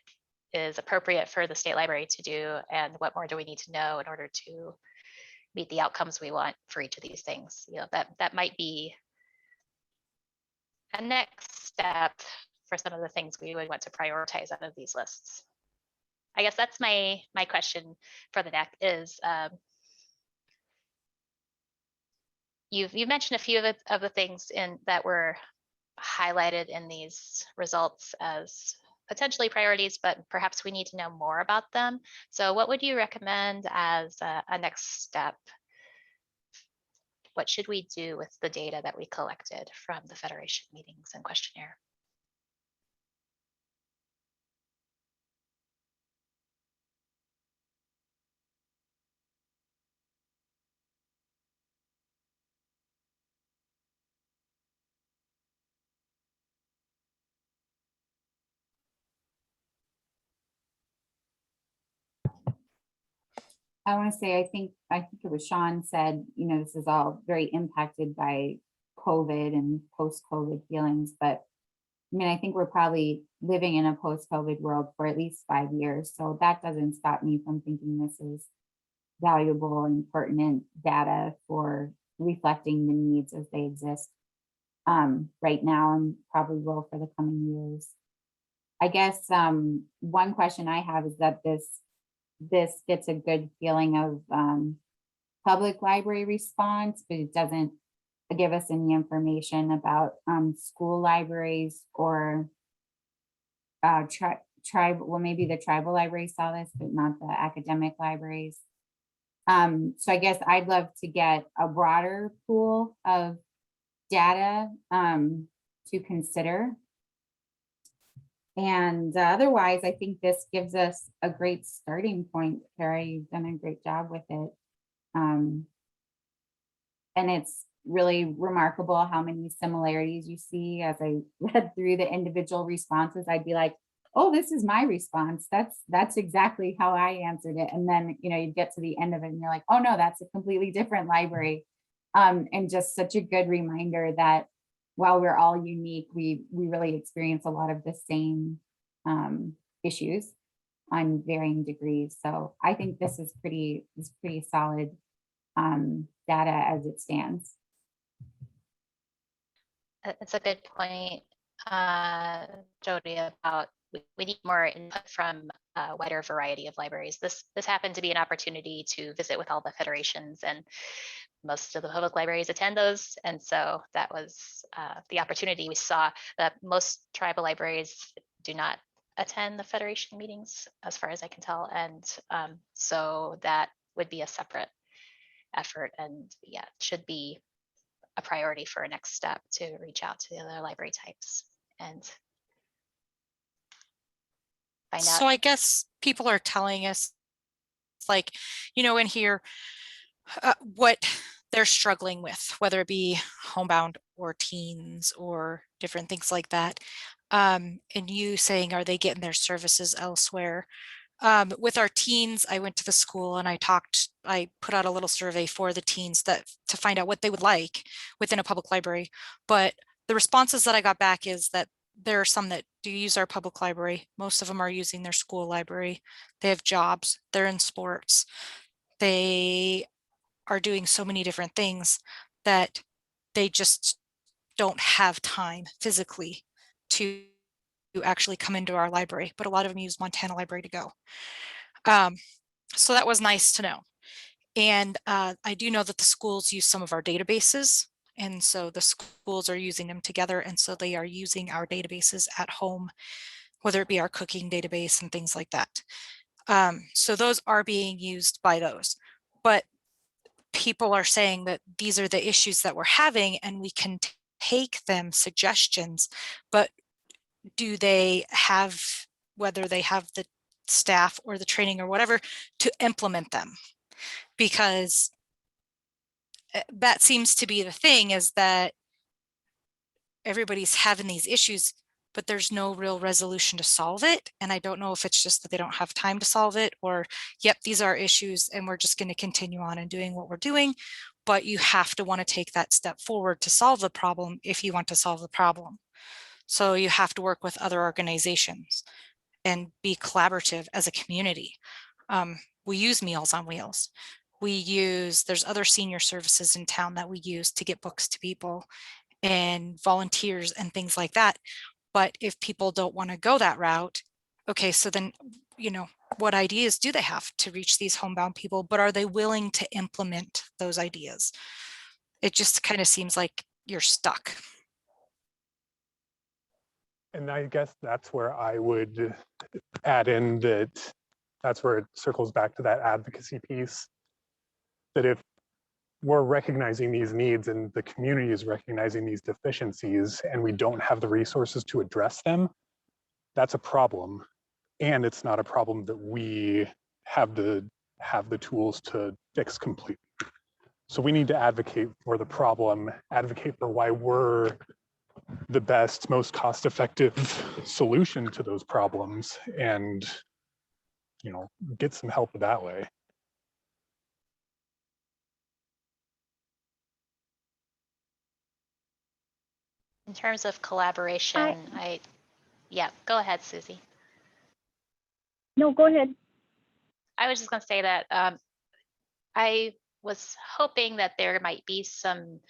is appropriate for the state library to do and what more do we need to know in order to meet the outcomes we want for each of these things. You know, that might be a next step for some of the things we would want to prioritize out of these lists. I guess that's my question for the NAC is, you've mentioned a few of the things that were highlighted in these results as potentially priorities, but perhaps we need to know more about them. So what would you recommend as a next step? What should we do with the data that we collected from the Federation meetings and questionnaire? I want to say, I think it was Sean said, you know, this is all very impacted by COVID and post-COVID feelings, but I mean, I think we're probably living in a post-COVID world for at least 5 years. So that doesn't stop me from thinking this is valuable and pertinent data for reflecting the needs as they exist right now and probably will for the coming years. I guess one question I have is that this gets a good feeling of public library response, but it doesn't give us any information about school libraries or tribal. Well, maybe the tribal libraries saw this, but not the academic libraries. So I guess I'd love to get a broader pool of data to consider. And otherwise, I think this gives us a great starting point. Kara, you've done a great job with it. And it's really remarkable how many similarities you see. As I read through the individual responses, I'd be like, oh, this is my response. That's exactly how I answered it. And then, you know, you get to the end of it and you're like, oh no, that's a completely different library. And just such a good reminder that while we're all unique, we really experience a lot of the same issues on varying degrees. So I think this is pretty solid data as it stands. It's a good point, Jody, about we need more input from a wider variety of libraries. This happened to be an opportunity to visit with all the federations, and most of the public libraries attend those. And so that was the opportunity. We saw that most tribal libraries do not attend the federation meetings, as far as I can tell. And so that would be a separate effort, and yeah, should be a priority for a next step to reach out to the other library types and find out. So I guess people are telling us, like, you know, in here, what they're struggling with, whether it be homebound or teens or different things like that. And you saying, are they getting their services elsewhere? With our teens, I went to the school and I put out a little survey for the teens to find out what they would like within a public library. But the responses that I got back is that there are some that do use our public library. Most of them are using their school library. They have jobs, they're in sports. They are doing so many different things that they just don't have time physically to actually come into our library, but a lot of them use Montana Library to Go. So that was nice to know. And I do know that the schools use some of our databases. And so the schools are using them together. And so they are using our databases at home, whether it be our cooking database and things like that. So those are being used by those. But people are saying that these are the issues that we're having and we can take them suggestions, but do they have, whether they have the staff or the training or whatever to implement them? Because that seems to be the thing, is that everybody's having these issues, but there's no real resolution to solve it. And I don't know if it's just that they don't have time to solve it, or, yep, these are issues and we're just going to continue on and doing what we're doing. But you have to want to take that step forward to solve the problem if you want to solve the problem. So you have to work with other organizations and be collaborative as a community. We use Meals on Wheels. There's other senior services in town that we use to get books to people, and volunteers and things like that. But if people don't want to go that route, okay, so then, what ideas do they have to reach these homebound people, but are they willing to implement those ideas? It just kind of seems like you're stuck. And I guess that's where I would add in that's where it circles back to that advocacy piece. That if we're recognizing these needs and the community is recognizing these deficiencies and we don't have the resources to address them, that's a problem. And it's not a problem that we have the tools to fix completely. So we need to advocate for the problem, advocate for why we're the best, most cost-effective solution to those problems, and get some help that way. In terms of collaboration, yeah, go ahead, Susie. No, go ahead. I was just going to say that I was hoping that there might be some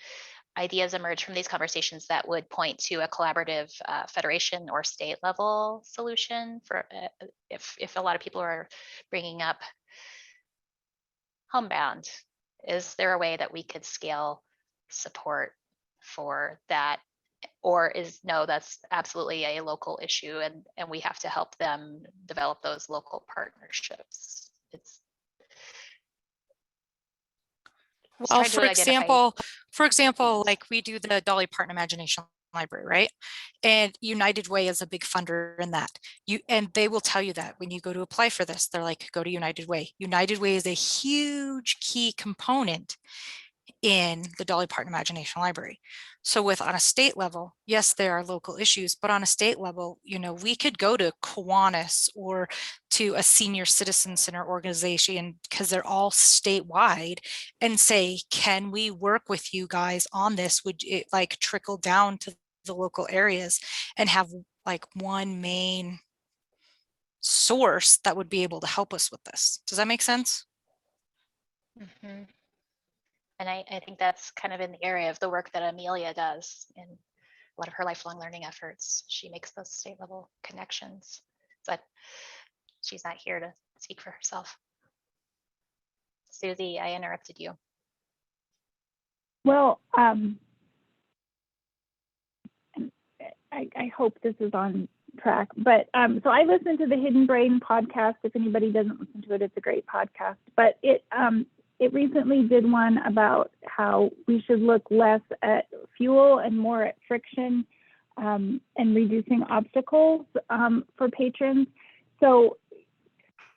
ideas emerge from these conversations that would point to a collaborative federation or state level solution for if a lot of people are bringing up homebound. Is there a way that we could scale support for that? Or no, that's absolutely a local issue and we have to help them develop those local partnerships. Well, for example, like we do the Dolly Parton Imagination Library, right? And United Way is a big funder in that. And they will tell you that when you go to apply for this, they're like, go to United Way. United Way is a huge key component in the Dolly Parton Imagination Library. So on a state level, yes, there are local issues, but on a state level, we could go to Kiwanis or to a senior citizen center organization, because they're all statewide, and say, can we work with you guys on this? Would it trickle down to the local areas and have one main source that would be able to help us with this? Does that make sense? Mm-hmm. And I think that's kind of in the area of the work that Amelia does in a lot of her lifelong learning efforts. She makes those state level connections, but she's not here to speak for herself. Susie, I interrupted you. Well, I hope this is on track, but so I listen to the Hidden Brain podcast. If anybody doesn't listen to it, it's a great podcast, but it recently did one about how we should look less at fuel and more at friction and reducing obstacles for patrons. So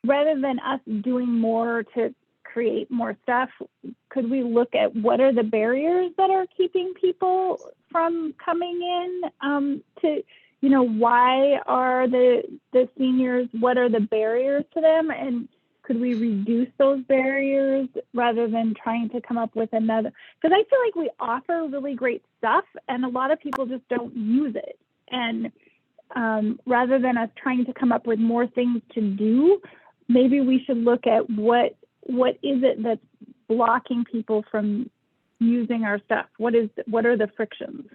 rather than us doing more to create more stuff, could we look at what are the barriers that are keeping people from coming in to, why are the seniors, what are the barriers to them? And could we reduce those barriers rather than trying to come up with another? Because I feel like we offer really great stuff and a lot of people just don't use it. And rather than us trying to come up with more things to do, maybe we should look at what is it that's blocking people from using our stuff? What are the frictions?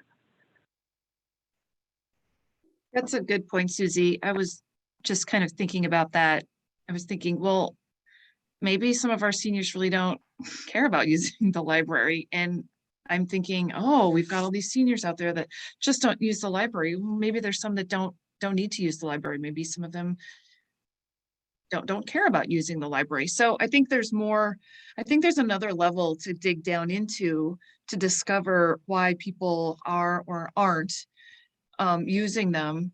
That's a good point, Susie. I was just kind of thinking about that. I was thinking, well, maybe some of our seniors really don't care about using the library. And I'm thinking, oh, we've got all these seniors out there that just don't use the library. Well, maybe there's some that don't need to use the library. Maybe some of them don't care about using the library. So I think there's more, I think there's another level to dig down into to discover why people are or aren't using them.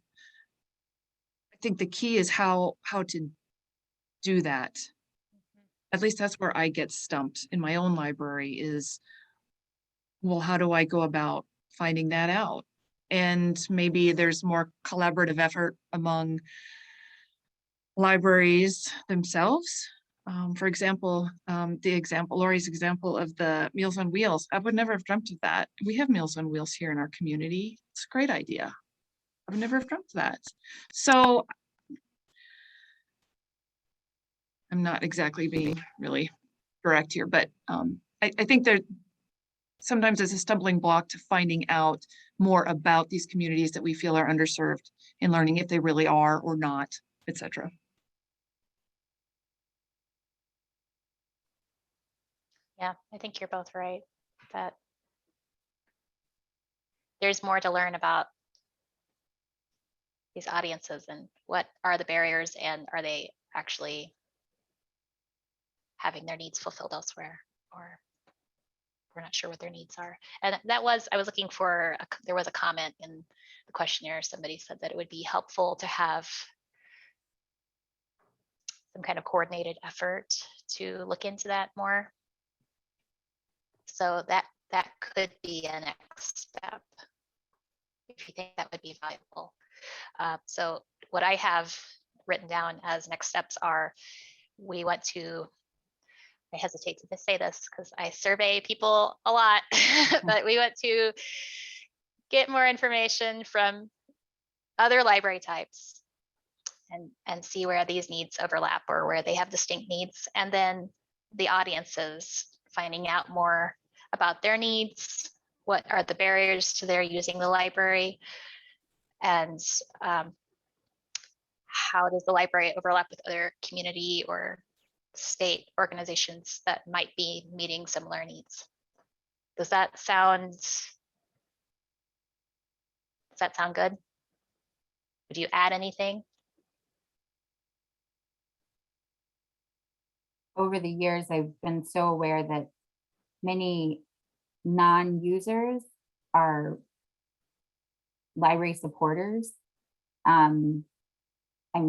I think the key is how to do that. At least that's where I get stumped in my own library is, well, how do I go about finding that out? And maybe there's more collaborative effort among libraries themselves. For example, Lori's example of the Meals on Wheels, I would never have dreamt of that. We have Meals on Wheels here in our community. It's a great idea. I would never have dreamt of that. So I'm not exactly being really direct here, but I think there sometimes is a stumbling block to finding out more about these communities that we feel are underserved in learning if they really are or not, etc. Yeah, I think you're both right that there's more to learn about these audiences and what are the barriers and are they actually having their needs fulfilled elsewhere, or we're not sure what their needs are. And that was, I was looking for, there was a comment in the questionnaire. Somebody said that it would be helpful to have some kind of coordinated effort to look into that more. So that could be a next step if you think that would be valuable. So what I have written down as next steps are, we want to, I hesitate to say this because I survey people a lot, but we want to get more information from other library types and see where these needs overlap or where they have distinct needs. And then the audiences, finding out more about their needs, what are the barriers to their using the library, and how does the library overlap with other community or state organizations that might be meeting similar needs. Does that sound good? Would you add anything? Over the years, I've been so aware that many non-users are library supporters. I'm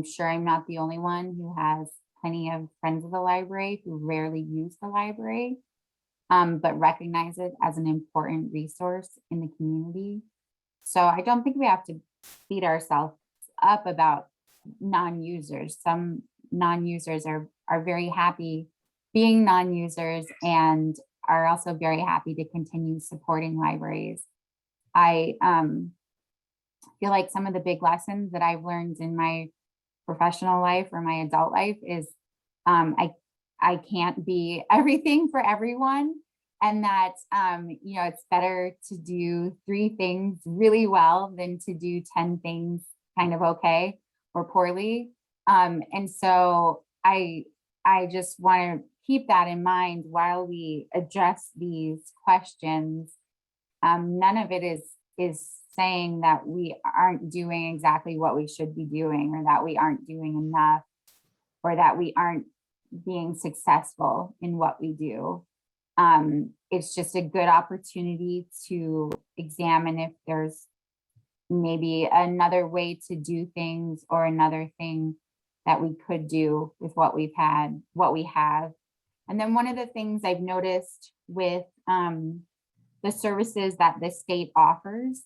sure I'm not the only one who has plenty of friends of the library who rarely use the library, but recognize it as an important resource in the community. So I don't think we have to beat ourselves up about non-users. Some non-users are very happy being non-users and are also very happy to continue supporting libraries. I feel like some of the big lessons that I've learned in my professional life or my adult life is I can't be everything for everyone, and that it's better to do 3 things really well than to do 10 things kind of okay or poorly. And so I just want to keep that in mind while we address these questions. None of it is saying that we aren't doing exactly what we should be doing, or that we aren't doing enough, or that we aren't being successful in what we do. It's just a good opportunity to examine if there's maybe another way to do things or another thing that we could do with what we have. And then one of the things I've noticed with the services that the state offers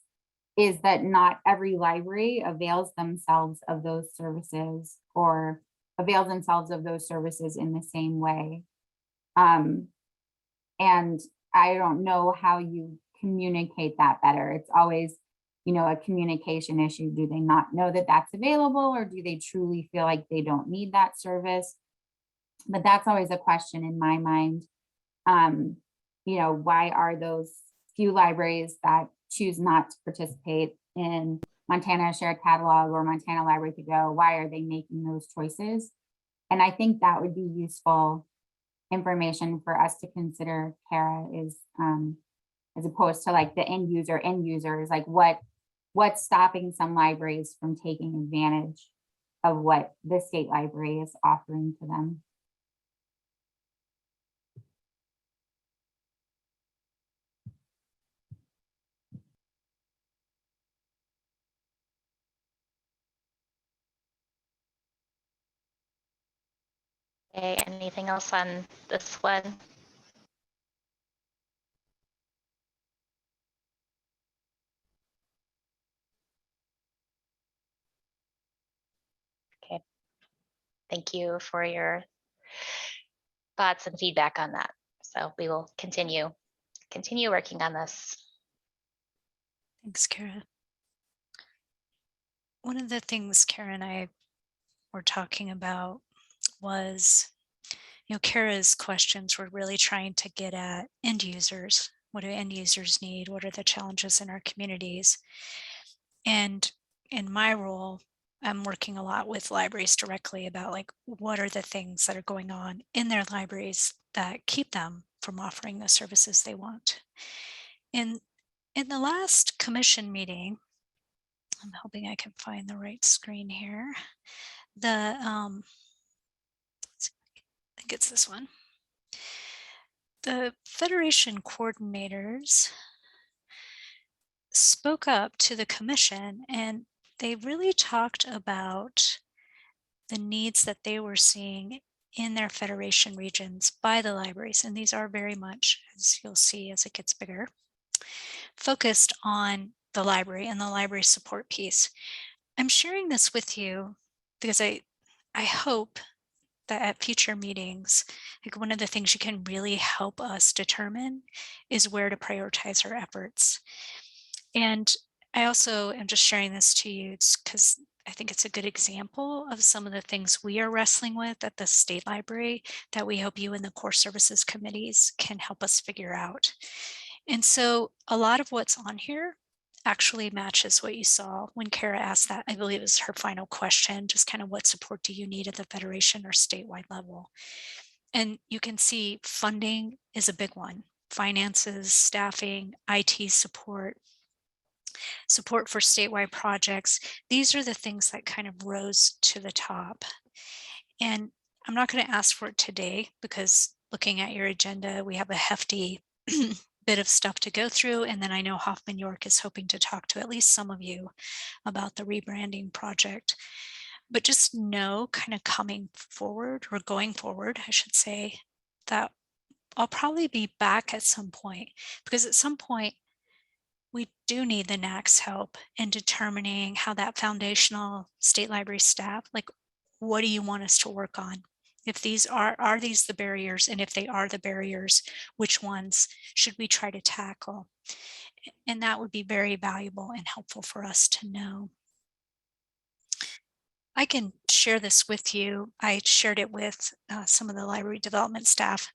is that not every library avails themselves of those services or avails themselves of those services in the same way. And I don't know how you communicate that better. It's always, a communication issue. Do they not know that that's available, or do they truly feel like they don't need that service? But that's always a question in my mind. Why are those few libraries that choose not to participate in Montana Shared Catalog or Montana Library to Go, why are they making those choices? And I think that would be useful information for us to consider, Kara, is as opposed to like the end users, like what's stopping some libraries from taking advantage of what the state library is offering to them. Okay, anything else on this one? Okay. Thank you for your thoughts and feedback on that. So we will continue working on this. Thanks, Kara. One of the things Kara and I were talking about was, Kara's questions were really trying to get at end users. What do end users need? What are the challenges in our communities? And in my role, I'm working a lot with libraries directly about like, what are the things that are going on in their libraries that keep them from offering the services they want. In the last commission meeting, I'm hoping I can find the right screen here. I think it's this one. The Federation coordinators spoke up to the commission and they really talked about the needs that they were seeing in their Federation regions by the libraries. And these are very much, as you'll see as it gets bigger, focused on the library and the library support piece. I'm sharing this with you because I hope that at future meetings, like one of the things you can really help us determine is where to prioritize our efforts. And I also am just sharing this to you because I think it's a good example of some of the things we are wrestling with at the state library that we hope you and the core services committees can help us figure out. And so a lot of what's on here actually matches what you saw when Kara asked that. I believe it was her final question, just kind of what support do you need at the Federation or statewide level? And you can see funding is a big one. Finances, staffing, IT support for statewide projects. These are the things that kind of rose to the top. And I'm not going to ask for it today because looking at your agenda, we have a hefty bit of stuff to go through. And then I know Hoffman York is hoping to talk to at least some of you about the rebranding project. But just know kind of coming forward or going forward, I should say, that I'll probably be back at some point because at some point we do need the NAC's help in determining how that foundational state library staff, like what do you want us to work on? If these are these the barriers, and if they are the barriers, which ones should we try to tackle? And that would be very valuable and helpful for us to know. I can share this with you. I shared it with some of the library development staff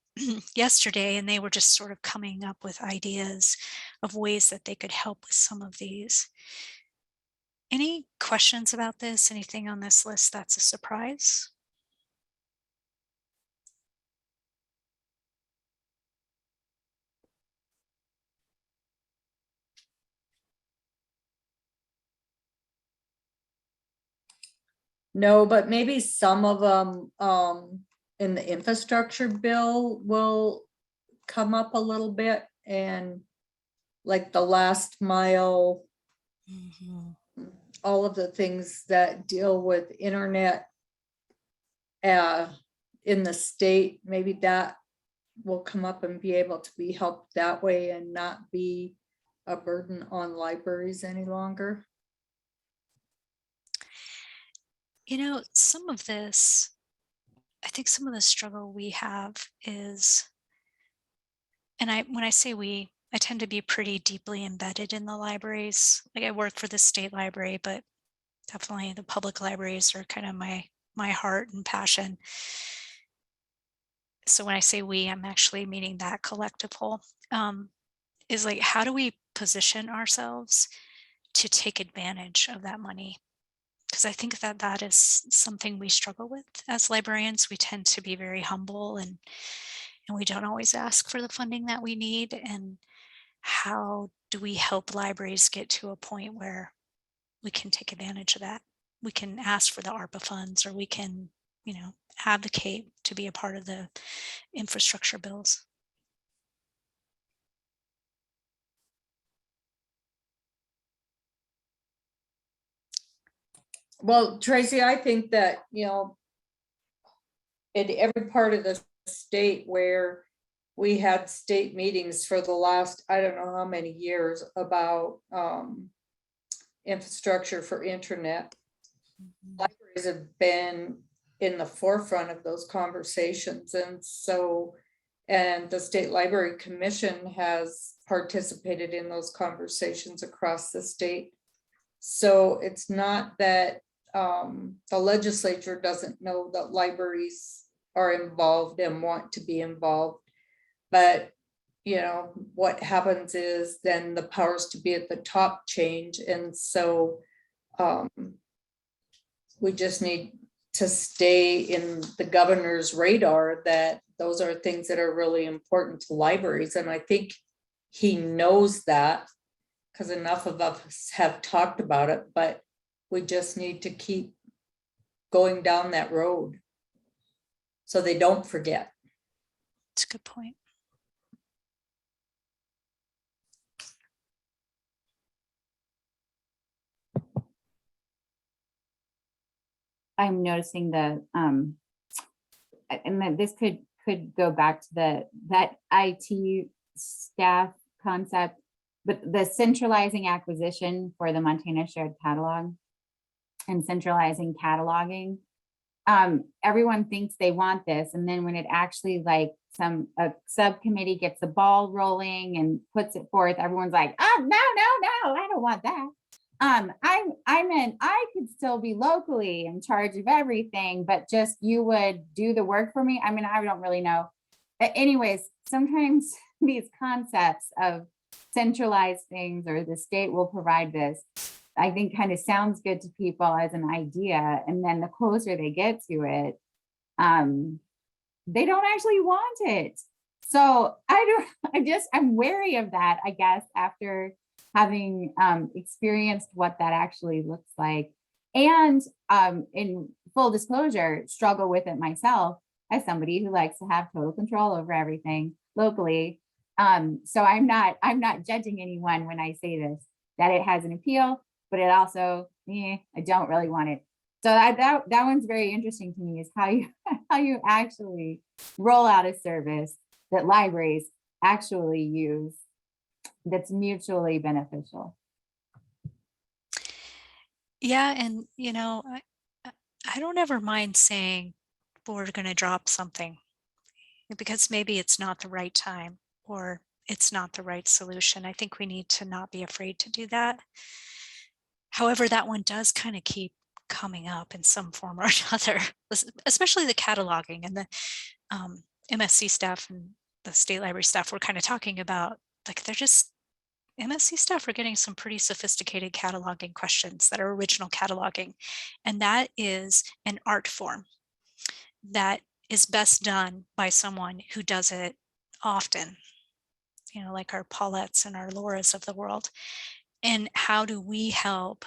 yesterday, and they were just sort of coming up with ideas of ways that they could help with some of these. Any questions about this? Anything on this list that's a surprise? No, but maybe some of them in the infrastructure bill will come up a little bit, and like the last mile, all of the things that deal with internet in the state, maybe that will come up and be able to be helped that way and not be a burden on libraries any longer. Some of this, I think some of the struggle we have is, and when I say we, I tend to be pretty deeply embedded in the libraries. Like I work for the state library, but definitely the public libraries are kind of my heart and passion. So when I say we, I'm actually meaning that collective whole, is like, how do we position ourselves to take advantage of that money. Because I think that that is something we struggle with as librarians. We tend to be very humble and we don't always ask for the funding that we need. And how do we help libraries get to a point where we can take advantage of that? We can ask for the ARPA funds, or we can, you know, advocate to be a part of the infrastructure bills. Well, Tracy, I think that, you know, in every part of the state where we had state meetings for the last, I don't know how many years, about infrastructure for internet, libraries have been in the forefront of those conversations. And so, and the State Library Commission has participated in those conversations across the state. So it's not that the legislature doesn't know that libraries are involved and want to be involved. But, you know, what happens is then the powers to be at the top change. And so we just need to stay in the governor's radar that those are things that are really important to libraries. And I think he knows that, because enough of us have talked about it, but we just need to keep going down that road so they don't forget. That's a good point. I'm noticing the and that this could go back to that IT staff concept, but the centralizing acquisition for the Montana Shared Catalog and centralizing cataloging. Everyone thinks they want this, and then when it actually, like, a subcommittee gets the ball rolling and puts it forth, everyone's like, oh, no, I don't want that. I meant I could still be locally in charge of everything, but just you would do the work for me. I mean, I don't really know. But anyways, sometimes these concepts of centralized things, or the state will provide this, I think kind of sounds good to people as an idea. And then the closer they get to it, they don't actually want it. So I'm wary of that, I guess, after having experienced what that actually looks like. And in full disclosure, struggle with it myself as somebody who likes to have total control over everything locally. So I'm not judging anyone when I say this, that it has an appeal, but it also, I don't really want it. So that one's very interesting to me, is how you actually roll out a service that libraries actually use that's mutually beneficial. Yeah, and you know, I don't ever mind saying we're going to drop something because maybe it's not the right time or it's not the right solution. I think we need to not be afraid to do that. However, that one does kind of keep coming up in some form or another, especially the cataloging, and the MSC staff and the state library staff were kind of talking about, like, MSC staff are getting some pretty sophisticated cataloging questions that are original cataloging. And that is an art form that is best done by someone who does it often, you know, like our Paulettes and our Lauras of the world. And how do we help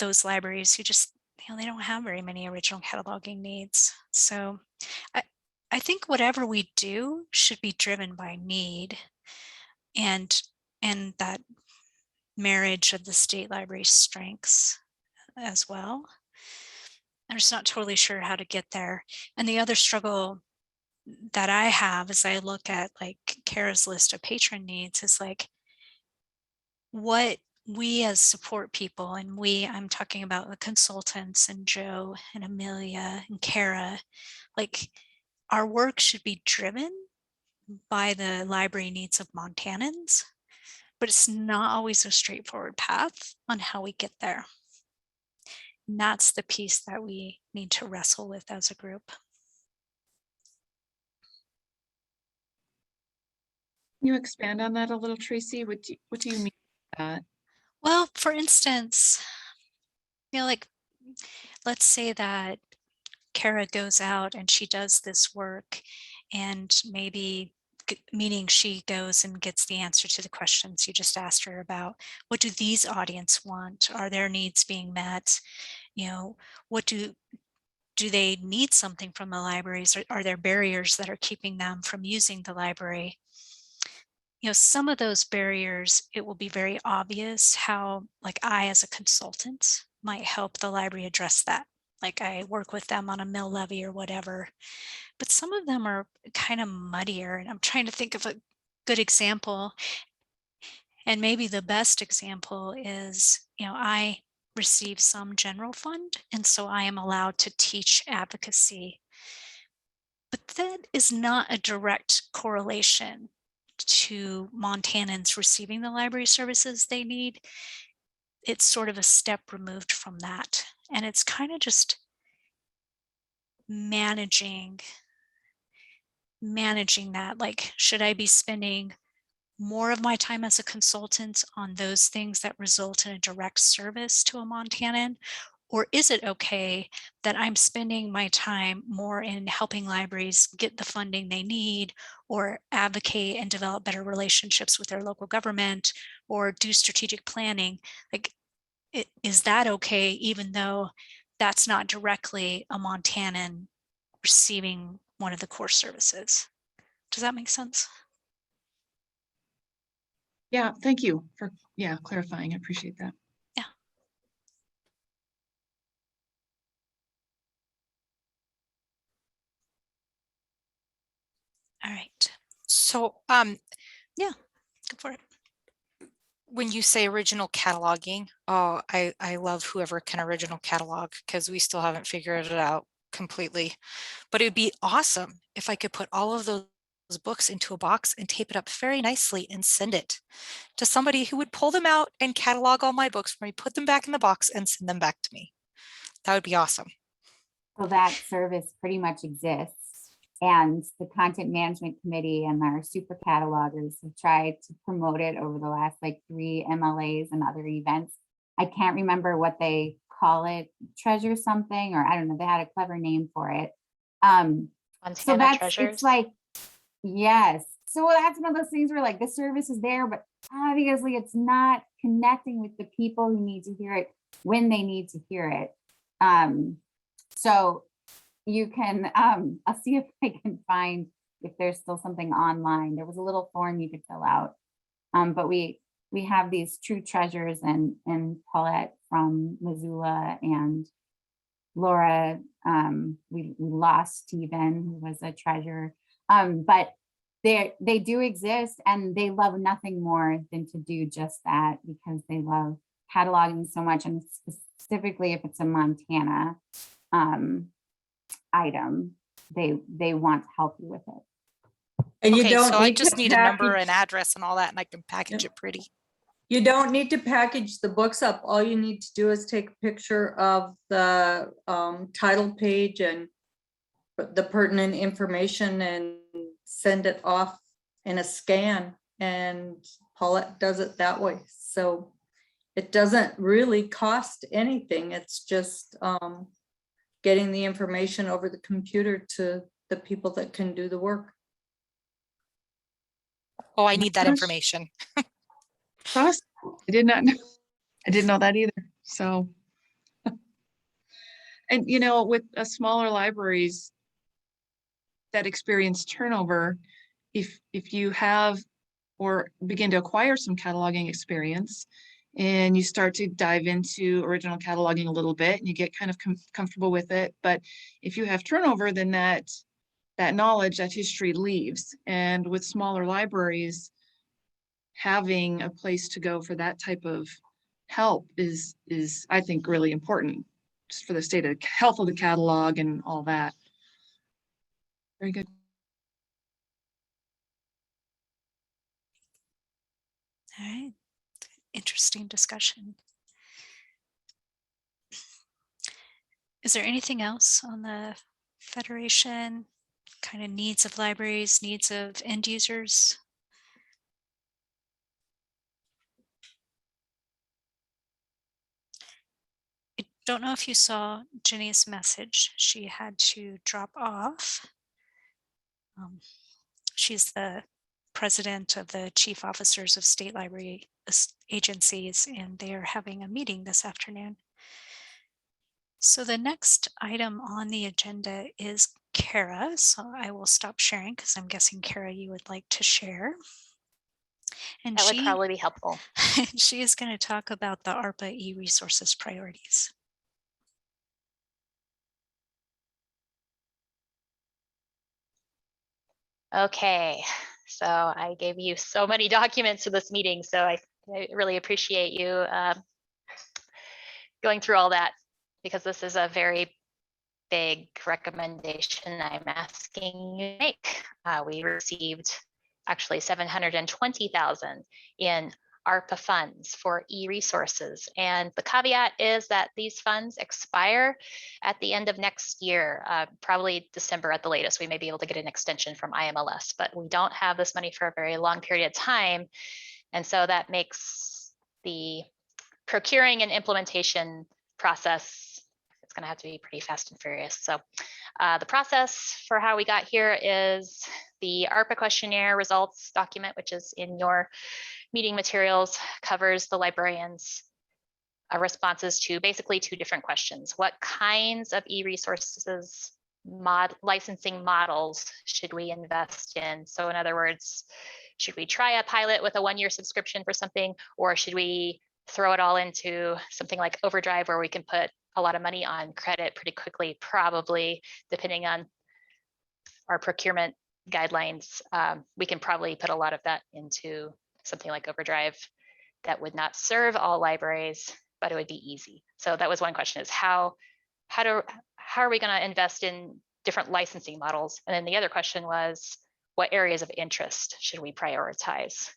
those libraries who just, you know, they don't have very many original cataloging needs? So I think whatever we do should be driven by need, and that marriage of the state library strengths as well. I'm just not totally sure how to get there. And the other struggle that I have as I look at, like, Kara's list of patron needs is, like, what we as support people, and I'm talking about the consultants and Joe and Amelia and Kara, like, our work should be driven by the library needs of Montanans, but it's not always a straightforward path on how we get there. And that's the piece that we need to wrestle with as a group. Can you expand on that a little, Tracy? What do you mean by that? Well, for instance, like, let's say that Kara goes out and she does this work, and maybe meaning she goes and gets the answer to the questions you just asked her about. What do these audience want? Are their needs being met? What do they need something from the libraries? Are there barriers that are keeping them from using the library? Some of those barriers, it will be very obvious how, like, I as a consultant might help the library address that. Like, I work with them on a mill levy or whatever. But some of them are kind of muddier, and I'm trying to think of a good example. And maybe the best example is, I receive some general fund, and so I am allowed to teach advocacy. But that is not a direct correlation to Montanans receiving the library services they need. It's sort of a step removed from that. And it's kind of just managing that. Like, should I be spending more of my time as a consultant on those things that result in a direct service to a Montanan? Or is it okay that I'm spending my time more in helping libraries get the funding they need, or advocate and develop better relationships with their local government, or do strategic planning? Like, is that okay, even though that's not directly a Montanan receiving one of the core services? Does that make sense? Yeah, thank you for clarifying. I appreciate that. Yeah. All right. So, yeah, go for it. When you say original cataloging, oh, I love whoever can original catalog, because we still haven't figured it out completely. But it would be awesome if I could put all of those books into a box and tape it up very nicely and send it to somebody who would pull them out and catalog all my books for me, put them back in the box and send them back to me. That would be awesome. So that service pretty much exists. And the content management committee and our super catalogers have tried to promote it over the last like 3 MLAs and other events. I can't remember what they call it, treasure something, or I don't know, they had a clever name for it. So that's, Treasures. it's like, yes. So that's one of those things where like the service is there, but obviously it's not connecting with the people who need to hear it when they need to hear it. So you can, I'll see if I can find if there's still something online. There was a little form you could fill out. But we have these true treasures, and Paulette from Missoula and Laura, we lost Stephen, who was a treasure. But they do exist, and they love nothing more than to do just that, because they love cataloging so much, and specifically if it's a Montana item, they want to help you with it. And you Okay, don't so I need to just need a number package- and address and all that, and I can package it pretty. You don't need to package the books up. All you need to do is take a picture of the title page and the pertinent information and send it off in a scan, and Paulette does it that way. So it doesn't really cost anything. It's just getting the information over the computer to the people that can do the work. Oh, I need that gosh. information. Awesome. I did not know. I didn't know that either. So, and with smaller libraries that experience turnover, if you have or begin to acquire some cataloging experience, and you start to dive into original cataloging a little bit, and you get kind of comfortable with it. But if you have turnover, then that knowledge, that history leaves. And with smaller libraries, having a place to go for that type of help is I think really important, just for the state of health of the catalog and all that. Very good. All right. Interesting discussion. Is there anything else on the Federation, kind of needs of libraries, needs of end users? Don't know if you saw Jenny's message. She had to drop off. She's the president of the chief officers of state library agencies, and they are having a meeting this afternoon. So the next item on the agenda is Kara. So I will stop sharing because I'm guessing, Kara, you would like to share. And That would probably be helpful. she is going to talk about the ARPA e-resources priorities. Okay, so I gave you so many documents to this meeting, so I really appreciate you going through all that, because this is a very big recommendation I'm asking you to make. We received actually 720,000 in ARPA funds for e-resources. And the caveat is that these funds expire at the end of next year, probably December at the latest. We may be able to get an extension from IMLS, but we don't have this money for a very long period of time. And so that makes the procuring and implementation process, it's going to have to be pretty fast and furious. So the process for how we got here is the ARPA questionnaire results document, which is in your meeting materials, covers the librarians' responses to basically two different questions. What kinds of e-resources licensing models should we invest in? So in other words, should we try a pilot with a 1-year subscription for something, or should we throw it all into something like Overdrive where we can put a lot of money on credit pretty quickly, probably depending on our procurement guidelines. We can probably put a lot of that into something like Overdrive that would not serve all libraries, but it would be easy. So that was one question, is how are we going to invest in different licensing models? And then the other question was, what areas of interest should we prioritize?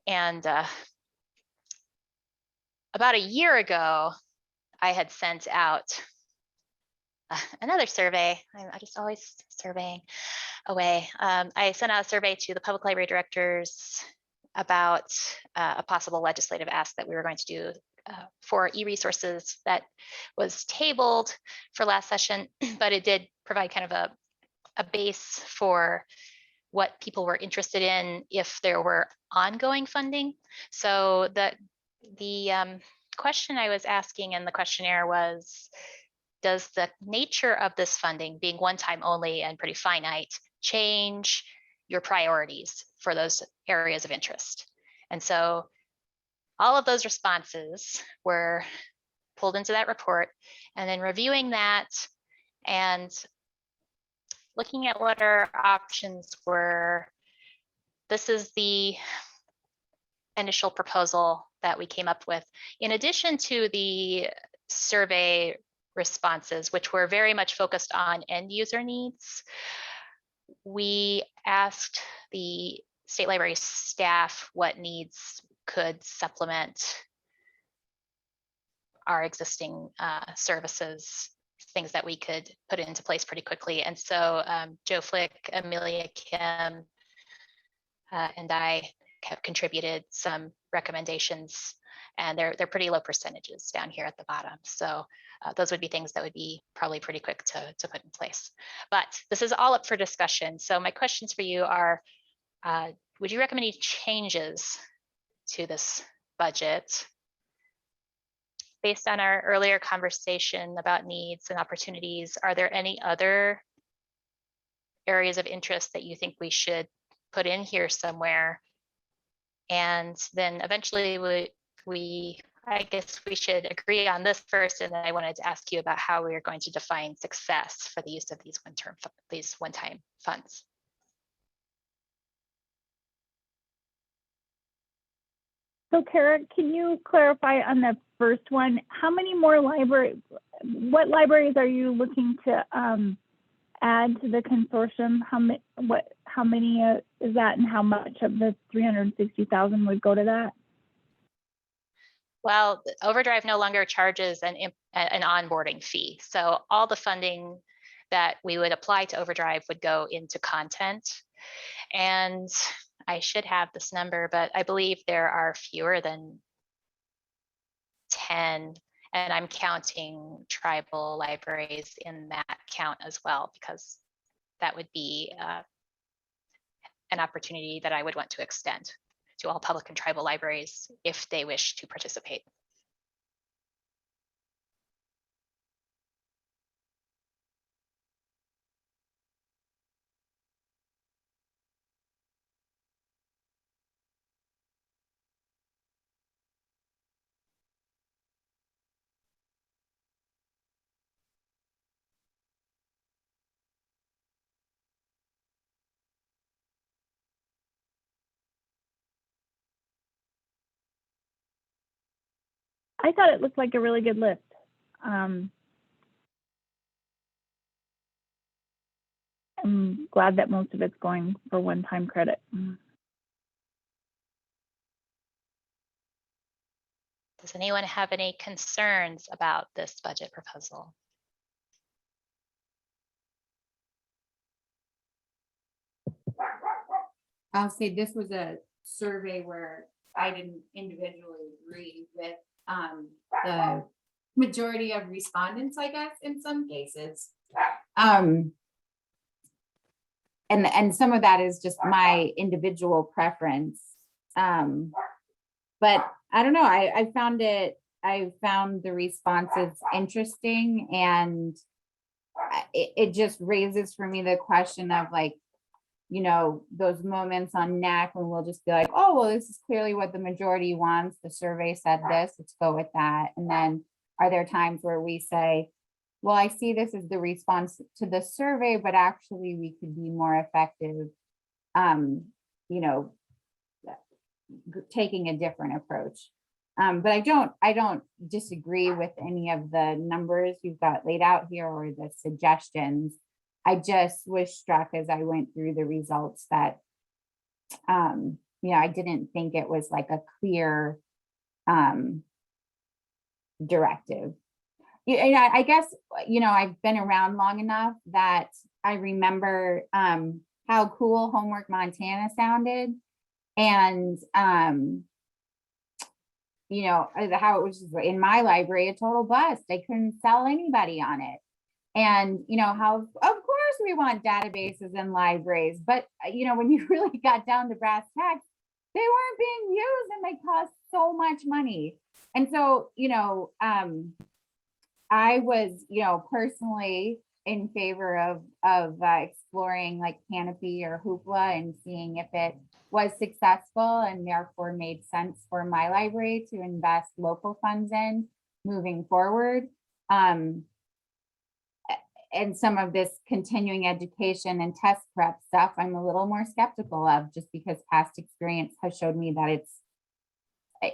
And about a year ago, I had sent out another survey. I just always surveying away. I sent out a survey to the public library directors about a possible legislative ask that we were going to do for e-resources that was tabled for last session, but it did provide kind of a base for what people were interested in if there were ongoing funding. So the question I was asking in the questionnaire was, does the nature of this funding, being one time only and pretty finite, change your priorities for those areas of interest? And so all of those responses were pulled into that report, and then reviewing that and looking at what our options were. This is the initial proposal that we came up with. In addition to the survey responses, which were very much focused on end user needs, we asked the state library staff what needs could supplement our existing services, things that we could put into place pretty quickly. And so Joe Flick, Amelia Kim, and I have contributed some recommendations, and they're pretty low percentages down here at the bottom. So those would be things that would be probably pretty quick to put in place. But this is all up for discussion. So my questions for you are, would you recommend any changes to this budget? Based on our earlier conversation about needs and opportunities, are there any other areas of interest that you think we should put in here somewhere? And then eventually I guess we should agree on this first, and then I wanted to ask you about how we are going to define success for the use of these one-time funds. So Kara, can you clarify on the first one, how many more what libraries are you looking to add to the consortium? How many is that, and how much of the 360,000 would go to that? Well, Overdrive no longer charges an onboarding fee. So all the funding that we would apply to Overdrive would go into content. And I should have this number, but I believe there are fewer than 10 And I'm counting tribal libraries in that count as well, because that would be an opportunity that I would want to extend to all public and tribal libraries if they wish to participate. I thought it looked like a really good list. I'm glad that most of it's going for one-time credit. Does anyone have any concerns about this budget proposal? I'll say this was a survey where I didn't individually agree with the majority of respondents, I guess, in some cases. And some of that is just my individual preference. But I don't know, I found the responses interesting, and it just raises for me the question of, like, you know, those moments on NAC when we'll just be like, oh, well, this is clearly what the majority wants. The survey said this, let's go with that. And then are there times where we say, well, I see this as the response to the survey, but actually we could be more effective, you know, taking a different approach. But I don't disagree with any of the numbers you've got laid out here or the suggestions. I just was struck as I went through the results that, you know, I didn't think it was like a clear directive. Yeah, I guess, you know, I've been around long enough that I remember how cool Homework Montana sounded, and you know, how it was in my library, a total bust. I couldn't sell anybody on it. And you know, how of course we want databases and libraries, but you know, when you really got down to brass tacks, they weren't being used and they cost so much money. And so, you know, I was, you know, personally in favor of exploring like Canopy or Hoopla and seeing if it was successful and therefore made sense for my library to invest local funds in moving forward. And some of this continuing education and test prep stuff, I'm a little more skeptical of, just because past experience has showed me that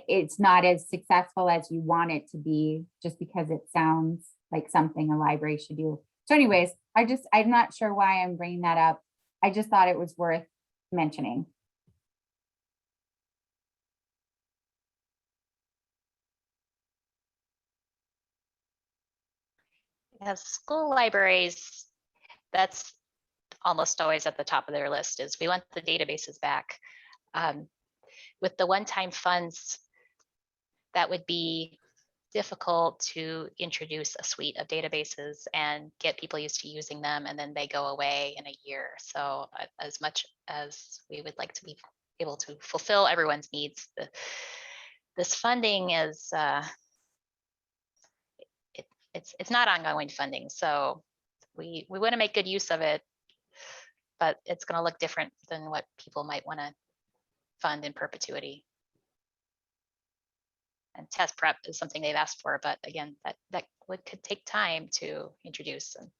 it's not as successful as you want it to be, just because it sounds like something a library should do. So anyways, I'm not sure why I'm bringing that up. I just thought it was worth mentioning. As school libraries, that's almost always at the top of their list, is we want the databases back. With the one-time funds, that would be difficult to introduce a suite of databases and get people used to using them, and then they go away in a year. So as much as we would like to be able to fulfill everyone's needs, this funding is it's not ongoing funding. So we want to make good use of it, but it's going to look different than what people might want to fund in perpetuity. And test prep is something they've asked for, but again, that could take time to introduce. And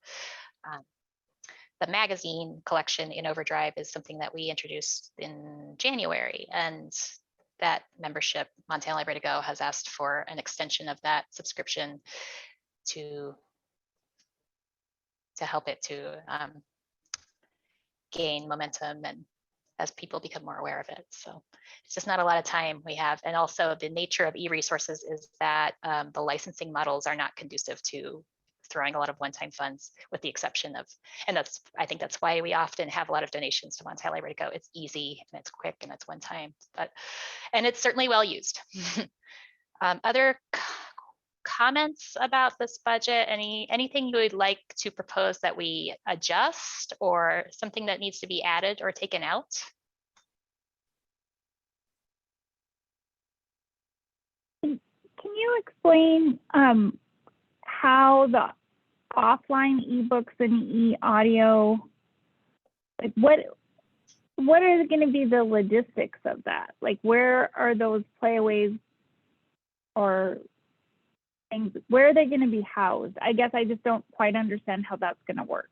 the magazine collection in Overdrive is something that we introduced in January, and that membership, Montana Library to Go, has asked for an extension of that subscription to help it to gain momentum and as people become more aware of it. So it's just not a lot of time we have. And also the nature of e-resources is that the licensing models are not conducive to throwing a lot of one-time funds, with the exception of, and I think that's why we often have a lot of donations to Montana Library to Go. It's easy and it's quick and it's one time, and it's certainly well used. Other comments about this budget? Anything you would like to propose that we adjust, or something that needs to be added or taken out? Can you explain how the offline ebooks and e-audio, like what are going to be the logistics of that? Like, where are those playaways or things, where are they going to be housed? I guess I just don't quite understand how that's going to work.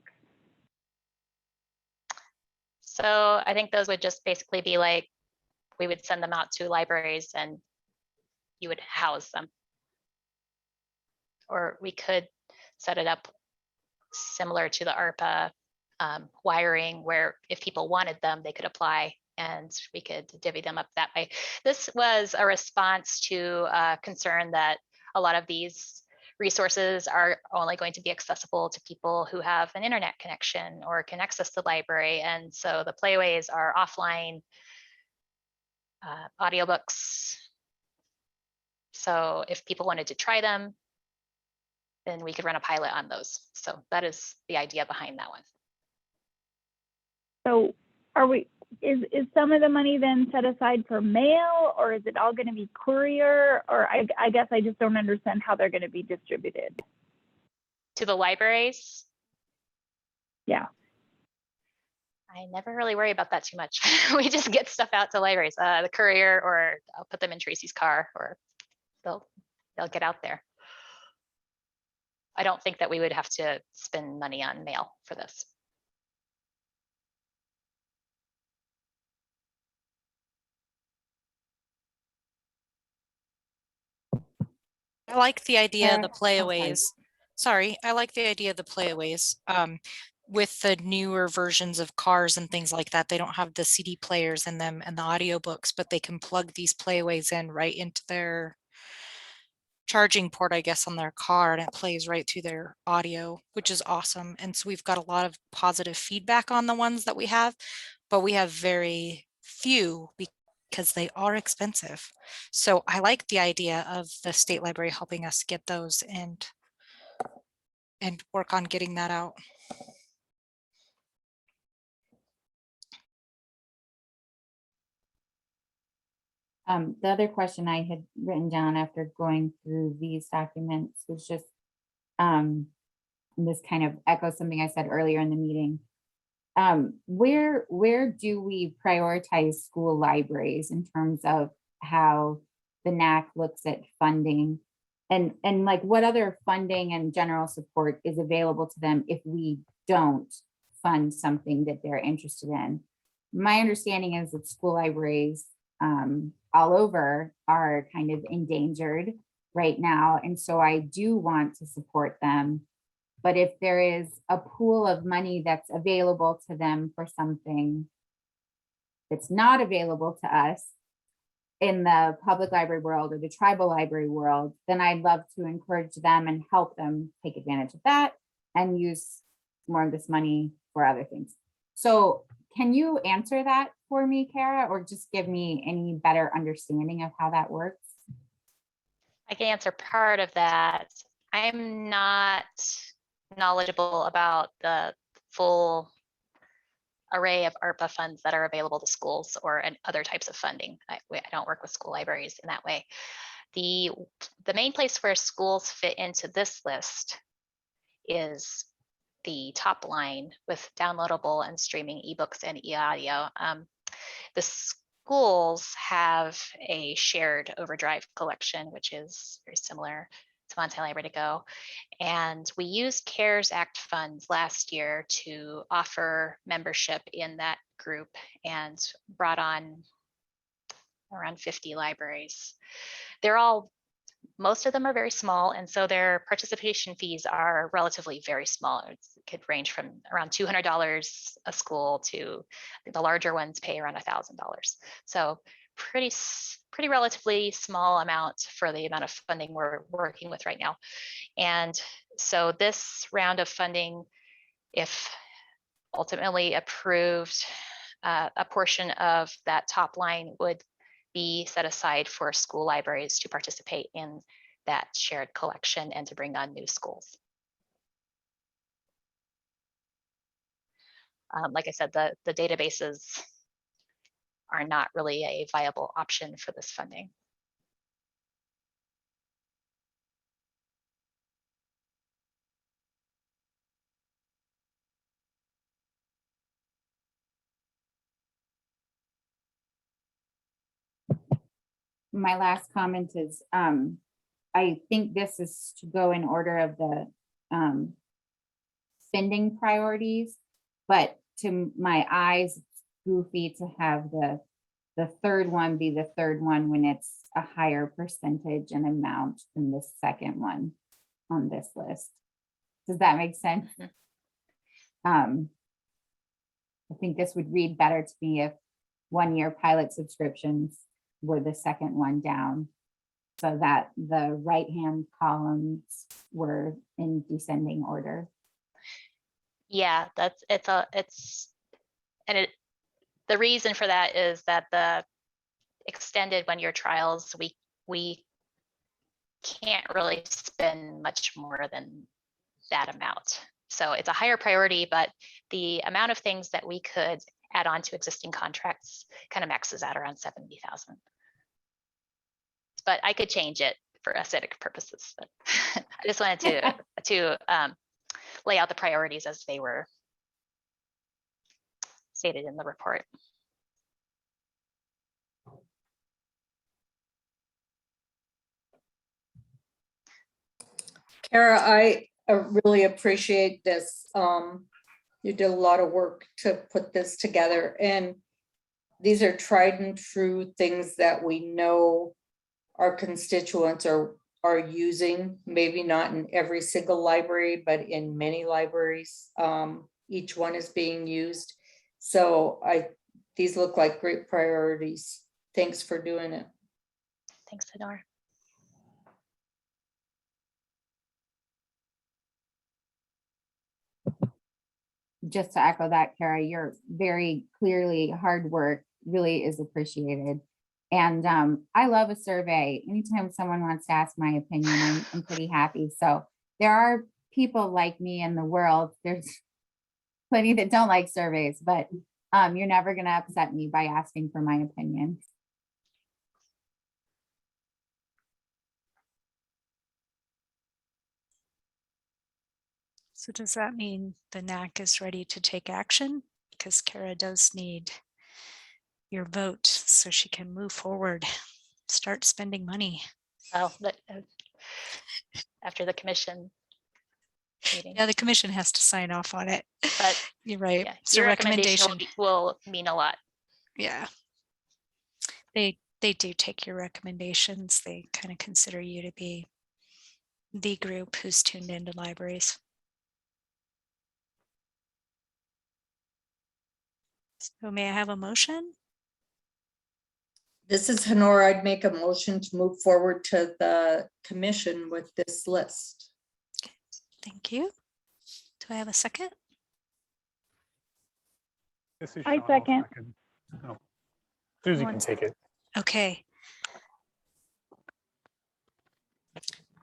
So I think those would just basically be like, we would send them out to libraries and you would house them. Or we could set it up similar to the ARPA wiring, where if people wanted them, they could apply and we could divvy them up that way. This was a response to a concern that a lot of these resources are only going to be accessible to people who have an internet connection or can access the library. And so the playaways are offline audiobooks. So if people wanted to try them, then we could run a pilot on those. So that is the idea behind that one. So is some of the money then set aside for mail, or is it all going to be courier? Or I guess I just don't understand how they're going to be distributed. To the libraries? Yeah. I never really worry about that too much. We just get stuff out to libraries, the courier, or I'll put them in Tracy's car, or they'll get out there. I don't think that we would have to spend money on mail for this. I like the idea of the Oh, sorry. playaways. Sorry, I like the idea of the playaways. With the newer versions of cars and things like that, they don't have the CD players in them and the audiobooks, but they can plug these playaways in right into their charging port, I guess, on their car, and it plays right through their audio, which is awesome. And so we've got a lot of positive feedback on the ones that we have, but we have very few because they are expensive. So I like the idea of the state library helping us get those and work on getting that out. The other question I had written down after going through these documents was just, this kind of echoes something I said earlier in the meeting. Where do we prioritize school libraries in terms of how the NAC looks at funding, and like what other funding and general support is available to them if we don't fund something that they're interested in? My understanding is that school libraries all over are kind of endangered right now. And so I do want to support them. But if there is a pool of money that's available to them for something that's not available to us in the public library world or the tribal library world, then I'd love to encourage them and help them take advantage of that and use more of this money for other things. So can you answer that for me, Kara, or just give me any better understanding of how that works? I can answer part of that. I'm not knowledgeable about the full array of ARPA funds that are available to schools or other types of funding. I don't work with school libraries in that way. The main place where schools fit into this list is the top line with downloadable and streaming ebooks and e-audio. The schools have a shared overdrive collection, which is very similar to Montana Library to Go. And we used CARES Act funds last year to offer membership in that group and brought on around 50 libraries. Most of them are very small, and so their participation fees are relatively very small. It could range from around $200 a school to the larger ones pay around $1,000. So pretty relatively small amount for the amount of funding we're working with right now. And so this round of funding, if ultimately approved, a portion of that top line would be set aside for school libraries to participate in that shared collection and to bring on new schools. Like I said, the databases are not really a viable option for this funding. My last comment is, I think this is to go in order of the spending priorities, but to my eyes, it's goofy to have the third one be the third one when it's a higher percentage and amount than the second one on this list. Does that make sense? I think this would read better to me if 1 year pilot subscriptions were the second one down, so that the right-hand columns were in descending order. Yeah, the reason for that is that the extended 1 year trials, we can't really spend much more than that amount. So it's a higher priority, but the amount of things that we could add on to existing contracts kind of maxes out around 70,000. But I could change it for aesthetic purposes. But I just wanted to lay out the priorities as they were stated in the report. Kara, I really appreciate this. You did a lot of work to put this together, and these are tried and true things that we know our constituents are using, maybe not in every single library, but in many libraries. Each one is being used. So these look like great priorities. Thanks for doing it. Thanks, Honor. Just to echo that, Kara, your very clearly hard work really is appreciated. And I love a survey. Anytime someone wants to ask my opinion, I'm pretty happy. So there are people like me in the world. There's plenty that don't like surveys, but you're never going to upset me by asking for my opinion. So does that mean the NAC is ready to take action? Because Kara does need your vote so she can move forward, start spending money. Well, after the commission meeting. Yeah, the commission has to sign off on it. But you're right. Yeah, It's your a recommendation recommendation. will mean a lot. Yeah. They do take your recommendations. They kind of consider you to be the group who's tuned into libraries. So may I have a motion? This is Honora. I'd make a motion to move forward to the commission with this list. Thank you. Do I have a second? This is I Sean, I'll second. Oh. Susie can take it. Okay.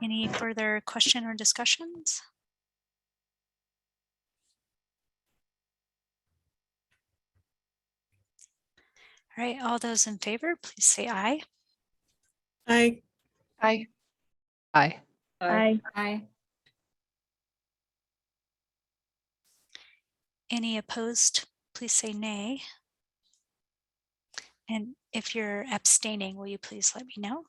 Any further question or discussions? All right, all those in favor, please say aye. Aye. Aye. Aye. Aye. Aye. Any opposed, please say nay. And if you're abstaining, will you please let me know?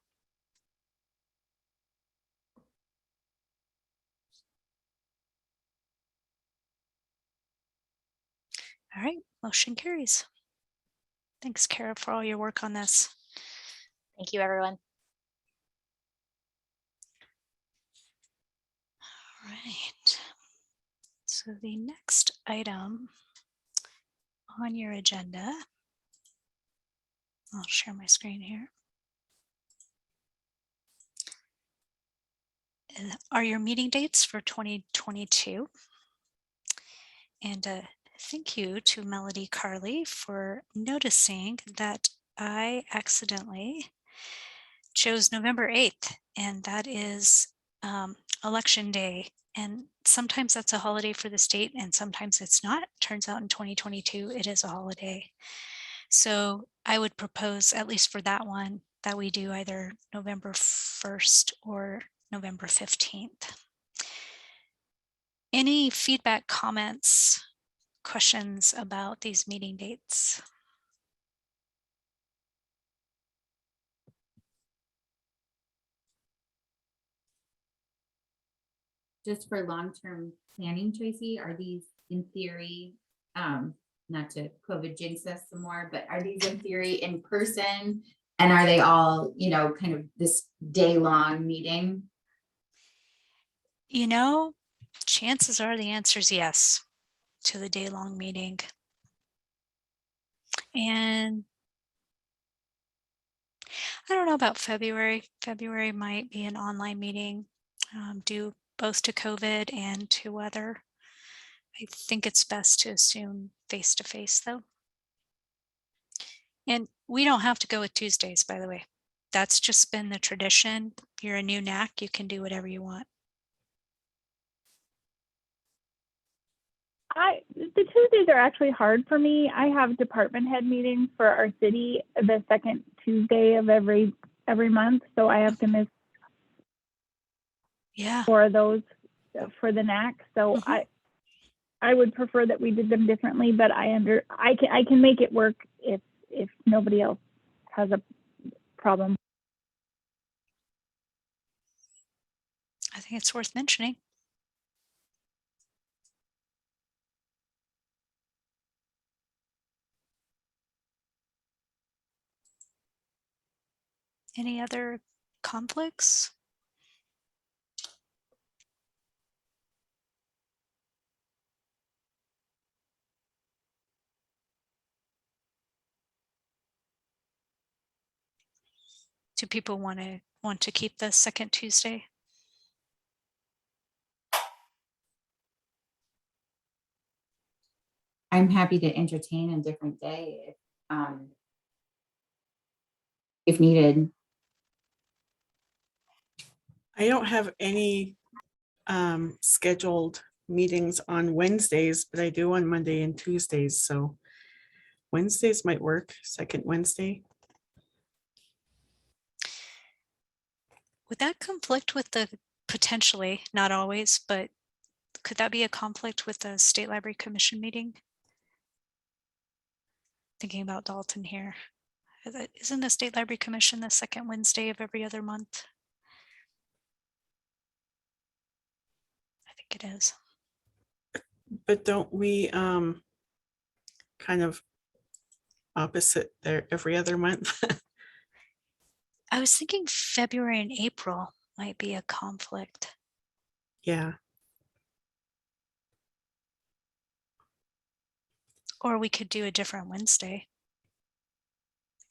All right, motion carries. Thanks, Kara, for all your work on this. Thank you, everyone. All right. So the next item on your agenda, I'll share my screen here, are your meeting dates for 2022. And thank you to Melody Carley for noticing that I accidentally chose November 8th, and that is Election Day. And sometimes that's a holiday for the state and sometimes it's not. Turns out in 2022, it is a holiday. So I would propose, at least for that one, that we do either November 1st or November 15th. Any feedback, comments, questions about these meeting dates? Just for long-term planning, Tracy, are these in theory, not to COVID jinx us some more, but are these in theory in person? And are they all, you know, kind of this day-long meeting? You know, chances are the answer is yes to the day-long meeting. And I don't know about February. February might be an online meeting due both to COVID and to weather. I think it's best to assume face-to-face though. And we don't have to go with Tuesdays, by the way. That's just been the tradition. You're a new NAC, you can do whatever you want. The Tuesdays are actually hard for me. I have department head meetings for our city the second Tuesday of every month, so I have to miss 4 of those for the NAC. So I would prefer that we did them differently, but I can make it work if nobody else has a problem. I think it's worth mentioning. Any other conflicts? Do people want to keep the second Tuesday? I'm happy to entertain a different day if needed. I don't have any scheduled meetings on Wednesdays, but I do on Monday and Tuesdays. So Wednesdays might work, second Wednesday. Would that conflict with the, potentially, not always, but could that be a conflict with the State Library Commission meeting? Thinking about Dalton here. Isn't the State Library Commission the second Wednesday of every other month? I think it is. But don't we kind of opposite there every other month? I was thinking February and April might be a conflict. Yeah. Or we could do a different Wednesday.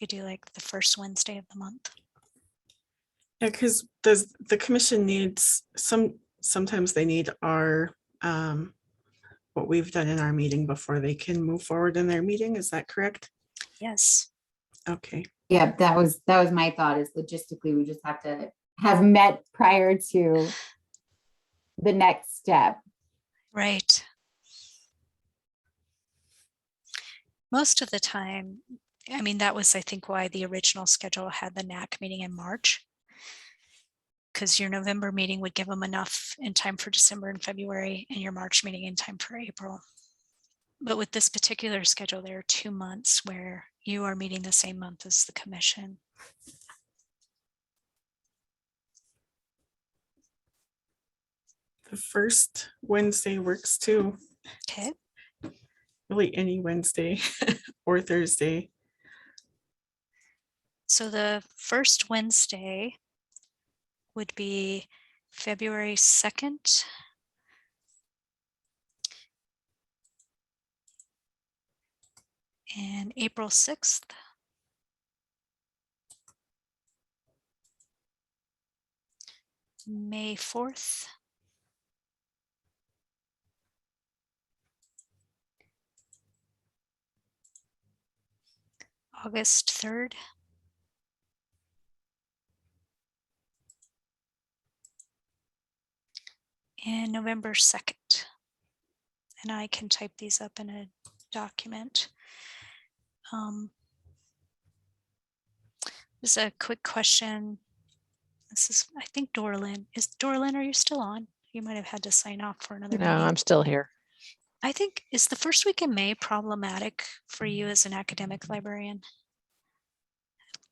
We could do like the first Wednesday of the month. Yeah, because the commission needs sometimes they need our what we've done in our meeting before they can move forward in their meeting. Is that correct? Yes. Okay. Yeah, that was my thought, is logistically we just have to have met prior to the next step. Right. Most of the time, I mean, that was, I think, why the original schedule had the NAC meeting in March, because your November meeting would give them enough in time for December and February, and your March meeting in time for April. But with this particular schedule, there are 2 months where you are meeting the same month as the commission. The first Wednesday works too. Okay. Really any Wednesday or Thursday. So the first Wednesday would be February 2nd. And April 6th. May 4th. August 3rd. and November 2nd. And I can type these up in a document. Just a quick question. This is, I think, Dorlin. Dorlin, are you still on? You might have had to sign off for another No, meeting. I'm still here. I think, is the first week in May problematic for you as an academic librarian?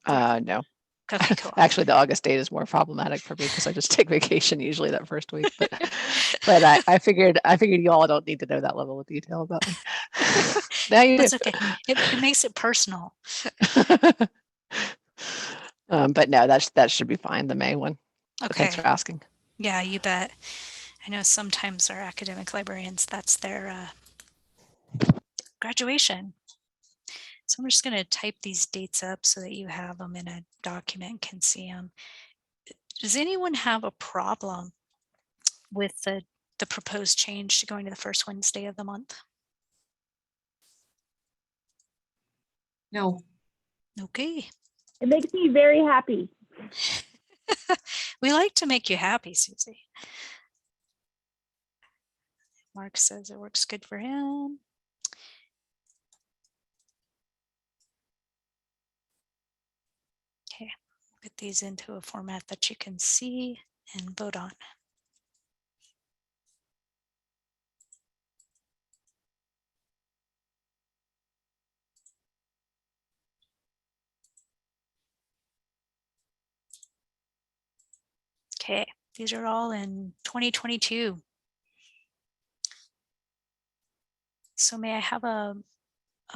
No. Okay, cool. Actually, the August date is more problematic for me because I just take vacation usually that first week. But I figured you all don't need to know that level of detail about me. Now you That's do. okay. It makes it personal. But no, that should be fine. The May one. But thanks Okay. for asking. Yeah, you bet. I know sometimes our academic librarians, that's their graduation. So I'm just going to type these dates up so that you have them in a document and can see them. Does anyone have a problem with the proposed change to going to the first Wednesday of the month? No. Okay. It makes me very happy. We like to make you happy, Susie. Mark says it works good for him. Okay, put these into a format that you can see and vote on. Okay, these are all in 2022. So may I have a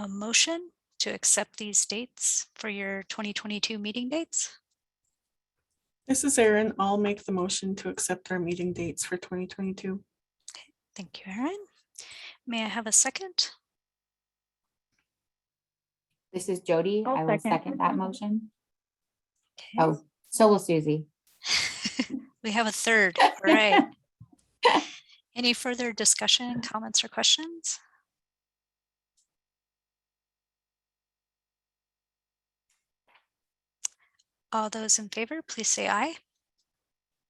motion to accept these dates for your 2022 meeting dates? This is Erin. I'll make the motion to accept our meeting dates for 2022. Okay, thank you, Erin. May I have a second? This is Jody. I'll I will second. second that motion. Okay. Oh, so will Susie. We have a third. All right. Any further discussion, comments, or questions? All those in favor, please say aye.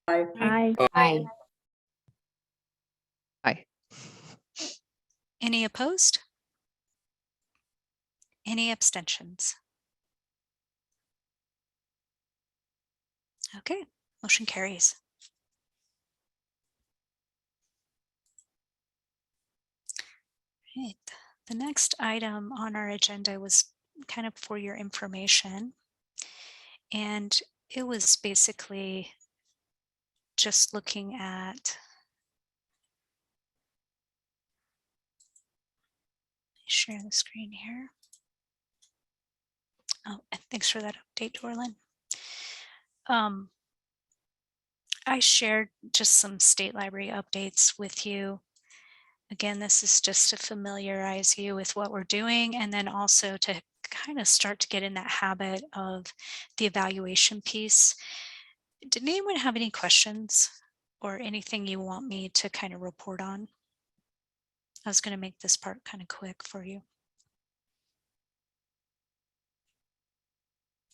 Aye. Aye. Aye. Aye. Any opposed? Any abstentions? Okay, motion carries. Right. The next item on our agenda was kind of for your information. And it was basically just looking at, share the screen here. Oh, and thanks for that update, Dorlin. I shared just some state library updates with you. Again, this is just to familiarize you with what we're doing and then also to kind of start to get in that habit of the evaluation piece. Did anyone have any questions or anything you want me to kind of report on? I was going to make this part kind of quick for you.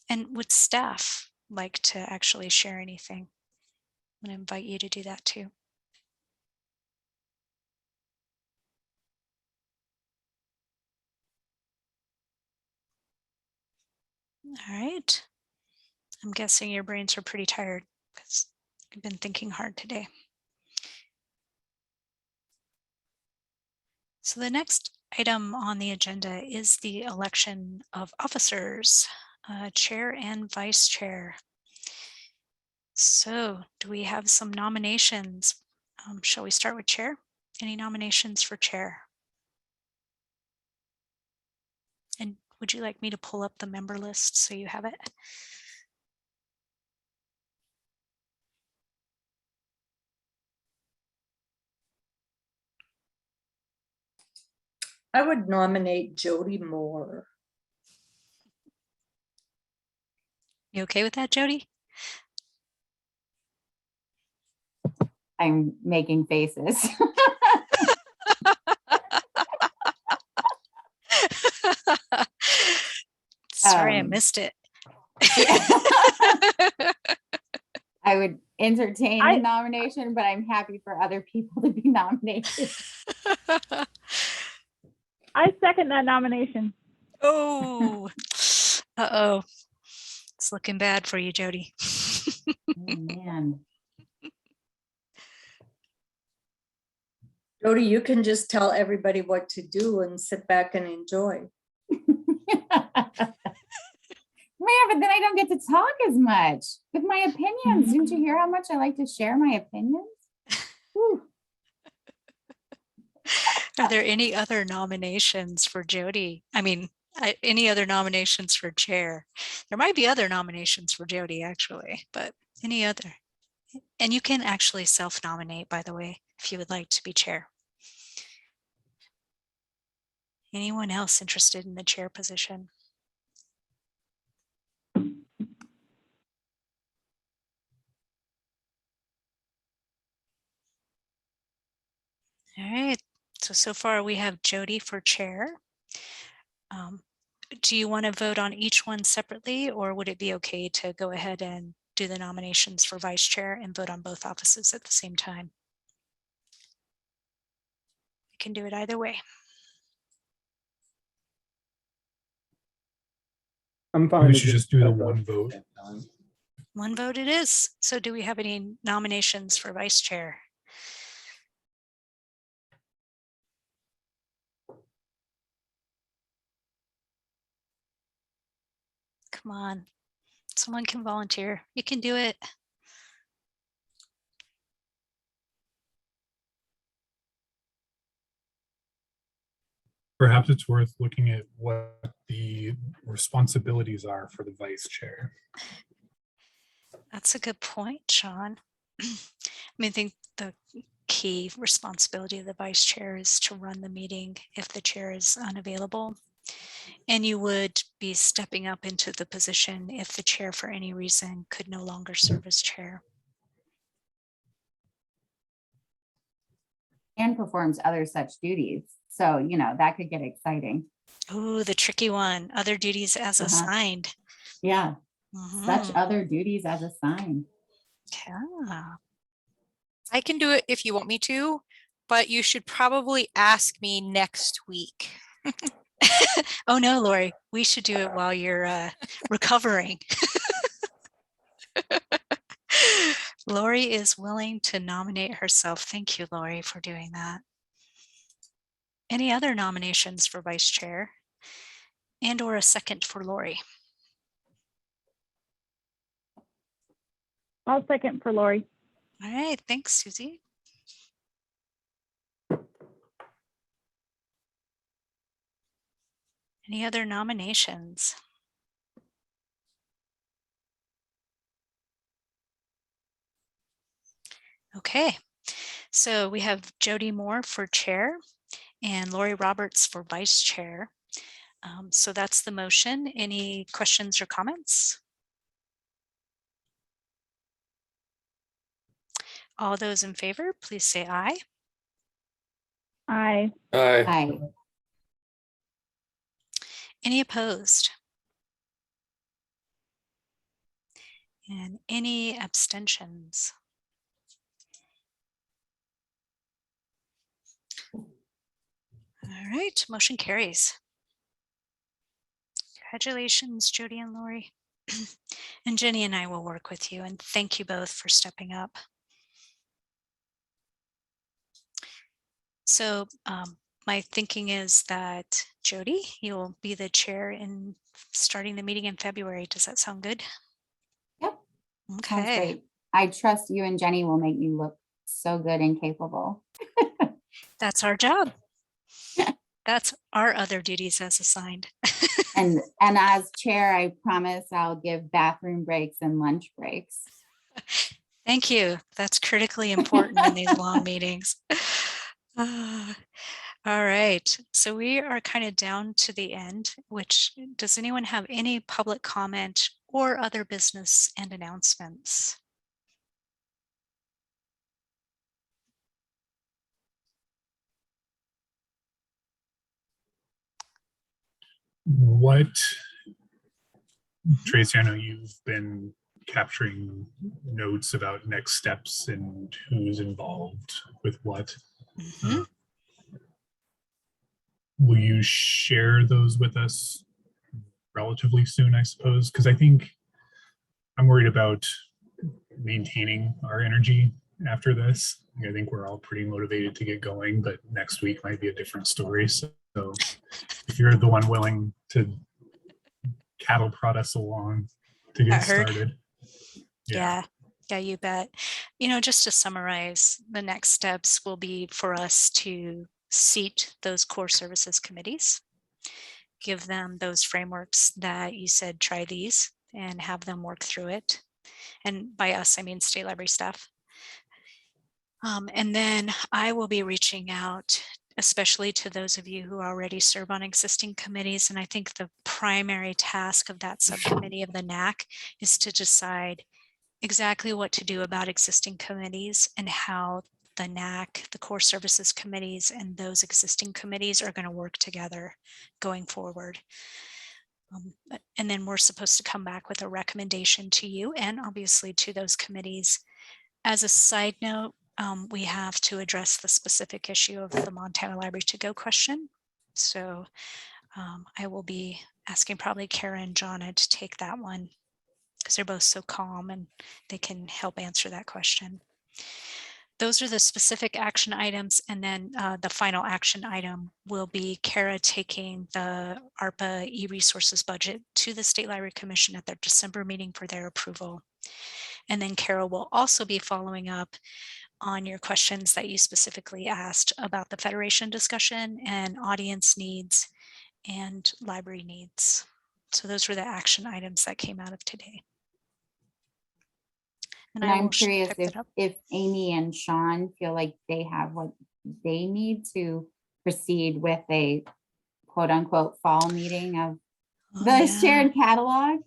And would staff like to actually share anything? I'm going to invite you to do that too. All right. I'm guessing your brains are pretty tired because you've been thinking hard today. So the next item on the agenda is the election of officers, chair and vice chair. So do we have some nominations? Shall we start with chair? Any nominations for chair? And would you like me to pull up the member list so you have it? I would nominate Jody Moore. You okay with that, Jody? I'm making faces. Sorry, I missed it. I would, entertain the nomination, but I'm happy for other people to be nominated. I second that nomination. Oh, uh-oh. It's looking bad for you, Jody. Oh, man. Jody, you can just tell everybody what to do and sit back and enjoy. Man, but then I don't get to talk as much with my opinions. Didn't you hear how much I like to share my opinions? Whew. Are there any other nominations for Jody? I mean, any other nominations for chair? There might be other nominations for Jody, actually, but any other? And you can actually self-nominate, by the way, if you would like to be chair. Anyone else interested in the chair position? All right, so far we have Jody for chair. Do you want to vote on each one separately, or would it be okay to go ahead and do the nominations for vice chair and vote on both offices at the same time? We can do it either way. I'm fine. We to should just do the one vote. One vote it is. So do we have any nominations for vice chair? Come on, someone can volunteer. You can do it. Perhaps it's worth looking at what the responsibilities are for the vice chair. That's a good point, Sean. I mean, I think the key responsibility of the vice chair is to run the meeting if the chair is unavailable. And you would be stepping up into the position if the chair for any reason could no longer serve as chair. And performs other such duties. So, you know, that could get exciting. Ooh, the tricky one, other duties as assigned. Yeah, such Mhm. other duties as assigned. Yeah. I can do it if you want me to, but you should probably ask me next week. Oh no, Lori, we should do it while you're recovering. Lori is willing to nominate herself. Thank you, Lori, for doing that. Any other nominations for vice chair and or a second for Lori? I'll second for Lori. All right, thanks, Susie. Any other nominations? Okay, so we have Jody Moore for chair and Lori Roberts for vice chair. So that's the motion. Any questions or comments? All those in favor, please say aye. Aye. Aye. Aye. Any opposed? And any abstentions? All right, motion carries. Congratulations, Jody and Lori. And Jenny and I will work with you, and thank you both for stepping up. So my thinking is that Jody, you'll be the chair in starting the meeting in February. Does that sound good? Yep. Sounds Okay. great. I trust you and Jenny will make me look so good and capable. That's our job. That's our other duties as assigned. And as chair, I promise I'll give bathroom breaks and lunch breaks. Thank you. That's critically important in these long meetings. All right. So we are kind of down to the end, which does anyone have any public comment or other business and announcements? What, Tracy, I know you've been capturing notes about next steps and who's involved with what. Will you share those with us relatively soon, I suppose? Because I think I'm worried about maintaining our energy after this. I think we're all pretty motivated to get going, but next week might be a different story. So if you're the one willing to cattle prod us along to get started. Yeah, you bet. Just to summarize, the next steps will be for us to seat those core services committees, give them those frameworks that you said, try these and have them work through it. And by us, I mean state library staff. And then I will be reaching out, especially to those of you who already serve on existing committees. And I think the primary task of that subcommittee of the NAC is to decide exactly what to do about existing committees and how the NAC, the core services committees, and those existing committees are going to work together going forward. And then we're supposed to come back with a recommendation to you and obviously to those committees. As a side note, we have to address the specific issue of the Montana Library to Go question. So I will be asking probably Kara and Jonna to take that one because they're both so calm and they can help answer that question. Those are the specific action items. And then the final action item will be Kara taking the ARPA e-resources budget to the State Library Commission at their December meeting for their approval. And then Kara will also be following up on your questions that you specifically asked about the Federation discussion and audience needs and library needs. So those were the action items that came out of today. And I'm curious if Amy and Sean feel like they have what they need to proceed with a quote unquote fall meeting of the shared catalog.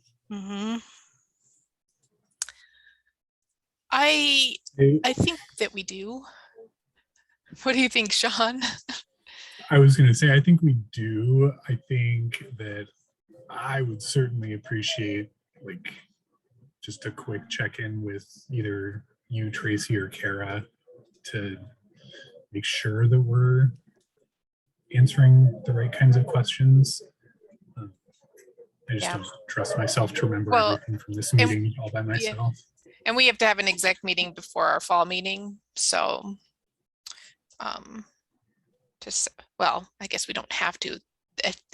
I think that we do. What do you think, Sean? I was going to say, I think we do. I think that I would certainly appreciate like just a quick check-in with either you, Tracy, or Kara to make sure that we're answering the right kinds of questions. I just don't trust myself to remember everything from this meeting all by myself. And we have to have an exec meeting before our fall meeting. So well, I guess we don't have to.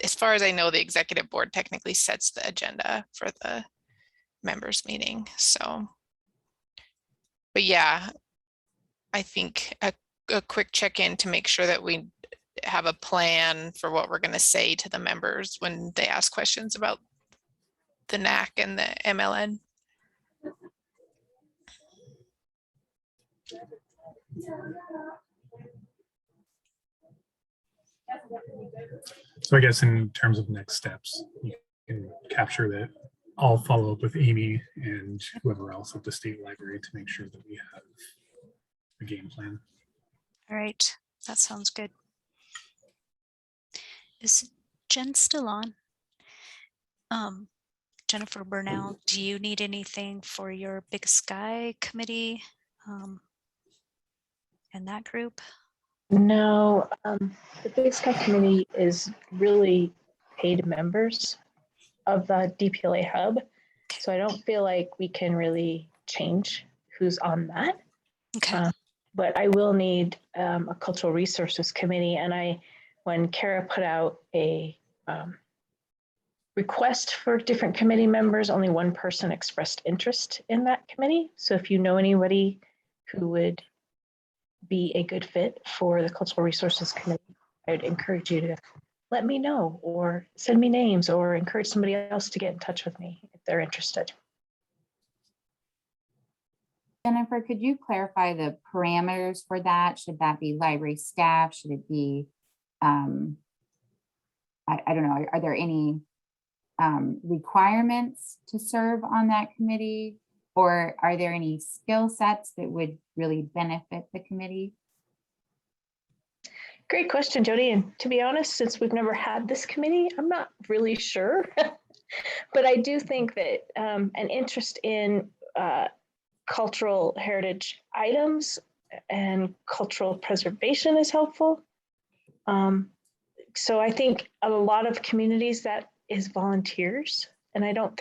As far as I know, the executive board technically sets the agenda for the members meeting. So, but yeah, I think a quick check-in to make sure that we have a plan for what we're going to say to the members when they ask questions about the NAC and the MLN. So I guess in terms of next steps, you can capture that. I'll follow up with Amy and whoever else at the state library to make sure that we have a game plan. All right, that sounds good. Is Jen still on? Jennifer Burnell, do you need anything for your Big Sky committee and that group? No, the Big Sky Committee is really paid members of the DPLA hub. So I don't feel like we can really change who's on that. Okay. But I will need a Cultural Resources Committee. And when Kara put out a request for different committee members, only one person expressed interest in that committee. So if you know anybody who would be a good fit for the Cultural Resources Committee, I'd encourage you to let me know or send me names or encourage somebody else to get in touch with me if they're interested. Jennifer, could you clarify the parameters for that? Should that be library staff? Should it be, I don't know, are there any requirements to serve on that committee? Or are there any skill sets that would really benefit the committee? Great question, Jody. And to be honest, since we've never had this committee, I'm not really sure. But I do think that an interest in cultural heritage items and cultural preservation is helpful. So I think a lot of communities that is volunteers, and I don't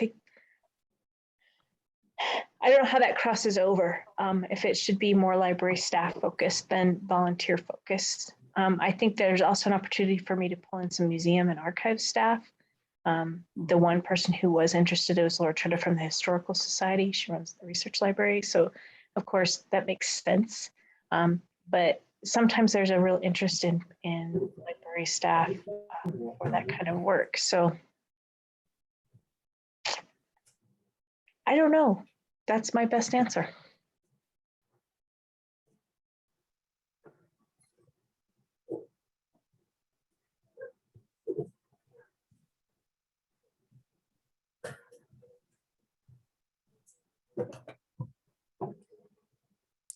know how that crosses over, if it should be more library staff focused than volunteer focused. I think there's also an opportunity for me to pull in some museum and archive staff. The one person who was interested was Laura Tretta from the Historical Society. She runs the research library. So of course that makes sense. But sometimes there's a real interest in library staff for that kind of work. So I don't know. That's my best answer.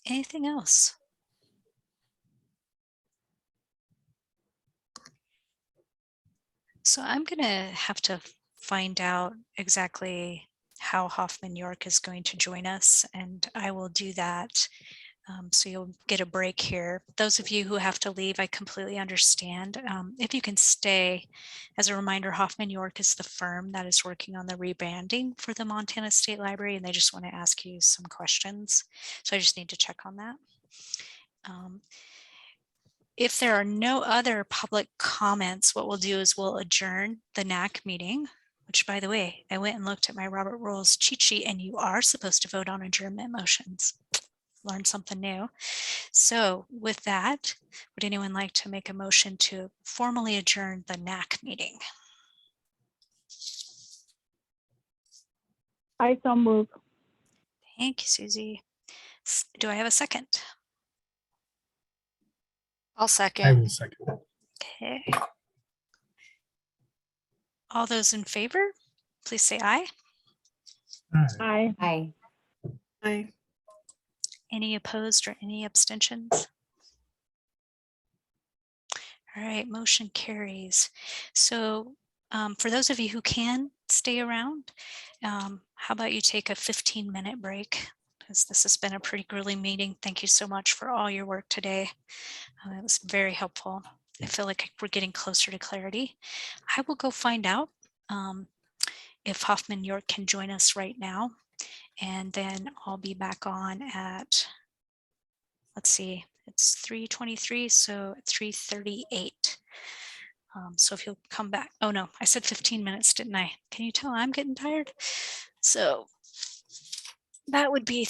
Anything else? So I'm going to have to find out exactly how Hoffman York is going to join us, and I will do that. So you'll get a break here. Those of you who have to leave, I completely understand. If you can stay, as a reminder, Hoffman York is the firm that is working on the rebranding for the Montana State Library, and they just want to ask you some questions. So I just need to check on that. If there are no other public comments, what we'll do is we'll adjourn the NAC meeting, which, by the way, I went and looked at my Robert Rules cheat sheet, and you are supposed to vote on adjournment motions. Learn something new. So with that, would anyone like to make a motion to formally adjourn the NAC meeting? I so move. Thank you, Susie. Do I have a second? I'll I second. will second. Okay. All those in favor, please say aye. Aye. Aye. Aye. Any opposed or any abstentions? All right, motion carries. So for those of you who can stay around, how about you take a 15-minute break? Because this has been a pretty grueling meeting. Thank you so much for all your work today. It was very helpful. I feel like we're getting closer to clarity. I will go find out if Hoffman York can join us right now. And then I'll be back on at, let's see, it's 3:23, so at 3:38. So if you'll come back, oh no, I said 15 minutes, didn't I? Can you tell I'm getting tired? So that would be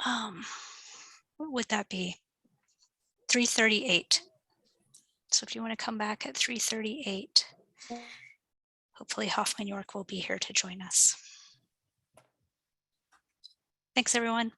what would that be? 3:38. So if you want to come back at 3:38, hopefully Hoffman York will be here to join us. Thanks, everyone.